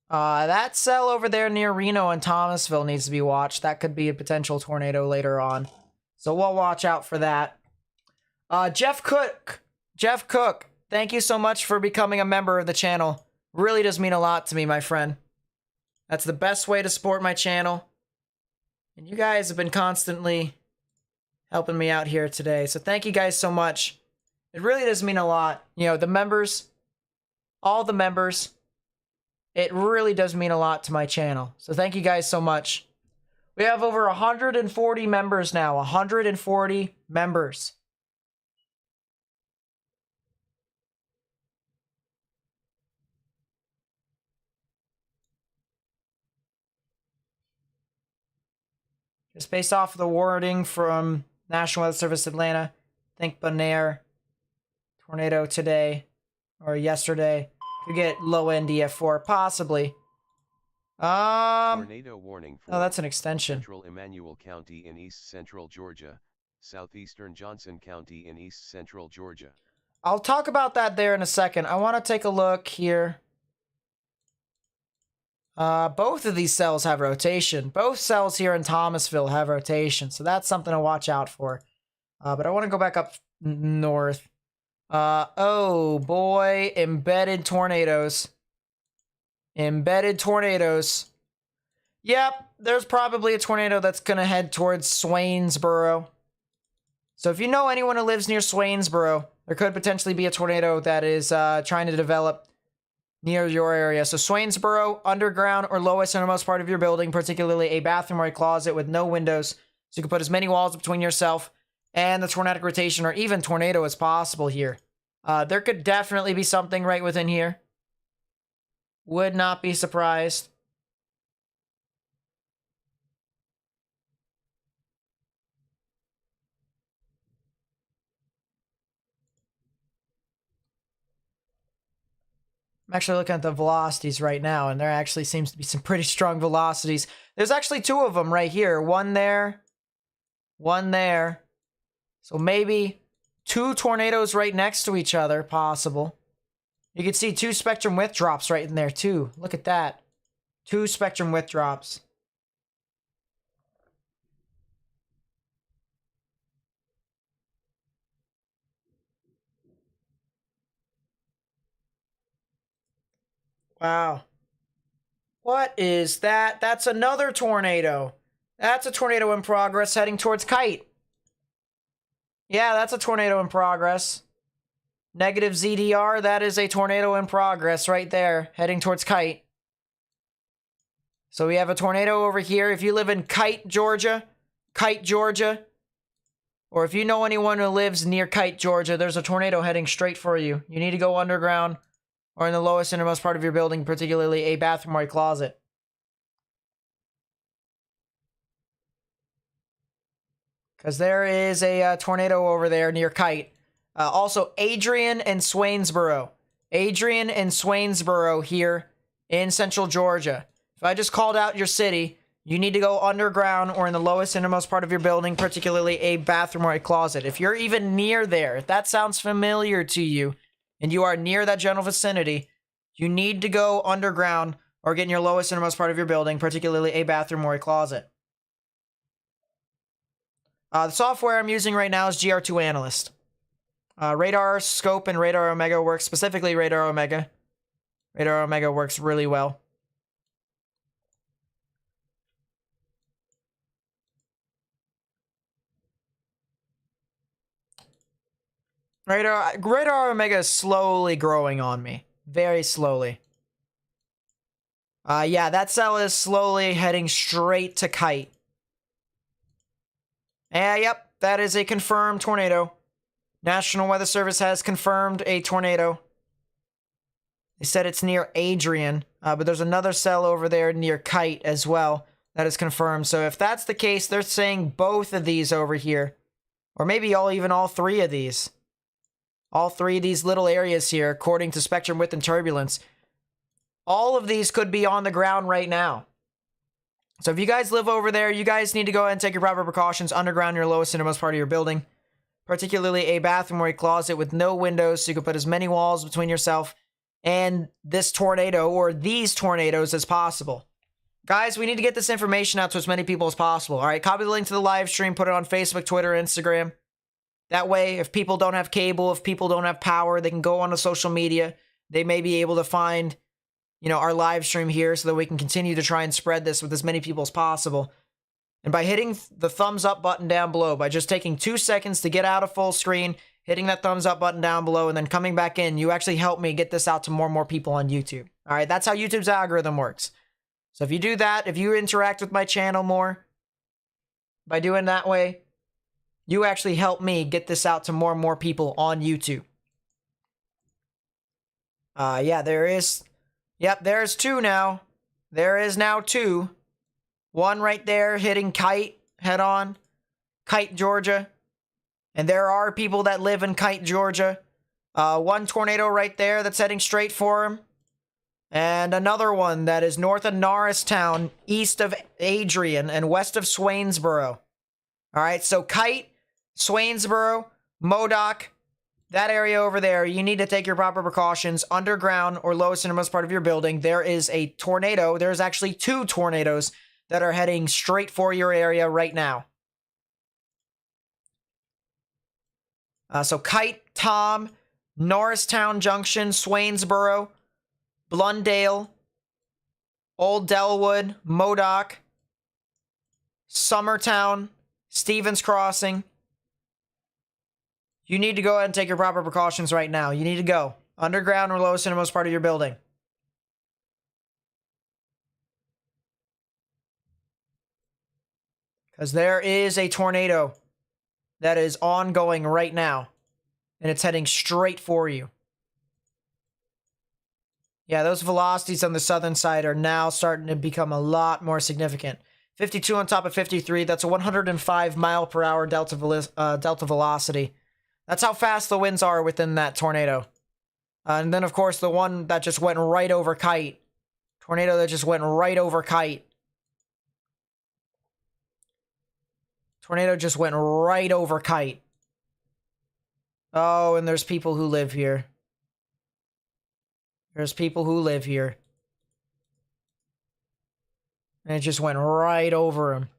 That cell over there near Reno and Thomasville needs to be watched. That could be a potential tornado later on. So we'll watch out for that. Jeff Cook, thank you so much for becoming a member of the channel. Really does mean a lot to me, my friend. That's the best way to support my channel. And you guys have been constantly helping me out here today. So thank you guys so much. It really does mean a lot. You know, the members, all the members, it really does mean a lot to my channel. So thank you guys so much. We have over 140 members now. 140 members. Just based off of the wording from National Weather Service Atlanta, think Bonaire tornado today or yesterday could get low NDF4, possibly. Tornado warning for that's an extension. Central Emmanuel County in East Central Georgia, Southeastern Johnson County in East Central Georgia. I'll talk about that there in a second. I want to take a look here. Both of these cells have rotation. Both cells here in Thomasville have rotation, so that's something to watch out for. But I want to go back up north. Oh boy, embedded tornadoes. Embedded tornadoes. Yep, there's probably a tornado that's going to head towards Swainsboro. So if you know anyone who lives near Swainsboro, there could potentially be a tornado that is trying to develop near your area. So Swainsboro, underground or lowest innermost part of your building, particularly a bathroom or a closet with no windows, so you can put as many walls between yourself and the tornadic rotation or even tornado as possible here. There could definitely be something right within here. Would not be surprised. I'm actually looking at the velocities right now, and there actually seems to be some pretty strong velocities. There's actually two of them right here. One there. One there. So maybe two tornadoes right next to each other, possible. You can see two spectrum width drops right in there, too. Look at that. Two spectrum width drops. Wow. What is that? That's another tornado. That's a tornado in progress heading towards Kite. Yeah, that's a tornado in progress. Negative ZDR, that is a tornado in progress right there, heading towards Kite. So we have a tornado over here. If you live in Kite, Georgia, or if you know anyone who lives near Kite, Georgia, there's a tornado heading straight for you. You need to go underground or in the lowest innermost part of your building, particularly a bathroom or a closet. Because there is a tornado over there near Kite. Also, Adrian and Swainsboro. Adrian and Swainsboro here in central Georgia. If I just called out your city, you need to go underground or in the lowest innermost part of your building, particularly a bathroom or a closet. If you're even near there, if that sounds familiar to you, and you are near that general vicinity, you need to go underground or get in your lowest innermost part of your building, particularly a bathroom or a closet. The software I'm using right now is GR2 Analyst. Radar Scope and Radar Omega works, specifically Radar Omega. Radar Omega works really well. Radar Omega is slowly growing on me. Very slowly. Yeah, that cell is slowly heading straight to Kite. Yep, that is a confirmed tornado. National Weather Service has confirmed a tornado. They said it's near Adrian, but there's another cell over there near Kite as well that is confirmed. So if that's the case, they're saying both of these over here, or maybe even all three of these. All three of these little areas here, according to spectrum width and turbulence. All of these could be on the ground right now. So if you guys live over there, you guys need to go ahead and take your proper precautions underground your lowest and innermost part of your building. Particularly a bathroom or a closet with no windows, so you can put as many walls between yourself and this tornado or these tornadoes as possible. Guys, we need to get this information out to as many people as possible. All right, copy the link to the live stream, put it on Facebook, Twitter, Instagram. That way, if people don't have cable, if people don't have power, they can go on to social media. They may be able to find, our live stream here so that we can continue to try and spread this with as many people as possible. And by hitting the thumbs up button down below, by just taking 2 seconds to get out of full screen, hitting that thumbs up button down below, and then coming back in, you actually help me get this out to more and more people on YouTube. All right, that's how YouTube's algorithm works. So if you do that, if you interact with my channel more, by doing that way, you actually help me get this out to more and more people on YouTube. Yeah, there is. Yep, there's two now. There is now two. One right there hitting Kite head on. Kite, Georgia. And there are people that live in Kite, Georgia. One tornado right there that's heading straight for him. And another one that is north of Norristown, east of Adrian, and west of Swainsboro. Alright, so Kite, Swainsboro, Modoc, that area over there, you need to take your proper precautions underground or lowest and innermost part of your building. There is a tornado. There's actually two tornadoes that are heading straight for your area right now. So Kite, Tom, Norristown Junction, Swainsboro, Blundale, Old Delwood, Modoc, Summertown, Stevens Crossing. You need to go ahead and take your proper precautions right now. You need to go underground or lowest and innermost part of your building. Because there is a tornado that is ongoing right now. And it's heading straight for you. Yeah, those velocities on the southern side are now starting to become a lot more significant. 52 on top of 53. That's a 105 mile per hour delta velocity. That's how fast the winds are within that tornado. And then, of course, the one that just went right over Kite. Tornado that just went right over Kite. Tornado just went right over Kite. Oh, and there's people who live here. There's people who live here. And it just went right over him.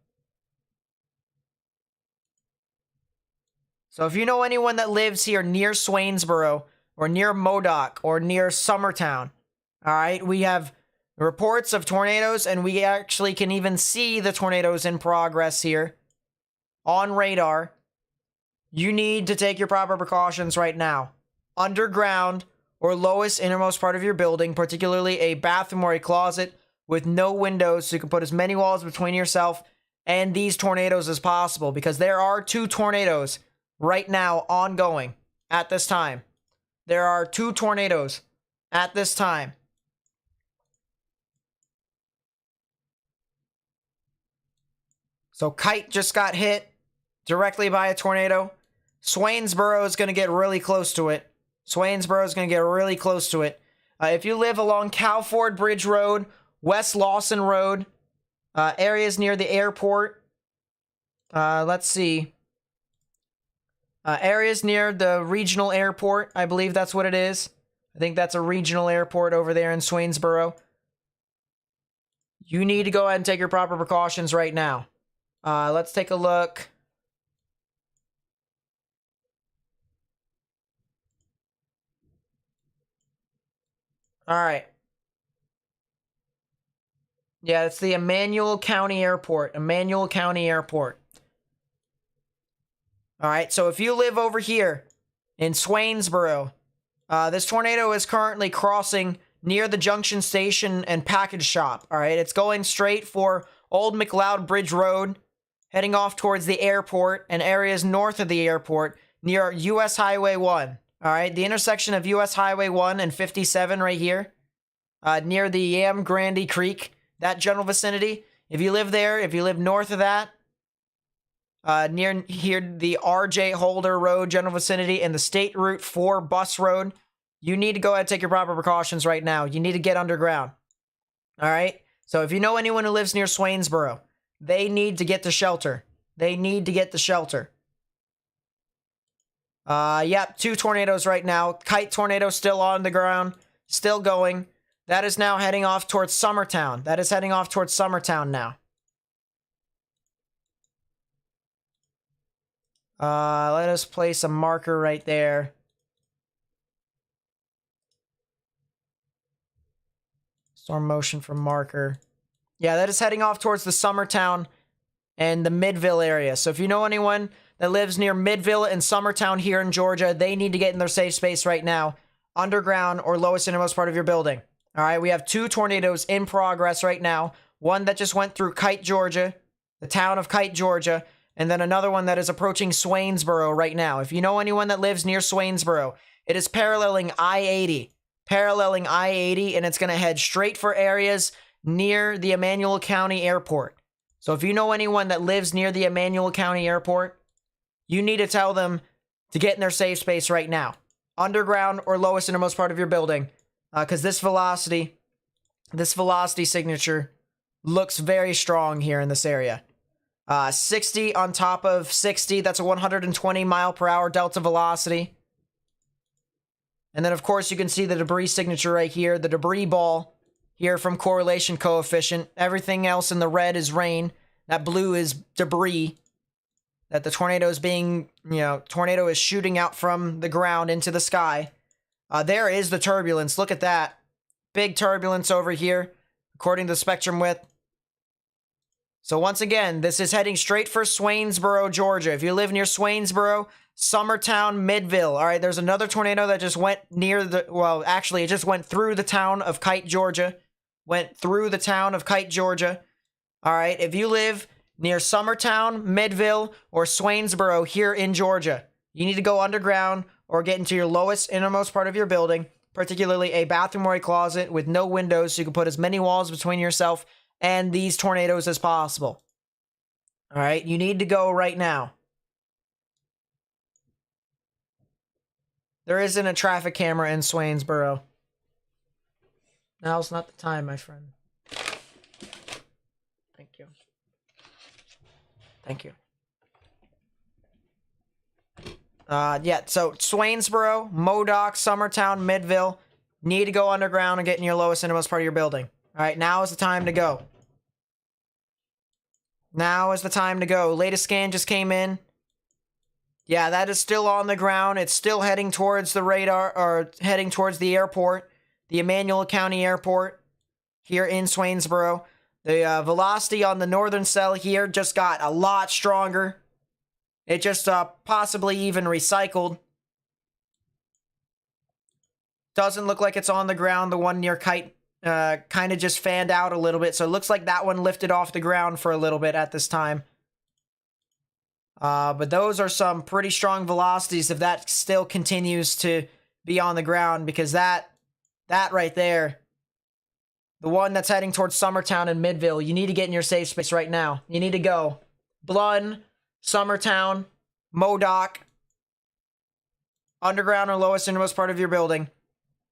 So if you know anyone that lives here near Swainsboro, or near Modoc, or near Summertown, alright, we have reports of tornadoes, and we actually can even see the tornadoes in progress here on radar. You need to take your proper precautions right now. Underground, or lowest innermost part of your building, particularly a bathroom or a closet with no windows, so you can put as many walls between yourself and these tornadoes as possible, because there are two tornadoes right now ongoing at this time. There are two tornadoes at this time. So Kite just got hit directly by a tornado. Swainsboro is going to get really close to it. Swainsboro is going to get really close to it. If you live along Calford Bridge Road, West Lawson Road, areas near the airport, let's see. Areas near the regional airport, I believe that's what it is. I think that's a regional airport over there in Swainsboro. You need to go ahead and take your proper precautions right now. Let's take a look. Alright. Yeah, it's the Emmanuel County Airport. Emmanuel County Airport. Alright, so if you live over here in Swainsboro, this tornado is currently crossing near the Junction Station and Package Shop. Alright, it's going straight for Old McLeod Bridge Road, heading off towards the airport and areas north of the airport near US Highway 1. All right, the intersection of US Highway 1 and 57 right here, near the Yam Grande Creek, that general vicinity. If you live there, if you live north of that, near here, the RJ Holder Road general vicinity and the State Route 4 bus road, you need to go ahead and take your proper precautions right now. You need to get underground. All right? So if you know anyone who lives near Swainsboro, they need to get to shelter. They need to get to shelter. Yep, 2 tornadoes right now. Kite tornado still on the ground, still going. That is now heading off towards Summertown. That is heading off towards Summertown now. Let us place a marker right there. Storm motion from marker. Yeah, that is heading off towards the Summertown and the Midville area. So if you know anyone that lives near Midville and Summertown here in Georgia, they need to get in their safe space right now, underground or lowest innermost part of your building. All right, we have 2 tornadoes in progress right now. One that just went through Kite, Georgia, the town of Kite, Georgia, and then another one that is approaching Swainsboro right now. If you know anyone that lives near Swainsboro, it is paralleling I-80. Paralleling I-80, and it's going to head straight for areas near the Emmanuel County Airport. So if you know anyone that lives near the Emmanuel County Airport, you need to tell them to get in their safe space right now. Underground or lowest innermost part of your building. Because this velocity signature looks very strong here in this area. 60 on top of 60, that's a 120 mile per hour delta velocity. And then, of course, you can see the debris signature right here, the debris ball here from correlation coefficient. Everything else in the red is rain. That blue is debris that the tornado is being, tornado is shooting out from the ground into the sky. There is the turbulence. Look at that. Big turbulence over here, according to the spectrum width. So once again, this is heading straight for Swainsboro, Georgia. If you live near Swainsboro, Summertown, Midville. All right, there's another tornado that just went near actually, it just went through the town of Kite, Georgia. Went through the town of Kite, Georgia. All right, if you live near Summertown, Midville, or Swainsboro here in Georgia, you need to go underground or get into your lowest innermost part of your building, particularly a bathroom or a closet with no windows so you can put as many walls between yourself and these tornadoes as possible. All right, you need to go right now. There isn't a traffic camera in Swainsboro. Now's not the time, my friend. Thank you. Thank you. Yeah, so Swainsboro, Modoc, Summertown, Midville, need to go underground and get in your lowest innermost part of your building. All right, now is the time to go. Now is the time to go. Latest scan just came in. Yeah, that is still on the ground. It's still heading towards the radar, or heading towards the airport, the Emmanuel County Airport here in Swainsboro. The velocity on the northern cell here just got a lot stronger. It just possibly even recycled. Doesn't look like it's on the ground. The one near Kite kind of just fanned out a little bit. So it looks like that one lifted off the ground for a little bit at this time. But those are some pretty strong velocities if that still continues to be on the ground, because that right there, the one that's heading towards Summertown and Midville, you need to get in your safe space right now. You need to go. Blun, Summertown, Modoc, underground or lowest innermost part of your building.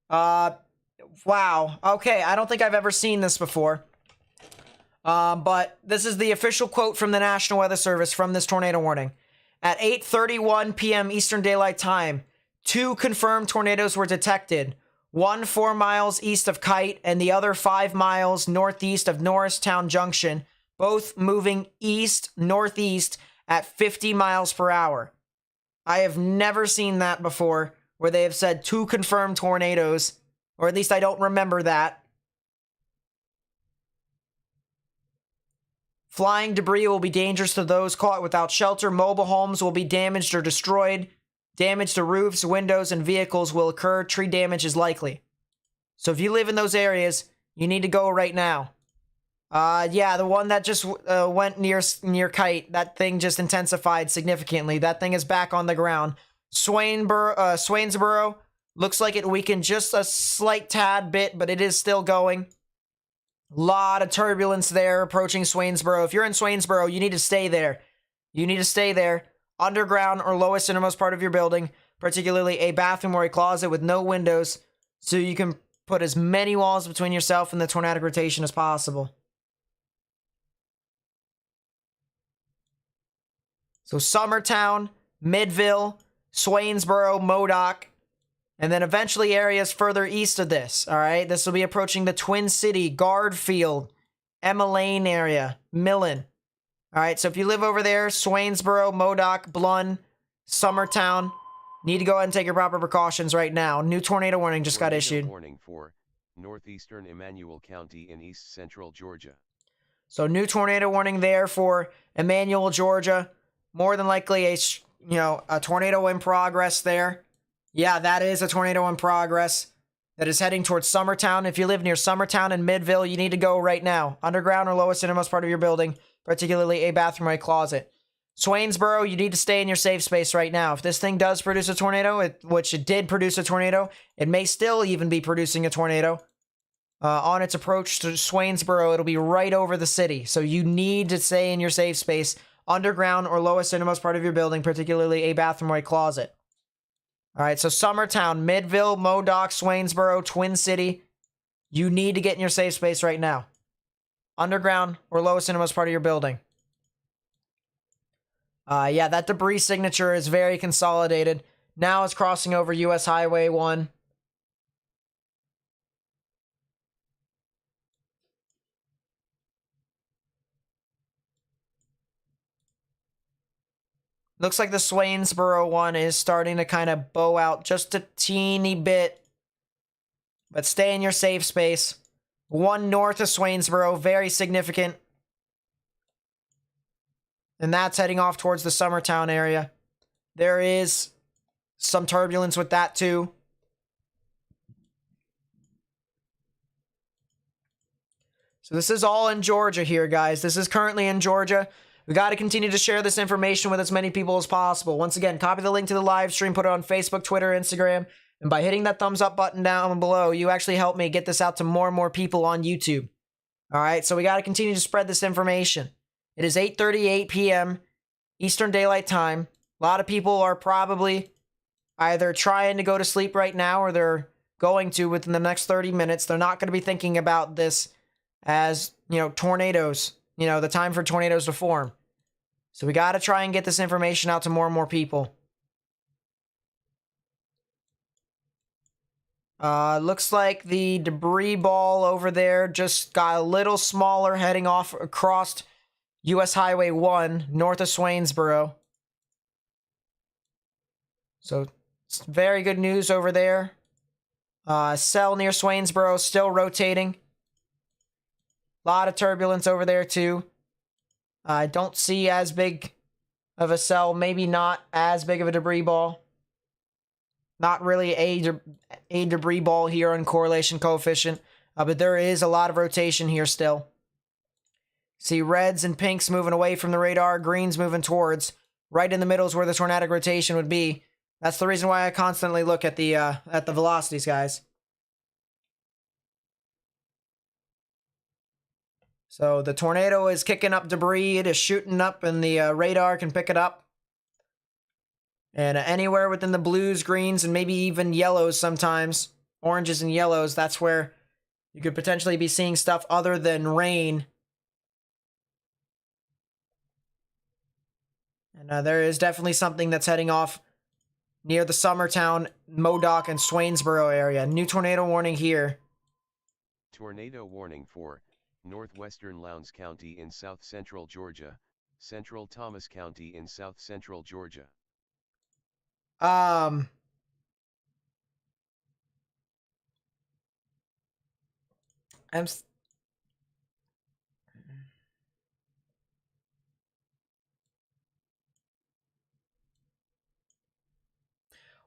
Wow. Okay, I don't think I've ever seen this before. But this is the official quote from the National Weather Service from this tornado warning. At 8:31 p.m. Eastern Daylight Time, 2 confirmed tornadoes were detected. One 4 miles east of Kite and the other 5 miles northeast of Norristown Junction, both moving east-northeast at 50 miles per hour. I have never seen that before, where they have said 2 confirmed tornadoes, or at least I don't remember that. Flying debris will be dangerous to those caught without shelter. Mobile homes will be damaged or destroyed. Damage to roofs, windows, and vehicles will occur. Tree damage is likely. So if you live in those areas, you need to go right now. Yeah, the one that just went near Kite. That thing just intensified significantly. That thing is back on the ground. Swainsboro looks like it weakened just a slight tad bit, but it is still going. Lot of turbulence there approaching Swainsboro. If you're in Swainsboro, you need to stay there. You need to stay there, underground or lowest innermost part of your building, particularly a bathroom or a closet with no windows, so you can put as many walls between yourself and the tornadic rotation as possible. So Summertown, Midville, Swainsboro, Modoc, and then eventually areas further east of this, all right? This will be approaching the Twin City, Guardfield, Emma Lane area, Millen. All right, so if you live over there, Swainsboro, Modoc, Blund, Summertown, need to go ahead and take your proper precautions right now. New tornado warning just got issued. Warning for Northeastern Emmanuel County in East Central Georgia. So new tornado warning there for Emmanuel, Georgia. More than likely a tornado in progress there. Yeah, that is a tornado in progress that is heading towards Summertown. If you live near Summertown and Midville, you need to go right now. Underground or lowest innermost part of your building, particularly a bathroom or a closet. Swainsboro, you need to stay in your safe space right now. If this thing does produce a tornado, which it did produce a tornado, it may still even be producing a tornado. On its approach to Swainsboro, it'll be right over the city. So you need to stay in your safe space, underground or lowest innermost part of your building, particularly a bathroom or a closet. All right, so Summertown, Midville, Modoc, Swainsboro, Twin City, you need to get in your safe space right now. Underground or lowest innermost part of your building. Yeah, that debris signature is very consolidated. Now it's crossing over US Highway 1. Looks like the Swainsboro one is starting to kind of bow out just a teeny bit. But stay in your safe space. One north of Swainsboro, very significant. And that's heading off towards the Summertown area. There is some turbulence with that too. So this is all in Georgia here, guys. This is currently in Georgia. We got to continue to share this information with as many people as possible. Once again, copy the link to the live stream, put it on Facebook, Twitter, Instagram, and by hitting that thumbs up button down below, you actually help me get this out to more and more people on YouTube. All right, so we got to continue to spread this information. It is 8:38 p.m. Eastern Daylight Time. A lot of people are probably either trying to go to sleep right now or they're going to within the next 30 minutes. They're not going to be thinking about this as, tornadoes. The time for tornadoes to form. So we got to try and get this information out to more and more people. Looks like the debris ball over there just got a little smaller heading off across US Highway 1 north of Swainsboro. So it's very good news over there. Cell near Swainsboro still rotating. A lot of turbulence over there too. I don't see as big of a cell, maybe not as big of a debris ball. Not really a debris ball here on correlation coefficient, but there is a lot of rotation here still. See reds and pinks moving away from the radar, greens moving towards. Right in the middle is where the tornadic rotation would be. That's the reason why I constantly look at the velocities, guys. So the tornado is kicking up debris. It is shooting up, and the radar can pick it up. And anywhere within the blues, greens, and maybe even yellows sometimes, oranges and yellows, that's where you could potentially be seeing stuff other than rain. And there is definitely something that's heading off near the Summertown, Modoc, and Swainsboro area. New tornado warning here. Tornado warning for Northwestern Lowndes County in South Central Georgia, Central Thomas County in South Central Georgia.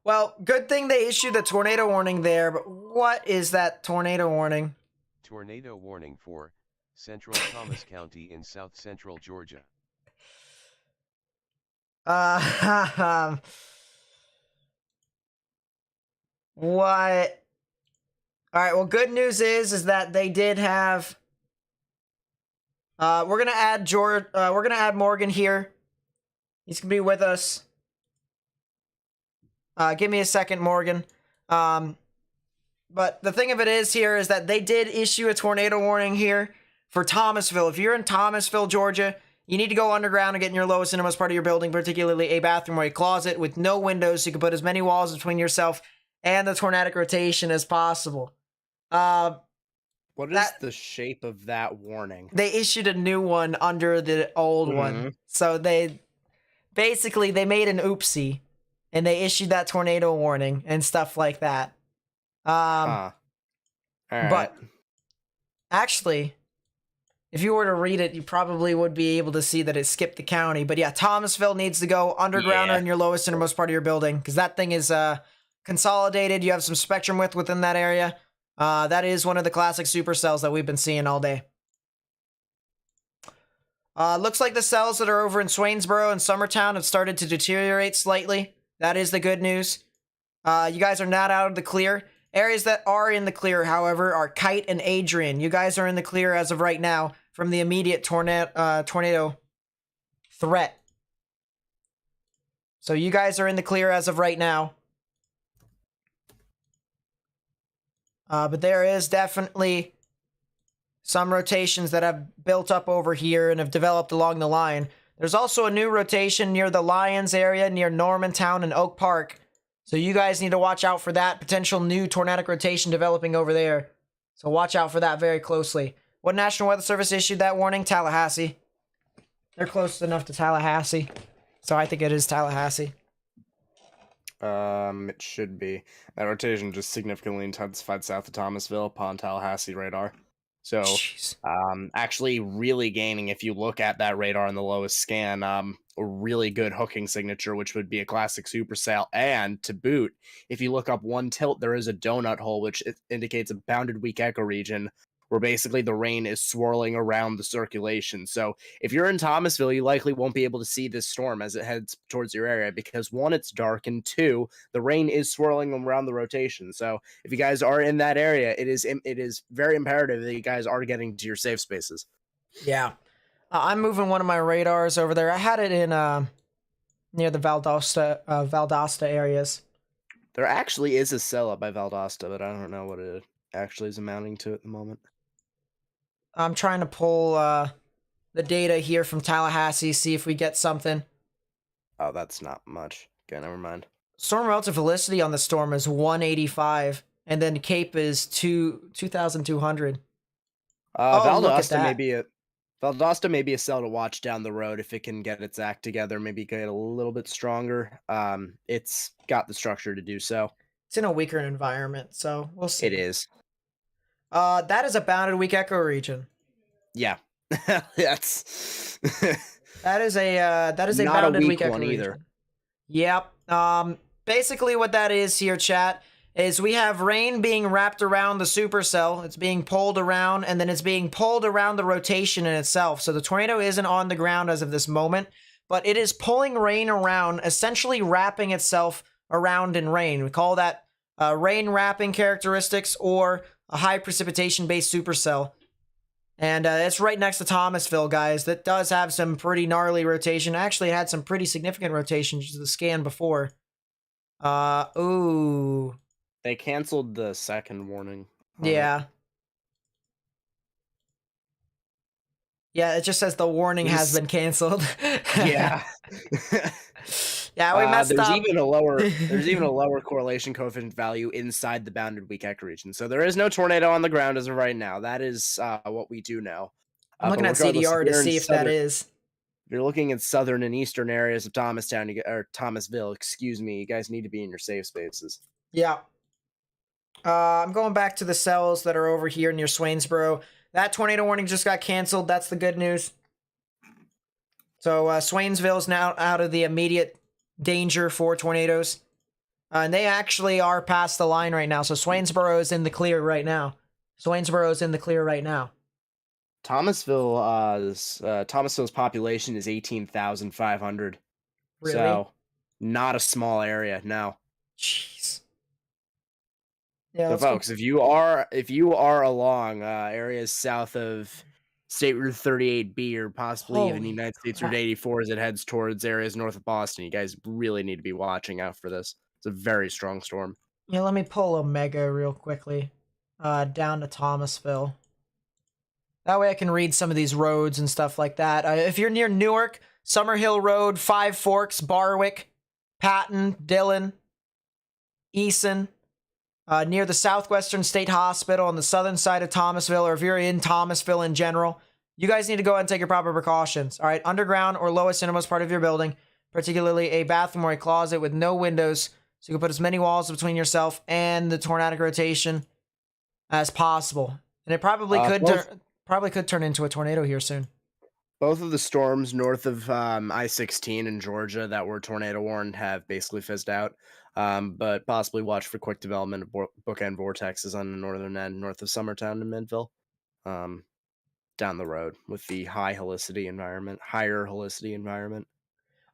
Well, good thing they issued a tornado warning there, but what is that tornado warning? Tornado warning for Central Thomas County in South Central Georgia. What? All right. Well, good news is that they did have. We're gonna add we're gonna add Morgan here. He's gonna be with us. Give me a second, Morgan. But the thing of it is here is that they did issue a tornado warning here for Thomasville. If you're in Thomasville, Georgia, you need to go underground and get in your lowest and innermost part of your building, particularly a bathroom or a closet with no windows, so you can put as many walls between yourself and the tornadic rotation as possible. What is the shape of that warning? They issued a new one under the old one. So they basically made an oopsie and they issued that tornado warning and stuff like that. All right. But actually, if you were to read it, you probably would be able to see that it skipped the county. But yeah, Thomasville needs to go underground or in your lowest innermost part of your building, because that thing is consolidated. You have some spectrum width within that area. That is one of the classic supercells that we've been seeing all day. Looks like the cells that are over in Swainsboro and Summertown have started to deteriorate slightly. That is the good news. You guys are not out of the clear. Areas that are in the clear, however, are Kite and Adrian. You guys are in the clear as of right now from the immediate tornado threat. So you guys are in the clear as of right now. But there is definitely some rotations that have built up over here and have developed along the line. There's also a new rotation near the Lions area, near Normantown and Oak Park. So you guys need to watch out for that potential new tornadic rotation developing over there. So watch out for that very closely. What National Weather Service issued that warning? Tallahassee. They're close enough to Tallahassee. So I think it is Tallahassee. It should be. That rotation just significantly intensified south of Thomasville upon Tallahassee radar. So, actually really gaining, if you look at that radar in the lowest scan, a really good hooking signature, which would be a classic supercell. And to boot, if you look up one tilt, there is a donut hole, which indicates a bounded weak echo region, where basically the rain is swirling around the circulation. So if you're in Thomasville, you likely won't be able to see this storm as it heads towards your area, because one, it's dark, and two, the rain is swirling around the rotation. So if you guys are in that area, it is very imperative that you guys are getting to your safe spaces. Yeah. I'm moving one of my radars over there. I had it in near the Valdosta areas. There actually is a cell up by Valdosta, but I don't know what it actually is amounting to at the moment. I'm trying to pull the data here from Tallahassee, see if we get something. Oh, that's not much. Okay, never mind. Storm relative velocity on the storm is 185, and then Cape is 2,200. Valdosta may be a cell to watch down the road if it can get its act together, maybe get a little bit stronger. It's got the structure to do so. It's in a weaker environment, so we'll see. It is. That is a bounded weak echo region. Yeah. That's that is a not bounded a weak echo one region. either. Yep. Basically what that is here, chat, is we have rain being wrapped around the supercell. It's being pulled around, and then it's being pulled around the rotation in itself. So the tornado isn't on the ground as of this moment, but it is pulling rain around, essentially wrapping itself around in rain. We call that rain wrapping characteristics, or a high precipitation based supercell. And it's right next to Thomasville, guys. That does have some pretty gnarly rotation. Actually, it had some pretty significant rotations to the scan before. Ooh. They canceled the second warning. Yeah. Yeah, it just says the warning has been canceled. Yeah. Yeah, we messed up. There's even a lower correlation coefficient value inside the bounded weak echo region. So there is no tornado on the ground as of right now. That is what we do know. I'm looking at CDR to see if that is. If you're looking at southern and eastern areas of Thomasville, excuse me, you guys need to be in your safe spaces. Yeah. I'm going back to the cells that are over here near Swainsboro. That tornado warning just got canceled. That's the good news. So Swainsville is now out of the immediate danger for tornadoes. And they actually are past the line right now. So Swainsboro is in the clear right now. Thomasville's population is 18,500. Really? So, not a small area. No. Jeez. Yeah, So, let's go. folks, if you are along areas south of State Route 38B or possibly even Holy United States crap. Route 84 as it heads towards areas north of Boston, you guys really need to be watching out for this. It's a very strong storm. Yeah, let me pull Omega real quickly. Down to Thomasville. That way I can read some of these roads and stuff like that. If you're near Newark, Summerhill Road, Five Forks, Barwick, Patton, Dillon, Eason, near the Southwestern State Hospital on the southern side of Thomasville, or if you're in Thomasville in general, you guys need to go ahead and take your proper precautions. All right, underground or lowest innermost part of your building, particularly a bathroom or a closet with no windows, so you can put as many walls between yourself and the tornadic rotation as possible. And it probably could turn into a tornado here soon. Both of the storms north of I-16 in Georgia that were tornado warned have basically fizzed out. But possibly watch for quick development of bookend vortexes on the northern end, north of Summertown and Midville, down the road with the higher helicity environment.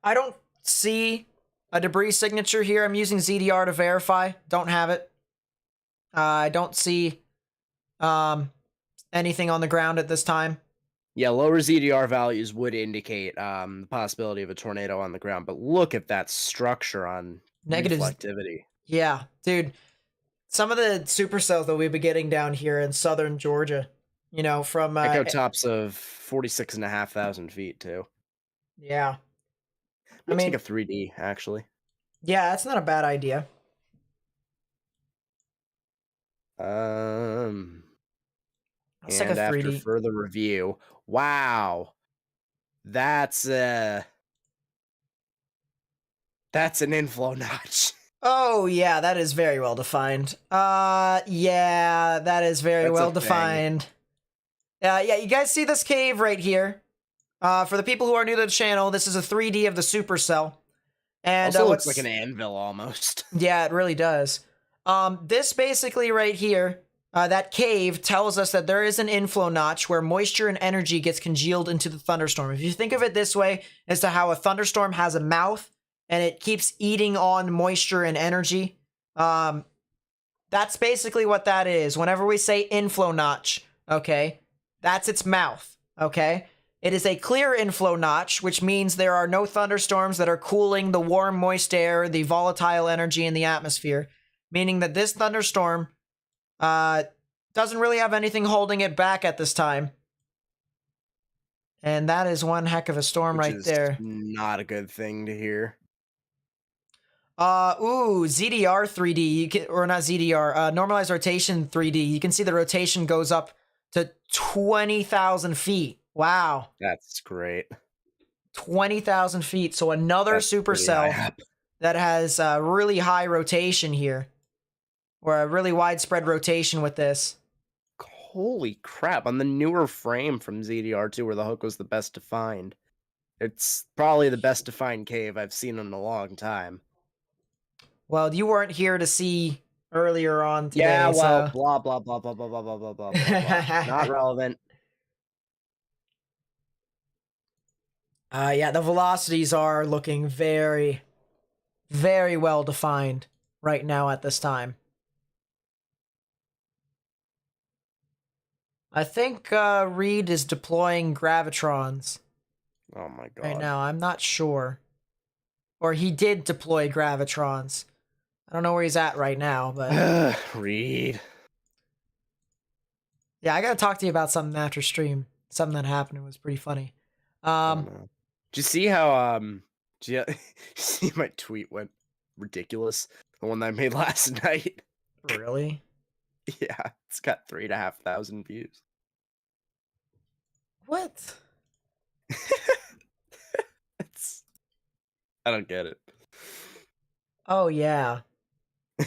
I don't see a debris signature here. I'm using ZDR to verify. Don't have it. I don't see anything on the ground at this time. Yeah, lower ZDR values would indicate the possibility of a tornado on the ground, but look at that structure on reflectivity. Yeah, dude. Some of the supercells that we've been getting down here in southern Georgia, from echo tops of 46,500 feet too. Yeah. I mean, take a 3D actually. Yeah, that's not a bad idea. Let's take a 3D. After further review, wow, that's an inflow notch. Oh yeah, that is very well defined. Yeah, that is very well defined. Yeah, you guys see this cave right here? For the people who are new to the channel, this is a 3D of the supercell. And also looks like an anvil almost. Yeah, it really does. This basically right here, that cave tells us that there is an inflow notch where moisture and energy gets congealed into the thunderstorm. If you think of it this way, as to how a thunderstorm has a mouth and it keeps eating on moisture and energy, that's basically what that is. Whenever we say inflow notch, okay, that's its mouth, okay? It is a clear inflow notch, which means there are no thunderstorms that are cooling the warm, moist air, the volatile energy in the atmosphere, meaning that this thunderstorm doesn't really have anything holding it back at this time. And that is one heck of a storm right there. Not a good thing to hear. ZDR 3D, or not ZDR, normalized rotation 3D. You can see the rotation goes up to 20,000 feet. Wow. That's great. 20,000 feet. So another supercell that has really high rotation here, or a really widespread rotation with this. Holy crap. On the newer frame from ZDR2 where the hook was the best defined, it's probably the best defined cave I've seen in a long time. Well, you weren't here to see earlier on today. Yeah, well, blah, blah, blah, blah, blah, blah, blah, blah, blah, blah. Not relevant. Yeah, the velocities are looking very, very well defined right now at this time. I think Reed is deploying gravitrons. Oh my god. Right now, I'm not sure. Or he did deploy gravitrons. I don't know where he's at right now, but... Reed. Yeah, I gotta talk to you about something after stream. Something that happened. It was pretty funny. Did you see how, did you see my tweet went ridiculous? The one that I made last night? Really? Yeah, it's got 3,500 views. What? I don't get it. Oh, yeah.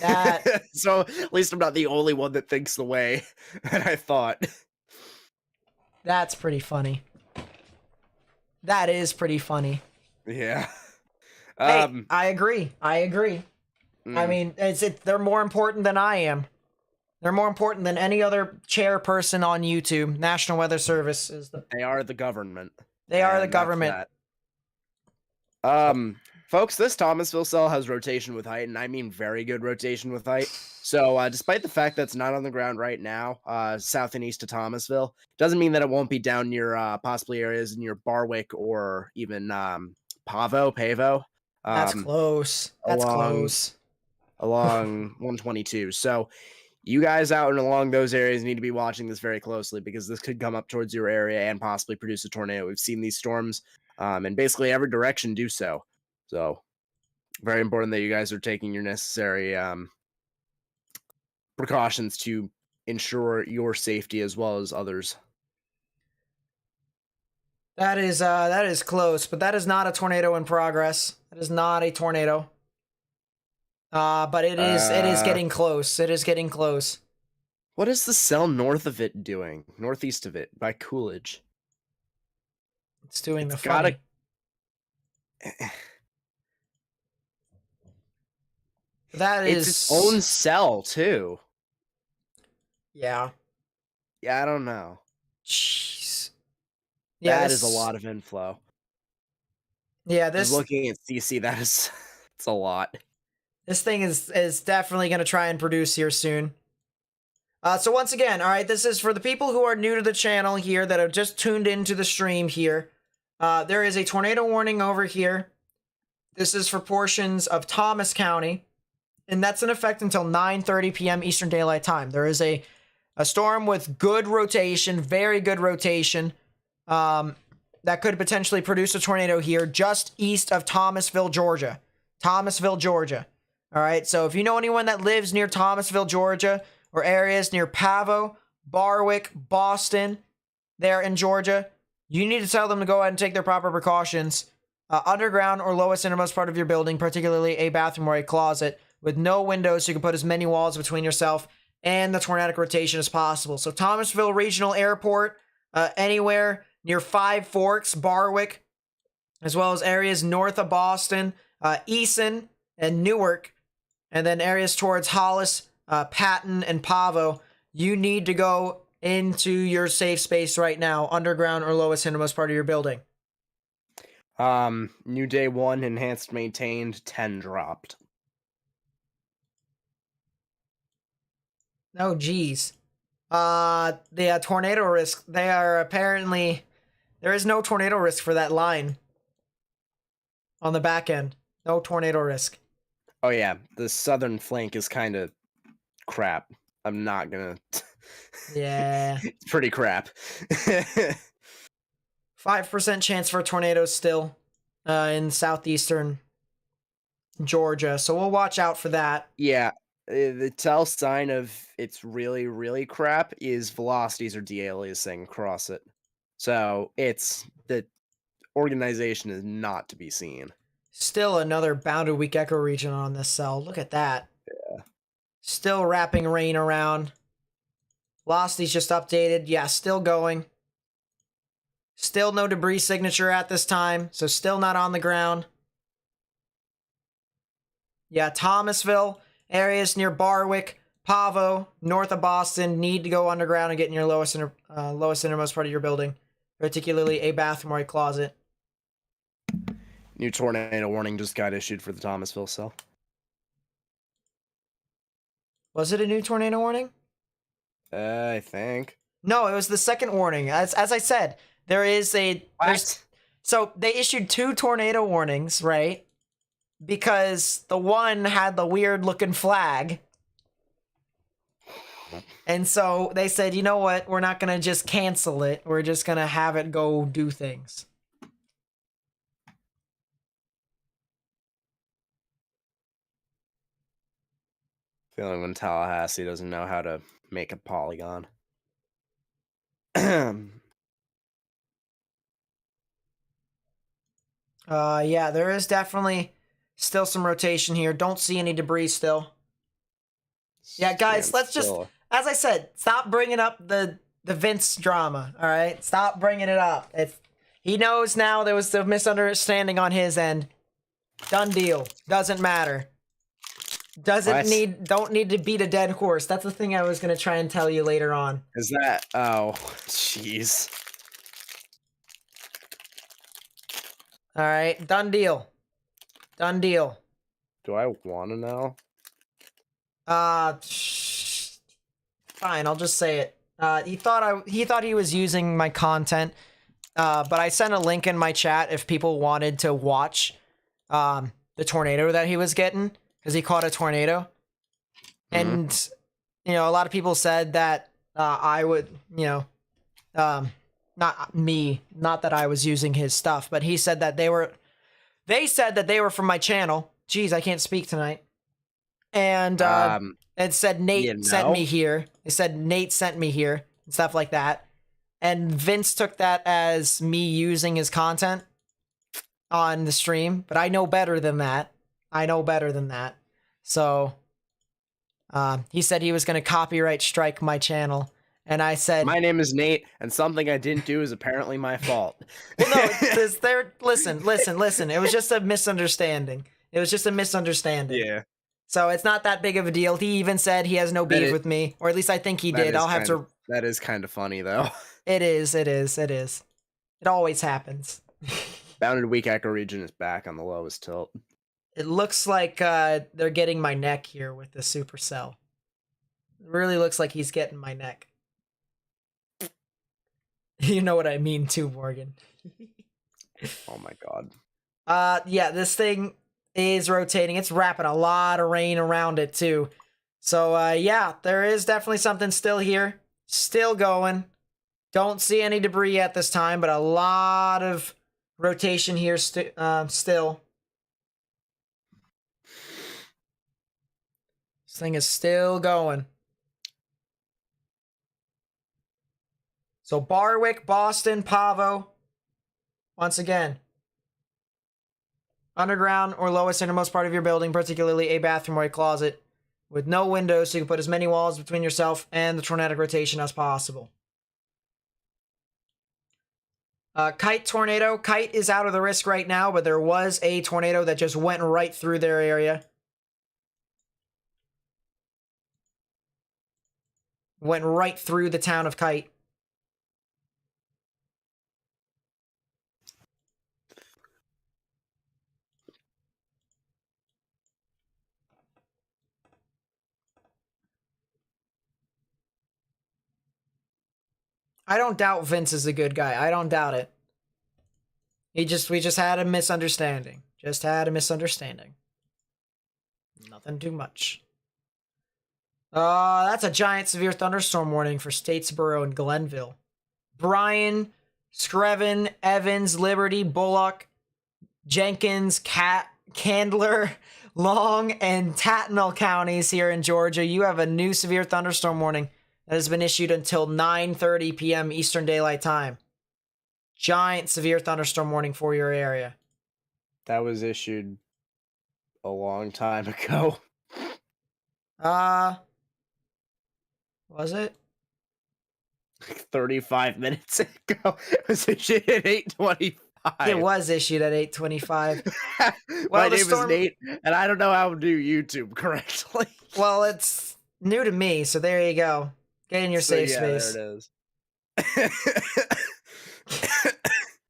That... So, at least I'm not the only one that thinks the way that I thought. That's pretty funny. That is pretty funny. Yeah. Hey, I agree. I mean, they're more important than I am. They're more important than any other chairperson on YouTube. National Weather Service is the... They are the government. They are the And that's government. that. Folks, this Thomasville cell has rotation with height, and I mean very good rotation with height. So, despite the fact that it's not on the ground right now, south and east of Thomasville, doesn't mean that it won't be down near possibly areas near Barwick or even Pavo. That's close. That's close. Along 122. So, you guys out and along those areas need to be watching this very closely because this could come up towards your area and possibly produce a tornado. We've seen these storms in basically every direction do so. So, very important that you guys are taking your necessary precautions to ensure your safety as well as others. That is close, but that is not a tornado in progress. That is not a tornado. But it is getting close. It is getting close. What is the cell north of it doing? Northeast of it by Coolidge. It's doing It's the funny. That is its own cell too. Yeah. Yeah, I don't know. Jeez. Yeah, that is a lot of inflow. Yeah, Just looking at CC, that is it's a lot. This thing is definitely going to try and produce here soon. So once again, all right, this is for the people who are new to the channel here that have just tuned into the stream here. There is a tornado warning over here. This is for portions of Thomas County, and that's in effect until 9:30 p.m. Eastern Daylight Time. There is a storm with good rotation, very good rotation, that could potentially produce a tornado here just east of Thomasville, Georgia. Thomasville, Georgia. All right, so if you know anyone that lives near Thomasville, Georgia, or areas near Pavo, Barwick, Boston, there in Georgia, you need to tell them to go ahead and take their proper precautions. Underground or lowest innermost part of your building, particularly a bathroom or a closet, with no windows so you can put as many walls between yourself and the tornadic rotation as possible. So Thomasville Regional Airport, anywhere near Five Forks, Barwick, as well as areas north of Boston, Eason, and Newark, and then areas towards Hollis, Patton, and Pavo, you need to go into your safe space right now, underground or lowest innermost part of your building. New day 1, enhanced maintained, 10 dropped. Oh, geez. The tornado risk, they are apparently, there is no tornado risk for that line on the back end. No tornado risk. Oh yeah, the southern flank is kind of crap. I'm not gonna... Yeah. It's pretty crap. 5% chance for tornadoes still in southeastern Georgia, so we'll watch out for that. Yeah, the tell sign of it's really, really crap is velocities are de-aliasing across it. So it's the organization is not to be seen. Still another bounded weak echo region on this cell. Look at that. Yeah. Still wrapping rain around. Velocity's just updated. Yeah, still going. Still no debris signature at this time, so still not on the ground. Yeah, Thomasville, areas near Barwick, Pavo, north of Boston, need to go underground and get in your lowest innermost part of your building, particularly a bathroom or a closet. New tornado warning just got issued for the Thomasville cell. Was it a new tornado warning? I think. No, it was the second warning. As I said, there is a... So they issued 2 tornado warnings, right? Because the one had the weird looking flag. And so they said, you know what? We're not going to just cancel it. We're just going to have it go do things. Feeling when Tallahassee doesn't know how to make a polygon. Yeah, there is definitely still some rotation here. Don't see any debris still. Yeah, guys, let's just, as I said, stop bringing up the Vince drama, all right? Stop bringing it up. If he knows now there was a misunderstanding on his end, done deal. Doesn't matter. Don't need to beat a dead horse. That's the thing I was gonna try and tell you later on. Is that? Oh, jeez. All right, done deal. Done deal. Do I want to know? Fine. I'll just say it. He thought he was using my content, but I sent a link in my chat if people wanted to watch the tornado that he was getting, because he caught a tornado. And you know, a lot of people said that I would, you know, not me, not that I was using his stuff, but he said that they said that they were from my channel. Jeez, I can't speak tonight. And it said Nate sent me here. It said Nate sent me here and stuff like that. And Vince took that as me using his content on the stream, but I know better than that. I know better than that. So he said he was going to copyright strike my channel. And I said, my name is Nate, and something I didn't do is apparently my fault. well, no, listen. It was just a misunderstanding. It was just a misunderstanding. Yeah. So it's not that big of a deal. He even said he has no beef with me, or at least I think he did. That is kind of funny, though. It is. It always happens. Bounded Weak Echo Region is back on the lowest tilt. It looks like they're getting my neck here with the supercell. It really looks like he's getting my neck. You know what I mean too, Morgan. Oh my god. Yeah, this thing is rotating. It's wrapping a lot of rain around it too. So yeah, there is definitely something still here. Still going. Don't see any debris at this time, but a lot of rotation here still. This thing is still going. So Barwick, Boston, Pavo. Once again. Underground or lowest innermost part of your building, particularly a bathroom or a closet, with no windows, so you can put as many walls between yourself and the tornadic rotation as possible. Kite tornado. Kite is out of the risk right now, but there was a tornado that just went right through their area. Went right through the town of Kite. I don't doubt Vince is a good guy. I don't doubt it. We just had a misunderstanding. Just had a misunderstanding. Nothing too much. That's a giant severe thunderstorm warning for Statesboro and Glenville. Bryan, Screven, Evans, Liberty, Bullock, Jenkins, Candler, Long, and Tattnall counties here in Georgia. You have a new severe thunderstorm warning that has been issued until 9:30 p.m. Eastern Daylight Time. Giant severe thunderstorm warning for your area. That was issued a long time ago. Was it? 35 minutes ago. It was issued at 8:25. It was issued at 8:25. My name is Nate, and I don't know how to do YouTube correctly. Well, it's new to me, so there you go. Get in your safe space. There it is.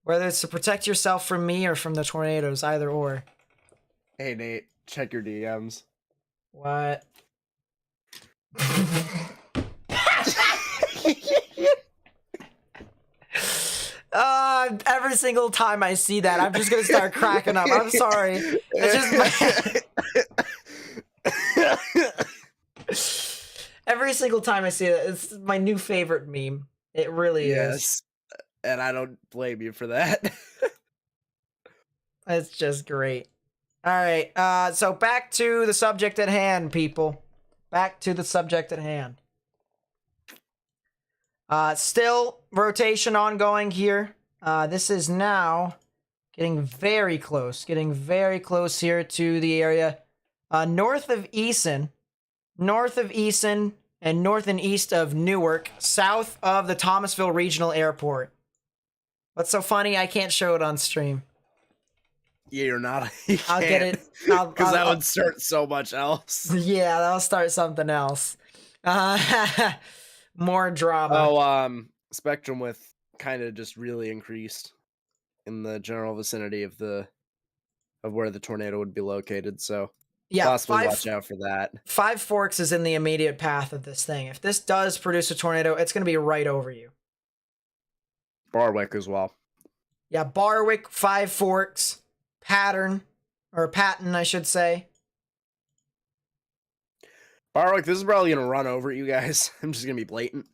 Whether it's to protect yourself from me or from the tornadoes, either or. Hey, Nate, check your DMs. What? Every single time I see that, I'm just gonna start cracking up. I'm sorry. It's just every single time I see that, it's my new favorite meme. It really is. And I don't blame you for that. It's just great. All right. So back to the subject at hand, people. Back to the subject at hand. Still rotation ongoing here. This is now getting very close here to the area north of Eason, and north and east of Newark, south of the Thomasville Regional Airport. What's so funny? I can't show it on stream. Yeah, you're not. You I'll get can't. it. I'll, Because that I'll, would start so much else. yeah, that'll start something else. More drama. Oh, spectrum width kind of just really increased in the general vicinity of where the tornado would be located. So Yeah, possibly watch out for that. Five Forks is in the immediate path of this thing. If this does produce a tornado, it's going to be right over you. Barwick as well. Yeah, Barwick, Five Forks, Patton, I should say. Barwick, this is probably gonna run over you guys. I'm just gonna be blatant.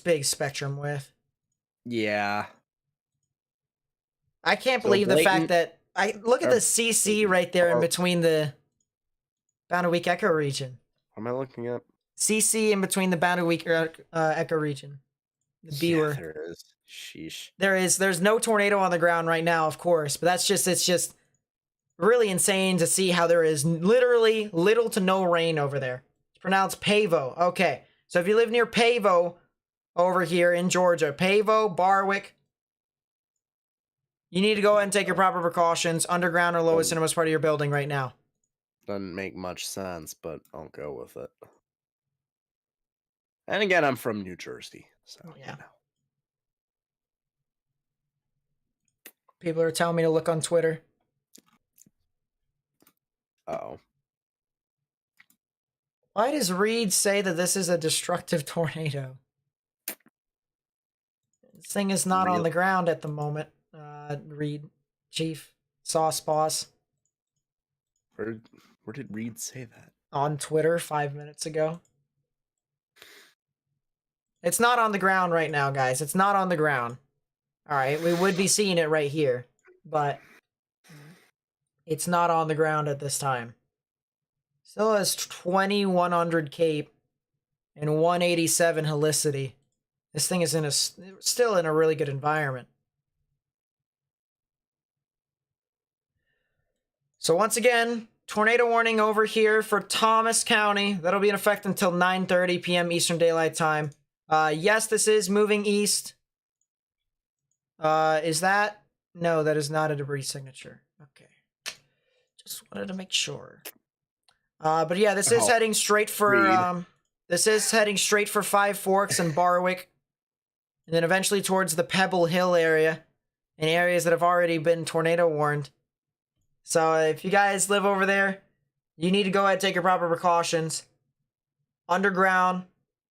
Big spectrum width. Yeah. I can't believe the fact that look at the CC right there in between the Bound-a-Week Echo region. What am I looking at? CC in between the Bound-a-Week Echo region. The Beaver. Yeah, there is. Sheesh. There's no tornado on the ground right now, of course, but it's just really insane to see how there is literally little to no rain over there. It's pronounced Pavo. Okay, so if you live near Pavo over here in Georgia, Pavo, Barwick, you need to go ahead and take your proper precautions. Underground or lowest innermost part of your building right now. Doesn't make much sense, but I'll go with it. And again, I'm from New Jersey, so yeah. People are telling me to look on Twitter. Uh-oh. Why does Reed say that this is a destructive tornado? This thing is not on the ground at the moment. Reed, Chief, Sauce Boss. Where did Reed say that? On Twitter 5 minutes ago. It's not on the ground right now, guys. It's not on the ground. All right, we would be seeing it right here, but it's not on the ground at this time. Still has 2100 cape and 187 helicity. This thing is still in a really good environment. So once again, tornado warning over here for Thomas County. That'll be in effect until 9:30 p.m. Eastern Daylight Time. Yes, this is moving east. Is that? No, that is not a debris signature. Okay. Just wanted to make sure. But yeah, this is heading straight for Five Forks and Barwick. And then eventually towards the Pebble Hill area. In areas that have already been tornado warned. So if you guys live over there, you need to go ahead and take your proper precautions. Underground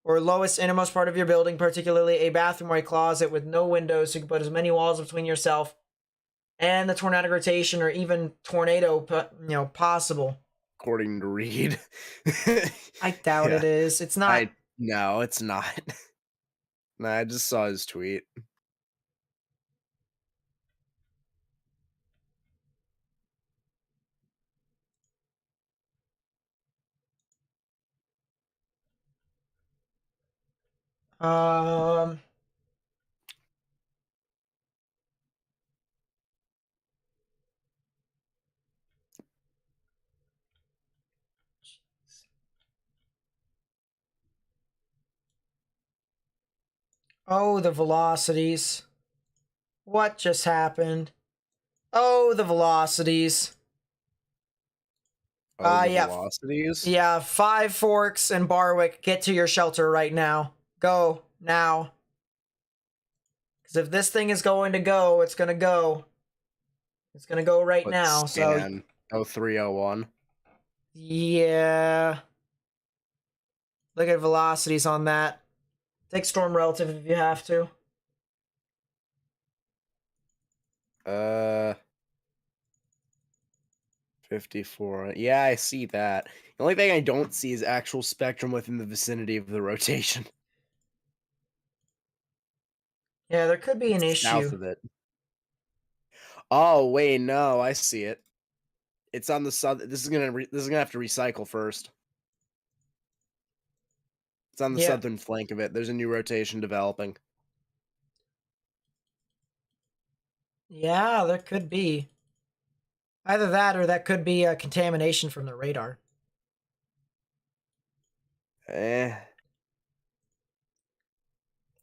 or lowest innermost part of your building, particularly a bathroom or a closet with no windows, so you can put as many walls between yourself and the tornadic rotation or even tornado, possible. According to Reed. I doubt it is. It's not. No, it's not. No, I just saw his tweet. Oh, the velocities. What just happened? Oh, the velocities. Yeah. Velocities? Yeah, Five Forks and Barwick, get to your shelter right now. Go, now. Because if this thing is going to go, it's going to go. It's going to go right now, so... 0301. Yeah. Look at velocities on that. Take storm relative if you have to. 54. Yeah, I see that. The only thing I don't see is actual spectrum within the vicinity of the rotation. Yeah, there could be an issue. South of it. Oh, wait, no, I see it. It's on the south. This is gonna have to recycle first. It's on the southern flank of it. There's a new rotation developing. Yeah, there could be. Either that or that could be a contamination from the radar.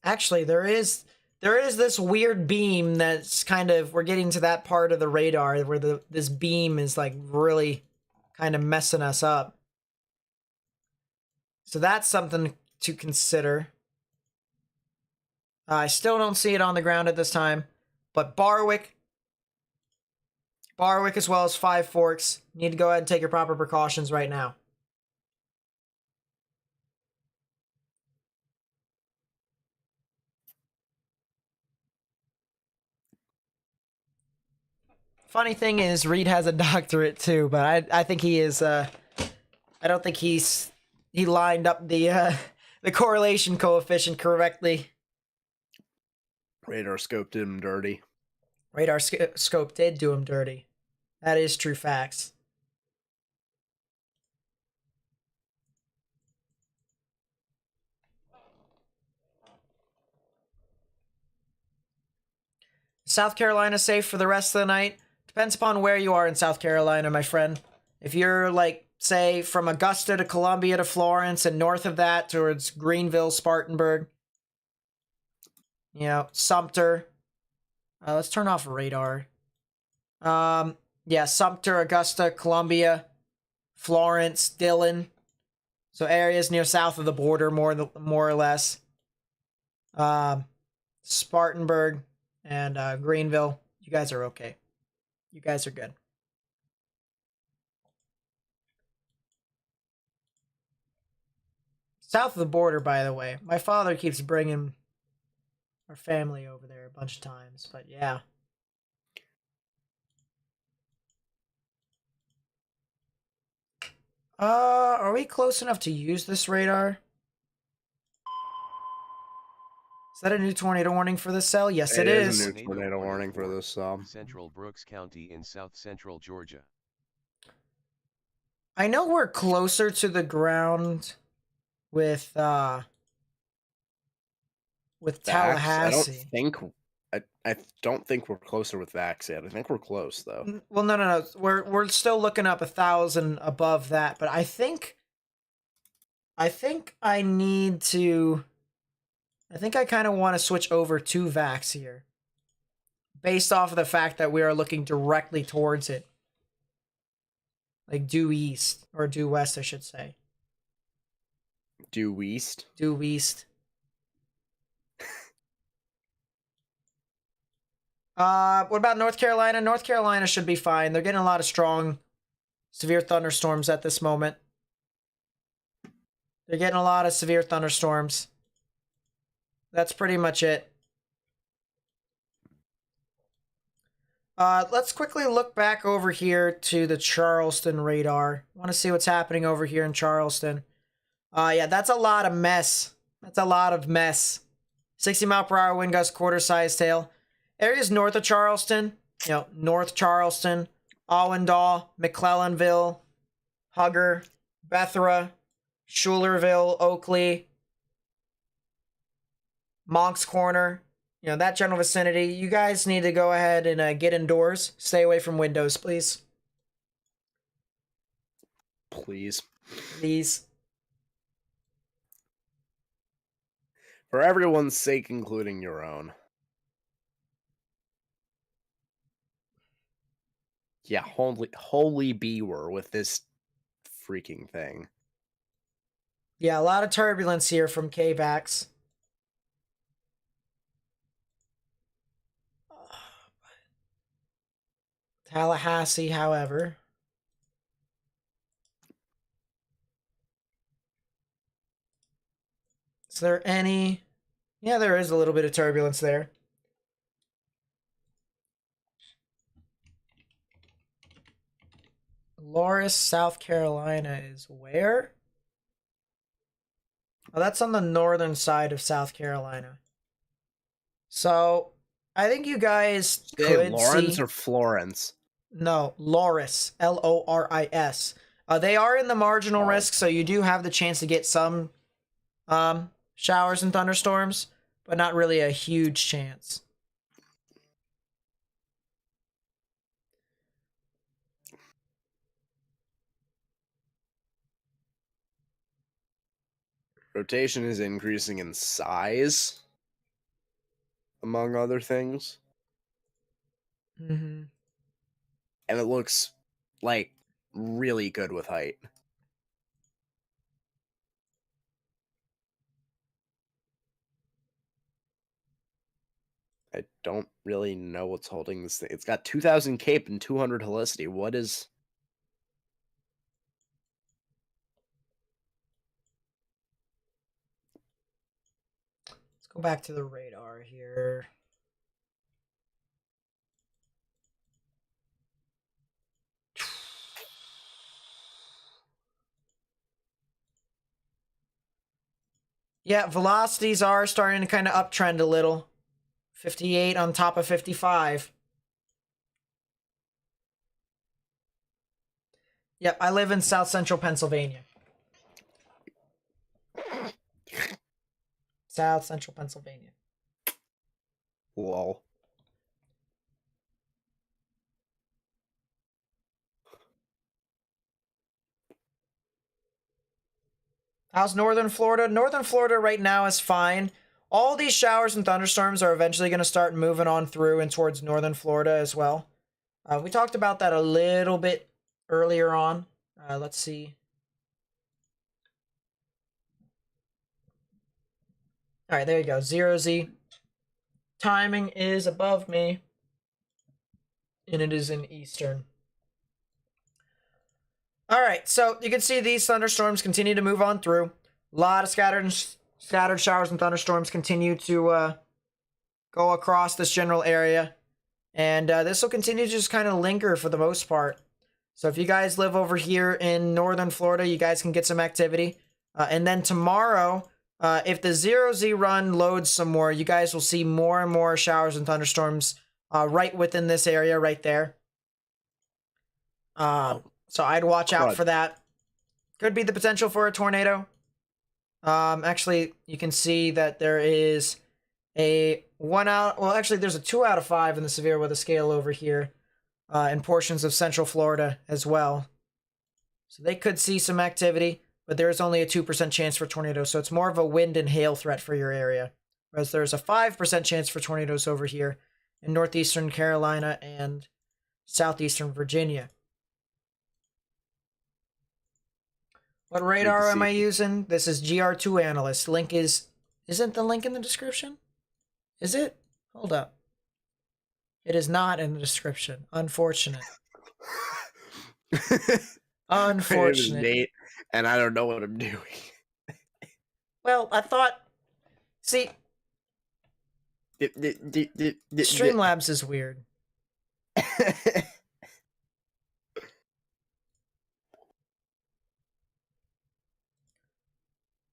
Actually, there is there is this weird beam that's kind of, we're getting to that part of the radar where this beam is like really kind of messing us up. So that's something to consider. I still don't see it on the ground at this time, but Barwick as well as Five Forks need to go ahead and take your proper precautions right now. Funny thing is, Reed has a doctorate too, but I think he is, I don't think he lined up the correlation coefficient correctly. Radar scope did him dirty. Radar scope did do him dirty. That is true facts. South Carolina safe for the rest of the night? Depends upon where you are in South Carolina, my friend. If you're like, say, from Augusta to Columbia to Florence and north of that towards Greenville, Spartanburg, you know, Sumter. Let's turn off radar. Yeah, Sumter, Augusta, Columbia, Florence, Dillon. So areas near south of the border, more or less. Spartanburg and Greenville. You guys are okay. You guys are good. South of the border, by the way. My father keeps bringing our family over there a bunch of times, but yeah. Are we close enough to use this radar? Is that a new tornado warning for this cell? Yes, it is. It is a new tornado warning for this cell. Central Brooks County in south-central Georgia. I know we're closer to the ground with Tallahassee. I don't think we're closer with Vax yet. I think we're close though. Well, no. We're still looking up 1,000 above that, but I think I kind of want to switch over to Vax here, based off of the fact that we are looking directly towards it, like due east or due west, I should say. Due east. Due east. What about North Carolina? North Carolina should be fine. They're getting a lot of strong, severe thunderstorms at this moment. They're getting a lot of severe thunderstorms. That's pretty much it. Let's quickly look back over here to the Charleston radar. I want to see what's happening over here in Charleston. Yeah, that's a lot of mess. That's a lot of mess. 60 mile per hour wind gust, quarter size tail. Areas north of Charleston, you know, North Charleston, Allendale, McClellanville, Hugger, Bethera, Schuylerville, Oakley, Monk's Corner, you know, that general vicinity. You guys need to go ahead and get indoors. Stay away from windows, please. Please. Please. For everyone's sake, including your own. Yeah, holy beaver with this freaking thing. Yeah, a lot of turbulence here from KVAX. Tallahassee, however. Is there any... Yeah, there is a little bit of turbulence there. Loris, South Carolina is where? Oh, that's on the northern side of South Carolina. So, I think you guys could Lawrence see... or Florence? No, Loris. Loris. They are in the marginal risk, so you do have the chance to get some showers and thunderstorms, but not really a huge chance. Rotation is increasing in size. among other things. Mm-hmm. And it looks like really good with height. I don't really know what's holding this thing. It's got 2,000 cape and 200 helicity. What is... Let's go back to the radar here. Yeah, velocities are starting to kind of uptrend a little. 58 on top of 55. Yep, I live in South Central Pennsylvania. South Central Pennsylvania. Lol. How's Northern Florida? Northern Florida right now is fine. All these showers and thunderstorms are eventually going to start moving on through and towards Northern Florida as well. We talked about that a little bit earlier on. Let's see. All right, there you go. 0Z. Timing is above me. And it is in Eastern. All right, so you can see these thunderstorms continue to move on through. A lot of scattered showers and thunderstorms continue to go across this general area. And this will continue to just kind of linger for the most part. So if you guys live over here in Northern Florida, you guys can get some activity. And then tomorrow, if the 0Z run loads some more, you guys will see more and more showers and thunderstorms right within this area right there. So I'd watch out for that. Could be the potential for a tornado. Actually, you can see that there is a 1 out. Well, actually, there's a 2 out of 5 in the severe weather scale over here in portions of Central Florida as well. So they could see some activity, but there is only a 2% chance for tornadoes. So it's more of a wind and hail threat for your area. Whereas there's a 5% chance for tornadoes over here in northeastern Carolina and southeastern Virginia. What radar am I using? This is GR2 Analyst. Link isn't the link in the description? Is it? Hold up. It is not in the description. Unfortunate. Unfortunate. My name is Nate, and I don't know what I'm doing. Well, I thought... See... Streamlabs is weird.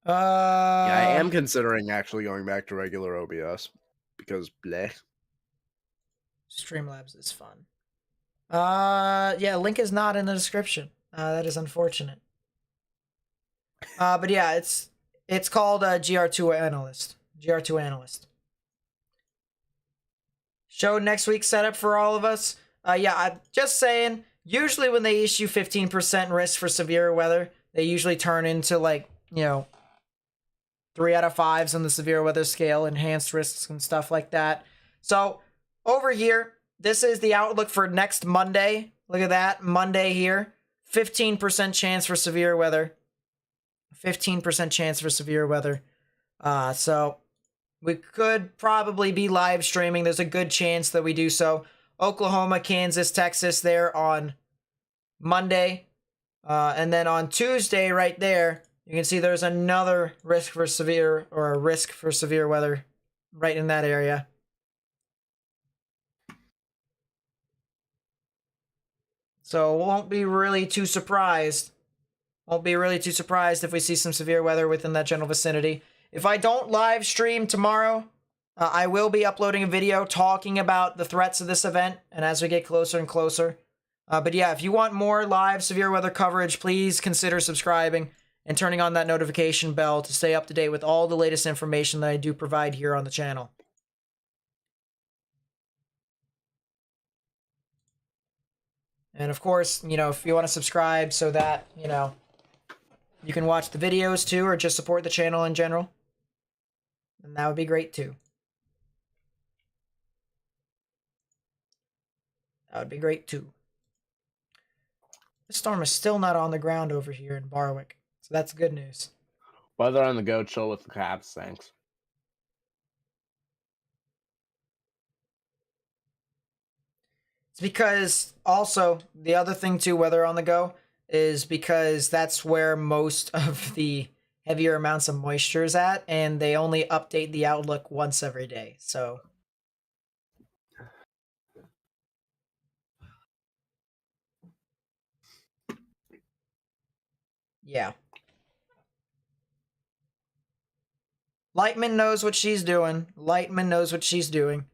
Yeah, I am considering actually going back to regular OBS because bleh. Streamlabs is fun. Yeah, link is not in the description. That is unfortunate. But yeah, it's called GR2 Analyst. GR2 Analyst. Show next week's setup for all of us. Yeah, I'm just saying, usually when they issue 15% risk for severe weather, they usually turn into like, 3 out of 5s on the severe weather scale, enhanced risks and stuff like that. So over here, this is the outlook for next Monday. Look at that, Monday here. 15% chance for severe weather. 15% chance for severe weather. So we could probably be live streaming. There's a good chance that we do so. Oklahoma, Kansas, Texas there on Monday. And then on Tuesday right there, you can see there's another risk for severe weather right in that area. So won't be really too surprised. Won't be really too surprised if we see some severe weather within that general vicinity. If I don't live stream tomorrow, I will be uploading a video talking about the threats of this event and as we get closer and closer. But yeah, if you want more live severe weather coverage, please consider subscribing and turning on that notification bell to stay up to date with all the latest information that I do provide here on the channel. And of course, if you want to subscribe so that, you can watch the videos too, or just support the channel in general, then that would be great too. That would be great too. The storm is still not on the ground over here in Barwick, so that's good news. Weather on the go, chill with the Caps, thanks. It's because also the other thing too, weather on the go, is because that's where most of the heavier amounts of moisture is at, and they only update the outlook once every day. So yeah. Lightman knows what she's doing. Lightman knows what she's doing.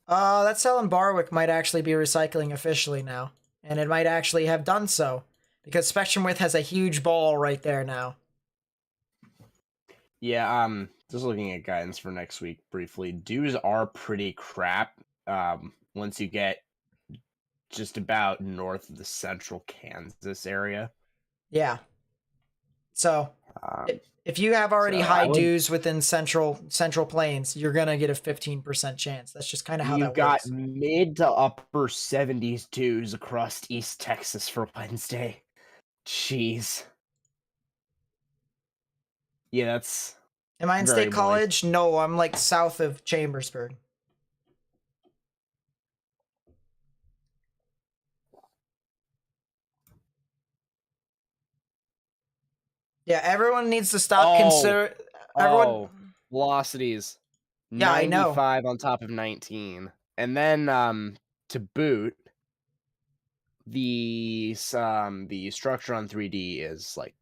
That cell in Barwick might actually be recycling officially now. And it might actually have done so. Because Spectrum Width has a huge ball right there now. Yeah, just looking at guidance for next week briefly. Dews are pretty crap. Once you get just about north of the central Kansas area. Yeah. So, if you have already high dews within central plains, you're going to get a 15% chance. That's just kind of how that works. You've got mid to upper 70s dews across East Texas for Wednesday. Jeez. Yeah, that's... Am I in State College? No, I'm like south of Chambersburg. Yeah, everyone needs to stop everyone. Velocities. Yeah, 95 on top of 19. And then to boot, the structure on 3D is like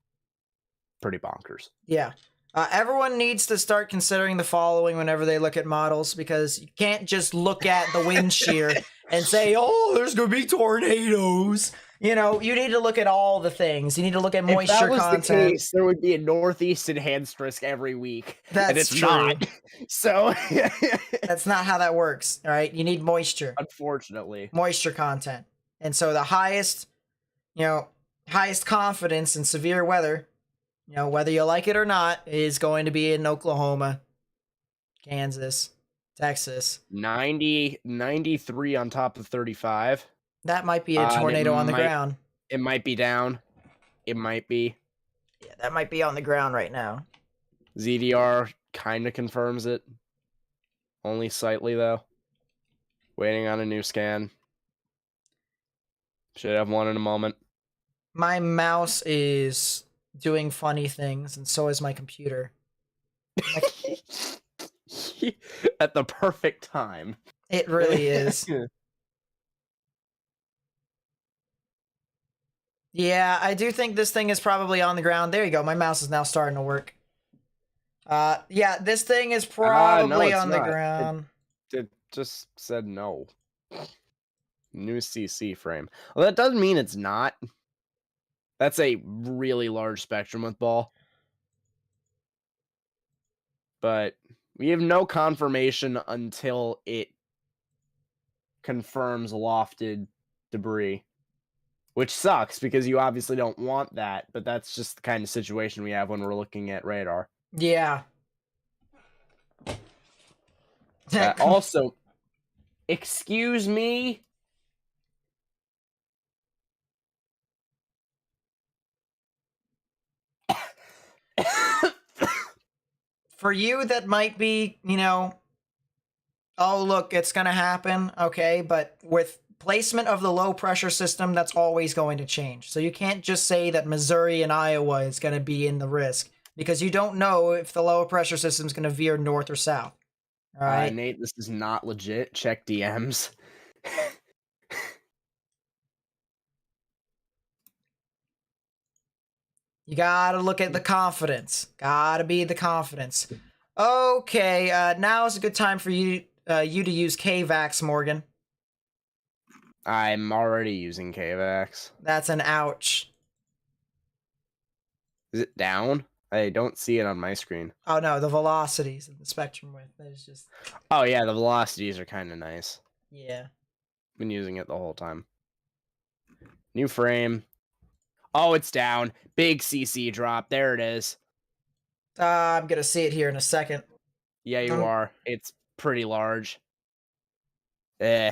pretty bonkers. Yeah. Everyone needs to start considering the following whenever they look at models, because you can't just look at the wind shear and say, oh, there's going to be tornadoes. You know, you need to look at all the things. You need to look at moisture content. If that was the case, there would be a northeast enhanced risk every week. That's true. Not. So that's not how that works, all right? You need moisture. Unfortunately. Moisture content. And so the highest confidence in severe weather, whether you like it or not, is going to be in Oklahoma, Kansas, Texas. 93 on top of 35. That might be a tornado on the ground. It might be down. It might be. Yeah, that might be on the ground right now. ZDR kind of confirms it. Only slightly, though. Waiting on a new scan. Should have one in a moment. My mouse is doing funny things, and so is my computer. At the perfect time. It really is. Yeah, I do think this thing is probably on the ground. There you go. My mouse is now starting to work. Yeah, this thing is probably on the ground. It just said no. New CC frame. Well, that doesn't mean it's not. That's a really large spectrum with ball. But we have no confirmation until it confirms lofted debris. Which sucks, because you obviously don't want that, but that's just the kind of situation we have when we're looking at radar. Yeah. Also, excuse me? For you, that might be, oh, look, it's going to happen. Okay, but with placement of the low pressure system, that's always going to change. So you can't just say that Missouri and Iowa is going to be in the risk, because you don't know if the low pressure system is going to veer north or south. All right, Nate, this is not legit. Check DMs. You gotta look at the confidence. Gotta be the confidence. Okay, now is a good time for you to use KVAX, Morgan. I'm already using KVAX. That's an ouch. Is it down? I don't see it on my screen. Oh no, the velocities and the spectrum width is just... Oh yeah, the velocities are kind of nice. Yeah. Been using it the whole time. New frame. Oh, it's down. Big CC drop. There it is. I'm gonna see it here in a second. Yeah, you are. It's pretty large. Eh.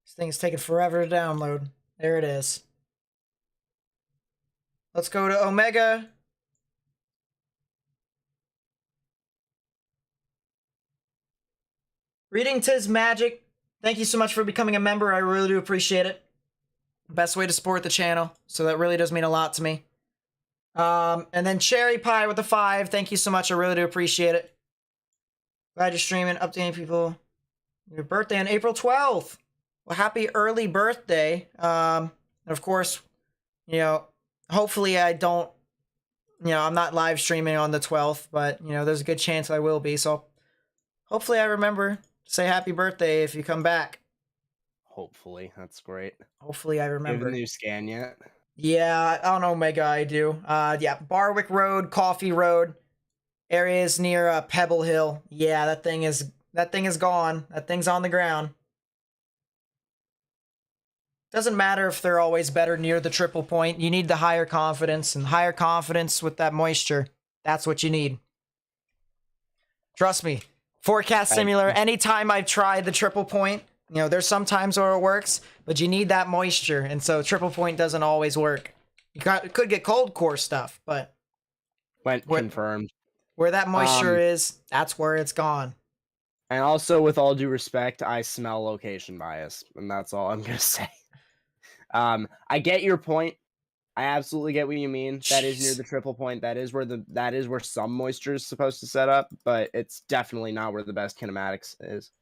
This thing's taking forever to download. There it is. Let's go to Omega. Reading Tis Magic. Thank you so much for becoming a member. I really do appreciate it. Best way to support the channel. So that really does mean a lot to me. And then Cherry Pie with the 5. Thank you so much. I really do appreciate it. Glad you're streaming, updating people. Your birthday on April 12th. Well, happy early birthday. And of course, you know, hopefully I don't, you know, I'm not live streaming on the 12th, but, you know, there's a good chance I will be. So hopefully I remember to say happy birthday if you come back. Hopefully. That's great. Hopefully I You have remember. a new scan yet? Yeah, on Omega I do. Yeah, Barwick Road, Coffee Road, areas near Pebble Hill. Yeah, that thing is gone. That thing's on the ground. Doesn't matter if they're always better near the triple point. You need the higher confidence, and higher confidence with that moisture. That's what you need. Trust me. Forecast Simulator, anytime I've tried the triple point, you know, there's some times where it works, but you need that moisture, and so triple point doesn't always work. You could get cold core stuff, but Confirmed. Where that moisture is, that's where it's gone. And also, with all due respect, I smell location bias, and that's all I'm gonna say. I get your point. I absolutely get what you mean. That is near the triple point. That is where some moisture is supposed to set up, but it's definitely not where the best kinematics is.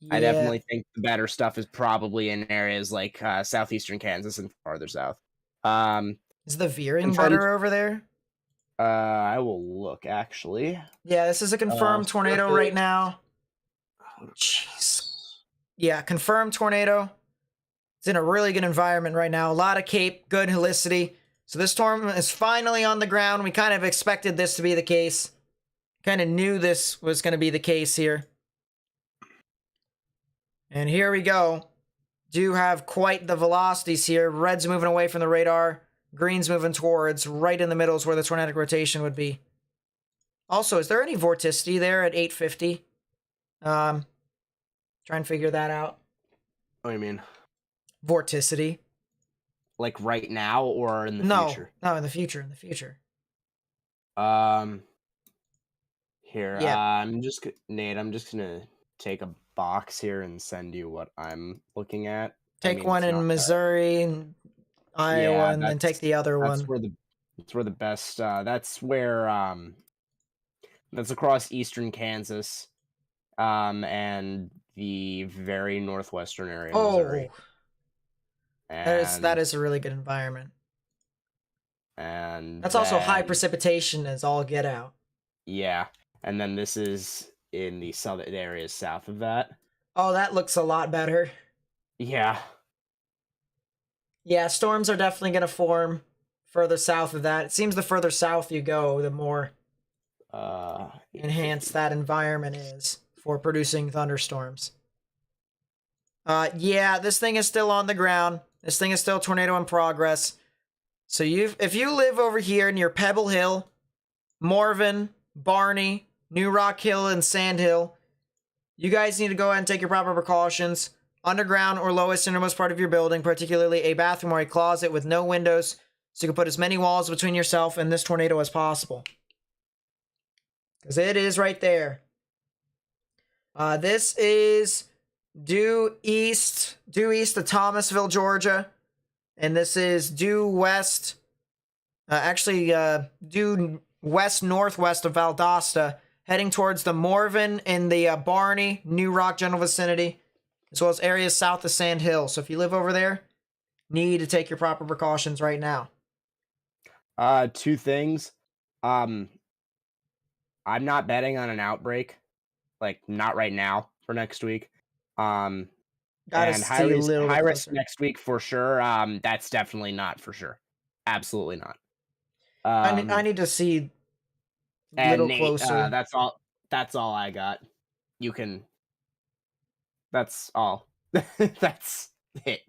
Yeah. I definitely think the better stuff is probably in areas like southeastern Kansas and farther south. Is the veering better over there? I will look, actually. Yeah, this is a confirmed tornado right now. Jeez. Yeah, confirmed tornado. It's in a really good environment right now. A lot of cape, good helicity. So this storm is finally on the ground. We kind of expected this to be the case. Kind of knew this was going to be the case here. And here we go. Do have quite the velocities here. Red's moving away from the radar. Green's moving towards. Right in the middle is where the tornadic rotation would be. Also, is there any vorticity there at 850? Try and figure that out. What do you mean? Vorticity. Like right now or in the future? No, in the future. In the future. Here. Yeah. Nate, I'm just gonna take a box here and send you what I'm looking at. Take one in Missouri and Iowa, and then take the other one. That's where the best. That's where. That's across eastern Kansas, and the very northwestern area of Missouri. That is a really good environment. And that's also high precipitation as all get out. Yeah, and then this is in the southern areas south of that. Oh, that looks a lot better. Yeah. Yeah, storms are definitely going to form further south of that. It seems the further south you go, the more enhanced that environment is for producing thunderstorms. Yeah, this thing is still on the ground. This thing is still tornado in progress. So if you live over here near Pebble Hill, Morven, Barney, New Rock Hill, and Sand Hill, you guys need to go ahead and take your proper precautions. Underground or lowest innermost part of your building, particularly a bathroom or a closet with no windows, so you can put as many walls between yourself and this tornado as possible. Because it is right there. This is due east of Thomasville, Georgia. And this is due west, due west-northwest of Valdosta, heading towards the Morven in the Barney, New Rock general vicinity, as well as areas south of Sand Hill. So if you live over there, need to take your proper precautions right now. Two things. I'm not betting on an outbreak, like not right now for next week. And high risk next week for sure. That's definitely not for sure. Absolutely not. I need to see a little closer. That's all I got. You can That's all. That's it.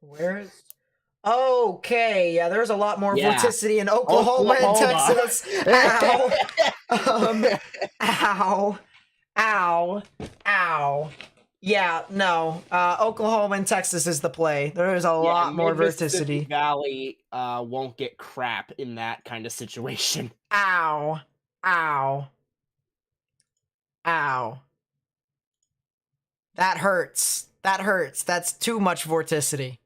Where is... Okay, yeah, there's a lot more Yeah. vorticity in Oklahoma and Texas. Ow. Ow. Ow. Ow. Yeah, no. Oklahoma and Texas is the play. There is a lot more Mississippi vorticity. Valley won't get crap in that kind of situation. Ow. Ow. Ow. That hurts. That hurts. That's too much vorticity.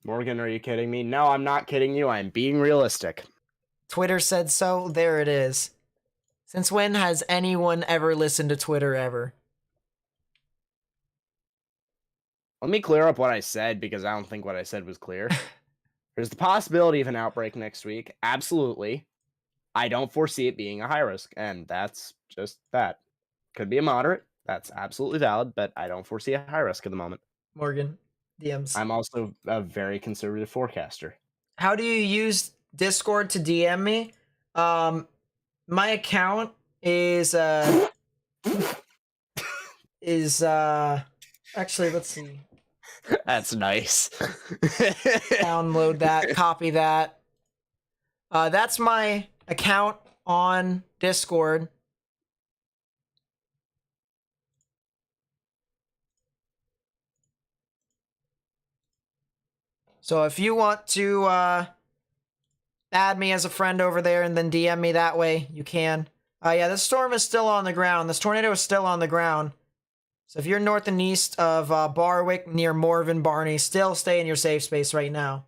Morgan, are you kidding me? No, I'm not kidding you. I'm being realistic. Twitter said so. There it is. Since when has anyone ever listened to Twitter ever? Let me clear up what I said, because I don't think what I said was clear. There's the possibility of an outbreak next week. Absolutely. I don't foresee it being a high risk, and that's just that. Could be a moderate. That's absolutely valid, but I don't foresee a high risk at the moment. Morgan, DMs. I'm also a very conservative forecaster. How do you use Discord to DM me? My account is actually, let's see. That's nice. Download that, copy that. That's my account on Discord. So if you want to add me as a friend over there and then DM me that way, you can. Yeah, this storm is still on the ground. This tornado is still on the ground. So if you're north and east of Barwick, near Morven, Barney, still stay in your safe space right now.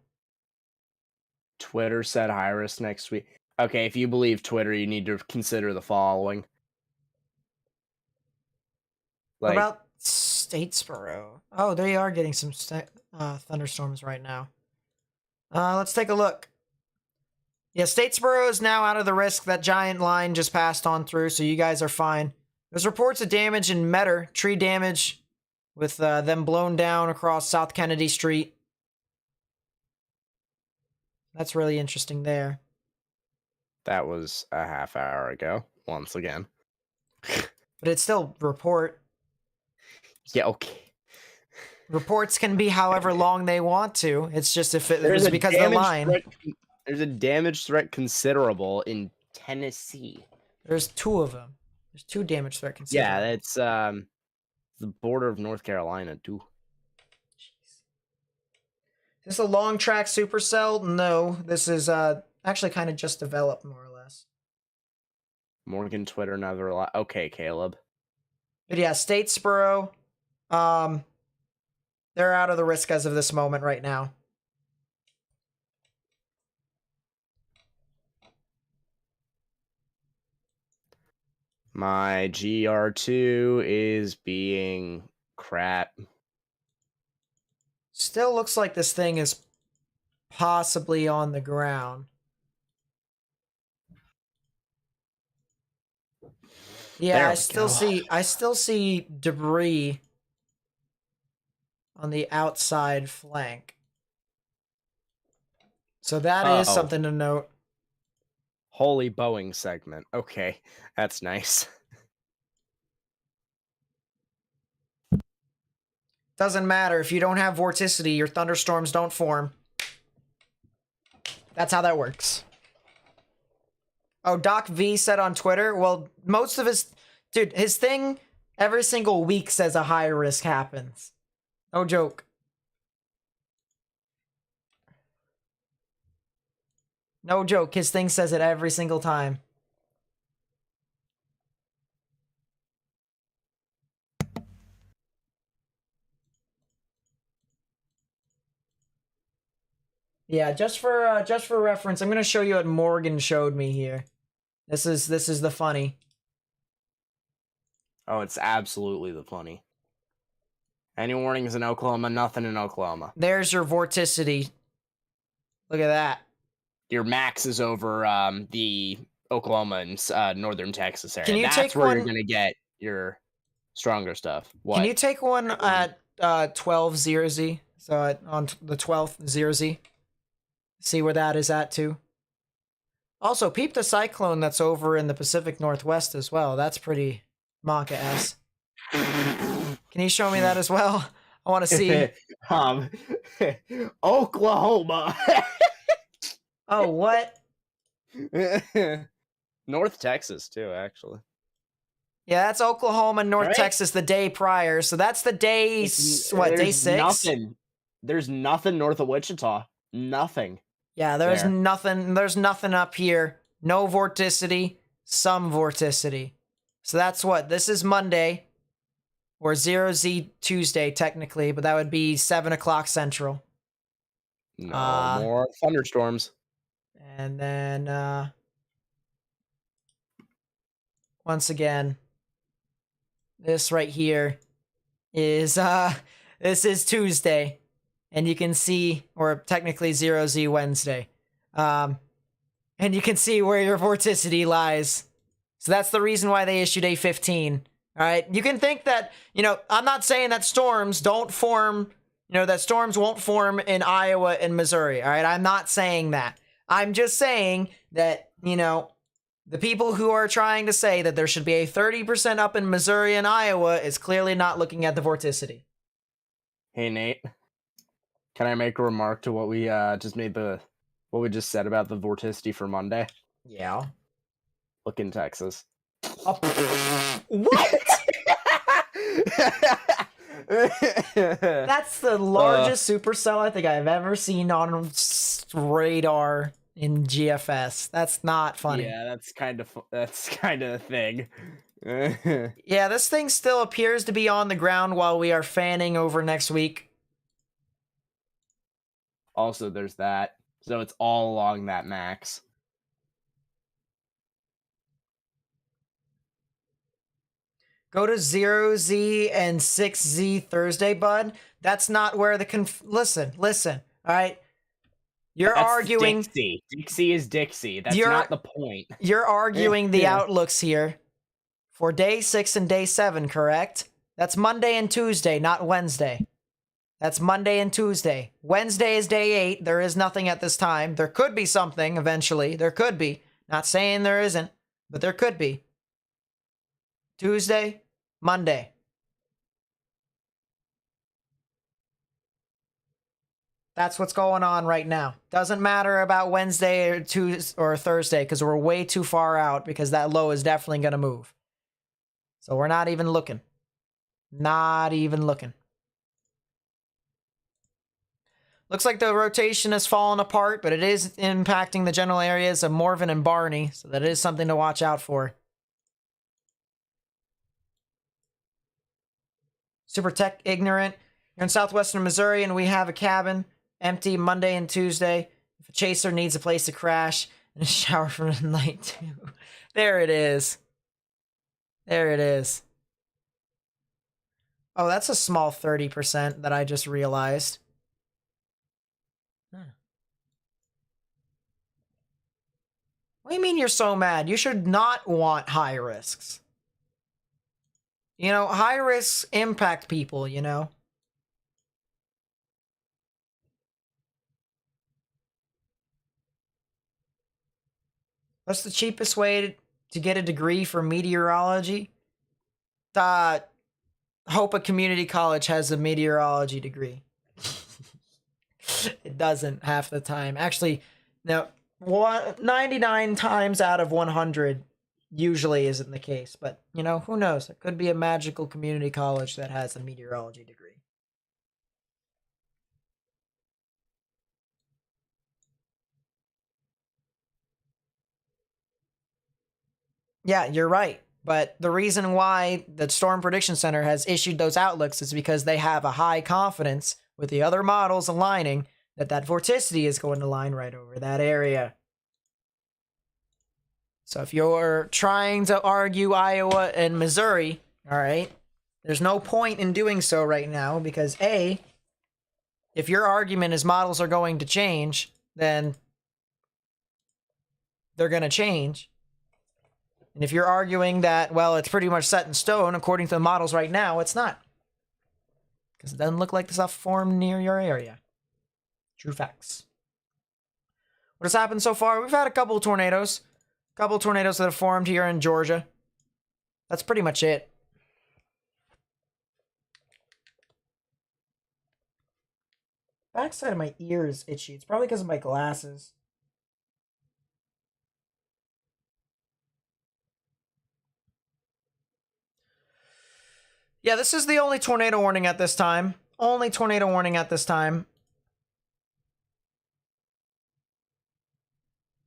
Twitter said high risk next week. Okay, if you believe Twitter, you need to consider the following. What about Statesboro? Oh, they are getting some thunderstorms right now. Let's take a look. Yeah, Statesboro is now out of the risk. That giant line just passed on through, so you guys are fine. There's reports of damage in Metter, tree damage, with them blown down across South Kennedy Street. That's really interesting there. That was a half hour ago, once again. But it's still report. Yeah, okay. Reports can be however long they want to. It's just if it was because of the line. There's a damage threat considerable in Tennessee. There's two of them. There's two damage threat considerable. Yeah, that's the border of North Carolina, too. Jeez. Is this a long track supercell? No, this is actually kind of just developed, more or less. Morgan, Twitter, another lot. Okay, Caleb. But yeah, Statesboro, they're out of the risk as of this moment right now. My GR2 is being crap. Still looks like this thing is possibly on the ground. Yeah, I still see debris on the outside flank. So that is something to note. Holy Boeing segment. Okay, that's nice. Doesn't matter. If you don't have vorticity, your thunderstorms don't form. That's how that works. Oh, Doc V said on Twitter, well, most of his... Dude, his thing every single week says a high risk happens. No joke. No joke. His thing says it every single time. Yeah, just for reference, I'm gonna show you what Morgan showed me here. This is the funny. Oh, it's absolutely the funny. Any warnings in Oklahoma? Nothing in Oklahoma. There's your vorticity. Look at that. Your max is over the Oklahoma and northern Texas area. Can you That's take where one... you're gonna get your stronger stuff. What? Can you take one at 12 0Z? So on the 12th 0Z. See where that is at too. Also, peep the cyclone that's over in the Pacific Northwest as well. That's pretty maka-esque. Can you show me that as well? I want to see. Oklahoma. Oh, what? North Texas too, actually. Yeah, that's Oklahoma, North Right? Texas the day prior. So that's the day, what, day 6? Nothing. There's nothing north of Wichita. Nothing. Yeah, there's there. nothing up here. No vorticity, some vorticity. So that's what? This is Monday, or 0Z Tuesday, technically, but that would be 7 o'clock Central. No more thunderstorms. And then, once again, this right here is, this is Tuesday. And you can see, or technically 0Z Wednesday. And you can see where your vorticity lies. So that's the reason why they issued a 15. All right. You can think that, I'm not saying that storms don't form, that storms won't form in Iowa and Missouri. All right. I'm not saying that. I'm just saying that, the people who are trying to say that there should be a 30% up in Missouri and Iowa is clearly not looking at the vorticity. Hey, Nate. Can I make a remark to what we what we just said about the vorticity for Monday? Yeah. Look in Texas. Oh. What? That's the largest supercell I think I've ever seen on radar in GFS. That's not funny. Yeah, that's kind of a thing. Yeah, this thing still appears to be on the ground while we are fanning over next week. Also, there's that. So it's all along that max. Go to 0Z and 6Z Thursday, bud. That's not where the listen. All right. That's arguing Dixie. Dixie is Dixie. That's not the point. You're arguing the outlooks here for day 6 and day 7, correct? That's Monday and Tuesday, not Wednesday. That's Monday and Tuesday. Wednesday is day 8. There is nothing at this time. There could be something eventually. There could be. Not saying there isn't, but there could be. Tuesday, Monday. That's what's going on right now. Doesn't matter about Wednesday or Tuesday or Thursday because we're way too far out because that low is definitely going to move. So we're not even looking. Not even looking. Looks like the rotation has fallen apart, but it is impacting the general areas of Morven and Barney, so that is something to watch out for. Super Tech Ignorant. You're in southwestern Missouri and we have a cabin. Empty Monday and Tuesday. If a chaser needs a place to crash and a shower for the night too. There it is. There it is. Oh, that's a small 30% that I just realized. Huh. What do you mean you're so mad? You should not want high risks. High risks impact people, What's the cheapest way to get a degree for meteorology? Hope a community college has a meteorology degree. It doesn't half the time. Actually, no, 99 times out of 100 usually isn't the case. But, who knows? It could be a magical community college that has a meteorology degree. Yeah, you're right. But the reason why the Storm Prediction Center has issued those outlooks is because they have a high confidence with the other models aligning that vorticity is going to line right over that area. So if you're trying to argue Iowa and Missouri, all right, there's no point in doing so right now because A, if your argument is models are going to change, then they're going to change. And if you're arguing that, well, it's pretty much set in stone according to the models right now, it's not. Because it doesn't look like the stuff formed near your area. True facts. What has happened so far? We've had a couple of tornadoes. A couple of tornadoes that have formed here in Georgia. That's pretty much it. Backside of my ear is itchy. It's probably because of my glasses. Yeah, this is the only tornado warning at this time. Only tornado warning at this time.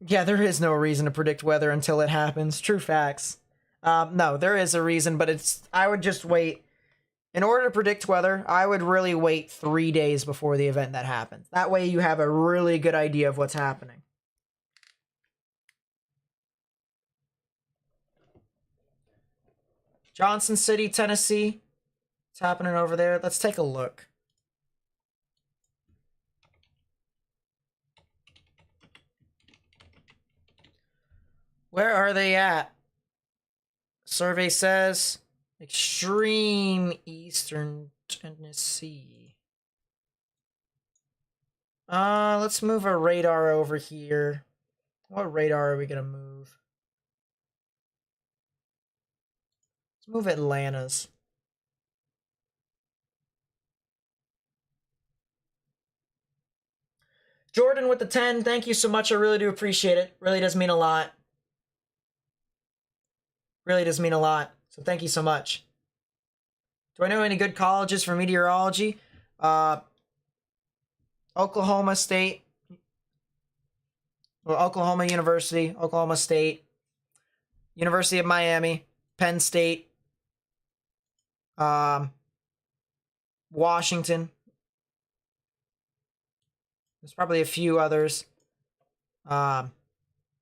Yeah, there is no reason to predict weather until it happens. True facts. No, there is a reason, but I would just wait. In order to predict weather, I would really wait 3 days before the event that happens. That way you have a really good idea of what's happening. Johnson City, Tennessee. What's happening over there? Let's take a look. Where are they at? Survey says extreme eastern Tennessee. Let's move our radar over here. What radar are we gonna move? Let's move Atlanta's. Jordan with the 10, thank you so much. I really do appreciate it. Really does mean a lot. Really does mean a lot. So thank you so much. Do I know any good colleges for meteorology? Oklahoma State. Well, Oklahoma University, Oklahoma State, University of Miami, Penn State, Washington. There's probably a few others.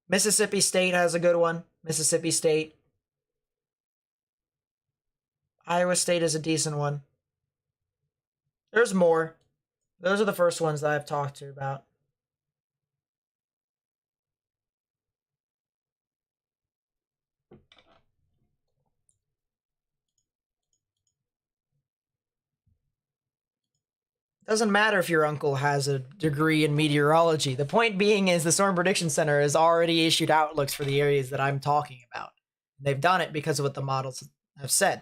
Mississippi State has a good one. Mississippi State. Iowa State is a decent one. There's more. Those are the first ones that I've talked to about. Doesn't matter if your uncle has a degree in meteorology. The point being is the Storm Prediction Center has already issued outlooks for the areas that I'm talking about. They've done it because of what the models have said.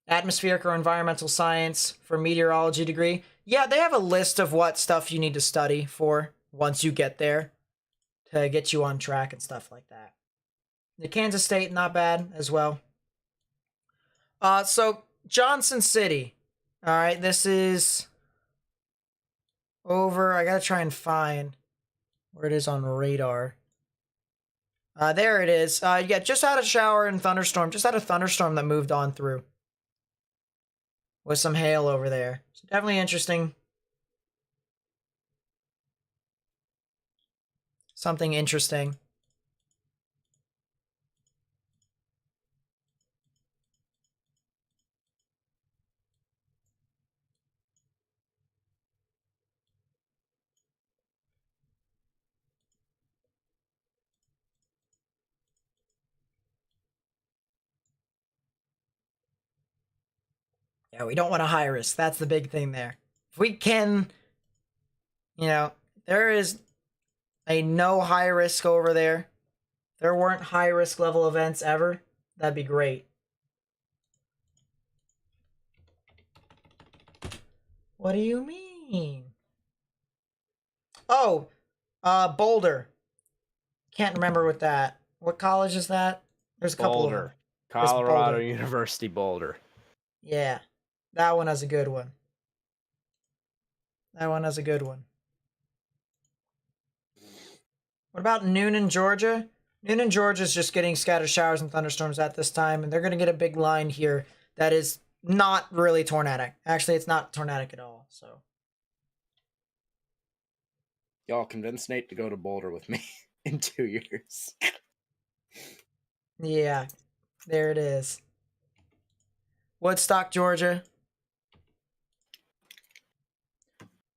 Atmospheric or environmental science for meteorology degree. Yeah, they have a list of what stuff you need to study for once you get there to get you on track and stuff like that. The Kansas State, not bad as well. So Johnson City. All right, this is over. I gotta try and find where it is on radar. There it is. Yeah, just had a shower and thunderstorm. Just had a thunderstorm that moved on through with some hail over there. So definitely interesting. Something interesting. Yeah, we don't want a high risk. That's the big thing there. If we can, there is a no high risk over there. There weren't high risk level events ever. That'd be great. What do you mean? Oh, Boulder. Can't remember what that. What college is that? There's a couple of them. Colorado University Boulder. Yeah, that one has a good one. That one has a good one. What about Noonan, Georgia? Noonan, Georgia is just getting scattered showers and thunderstorms at this time, and they're going to get a big line here that is not really tornadic. Actually, it's not tornadic at all, so. Y'all convinced Nate to go to Boulder with me in 2 years. Yeah, there it is. Woodstock, Georgia.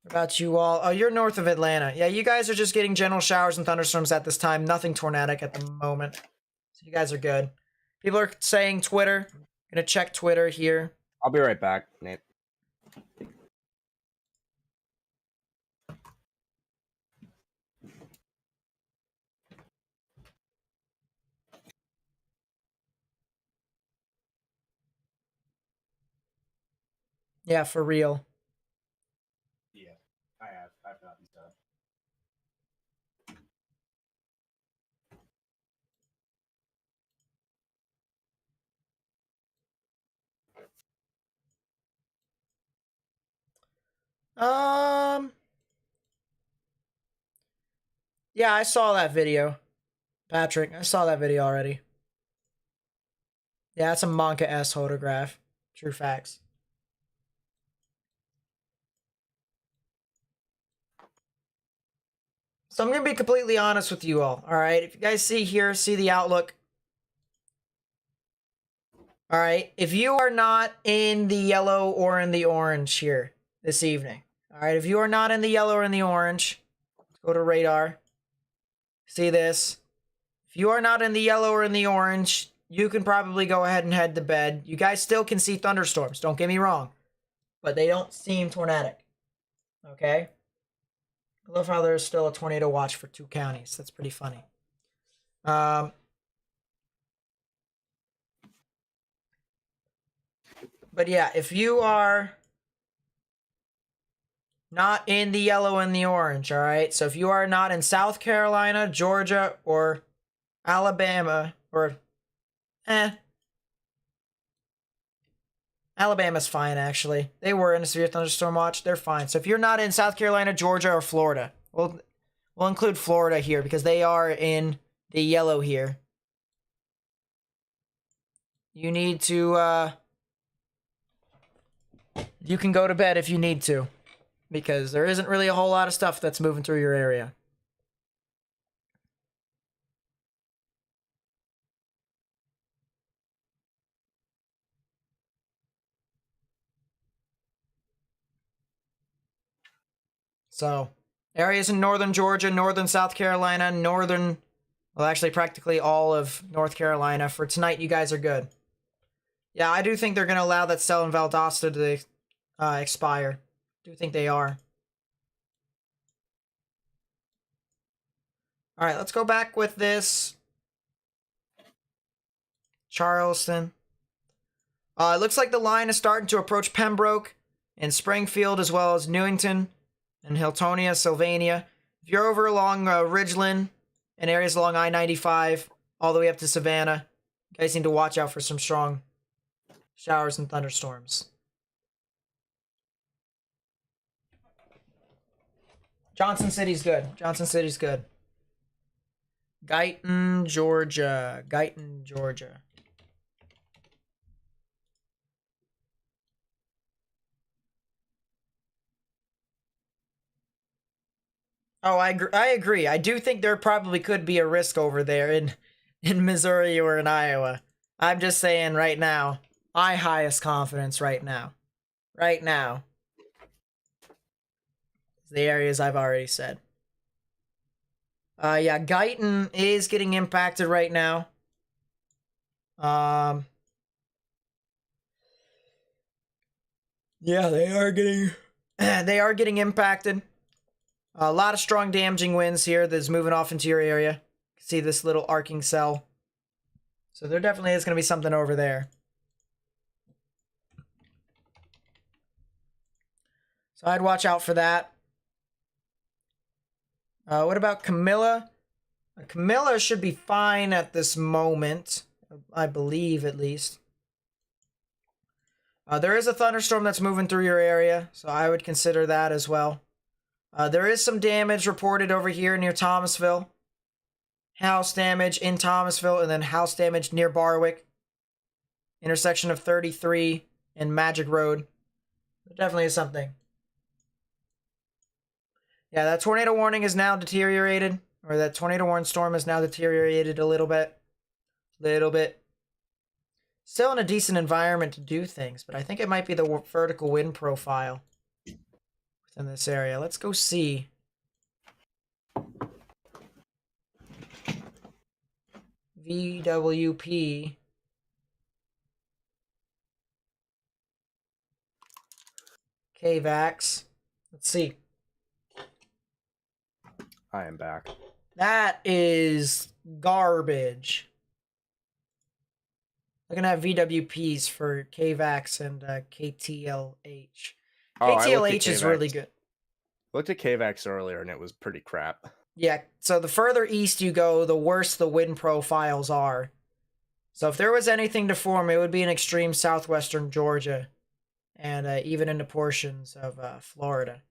What about you all? Oh, you're north of Atlanta. Yeah, you guys are just getting general showers and thunderstorms at this time. Nothing tornadic at the moment. So you guys are good. People are saying Twitter. I'm gonna check Twitter here. I'll be right back, Nate. Yeah, for real. Yeah, I have. I've gotten stuff. Yeah, I saw that video. Patrick, I saw that video already. Yeah, that's a Monka-S photograph. True facts. So I'm going to be completely honest with you all right? If you guys see here, see the outlook. All right, if you are not in the yellow or in the orange here this evening, all right, if you are not in the yellow or in the orange, let's go to radar. See this? If you are not in the yellow or in the orange, you can probably go ahead and head to bed. You guys still can see thunderstorms, don't get me wrong, but they don't seem tornadic. Okay? I love how there's still a tornado watch for 2 counties. That's pretty funny. But yeah, if you are not in the yellow and the orange, all right? So if you are not in South Carolina, Georgia, or Alabama, or Alabama's fine, actually. They were in a severe thunderstorm watch. They're fine. So if you're not in South Carolina, Georgia, or Florida, we'll include Florida here because they are in the yellow here. You need to, you can go to bed if you need to because there isn't really a whole lot of stuff that's moving through your area. So, areas in northern Georgia, northern South Carolina, northern, well, actually practically all of North Carolina. For tonight, you guys are good. Yeah, I do think they're going to allow that cell in Valdosta to expire. I do think they are. All right, let's go back with this. Charleston. It looks like the line is starting to approach Pembroke and Springfield, as well as Newington and Hiltonia, Sylvania. If you're over along Ridgeland and areas along I-95, all the way up to Savannah, you guys need to watch out for some strong showers and thunderstorms. Johnson City's good. Johnson City's good. Guyton, Georgia. Guyton, Georgia. Oh, I agree. I do think there probably could be a risk over there in Missouri or in Iowa. I'm just saying right now, my highest confidence right now. Right now. The areas I've already said. Yeah, Guyton is getting impacted right now. Yeah, they are getting impacted. A lot of strong damaging winds here that's moving off into your area. See this little arcing cell. So there definitely is going to be something over there. So I'd watch out for that. What about Camilla? Camilla should be fine at this moment. I believe, at least. There is a thunderstorm that's moving through your area, so I would consider that as well. There is some damage reported over here near Thomasville. House damage in Thomasville, and then house damage near Barwick. Intersection of 33 and Magic Road. There definitely is something. Yeah, that tornado warning is now deteriorated. Or that tornado warning storm is now deteriorated a little bit. Still in a decent environment to do things, but I think it might be the vertical wind profile within this area. Let's go see. VWP. KVAX. Let's see. I am back. That is garbage. Looking at VWPs for KVAX and KTLH. Oh, I looked at KTLH is really KVAX. good. Looked at KVAX earlier and it was pretty crap. Yeah, so the further east you go, the worse the wind profiles are. So if there was anything to form, it would be in extreme southwestern Georgia and even into portions of Florida.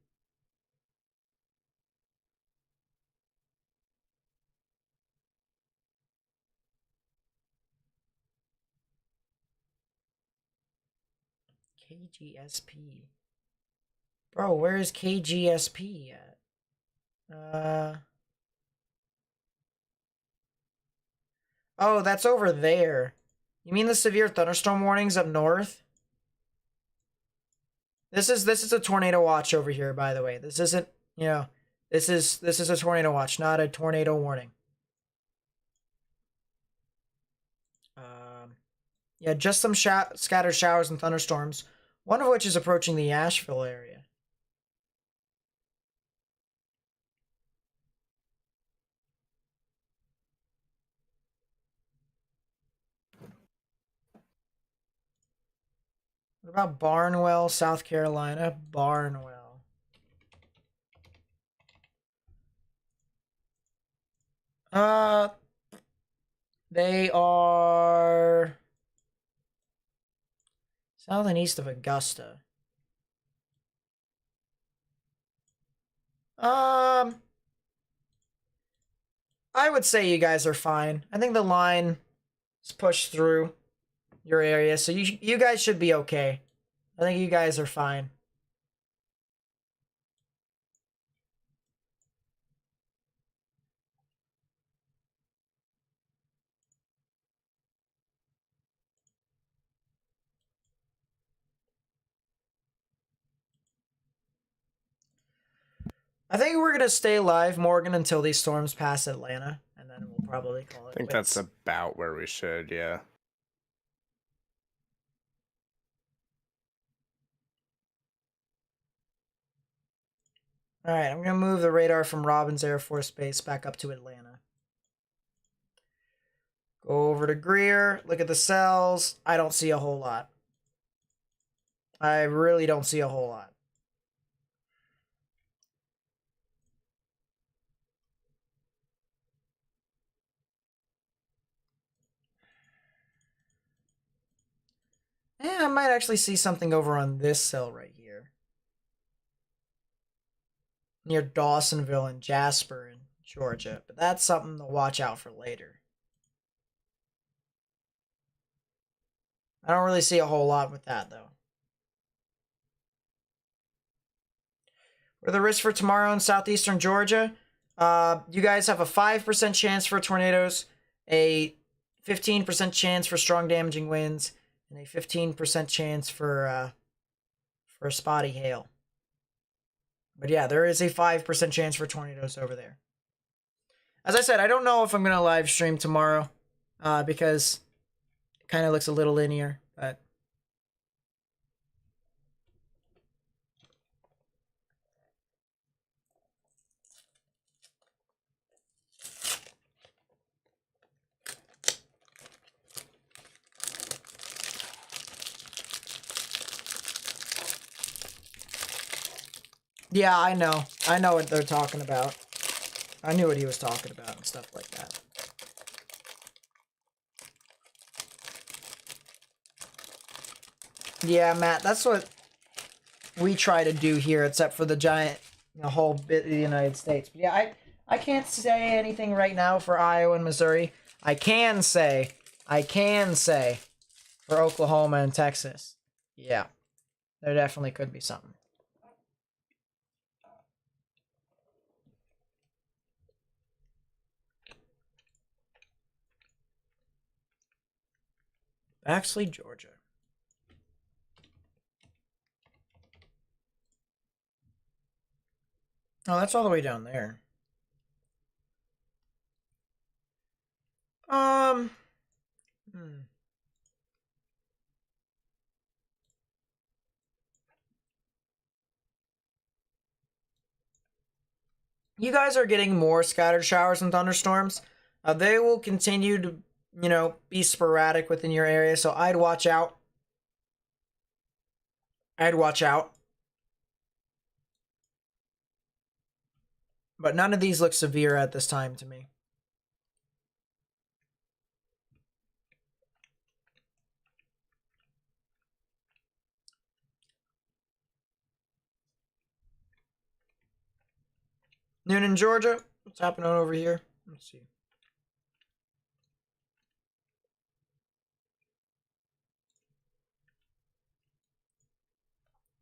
KGSP. Bro, where is KGSP at? Oh, that's over there. You mean the severe thunderstorm warnings up north? This is a tornado watch over here, by the way. This isn't, you know, this is a tornado watch, not a tornado warning. Yeah, just some scattered showers and thunderstorms, one of which is approaching the Asheville area. What about Barnwell, South Carolina? Barnwell. They are south and east of Augusta. I would say you guys are fine. I think the line is pushed through your area, so you guys should be okay. I think you guys are fine. I think we're gonna stay live, Morgan, until these storms pass Atlanta, and then we'll probably call it I think quits. that's about where we should, yeah. Alright, I'm gonna move the radar from Robbins Air Force Base back up to Atlanta. Go over to Greer, look at the cells. I don't see a whole lot. I really don't see a whole lot. Yeah, I might actually see something over on this cell right here. Near Dawsonville and Jasper in Georgia. But that's something to watch out for later. I don't really see a whole lot with that, though. For the risk for tomorrow in southeastern Georgia, you guys have a 5% chance for tornadoes, a 15% chance for strong damaging winds, and a 15% chance for spotty hail. But yeah, there is a 5% chance for tornadoes over there. As I said, I don't know if I'm going to live stream tomorrow because it kind of looks a little linear, but... Yeah, I know. I know what they're talking about. I knew what he was talking about and stuff like that. Yeah, Matt, that's what we try to do here, except for the giant, whole bit of the United States. But yeah, I can't say anything right now for Iowa and Missouri. I can say for Oklahoma and Texas. Yeah, there definitely could be something. Baxley, Georgia. Oh, that's all the way down there. You guys are getting more scattered showers and thunderstorms. They will continue to you know, be sporadic within your area. So I'd watch out. I'd watch out. But none of these look severe at this time to me. Noonan, Georgia. What's happening over here? Let's see.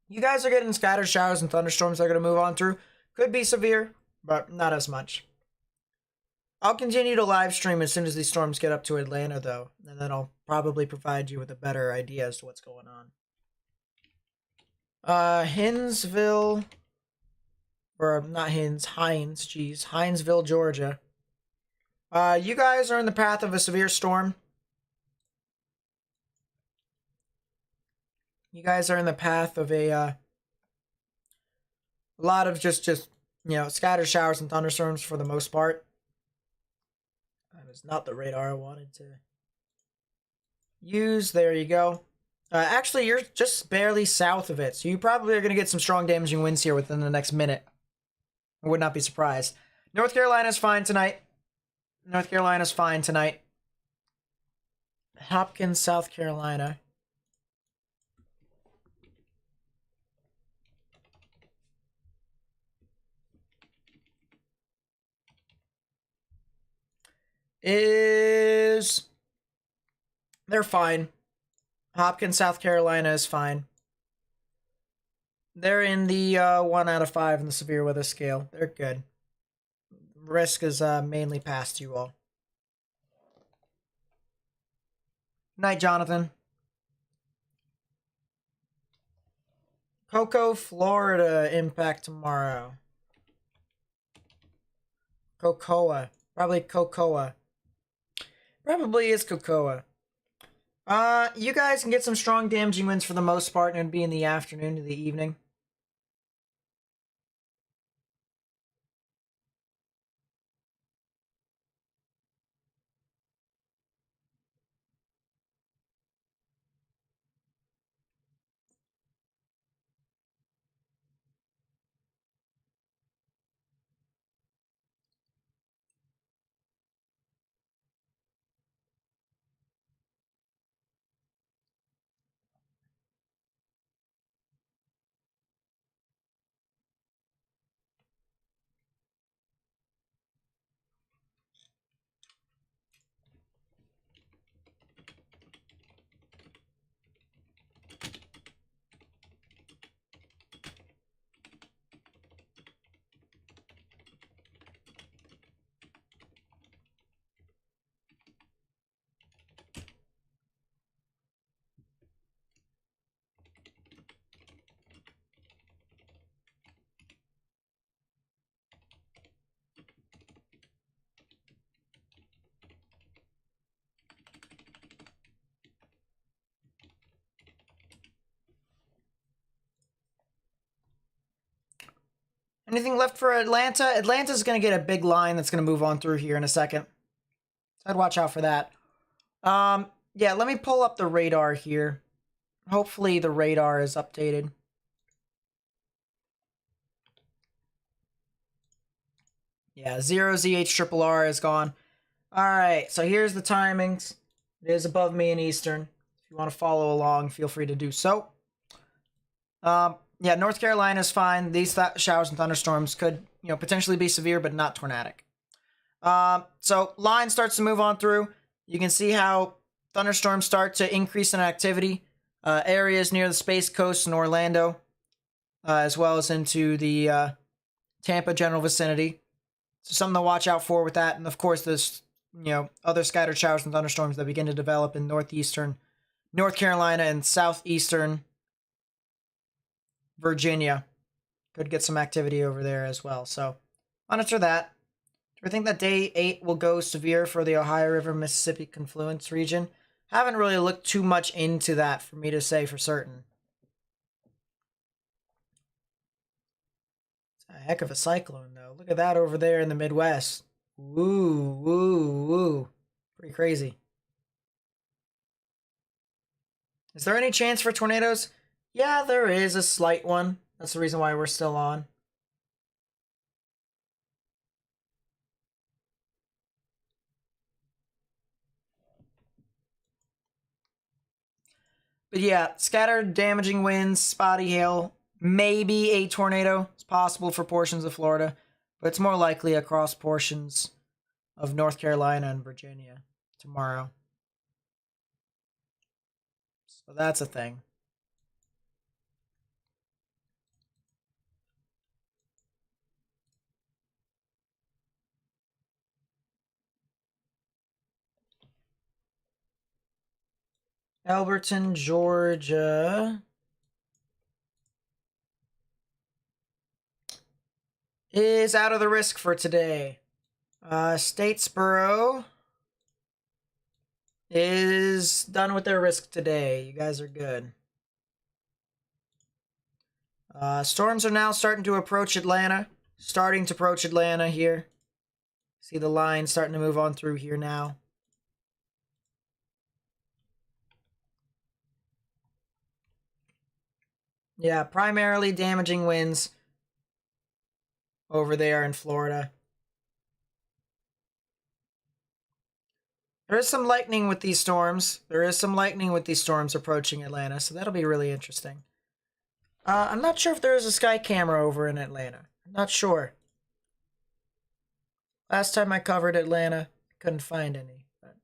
You guys are getting scattered showers and thunderstorms that are going to move on through. Could be severe, but not as much. I'll continue to live stream as soon as these storms get up to Atlanta, though, and then I'll probably provide you with a better idea as to what's going on. Hinesville, or not Hines, geez, Hinesville, Georgia. You guys are in the path of a severe storm. You guys are in the path of a lot of just you know, scattered showers and thunderstorms for the most part. That is not the radar I wanted to use. There you go. Actually, you're just barely south of it, so you probably are going to get some strong damaging winds here within the next minute. I would not be surprised. North Carolina's fine tonight. North Carolina's fine tonight. Hopkins, South Carolina. They're fine. Hopkins, South Carolina is fine. They're in the 1 out of 5 in the severe weather scale. They're good. Risk is mainly past you all. Night, Jonathan. Cocoa, Florida impact tomorrow. Cocoa. Probably Cocoa. Probably is Cocoa. You guys can get some strong damaging winds for the most part, and it'd be in the afternoon to the evening. Anything left for Atlanta? Atlanta's going to get a big line that's going to move on through here in a second. I'd watch out for that. Yeah, let me pull up the radar here. Hopefully the radar is updated. Yeah, 0ZH is gone. Alright, so here's the timings. It is above me in Eastern. If you want to follow along, feel free to do so. Yeah, North Carolina's fine. These showers and thunderstorms could, you know, potentially be severe, but not tornadic. So line starts to move on through. You can see how thunderstorms start to increase in activity. Areas near the Space Coast and Orlando, as well as into the Tampa general vicinity. So something to watch out for with that. And of course, there's, you know, other scattered showers and thunderstorms that begin to develop in northeastern North Carolina and southeastern Virginia. Could get some activity over there as well. So monitor that. Do we think that day 8 will go severe for the Ohio River Mississippi confluence region? Haven't really looked too much into that for me to say for certain. It's a heck of a cyclone, though. Look at that over there in the Midwest. Woo, woo, woo. Pretty crazy. Is there any chance for tornadoes? Yeah, there is a slight one. That's the reason why we're still on. But yeah, scattered damaging winds, spotty hail, maybe a tornado. It's possible for portions of Florida, but it's more likely across portions of North Carolina and Virginia tomorrow. So that's a thing. Alberton, Georgia is out of the risk for today. Statesboro is done with their risk today. You guys are good. Storms are now starting to approach Atlanta. Starting to approach Atlanta here. See the line starting to move on through here now. Yeah, primarily damaging winds over there in Florida. There is some lightning with these storms. There is some lightning with these storms approaching Atlanta, so that'll be really interesting. I'm not sure if there is a sky camera over in Atlanta. I'm not sure. Last time I covered Atlanta, I couldn't find any. But...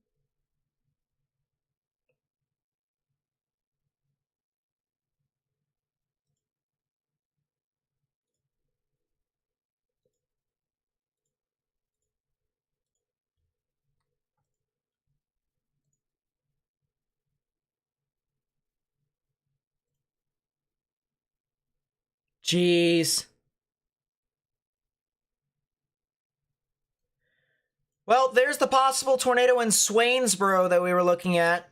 Jeez. Well, there's the possible tornado in Swainsboro that we were looking at.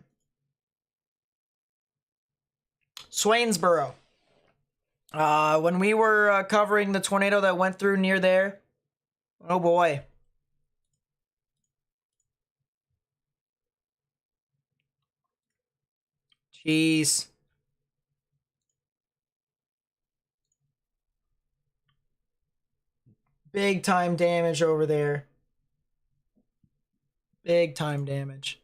Swainsboro. When we were covering the tornado that went through near there. Oh boy. Jeez. Big time damage over there. Big time damage.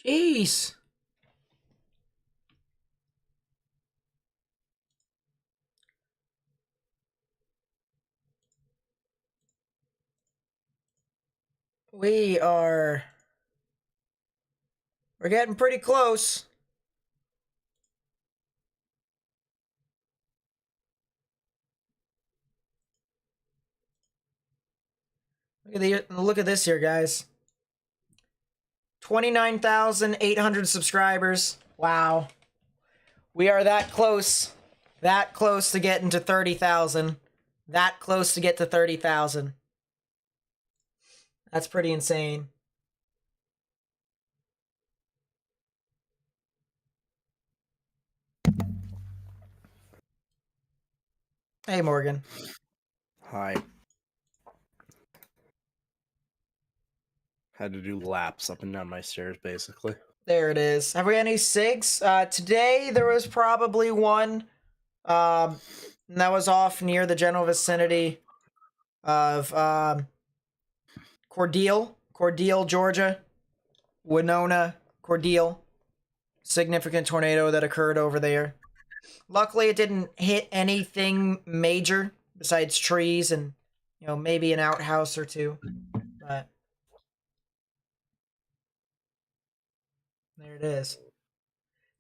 Jeez. We're getting pretty close. Look at this here, guys. 29,800 subscribers. Wow. We are that close. That close to getting to 30,000. That close to get to 30,000. That's pretty insane. Hey, Morgan. Hi. Had to do laps up and down my stairs, basically. There it is. Have we had any SIGs? Today, there was probably one. And that was off near the general vicinity of Cordele, Georgia. Winona, Cordele. Significant tornado that occurred over there. Luckily, it didn't hit anything major besides trees and, maybe an outhouse or two. But there it is.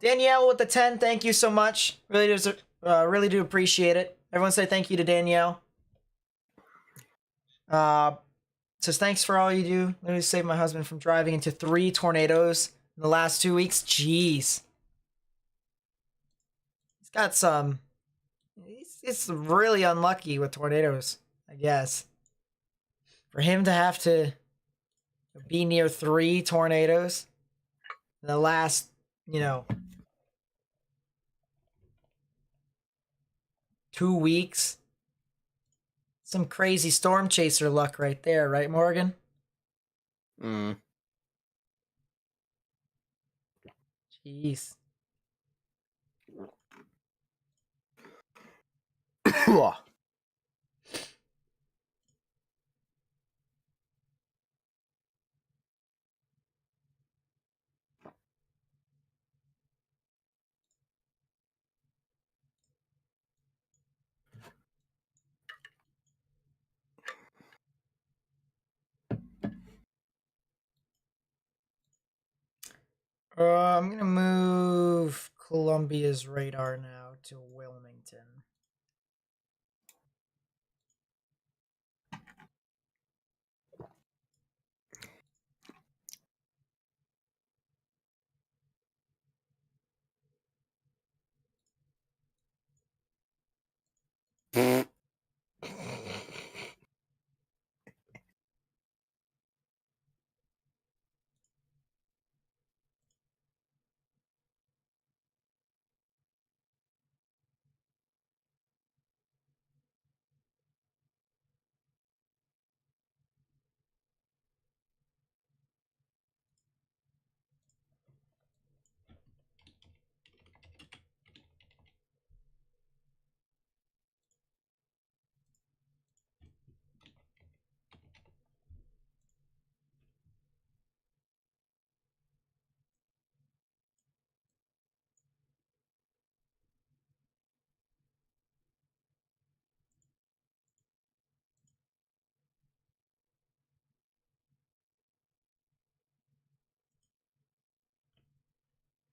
Danielle with the 10, thank you so much. Really do appreciate it. Everyone say thank you to Danielle. Says thanks for all you do. Literally saved my husband from driving into 3 tornadoes in the last 2 weeks. Jeez. He's got some... It's really unlucky with tornadoes, I guess. For him to have to be near 3 tornadoes in the last, 2 weeks. Some crazy storm chaser luck right there, right, Morgan? Mm. Jeez. I'm gonna move Columbia's radar now to Wilmington.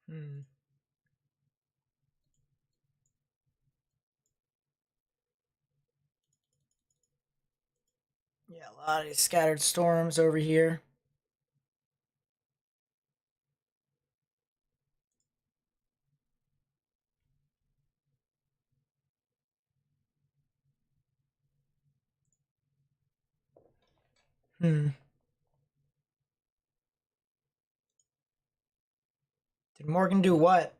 Hmm. Yeah, a lot of scattered storms over here. Hmm. Did Morgan do what?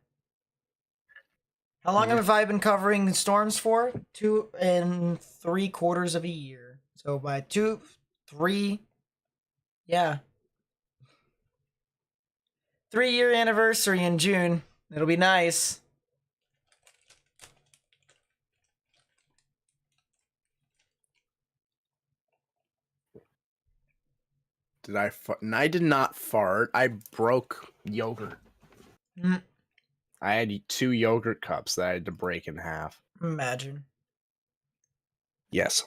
How long have I been covering storms for? 2 3/4 of a year. So by 3, yeah, 3-year anniversary in June. It'll be nice. Did I fart? And I did not fart. I broke yogurt. Mm, I had 2 yogurt cups that I had to break in half. imagine. Yes.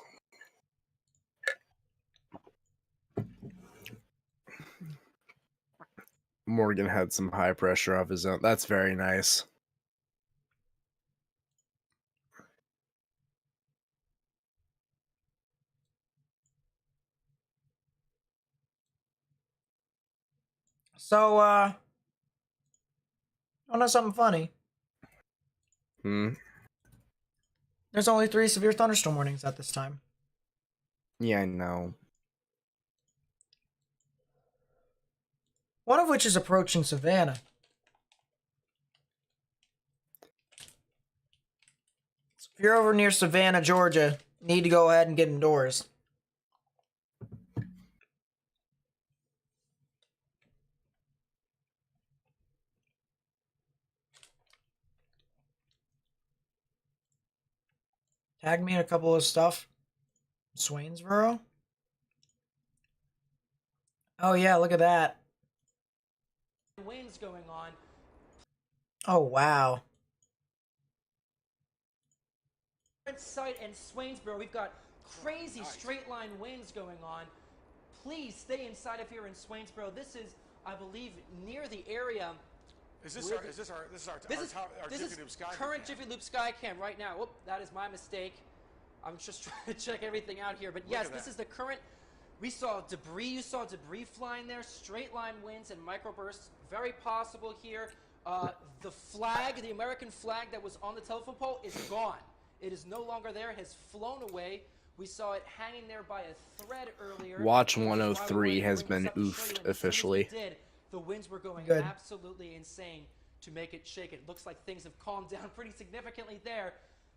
Morgan had some high pressure of his own. That's very nice. So, I know something funny. Hmm. There's only 3 severe thunderstorm warnings at this time. Yeah, I know. One of which is approaching Savannah. So if you're over near Savannah, Georgia, you need to go ahead and get indoors. Tag me in a couple of stuff. Swainsboro? Oh yeah, look at that. Winds going on. Oh wow. Site and Swainsboro, we've got crazy straight line winds going on. Please stay inside if you're in Swainsboro. This is, I believe, near the area. This is Jiffy Loop Sky current cam. Jiffy Loop Sky Cam right now. Whoop, that is my mistake. I'm just trying to check everything out here. But yes, this is the current. We saw debris. You saw debris flying there. Straight line winds and microbursts. Very possible here. The flag, the American flag that was on the telephone pole is gone. It is no longer there. It has flown away. We saw it hanging there by a thread earlier. Watch 103 has been oofed officially. The winds were going Good. absolutely insane to make it shake. It looks like things have calmed down pretty significantly there.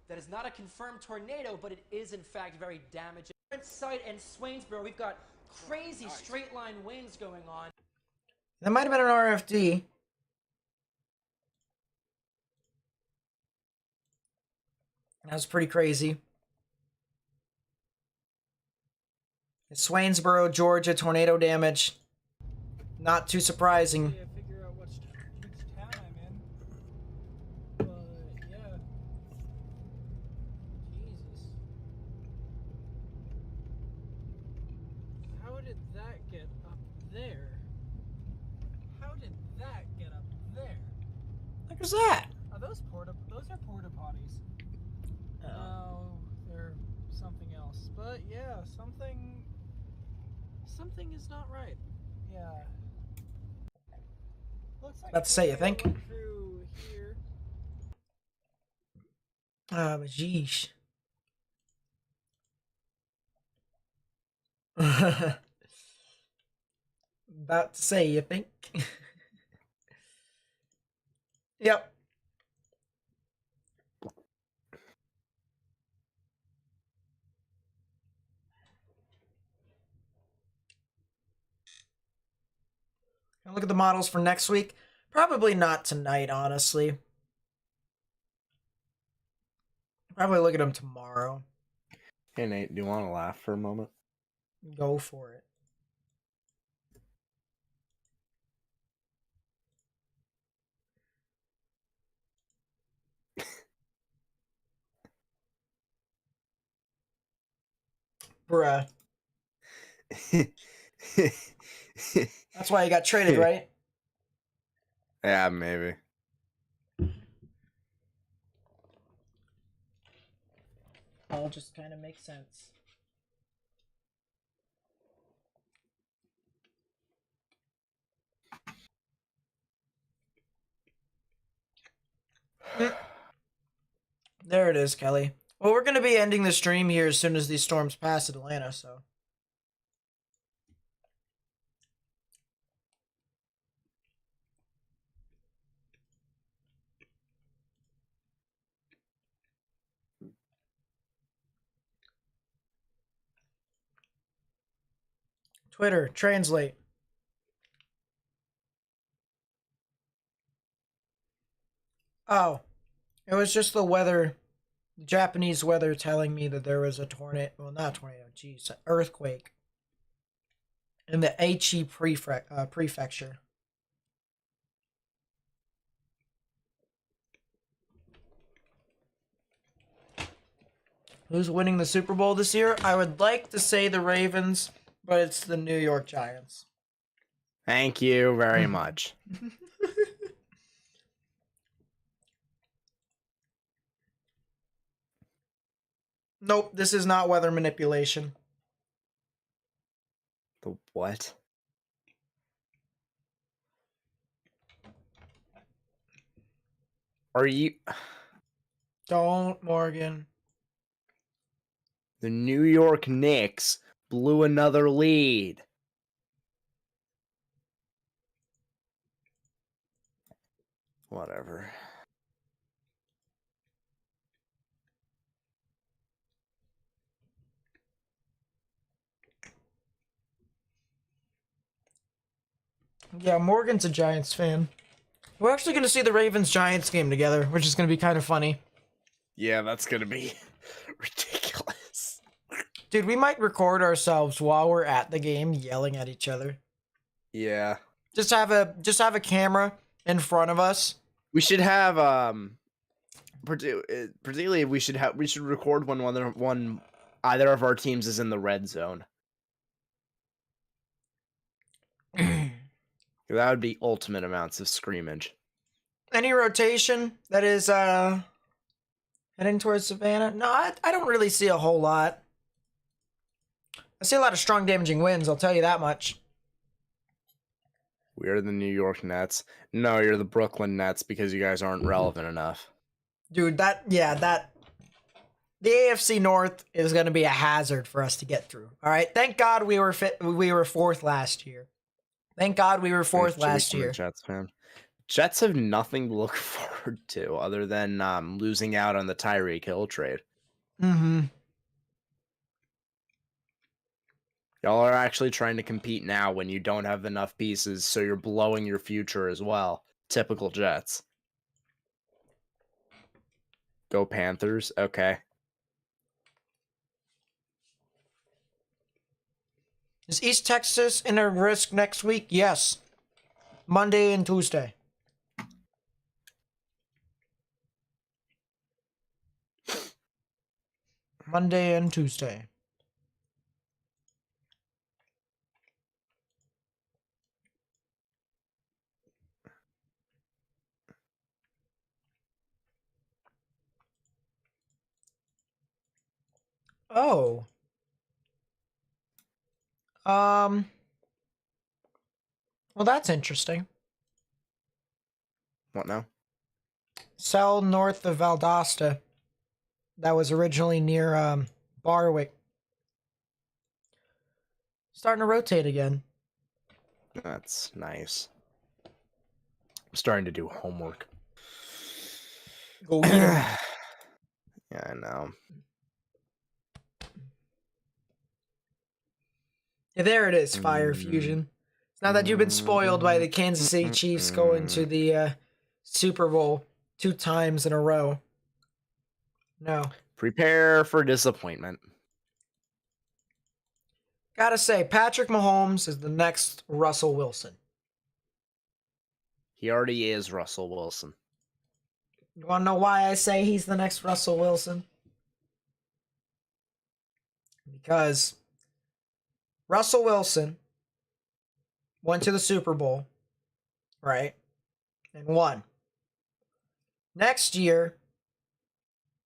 that is not a confirmed tornado, but it is in fact very damaging. Site and Swainsboro, we've got crazy straight line winds going on. That might have been an RFD. That was pretty crazy. Swainsboro, Georgia, tornado damage. Not too surprising. Yeah, figure out which town I'm in. But yeah. Jesus. How did that get up there? How did that get up there? What was that? Are those are porta potties. No, they're something else. But yeah, something is not right. Yeah. Looks like About to say, you think? Through here. Jeesh. About to say, you think? Yep. And look at the models for next week. Probably not tonight, honestly. Probably look at them tomorrow. Hey, Nate, do you want to laugh for a moment? Go for it. Bruh. That's why you got traded, right? Yeah, maybe. All just kind of makes sense. There it is, Kelly. Well, we're going to be ending the stream here as soon as these storms pass Atlanta, so. Twitter, translate. Oh, it was just the weather, Japanese weather telling me that there was a tornado, well, not a tornado, geez, an earthquake in the Aichi prefecture. Who's winning the Super Bowl this year? I would like to say the Ravens, but it's the New York Giants. Thank you very much. Nope, this is not weather manipulation. The what? Are you... Don't, Morgan. The New York Knicks blew another lead. Whatever. Yeah, Morgan's a Giants fan. We're actually going to see the Ravens-Giants game together, which is going to be kind of funny. Yeah, that's going to be ridiculous. Dude, we might record ourselves while we're at the game yelling at each other. Yeah. Just have a camera in front of us. We should have particularly we should record when either of our teams is in the red zone. That would be ultimate amounts of scrimmage. Any rotation that is heading towards Savannah? No, I don't really see a whole lot. I see a lot of strong damaging winds, I'll tell you that much. We are the New York Nets. No, you're the Brooklyn Nets because you guys aren't relevant enough. Dude, the AFC North is going to be a hazard for us to get through. All right, thank God we were fourth last year. Thank God we were fourth last year. Jets fan. Jets have nothing to look forward to other than losing out on the Tyreek Hill trade. Mm-hmm. Y'all are actually trying to compete now when you don't have enough pieces, so you're blowing your future as well. Typical Jets. Go Panthers. Okay. Is East Texas in a risk next week? Yes. Monday and Tuesday. Monday and Tuesday. Oh. Well, that's interesting. What now? Cell north of Valdosta. That was originally near Barwick. Starting to rotate again. That's nice. I'm starting to do homework. Go get 'em. Yeah, I know. Yeah, there it is, Fire Fusion. It's not that you've been spoiled by the Kansas City Chiefs going to the Super Bowl 2 times in a row. No. Prepare for disappointment. Gotta say, Patrick Mahomes is the next Russell Wilson. He already is Russell Wilson. You wanna know why I say he's the next Russell Wilson? Because Russell Wilson went to the Super Bowl, right? And won. Next year,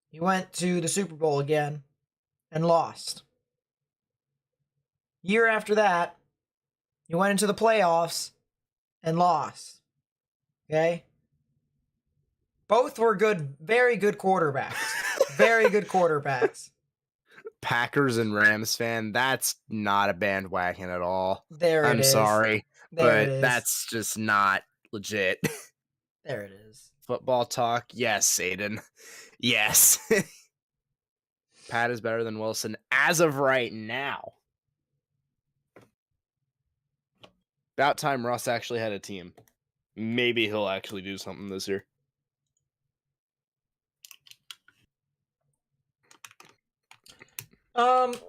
he went to the Super Bowl again and lost. Year after that, he went into the playoffs and lost. Okay? Both were good, very good quarterbacks. Very good quarterbacks. Packers and Rams fan, that's not a bandwagon at all. There it is. I'm sorry, There it but is. that's just not legit. There it is. Football talk, yes, Aiden. Yes. Pat is better than Wilson as of right now. About time Russ actually had a team. Maybe he'll actually do something this year.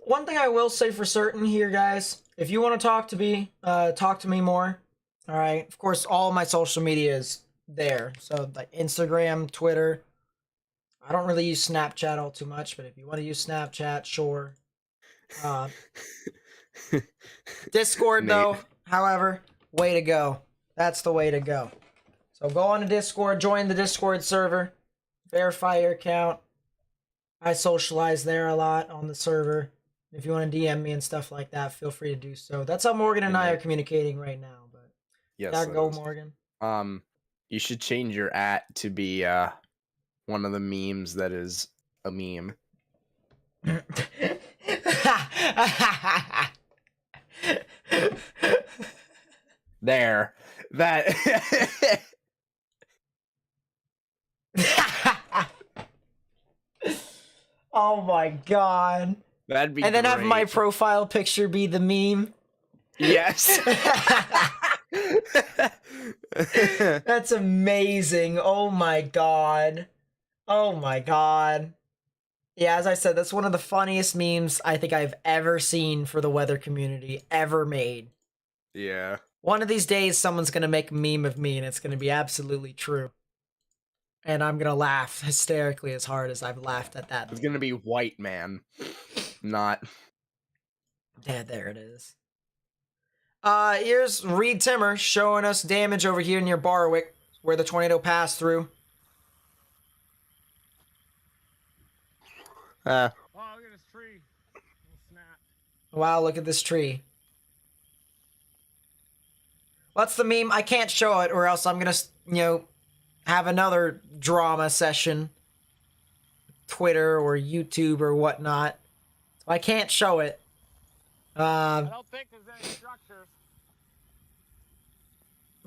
One thing I will say for certain here, guys, if you want to talk to me more. All right. Of course, all my social media is there. So like Instagram, Twitter. I don't really use Snapchat all too much, but if you want to use Snapchat, sure. Discord, though, however, way to go. That's the way to go. So go on to Discord, join the Discord server, verify your account. I socialize there a lot on the server. If you want to DM me and stuff like that, feel free to do so. That's how Morgan and I are communicating right now. But yes, gotta go, Morgan. You should change your @ to be one of the memes that is a meme. There. That Oh my god. that'd be And then have great. my profile picture be the meme. Yes. That's amazing. Oh my god. Oh my god. Yeah, as I said, that's one of the funniest memes I think I've ever seen for the weather community ever made. Yeah. One of these days, someone's going to make a meme of me, and it's going to be absolutely true. And I'm going to laugh hysterically as hard as I've laughed at that. It's going to be white man. Not. Yeah, there it is. Here's Reed Timmer showing us damage over here near Barwick, where the tornado passed through. Wow, look at this tree. Snap. Wow, look at this tree. What's the meme? I can't show it, or else I'm gonna, have another drama session. Twitter or YouTube or whatnot. So I can't show it. I don't think there's any structures.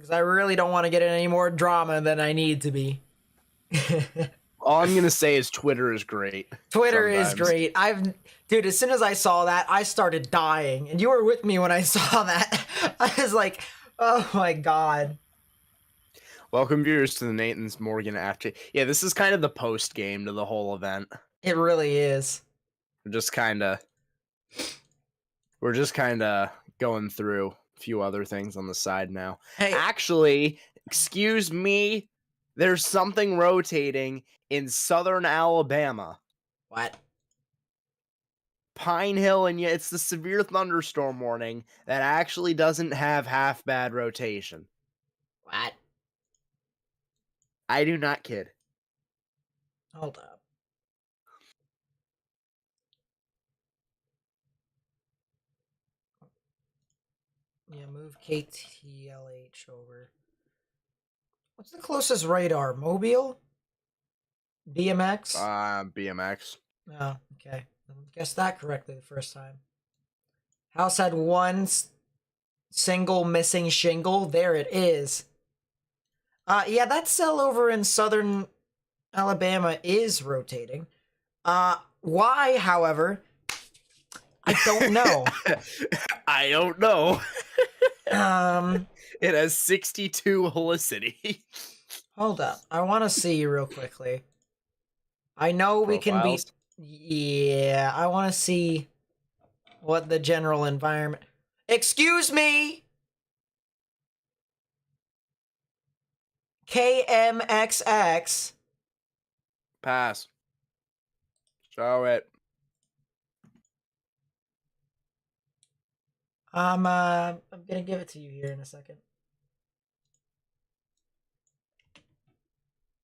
because I really don't want to get in any more drama than I need to be. All I'm gonna say is Twitter is great. Twitter is sometimes. great. Dude, as soon as I saw that, I started dying, and you were with me when I saw that. I was like, oh my god. Welcome viewers to the Nathan's Morgan after. Yeah, this is kind of the post game to the whole event. It really is. We're just kind of going through a few other things on the side now. Hey, Actually, excuse me, there's something rotating in southern Alabama. what? Pine Hill, and yet it's the severe thunderstorm warning that actually doesn't have half bad rotation. What? I do not kid. Hold up. Yeah, move KTLH over. What's the closest radar? Mobile? BMX? BMX. Oh, okay. Guessed that correctly the first time. House had one single missing shingle. There it is. Yeah, that cell over in southern Alabama is rotating. Why, however, I don't know. I don't know. Um, It has 62 helicity. hold up. I want to see real quickly. I know we can be... Profiles? Yeah, I want to see what the general environment... Excuse me! KMXX. Pass. Show it. I'm gonna give it to you here in a second.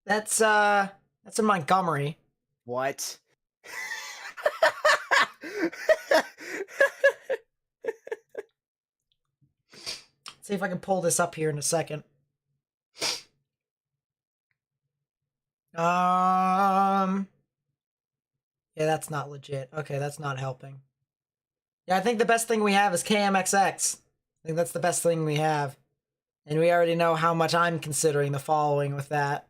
That's in Montgomery. What? See if I can pull this up here in a second. Yeah, that's not legit. Okay, that's not helping. Yeah, I think the best thing we have is KMXX. I think that's the best thing we have. And we already know how much I'm considering the following with that.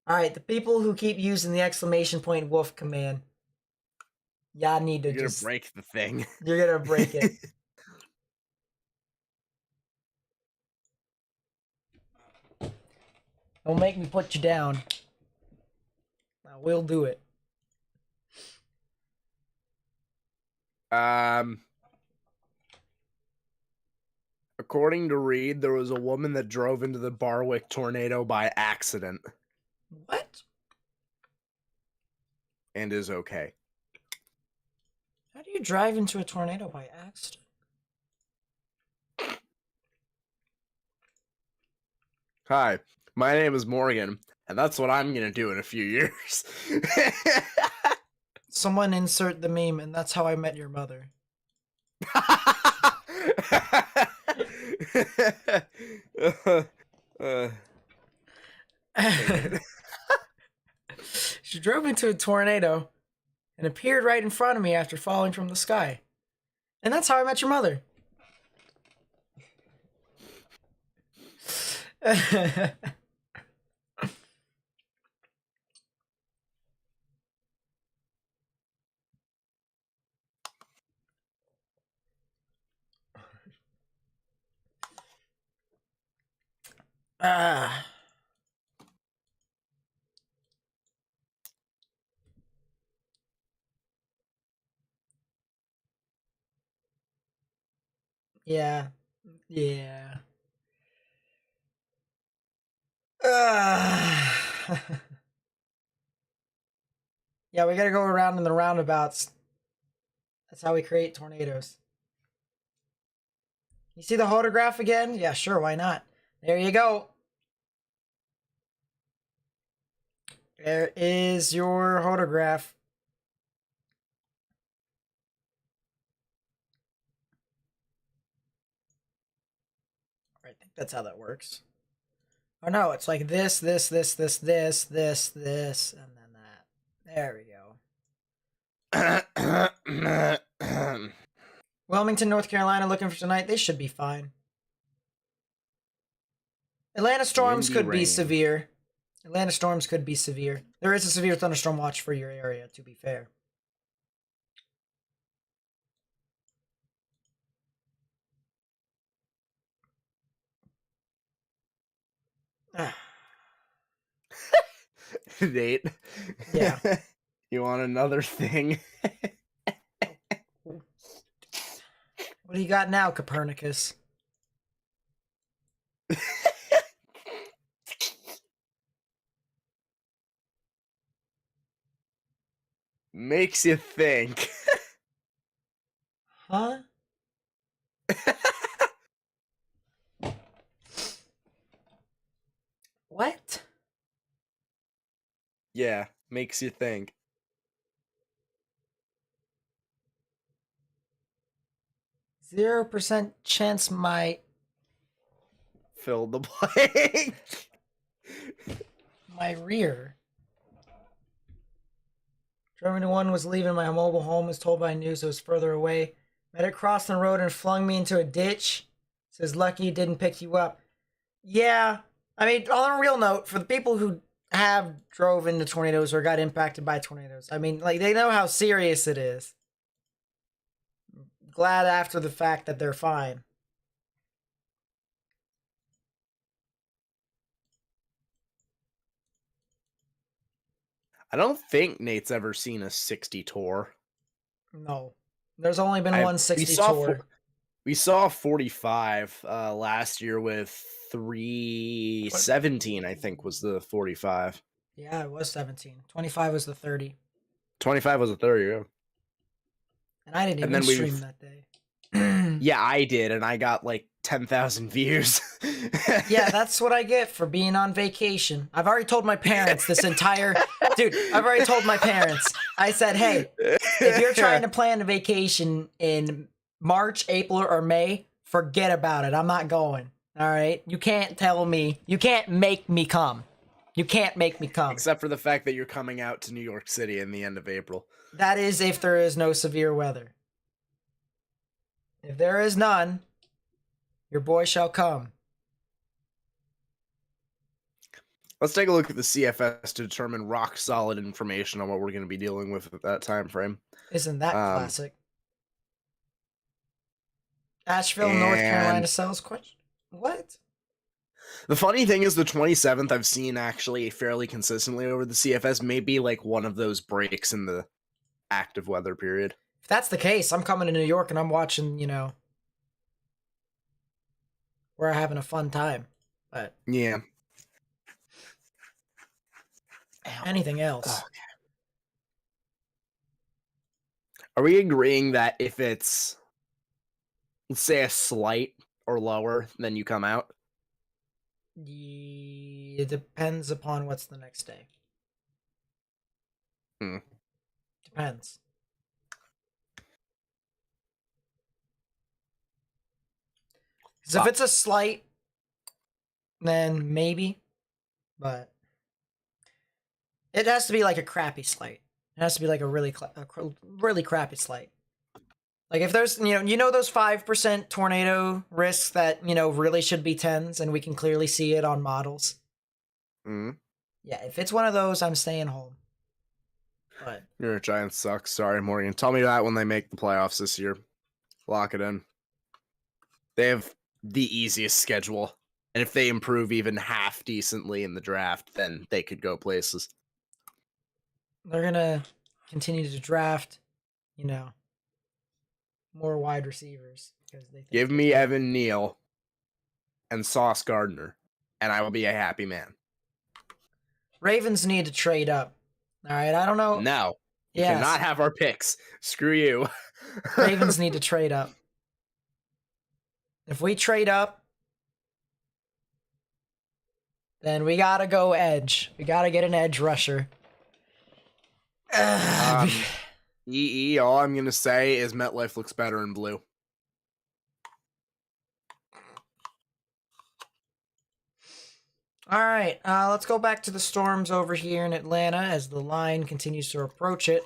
Alright, the people who keep using the exclamation point wolf command. Y'all need to You're just... gonna break the thing. You're gonna break it. Don't make me put you down. I will do it. According to Reed, there was a woman that drove into the Barwick tornado by accident What? and is okay. How do you drive into a tornado by accident? Hi, my name is Morgan, and that's what I'm gonna do in a few years. Someone insert the meme, and that's how I met your mother. She drove into a tornado and appeared right in front of me after falling from the sky. And that's how I met your mother. Yeah. Yeah. Yeah, we gotta go around in the roundabouts. That's how we create tornadoes. You see the photograph again? Yeah, sure, why not? There you go. There is your photograph. I think that's how that works. Oh no, it's like this, and then that. There we go. Wilmington, North Carolina, looking for tonight. They should be fine. Atlanta storms Windy could be rain. severe. Atlanta storms could be severe. There is a severe thunderstorm watch for your area, to be fair. Nate. Yeah. You want another thing? What do you got now, Copernicus? Makes you think. Huh? What? Yeah, makes you think. 0% chance my Fill the blank. rear. Driving one was leaving my mobile home, was told by news it was further away. Met it crossing the road and flung me into a ditch. Says lucky it didn't pick you up. Yeah, I mean, on a real note, for the people who have drove into tornadoes or got impacted by tornadoes, I mean, like, they know how serious it is. Glad after the fact that they're fine. I don't think Nate's ever seen a 60 tour. No. There's only been one 60 tour. We saw 45 last year with 317, I think, was the 45. Yeah, it was 17. 25 was the 30. 25 was the 30, yeah. And I didn't even stream that day. Yeah, I did, and I got like 10,000 views. Yeah, that's what I get for being on vacation. I've already told my parents this entire... Dude, I've already told my parents. I said, hey, if you're trying to plan a vacation in March, April, or May, forget about it. I'm not going. All right? You can't tell me. You can't make me come. You can't make me come. Except for the fact that you're coming out to New York City in the end of April. That is if there is no severe weather. If there is none, your boy shall come. Let's take a look at the CFS to determine rock solid information on what we're going to be dealing with at that time frame. Isn't that classic? Asheville, North Carolina sells question. What? The funny thing is the 27th I've seen actually fairly consistently over the CFS may be like one of those breaks in the active weather period. If that's the case, I'm coming to New York and I'm watching, you know, we're having a fun time. But yeah. Anything else? Okay. Are we agreeing that if it's, let's say, a slight or lower, then you come out? It depends upon what's the next day. Depends. Because if it's a slight, then maybe. But it has to be like a crappy slight. It has to be like a really crappy slight. Like if there's, you know those 5% tornado risks that, really should be 10s and we can clearly see it on models. Yeah, if it's one of those, I'm staying home. But Your Giants suck. Sorry, Morgan. Tell me that when they make the playoffs this year. Lock it in. They have the easiest schedule. And if they improve even half decently in the draft, then they could go places. They're going to continue to draft, more wide receivers. Because they think give me Evan Neal and Sauce Gardner, and I will be a happy man. Ravens need to trade up. All right, I don't know. No. You cannot have our picks. Screw you. Ravens need to trade up. If we trade up, then we got to go edge. We got to get an edge rusher. All I'm going to say is MetLife looks better in blue. All right, let's go back to the storms over here in Atlanta as the line continues to approach it.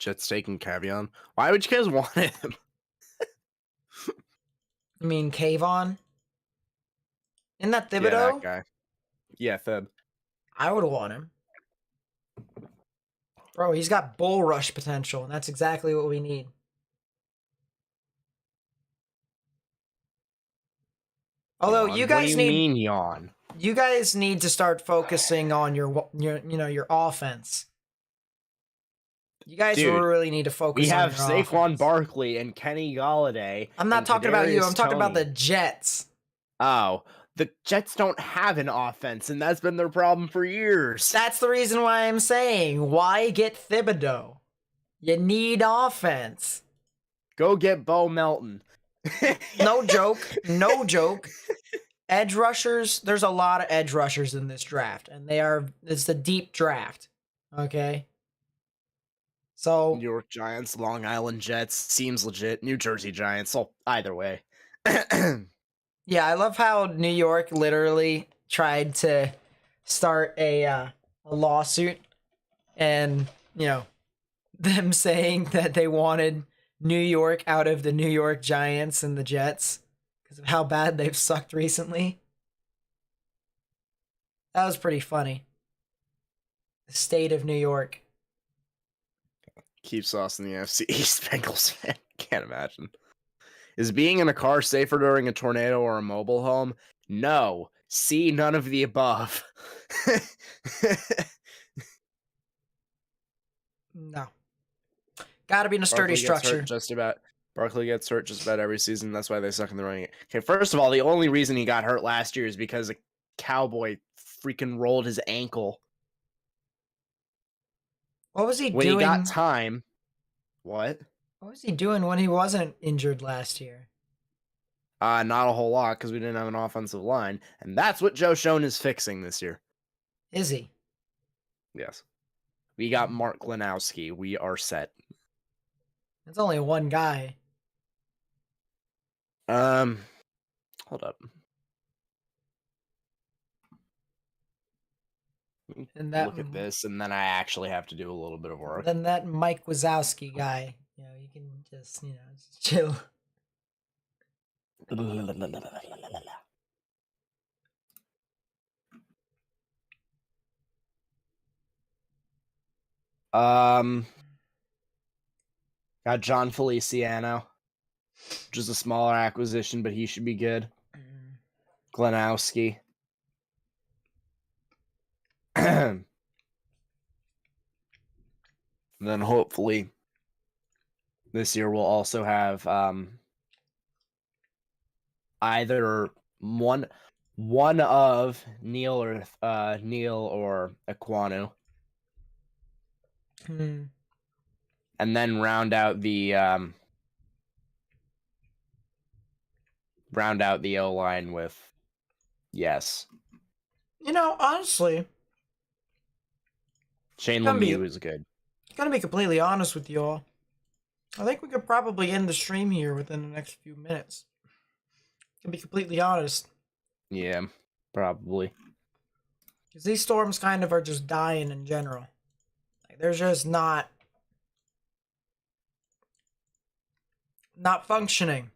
Jets taking Cavion. Why would you guys want him? I mean, Kayvon? Isn't that Yeah, Thibodeau? that guy. Yeah, Thib. I would want him. Bro, he's got bull rush potential, and that's exactly what we need. Although Yawn. you guys what do you need mean yawn? you guys need to start focusing on your offense. You guys Dude, really need to focus We on have your Saquon offense. Barkley and Kenny Galladay. I'm not and talking about you. Kadarius I'm talking about the Toney. Jets. Oh, the Jets don't have an offense, and that's been their problem for years. That's the reason why I'm saying, why get Thibodeau? You need offense. Go get Bo Melton. No joke. No joke. Edge rushers, there's a lot of edge rushers in this draft, and it's a deep draft. Okay? So New York Giants, Long Island Jets, seems legit. New Jersey Giants, so either way. yeah, I love how New York literally tried to start a lawsuit, and them saying that they wanted New York out of the New York Giants and the Jets because of how bad they've sucked recently. That was pretty funny. The state of New York. Keeps us in the NFC East. Bengals fan. Can't imagine. Is being in a car safer during a tornado or a mobile home? No. See, none of the above. No. Gotta be in a sturdy structure. Barkley gets hurt just about every season. That's why they suck in the running. Okay, first of all, the only reason he got hurt last year is because a cowboy freaking rolled his ankle. What was he When doing? he got time. What? What was he doing when he wasn't injured last year? Not a whole lot, because we didn't have an offensive line. And that's what Joe Schoen is fixing this year. Is he? Yes. We got Mark Glanowski. We are set. It's only one guy. Hold up. And that, look at this, and then I actually have to do a little bit of work. Then that Mike Wazowski guy, you can just, just chill. Got John Feliciano, which is a smaller acquisition, but he should be good. Glanowski. And then hopefully this year we'll also have either one of Neil or Aquanu. And then round out the O-line with Honestly, Shane Lemieux is good. Gonna be completely honest with you all. I think we could probably end the stream here within the next few minutes. To be completely honest. Yeah, probably. Because these storms kind of are just dying in general. Like, they're just not functioning.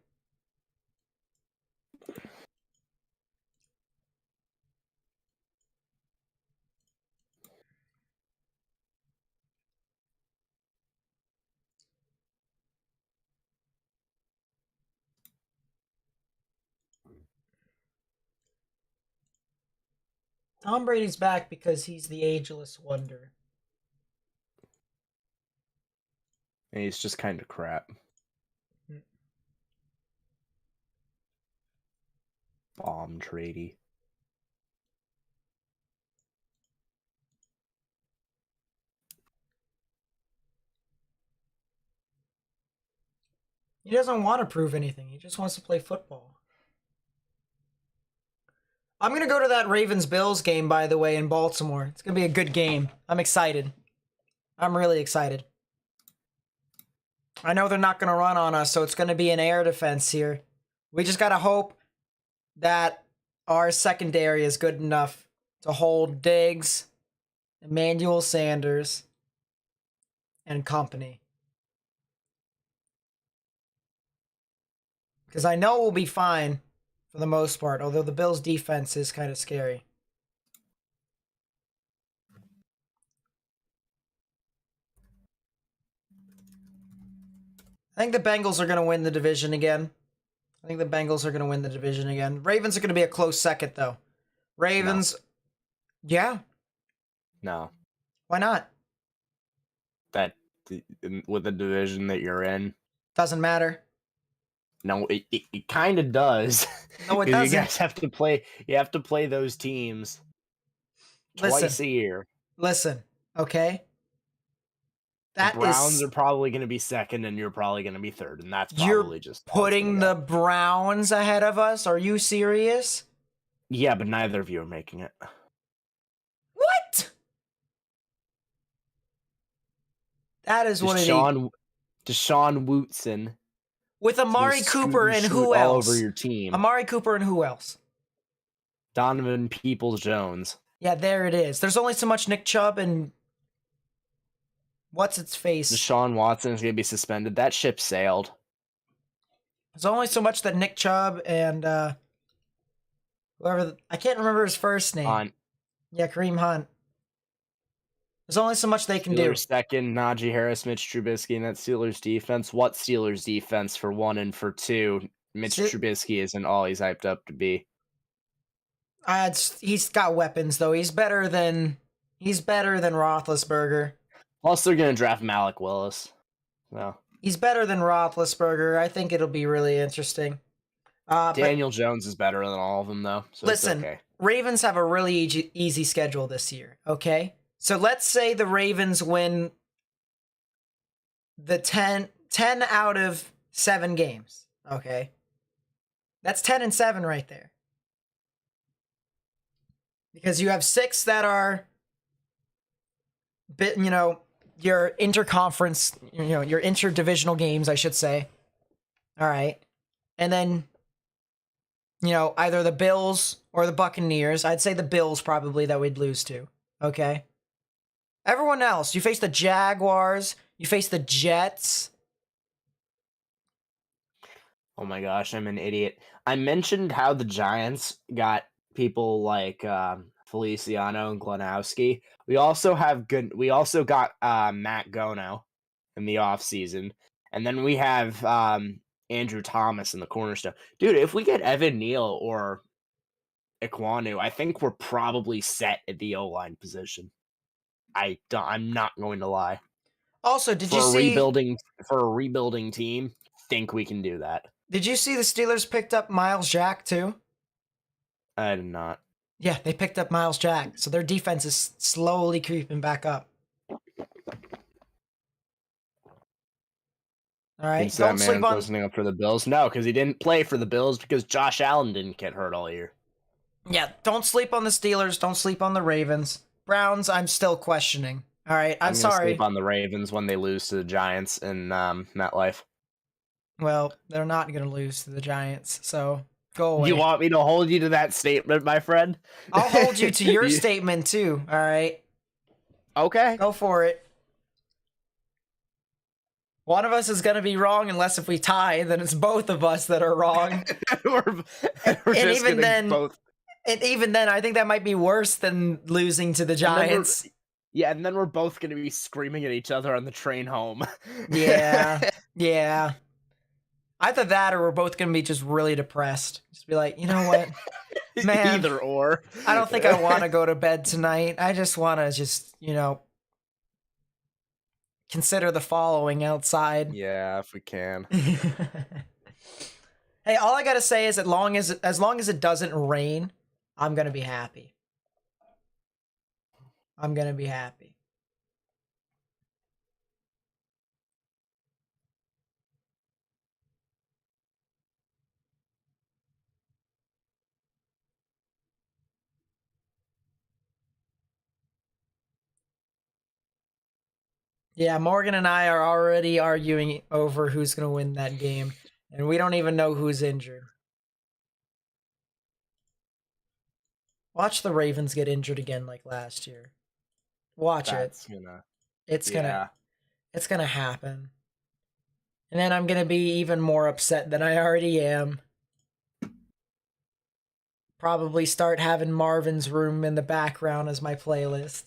Tom Brady's back because he's the ageless wonder. And he's just kind of crap. Bomb tradey. He doesn't want to prove anything. He just wants to play football. I'm going to go to that Ravens-Bills game, by the way, in Baltimore. It's going to be a good game. I'm excited. I'm really excited. I know they're not going to run on us, so it's going to be an air defense here. We just got to hope that our secondary is good enough to hold Diggs, Emmanuel Sanders, and company. Because I know we'll be fine for the most part, although the Bills' defense is kind of scary. I think the Bengals are going to win the division again. Ravens are going to be a close second, though. Ravens, yeah. No. Why not? With the division that you're in. Doesn't matter. No, it kind of does. No, it doesn't. You guys have to play. You have to play those teams twice a year. Listen, okay. The Browns are probably going to be second, and you're probably going to be third, and that's probably just putting the Browns ahead of us. Are you serious? Yeah, but neither of you are making it. What? That is one of the Deshaun Wootson with Amari Cooper and who else? All over your team. Amari Cooper and who else? Donovan Peoples-Jones. Yeah, there it is. There's only so much Nick Chubb and what's its face. Deshaun Watson is going to be suspended. That ship sailed. There's only so much that Nick Chubb and whoever I can't remember his first name. Hunt. Yeah, Kareem Hunt. There's only so much they can do. Second, Najee Harris, Mitch Trubisky, and that Steelers defense. What Steelers defense for 1 and for 2? Mitch Trubisky isn't all he's hyped up to be. He's got weapons though. He's better than Roethlisberger. Plus, they're going to draft Malik Willis. No. He's better than Roethlisberger. I think it'll be really interesting. Daniel Jones is better than all of them, though. So listen, it's okay. Ravens have a really easy schedule this year, okay? So let's say the Ravens win the 10 out of 7 games, okay? That's 10-7 right there. Because you have 6 that are, your interconference, your interdivisional games, I should say. All right. And then, either the Bills or the Buccaneers. I'd say the Bills probably that we'd lose to. Okay. Everyone else, you face the Jaguars, you face the Jets. Oh my gosh, I'm an idiot. I mentioned how the Giants got people like Feliciano and Glenowski. We also got Matt Gono in the offseason. And then we have Andrew Thomas in the cornerstone. Dude, if we get Evan Neal or Ikwonu, I think we're probably set at the O-line position. I'm not going to lie. Also, for a rebuilding team, think we can do that. Did you see the Steelers picked up Miles Jack too? I did not. Yeah, they picked up Miles Jack, so their defense is slowly creeping back up. All right, don't sleep on listening up for the Bills. No, because he didn't play for the Bills because Josh Allen didn't get hurt all year. Yeah, don't sleep on the Steelers. Don't sleep on the Ravens. Browns, I'm still questioning. All right, I'm sorry. Sleep on the Ravens when they lose to the Giants in MetLife. Well, they're not going to lose to the Giants, so go away. You want me to hold you to that statement, my friend? I'll hold you to your statement too. All right. Okay. Go for it. One of us is going to be wrong unless if we tie, then it's both of us that are wrong. And even then, I think that might be worse than losing to the Giants. And then we're both going to be screaming at each other on the train home. Yeah. Either that or we're both going to be just really depressed. Just be like, you know what? Man, either or. I don't think I want to go to bed tonight. I just want to consider the following outside. Yeah, if we can. Hey, all I got to say is as long as it doesn't rain, I'm going to be happy. I'm going to be happy. Yeah, Morgan and I are already arguing over who's going to win that game, and we don't even know who's injured. Watch the Ravens get injured again like last year. Watch it. It's gonna happen. And then I'm going to be even more upset than I already am. Probably start having Marvin's Room in the background as my playlist.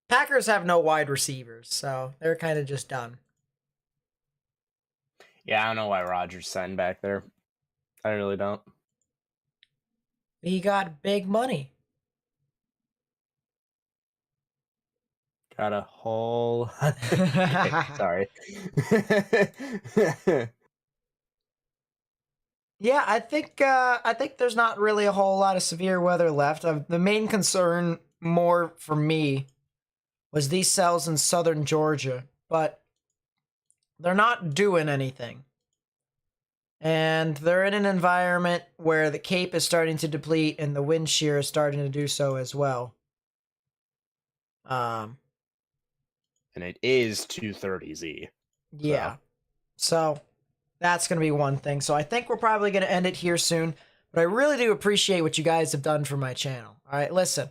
Packers have no wide receivers, so they're kind of just done. Yeah, I don't know why Rodgers signed back there. I really don't. He got big money. Got a whole... Sorry. Yeah, I think there's not really a whole lot of severe weather left. The main concern more for me was these cells in southern Georgia, but they're not doing anything. And they're in an environment where the cape is starting to deplete and the wind shear is starting to do so as well. And it is 230Z. Yeah. So that's going to be one thing. So I think we're probably going to end it here soon. But I really do appreciate what you guys have done for my channel. All right, listen.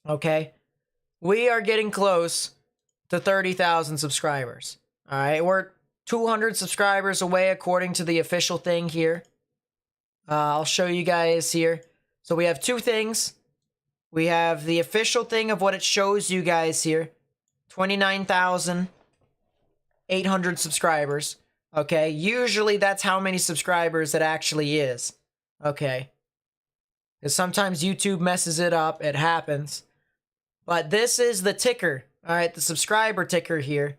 Okay? We are getting close to 30,000 subscribers. All right? We're 200 subscribers away according to the official thing here. I'll show you guys here. So we have two things. We have the official thing of what it shows you guys here. 29,800 subscribers. Okay, usually that's how many subscribers it actually is. Okay. Because sometimes YouTube messes it up. It happens. But this is the ticker. Alright, the subscriber ticker here.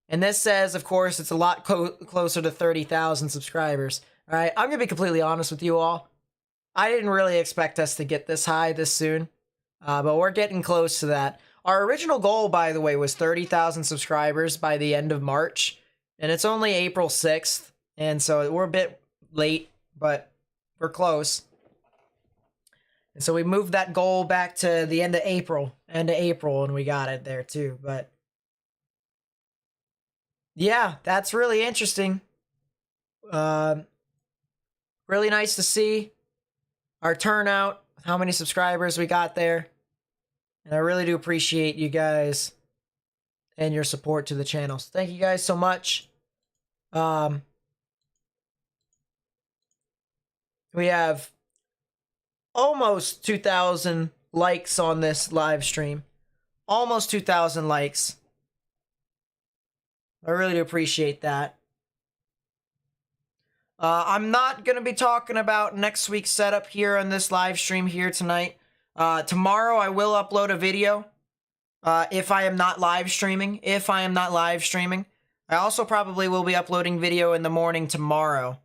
And this says, of course, it's a lot closer to 30,000 subscribers. Alright, I'm going to be completely honest with you all. I didn't really expect us to get this high this soon. But we're getting close to that. Our original goal, by the way, was 30,000 subscribers by the end of March. And it's only April 6th. And so we're a bit late, but we're close. And so we moved that goal back to the end of April. And we got it there too. But yeah, that's really interesting. Really nice to see our turnout, how many subscribers we got there. And I really do appreciate you guys and your support to the channel. So thank you guys so much. We have almost 2,000 likes on this live stream. Almost 2,000 likes. I really do appreciate that. I'm not going to be talking about next week's setup here on this live stream here tonight. Tomorrow I will upload a video. If I am not live streaming. I also probably will be uploading video in the morning tomorrow.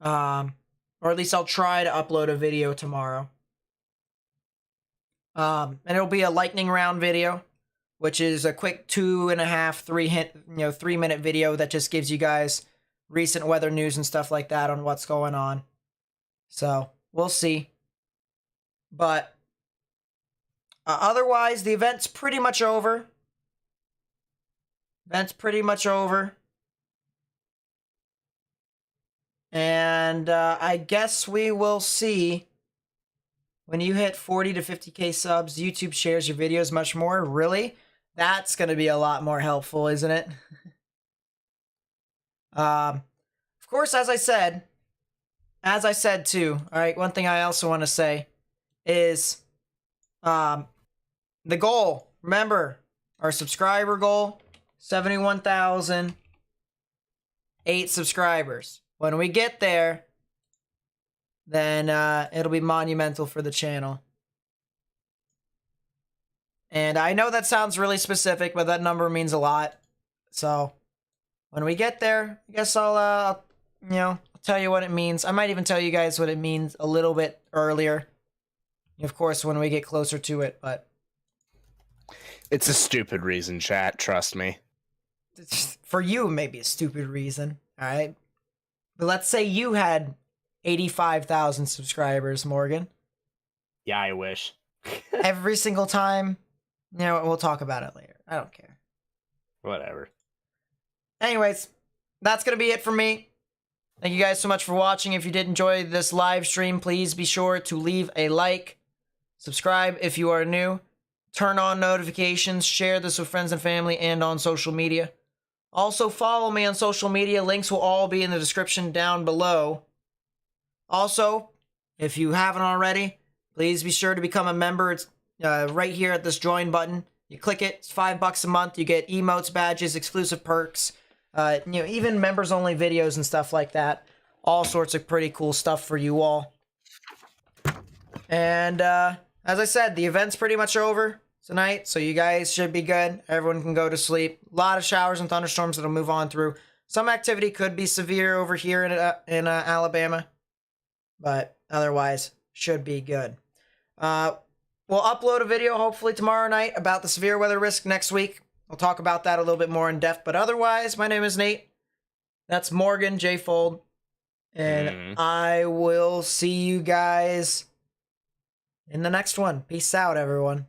Or at least I'll try to upload a video tomorrow. And it'll be a lightning round video, which is a quick 2.5, 3 minute video that just gives you guys recent weather news and stuff like that on what's going on. So, we'll see. But otherwise, the event's pretty much over. And I guess we will see when you hit 40 to 50k subs, YouTube shares your videos much more. Really? That's going to be a lot more helpful, isn't it? Of course, as I said too, all right, one thing I also want to say is the goal. Remember, our subscriber goal, 71,008 subscribers. When we get there, then it'll be monumental for the channel. And I know that sounds really specific, but that number means a lot. So when we get there, I guess I'll tell you what it means. I might even tell you guys what it means a little bit earlier. Of course, when we get closer to it, but it's a stupid reason, chat. Trust me. For you, it may be a stupid reason. All right. But let's say you had 85,000 subscribers, Morgan. Yeah, I wish. Every single time. We'll talk about it later. I don't care. Whatever. Anyways, that's going to be it for me. Thank you guys so much for watching. If you did enjoy this live stream, please be sure to leave a like. Subscribe if you are new. turn on notifications, share this with friends and family, and on social media. Also, follow me on social media. Links will all be in the description down below. Also, if you haven't already, please be sure to become a member. It's right here at this join button. You click it, it's $5 a month. You get emotes, badges, exclusive perks, even members-only videos and stuff like that. All sorts of pretty cool stuff for you all. And as I said, the event's pretty much over tonight, so you guys should be good. Everyone can go to sleep. A lot of showers and thunderstorms that'll move on through. Some activity could be severe over here in Alabama, but otherwise should be good. We'll upload a video hopefully tomorrow night about the severe weather risk next week. We'll talk about that a little bit more in depth, but otherwise, my name is Nate. That's Morgan J. Fold, and I will see you guys in the next one. Peace out, everyone.